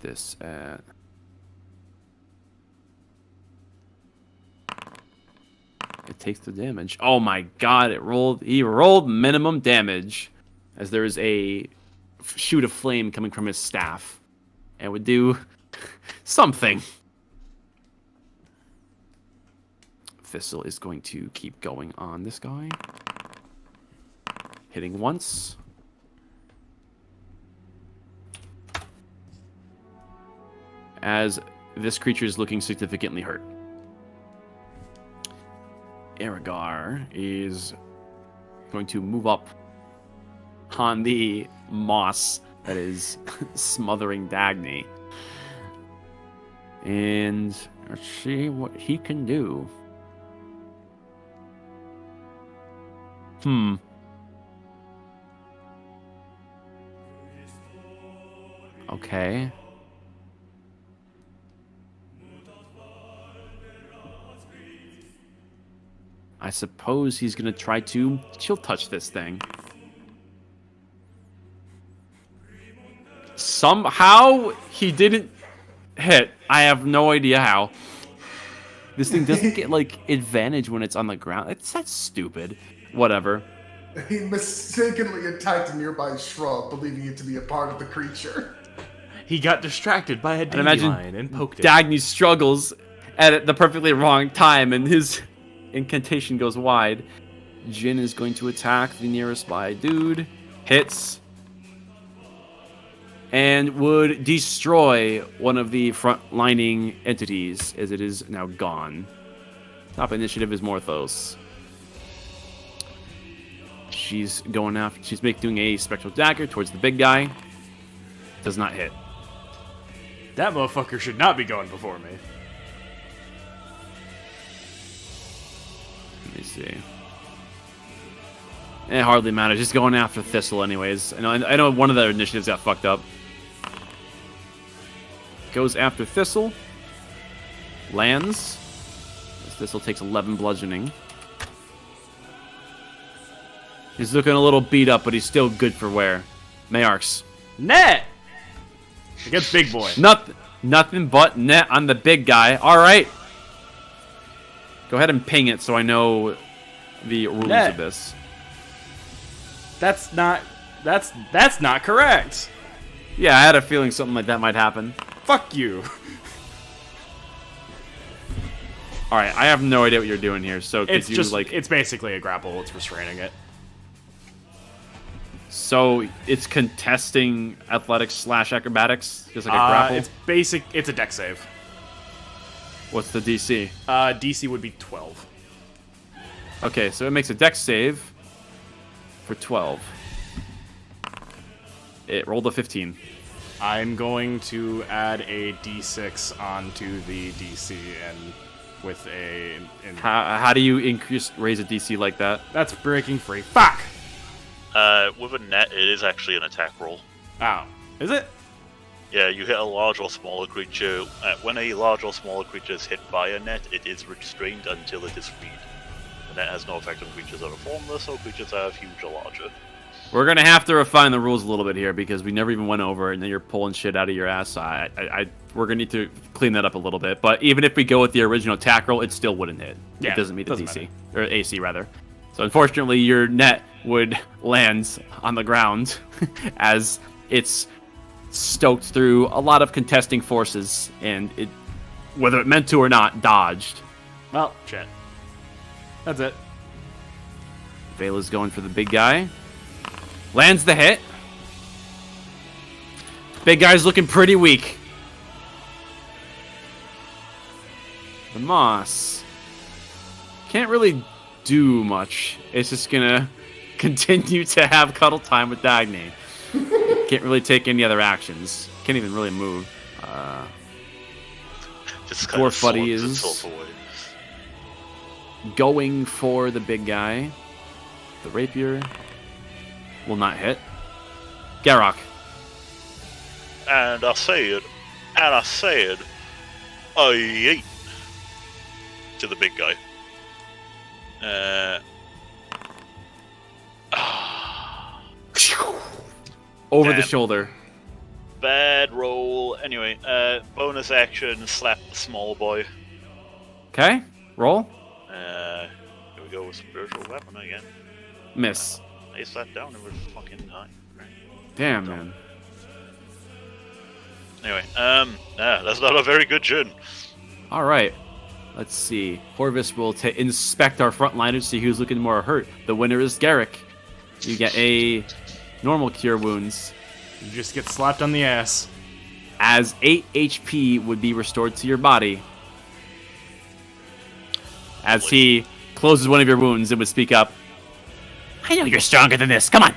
this at... It takes the damage. Oh my god, he rolled minimum damage, as there is a shoot of flame coming from his staff. And would do something. Thistle is going to keep going on this guy. Hitting once. As this creature is looking significantly hurt. Aragar is going to move up on the moss that is smothering Dagny. And let's see what he can do. Okay. I suppose he's gonna try to chill touch this thing. Somehow he didn't hit. I have no idea how. This thing doesn't get like advantage when it's on the ground. That's stupid. Whatever. He mistakenly attacked a nearby shrub, believing it to be a part of the creature. He got distracted by a And imagine dandelion and poked it. Dagny struggles at the perfectly wrong time, and his incantation goes wide. Jin is going to attack the nearest by dude. Hits. And would destroy one of the front-lining entities, as it is now gone. Top initiative is Morthos. She's going after. She's doing a spectral dagger towards the big guy. Does not hit. That motherfucker should not be going before me. Let me see. It hardly matters. Just going after Thistle, anyways. I know one of their initiatives got fucked up. Goes after Thistle. Lands. Thistle takes 11 bludgeoning. He's looking a little beat up, but he's still good for wear. Mayarks. Net! Against big boy. Nothing but net on the big guy. All right. Go ahead and ping it so I know the rules Net. of this. That's not correct. Yeah, I had a feeling something like that might happen. Fuck you. All right, I have no idea what you're doing here. So could It's you just like? it's basically a grapple. It's restraining it. So it's contesting athletics / acrobatics, just like a grapple. It's basic. It's a dex save. What's the DC? DC would be 12. Okay, so it makes a dex save for 12. It rolled a 15. I'm going to add a d6 onto the DC and with a. How do you raise a DC like that? That's breaking free. Fuck. With a net, it is actually an attack roll. Oh, is it? Yeah, you hit a large or smaller creature. When a large or smaller creature is hit by a net, it is restrained until it is freed. The net has no effect on creatures that are formless or creatures that are huge or larger. We're gonna have to refine the rules a little bit here because we never even went over it, and then you're pulling shit out of your ass. So we're gonna need to clean that up a little bit. But even if we go with the original attack roll, it still wouldn't hit. Yeah, it doesn't meet the doesn't DC or AC rather. So unfortunately, your net would land on the ground as it's stoked through a lot of contesting forces, and it, whether it meant to or not, dodged. Well, shit. That's it. Vela's going for the big guy. Lands the hit. Big guy's looking pretty weak. The moss can't really do much. It's just gonna continue to have cuddle time with Dagny. Can't really take any other actions. Can't even really move. Just kind of Dwarf buddy swords is itself away. going for the big guy. The rapier will not hit. Garrock. And I said, I yeet to the big guy. Over the Damn. shoulder. Bad roll. Anyway, bonus action, slap the small boy. Okay, roll. Here we go with spiritual weapon again. Miss. I sat down and we're fucking high. Damn, man. Anyway, that's not a very good gin. All right. Let's see. Horvis will inspect our frontliners, see who's looking more hurt. The winner is Garrick. You get a normal cure wounds. You just get slapped on the ass. As 8 HP would be restored to your body. As he closes one of your wounds and would speak up. I know you're stronger than this. Come on.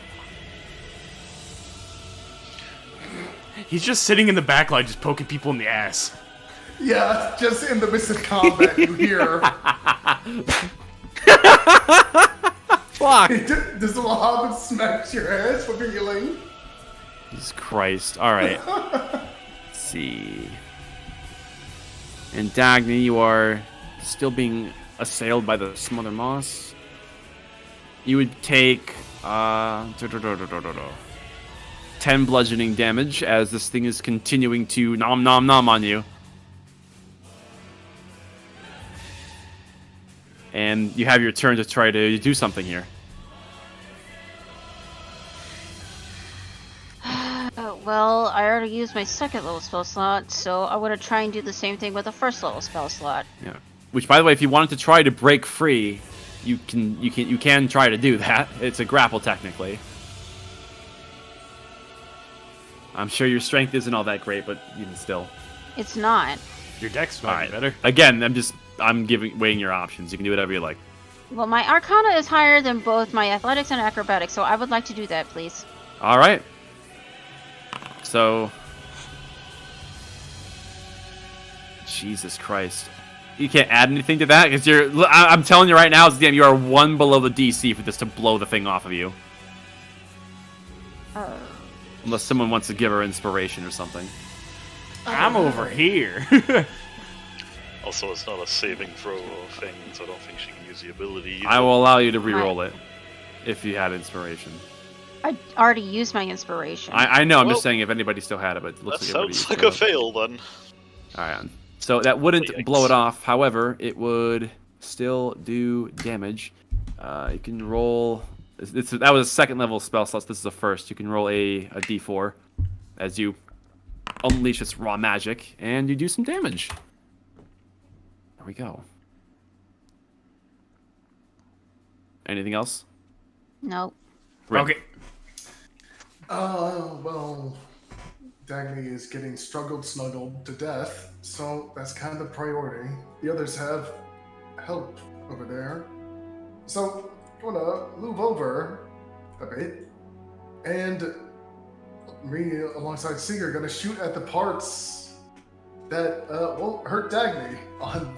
He's just sitting in the back line, just poking people in the ass. Yeah, just in the midst of combat, you hear. Fuck. Does the Hobbit smash your ass for healing? Jesus Christ. All right. Let's see. And Dagny, you are still being assailed by the Smother Moss. You would take 10 bludgeoning damage as this thing is continuing to nom nom nom on you. And you have your turn to try to do something here. Well, I already used my second level spell slot, so I want to try and do the same thing with the first level spell slot. Yeah. Which, by the way, if you wanted to try to break free, you can try to do that. It's a grapple technically. I'm sure your strength isn't all that great, but even still. It's not. Your dex might be better. Again, I'm weighing your options. You can do whatever you like. Well, my Arcana is higher than both my Athletics and Acrobatics, so I would like to do that, please. All right. So, Jesus Christ, you can't add anything to that because I'm telling you right now, damn, you are 1 below the DC for this to blow the thing off of you. Unless someone wants to give her inspiration or something. I'm over here. Also, it's not a saving throw or thing, so I don't think she can use the ability either. I will allow you to re-roll it if you had inspiration. I already used my inspiration. I know. I'm Well, just saying if anybody still had it, but it looks That like everybody sounds like used a it. fail, then. All right. So that wouldn't Yikes. blow it off. However, it would still do damage. You can roll. That was a second level spell slot. This is a first. You can roll a d4 as you unleash its raw magic, and you do some damage. There we go. Anything else? Nope. Rin. Okay. Well, Dagny is getting snuggled to death, so that's kind of the priority. The others have help over there. So, I'm gonna move over a bit, and me alongside Seeger gonna shoot at the parts that won't hurt Dagny.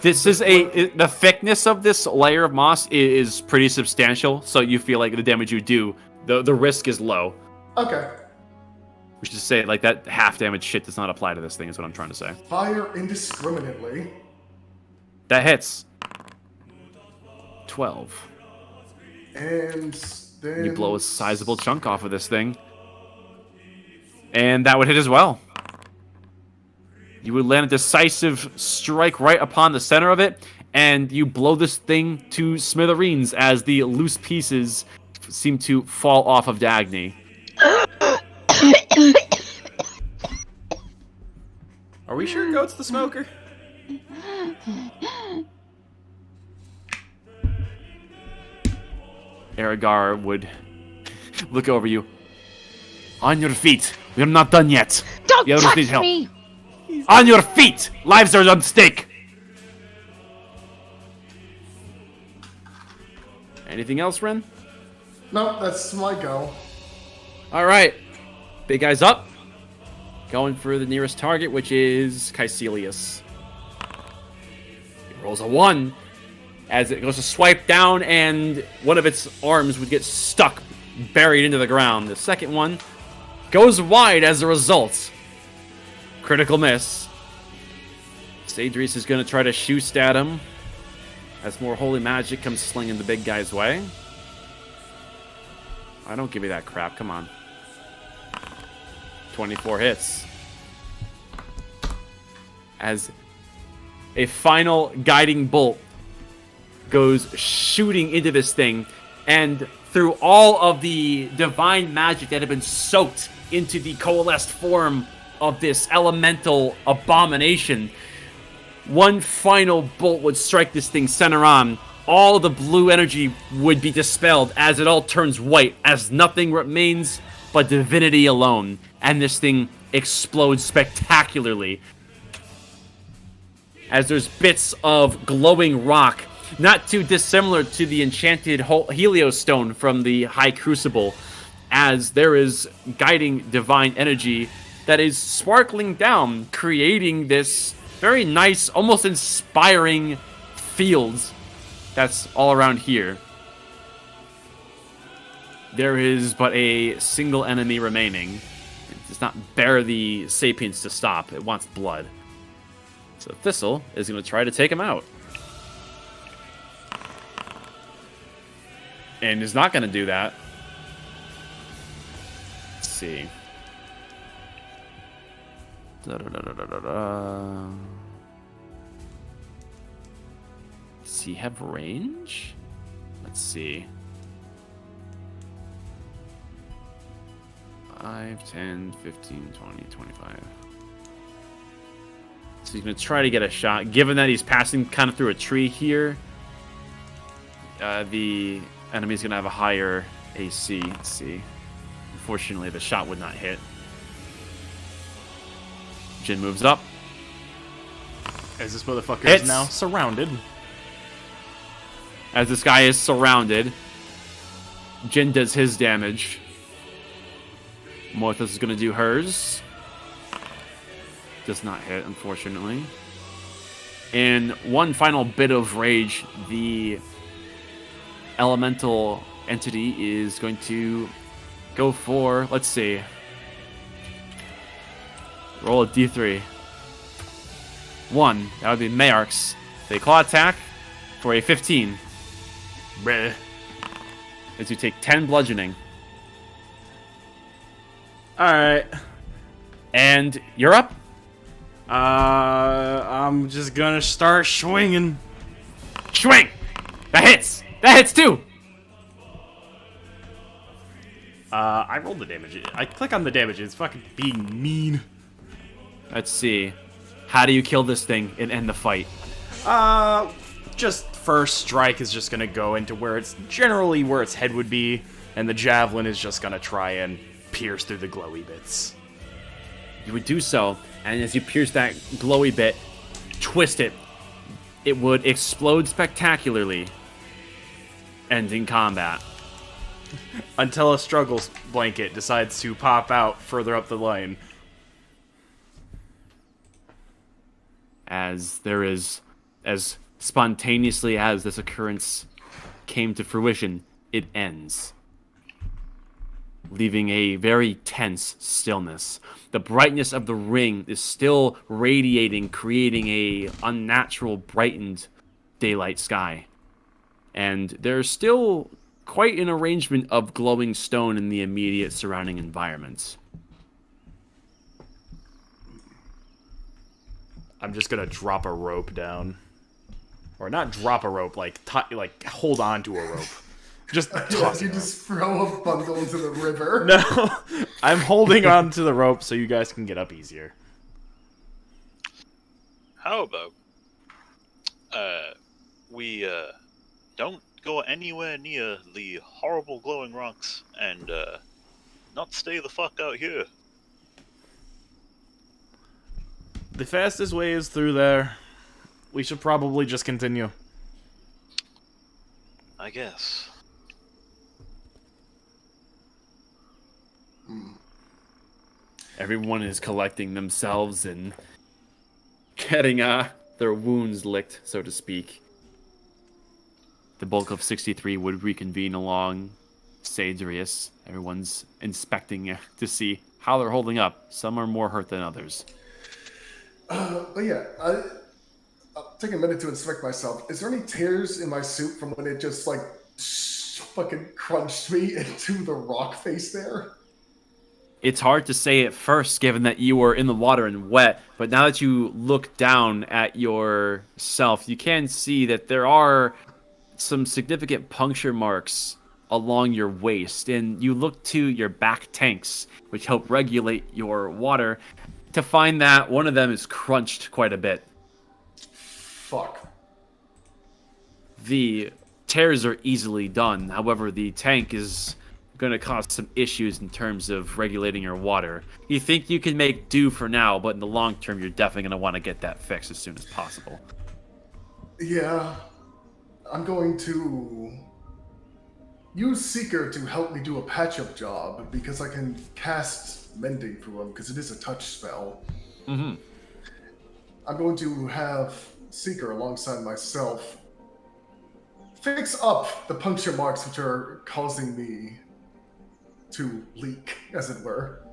This is the thickness of this layer of moss is pretty substantial, so you feel like the damage you do, the risk is low. Okay. Which is to say, like, that half damage shit does not apply to this thing, is what I'm trying to say. Fire indiscriminately. That hits. 12. And then You blow a sizable chunk off of this thing. And that would hit as well. You would land a decisive strike right upon the center of it, and you blow this thing to smithereens as the loose pieces seem to fall off of Dagny. Are we sure Goat's the smoker? Aragar would look over you. On your feet. We are not done yet. Don't The others touch need help. me! On your feet! Lives are on stake! Anything else, Ren? No, that's my go. Alright. Big guy's up. Going for the nearest target, which is Caecilius. He rolls a 1 as it goes to swipe down, and one of its arms would get stuck, buried into the ground. The second one goes wide as a result. Critical miss. Sadris is going to try to shoot at him as more holy magic comes slinging the big guy's way. I don't give me that crap. Come on. 24 hits. As a final guiding bolt goes shooting into this thing, and through all of the divine magic that had been soaked into the coalesced form of this elemental abomination, one final bolt would strike this thing center on. All the blue energy would be dispelled as it all turns white, as nothing remains but divinity alone, and this thing explodes spectacularly as there's bits of glowing rock, not too dissimilar to the enchanted Helios stone from the High Crucible, as there is guiding divine energy that is sparkling down, creating this very nice, almost inspiring fields that's all around here. There is but a single enemy remaining. It does not bear the sapience to stop. It wants blood. So Thistle is going to try to take him out. And is not going to do that. Let's see. Da-da-da-da-da-da. Does he have range? Let's see. 5, 10, 15, 20, 25. So he's going to try to get a shot. Given that he's passing kind of through a tree here, the enemy's going to have a higher AC. Let's see. Unfortunately, the shot would not hit. Jin moves up. As this motherfucker Hits. is now surrounded. As this guy is surrounded, Jin does his damage. Morthos is going to do hers. Does not hit, unfortunately. In one final bit of rage, the elemental entity is going to go for, let's see. Roll a d3. 1, that would be Mayark's. They claw attack for a 15. Bleh. As you take 10 bludgeoning. Alright. And you're up. I'm just gonna start swinging. Swing! That hits! That hits too! I rolled the damage. I click on the damage. It's fucking being mean. Let's see. How do you kill this thing and end the fight? Just first strike is just gonna go into where it's generally where its head would be, and the javelin is just gonna try and pierce through the glowy bits. You would do so, and as you pierce that glowy bit, twist it, it would explode spectacularly, ending combat. Until a struggles blanket decides to pop out further up the lane. As there is, as spontaneously as this occurrence came to fruition, it ends, leaving a very tense stillness. The brightness of the ring is still radiating, creating a unnatural brightened daylight sky. And there's still quite an arrangement of glowing stone in the immediate surrounding environments. I'm just gonna drop a rope down. Or not drop a rope, like hold on to a rope. Just toss You it. just throw a bundle into the river. No, I'm holding on to the rope so you guys can get up easier. How about we don't go anywhere near the horrible glowing rocks and not stay the fuck out here? The fastest way is through there. We should probably just continue. I guess. Everyone is collecting themselves and getting their wounds licked, so to speak. The bulk of 63 would reconvene along Sadrius. Everyone's inspecting to see how they're holding up. Some are more hurt than others. But yeah, I'll take a minute to inspect myself. Is there any tears in my suit from when it just like fucking crunched me into the rock face there? It's hard to say at first, given that you were in the water and wet, but now that you look down at yourself, you can see that there are some significant puncture marks along your waist, and you look to your back tanks, which help regulate your water, to find that one of them is crunched quite a bit. Fuck. The tears are easily done, however, the tank is going to cause some issues in terms of regulating your water. You think you can make do for now, but in the long term, you're definitely going to want to get that fixed as soon as possible. Yeah, I'm going to use Seeker to help me do a patch-up job because I can cast Mending through him because it is a touch spell. Mm-hmm. I'm going to have Seeker alongside myself fix up the puncture marks which are causing me to leak, as it were.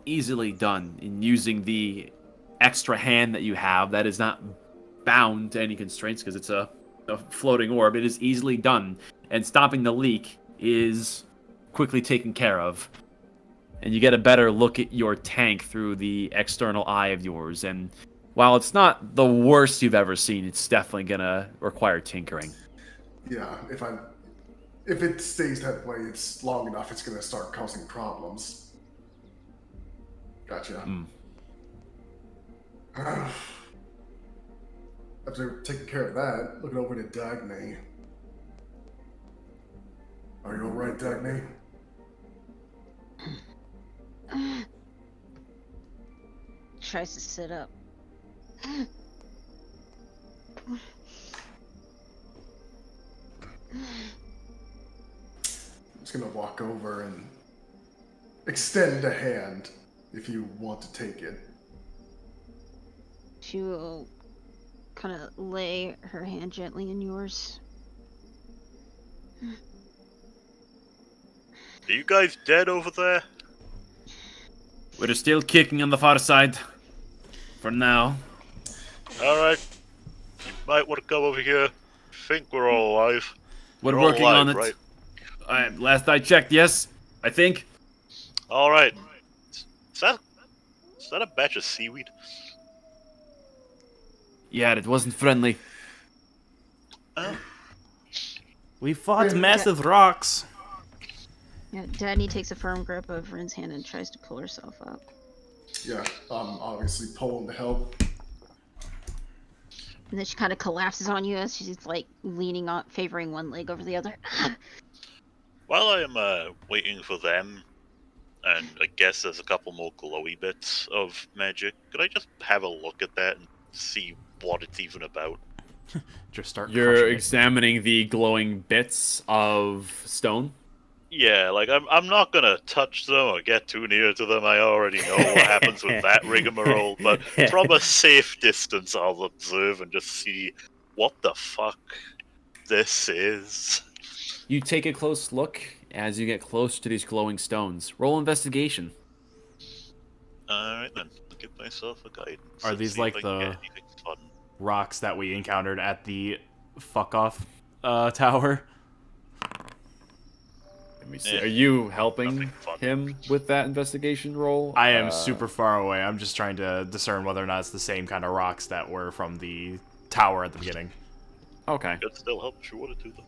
Easily done in using the extra hand that you have that is not bound to any constraints because it's a floating orb. It is easily done, and stopping the leak is quickly taken care of. and you get a better look at your tank through the external eye of yours. And while it's not the worst you've ever seen, it's definitely gonna require tinkering. Yeah, if it stays that way, it's long enough, it's gonna start causing problems. Gotcha. Mm. After taking care of that, looking over to Dagny. Are you alright, Dagny? Tries to sit up. I'm just gonna walk over and extend a hand if you want to take it. She will kind of lay her hand gently in yours. Are you guys dead over there? We're still kicking on the far side. For now. Alright. You might want to come over here. Think we're all alive. We're You're all working alive, on it. right? Last I checked, yes. I think. Alright. Is that a batch of seaweed? Yeah, it wasn't friendly. Oh. We fought massive rocks. Yeah, Dagny takes a firm grip of Rin's hand and tries to pull herself up. Yeah, obviously pulling to help. And then she kind of collapses on you as she's like leaning on, favoring one leg over the other. While I am waiting for them, and I guess there's a couple more glowy bits of magic, could I just have a look at that and see what it's even about? Just start. You're crushing it. examining the glowing bits of stone. Yeah, like I'm not gonna touch them or get too near to them. I already know what happens with that rigmarole, but from a safe distance I'll observe and just see what the fuck this is. You take a close look as you get close to these glowing stones. Roll investigation. Alright then, I'll give myself a guidance. Are and these see if like I can the- get anything fun. Rocks that we encountered at the fuck off tower. Let me see. Yeah. Are you helping Nothing fun. him with that investigation roll? I am super far away. I'm just trying to discern whether or not it's the same kind of rocks that were from the tower at the beginning. Okay. Could still help if you wanted to, though.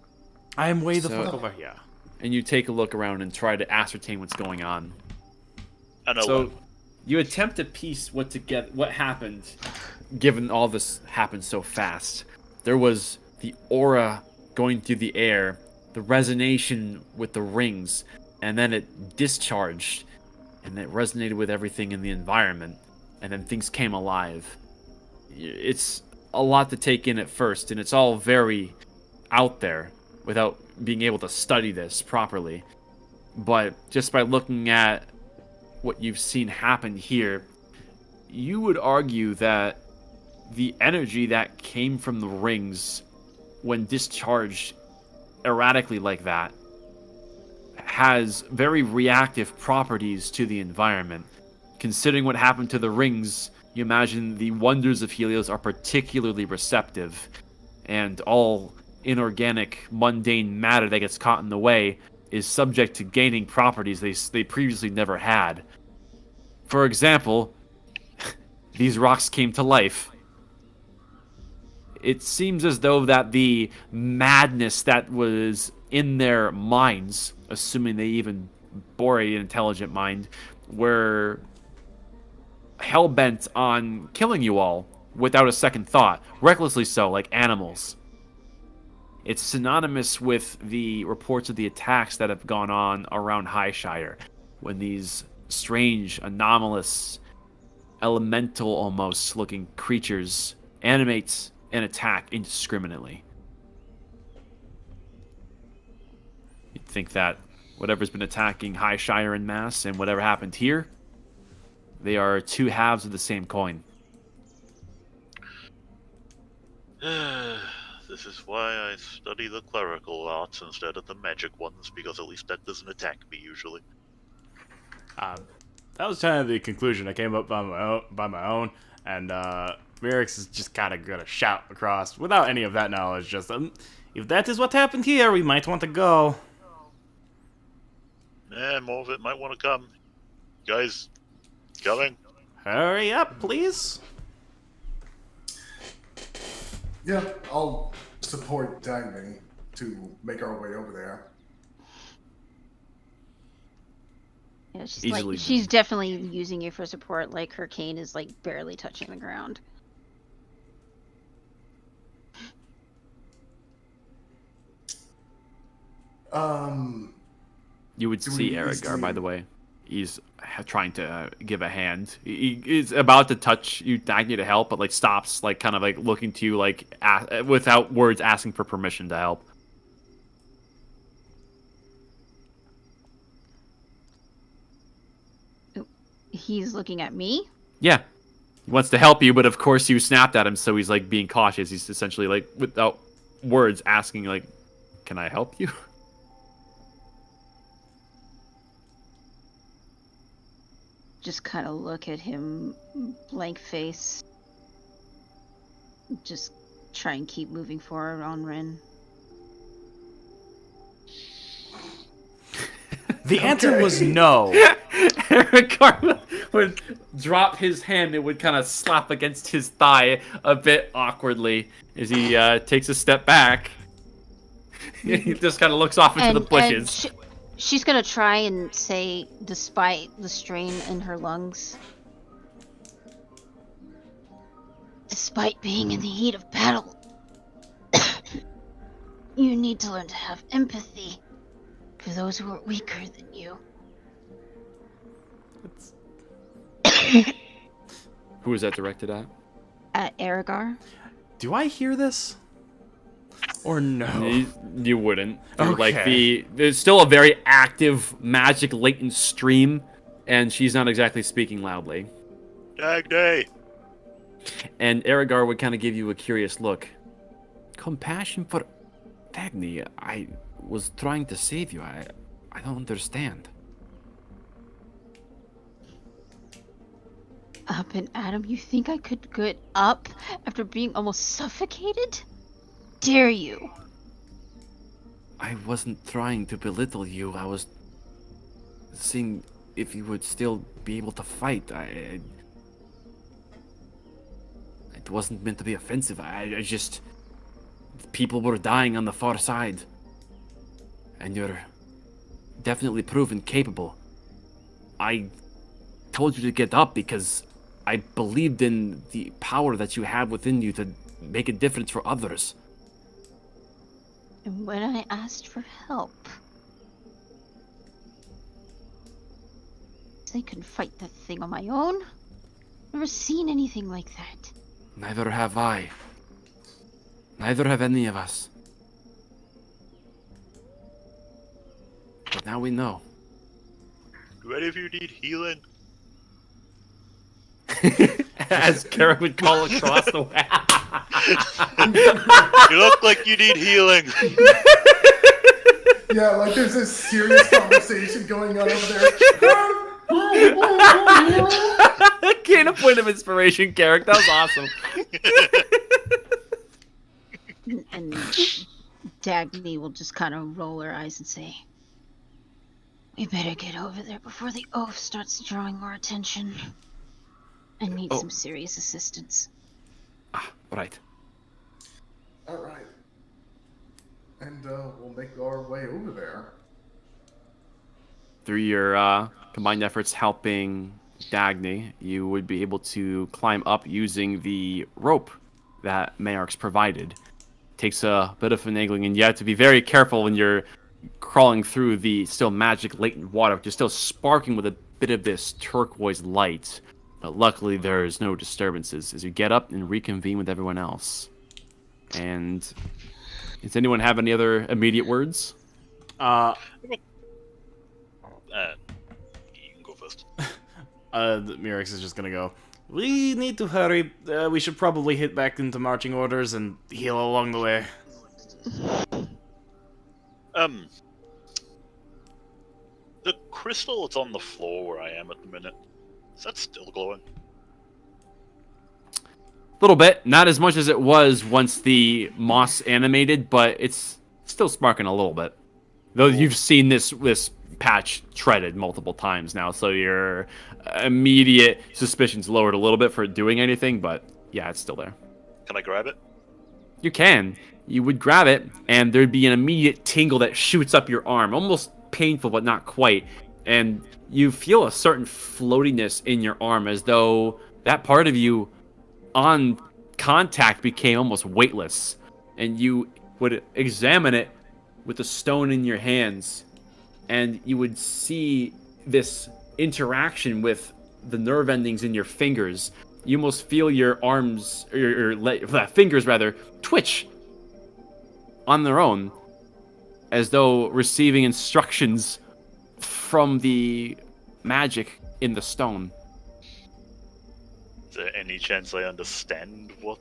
I am way the So- fuck over here. And you take a look around and try to ascertain what's going on. And So you attempt to piece what happened, given all this happened so fast. There was the aura going through the air, the resonation with the rings, and then it discharged, and it resonated with everything in the environment, and then things came alive. It's a lot to take in at first, and it's all very out there without being able to study this properly. But just by looking at what you've seen happen here, you would argue that the energy that came from the rings when discharged erratically like that has very reactive properties to the environment. Considering what happened to the rings, you imagine the wonders of Helios are particularly receptive, and all inorganic, mundane matter that gets caught in the way is subject to gaining properties they previously never had. For example, these rocks came to life. It seems as though that the madness that was in their minds, assuming they even bore an intelligent mind, were hell-bent on killing you all without a second thought, recklessly so, like animals. It's synonymous with the reports of the attacks that have gone on around Highshire, when these strange, anomalous, elemental almost looking creatures animate and attack indiscriminately. You'd think that whatever's been attacking Highshire en masse and whatever happened here, they are two halves of the same coin. This is why I study the clerical arts instead of the magic ones, because at least that doesn't attack me usually. That was kind of the conclusion. I came up by my own, and Merrick's is just kind of gonna shout across without any of that knowledge. Just if that is what happened here, we might want to go. Yeah, more of it might want to come. Guys, coming. Hurry up, please. Yeah, I'll support Dagny to make our way over there. Yeah, she's Easily like she's definitely using you for support. Like her cane is like barely touching the ground. You would Do see we Aragar, by easily- the way. He's trying to give a hand. He is about to touch you, Dagny, to help, but like stops, like kind of like looking to you, like without words, asking for permission to help. He's looking at me. Yeah, he wants to help you, but of course you snapped at him, so he's like being cautious. He's essentially like without words asking, like, "Can I help you?" Just kind of look at him, blank face. Just try and keep moving forward on Rin. The answer was no. Aragar would drop his hand and would kind of slap against his thigh a bit awkwardly as he takes a step back. He just kind of looks off into the bushes. She's gonna try and say, despite the strain in her lungs, despite being in the heat of battle, you need to learn to have empathy for those who are weaker than you. Who is that directed at? At Aragar. Do I hear this? Or no? You wouldn't. Through, like Okay. there's still a very active magic latent stream, and she's not exactly speaking loudly. Dag day. And Aragar would kind of give you a curious look. Compassion for Dagny. I was trying to save you. I don't understand. Up and Adam, you think I could get up after being almost suffocated? Dare you? I wasn't trying to belittle you. I was seeing if you would still be able to fight. It wasn't meant to be offensive. I just... People were dying on the far side. And you're definitely proven capable. I told you to get up because I believed in the power that you have within you to make a difference for others. And when I asked for help, I couldn't fight that thing on my own. Never seen anything like that. Neither have I. Neither have any of us. But now we know. Do any of you need healing? As Kara would call across the way. You look like you need healing. Yeah, like there's this serious conversation going on over there. Gain a point of inspiration, Carrick. That was awesome. And Dagny will just kind of roll her eyes and say, "We better get over there before the oaf starts drawing more attention. I need some serious assistance." Right. All right. And we'll make our way over there. Through your combined efforts helping Dagny, you would be able to climb up using the rope that Mayark's provided. Takes a bit of finagling, and you have to be very careful when you're crawling through the still magic latent water, which is still sparking with a bit of this turquoise light. But luckily, there's no disturbances as you get up and reconvene with everyone else. And does anyone have any other immediate words? You can go first. Mirix is just gonna go, "We need to hurry. We should probably hit back into marching orders and heal along the way." The crystal that's on the floor where I am at the minute, is that still glowing? A little bit. Not as much as it was once the moss animated, but it's still sparking a little bit. Though you've seen this patch treaded multiple times now, so your immediate suspicion's lowered a little bit for it doing anything, but yeah, it's still there. Can I grab it? You can. You would grab it, and there'd be an immediate tingle that shoots up your arm, almost painful, but not quite. And you feel a certain floatiness in your arm, as though that part of you, on contact, became almost weightless. And you would examine it with the stone in your hands, and you would see this interaction with the nerve endings in your fingers. You almost feel your arms, or your fingers rather, twitch on their own, as though receiving instructions from the magic in the stone. Is there any chance I understand what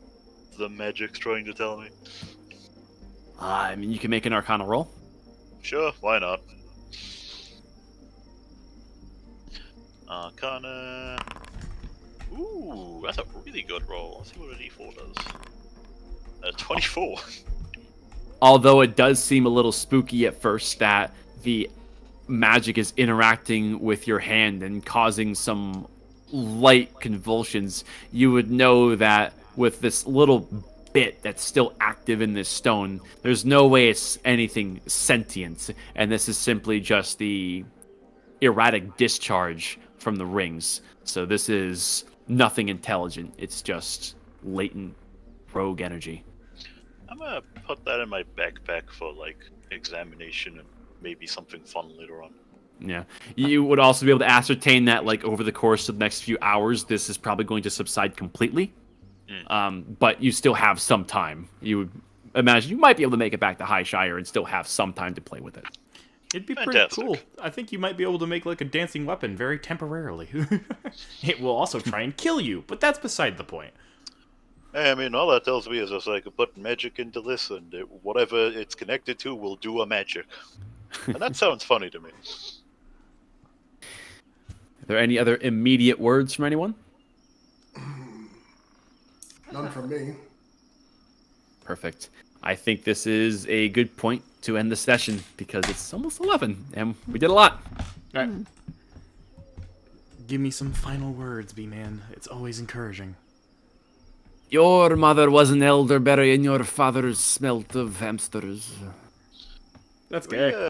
the magic's trying to tell me? I mean, you can make an Arcana roll. Sure, why not? Arcana. Ooh, that's a really good roll. Let's see what a d4 does. 24. Although it does seem a little spooky at first that the magic is interacting with your hand and causing some light convulsions, you would know that with this little bit that's still active in this stone, there's no way it's anything sentient, and this is simply just the erratic discharge from the rings. So this is nothing intelligent. It's just latent rogue energy. I'm gonna put that in my backpack for, like, examination and maybe something fun later on. Yeah. You would also be able to ascertain that, like, over the course of the next few hours, this is probably going to subside completely. But you still have some time. You would imagine you might be able to make it back to High Shire and still have some time to play with it. It'd be pretty Fantastic. cool. I think you might be able to make like a dancing weapon very temporarily. It will also try and kill you, but that's beside the point. I mean, all that tells me is just I could put magic into this, and whatever it's connected to will do a magic. And that sounds funny to me. Are there any other immediate words from anyone? None from me. Perfect. I think this is a good point to end the session because it's almost 11 and we did a lot. All right. Give me some final words, B-Man. It's always encouraging. Your mother was an elderberry and your father smelt of hamsters. That's gay.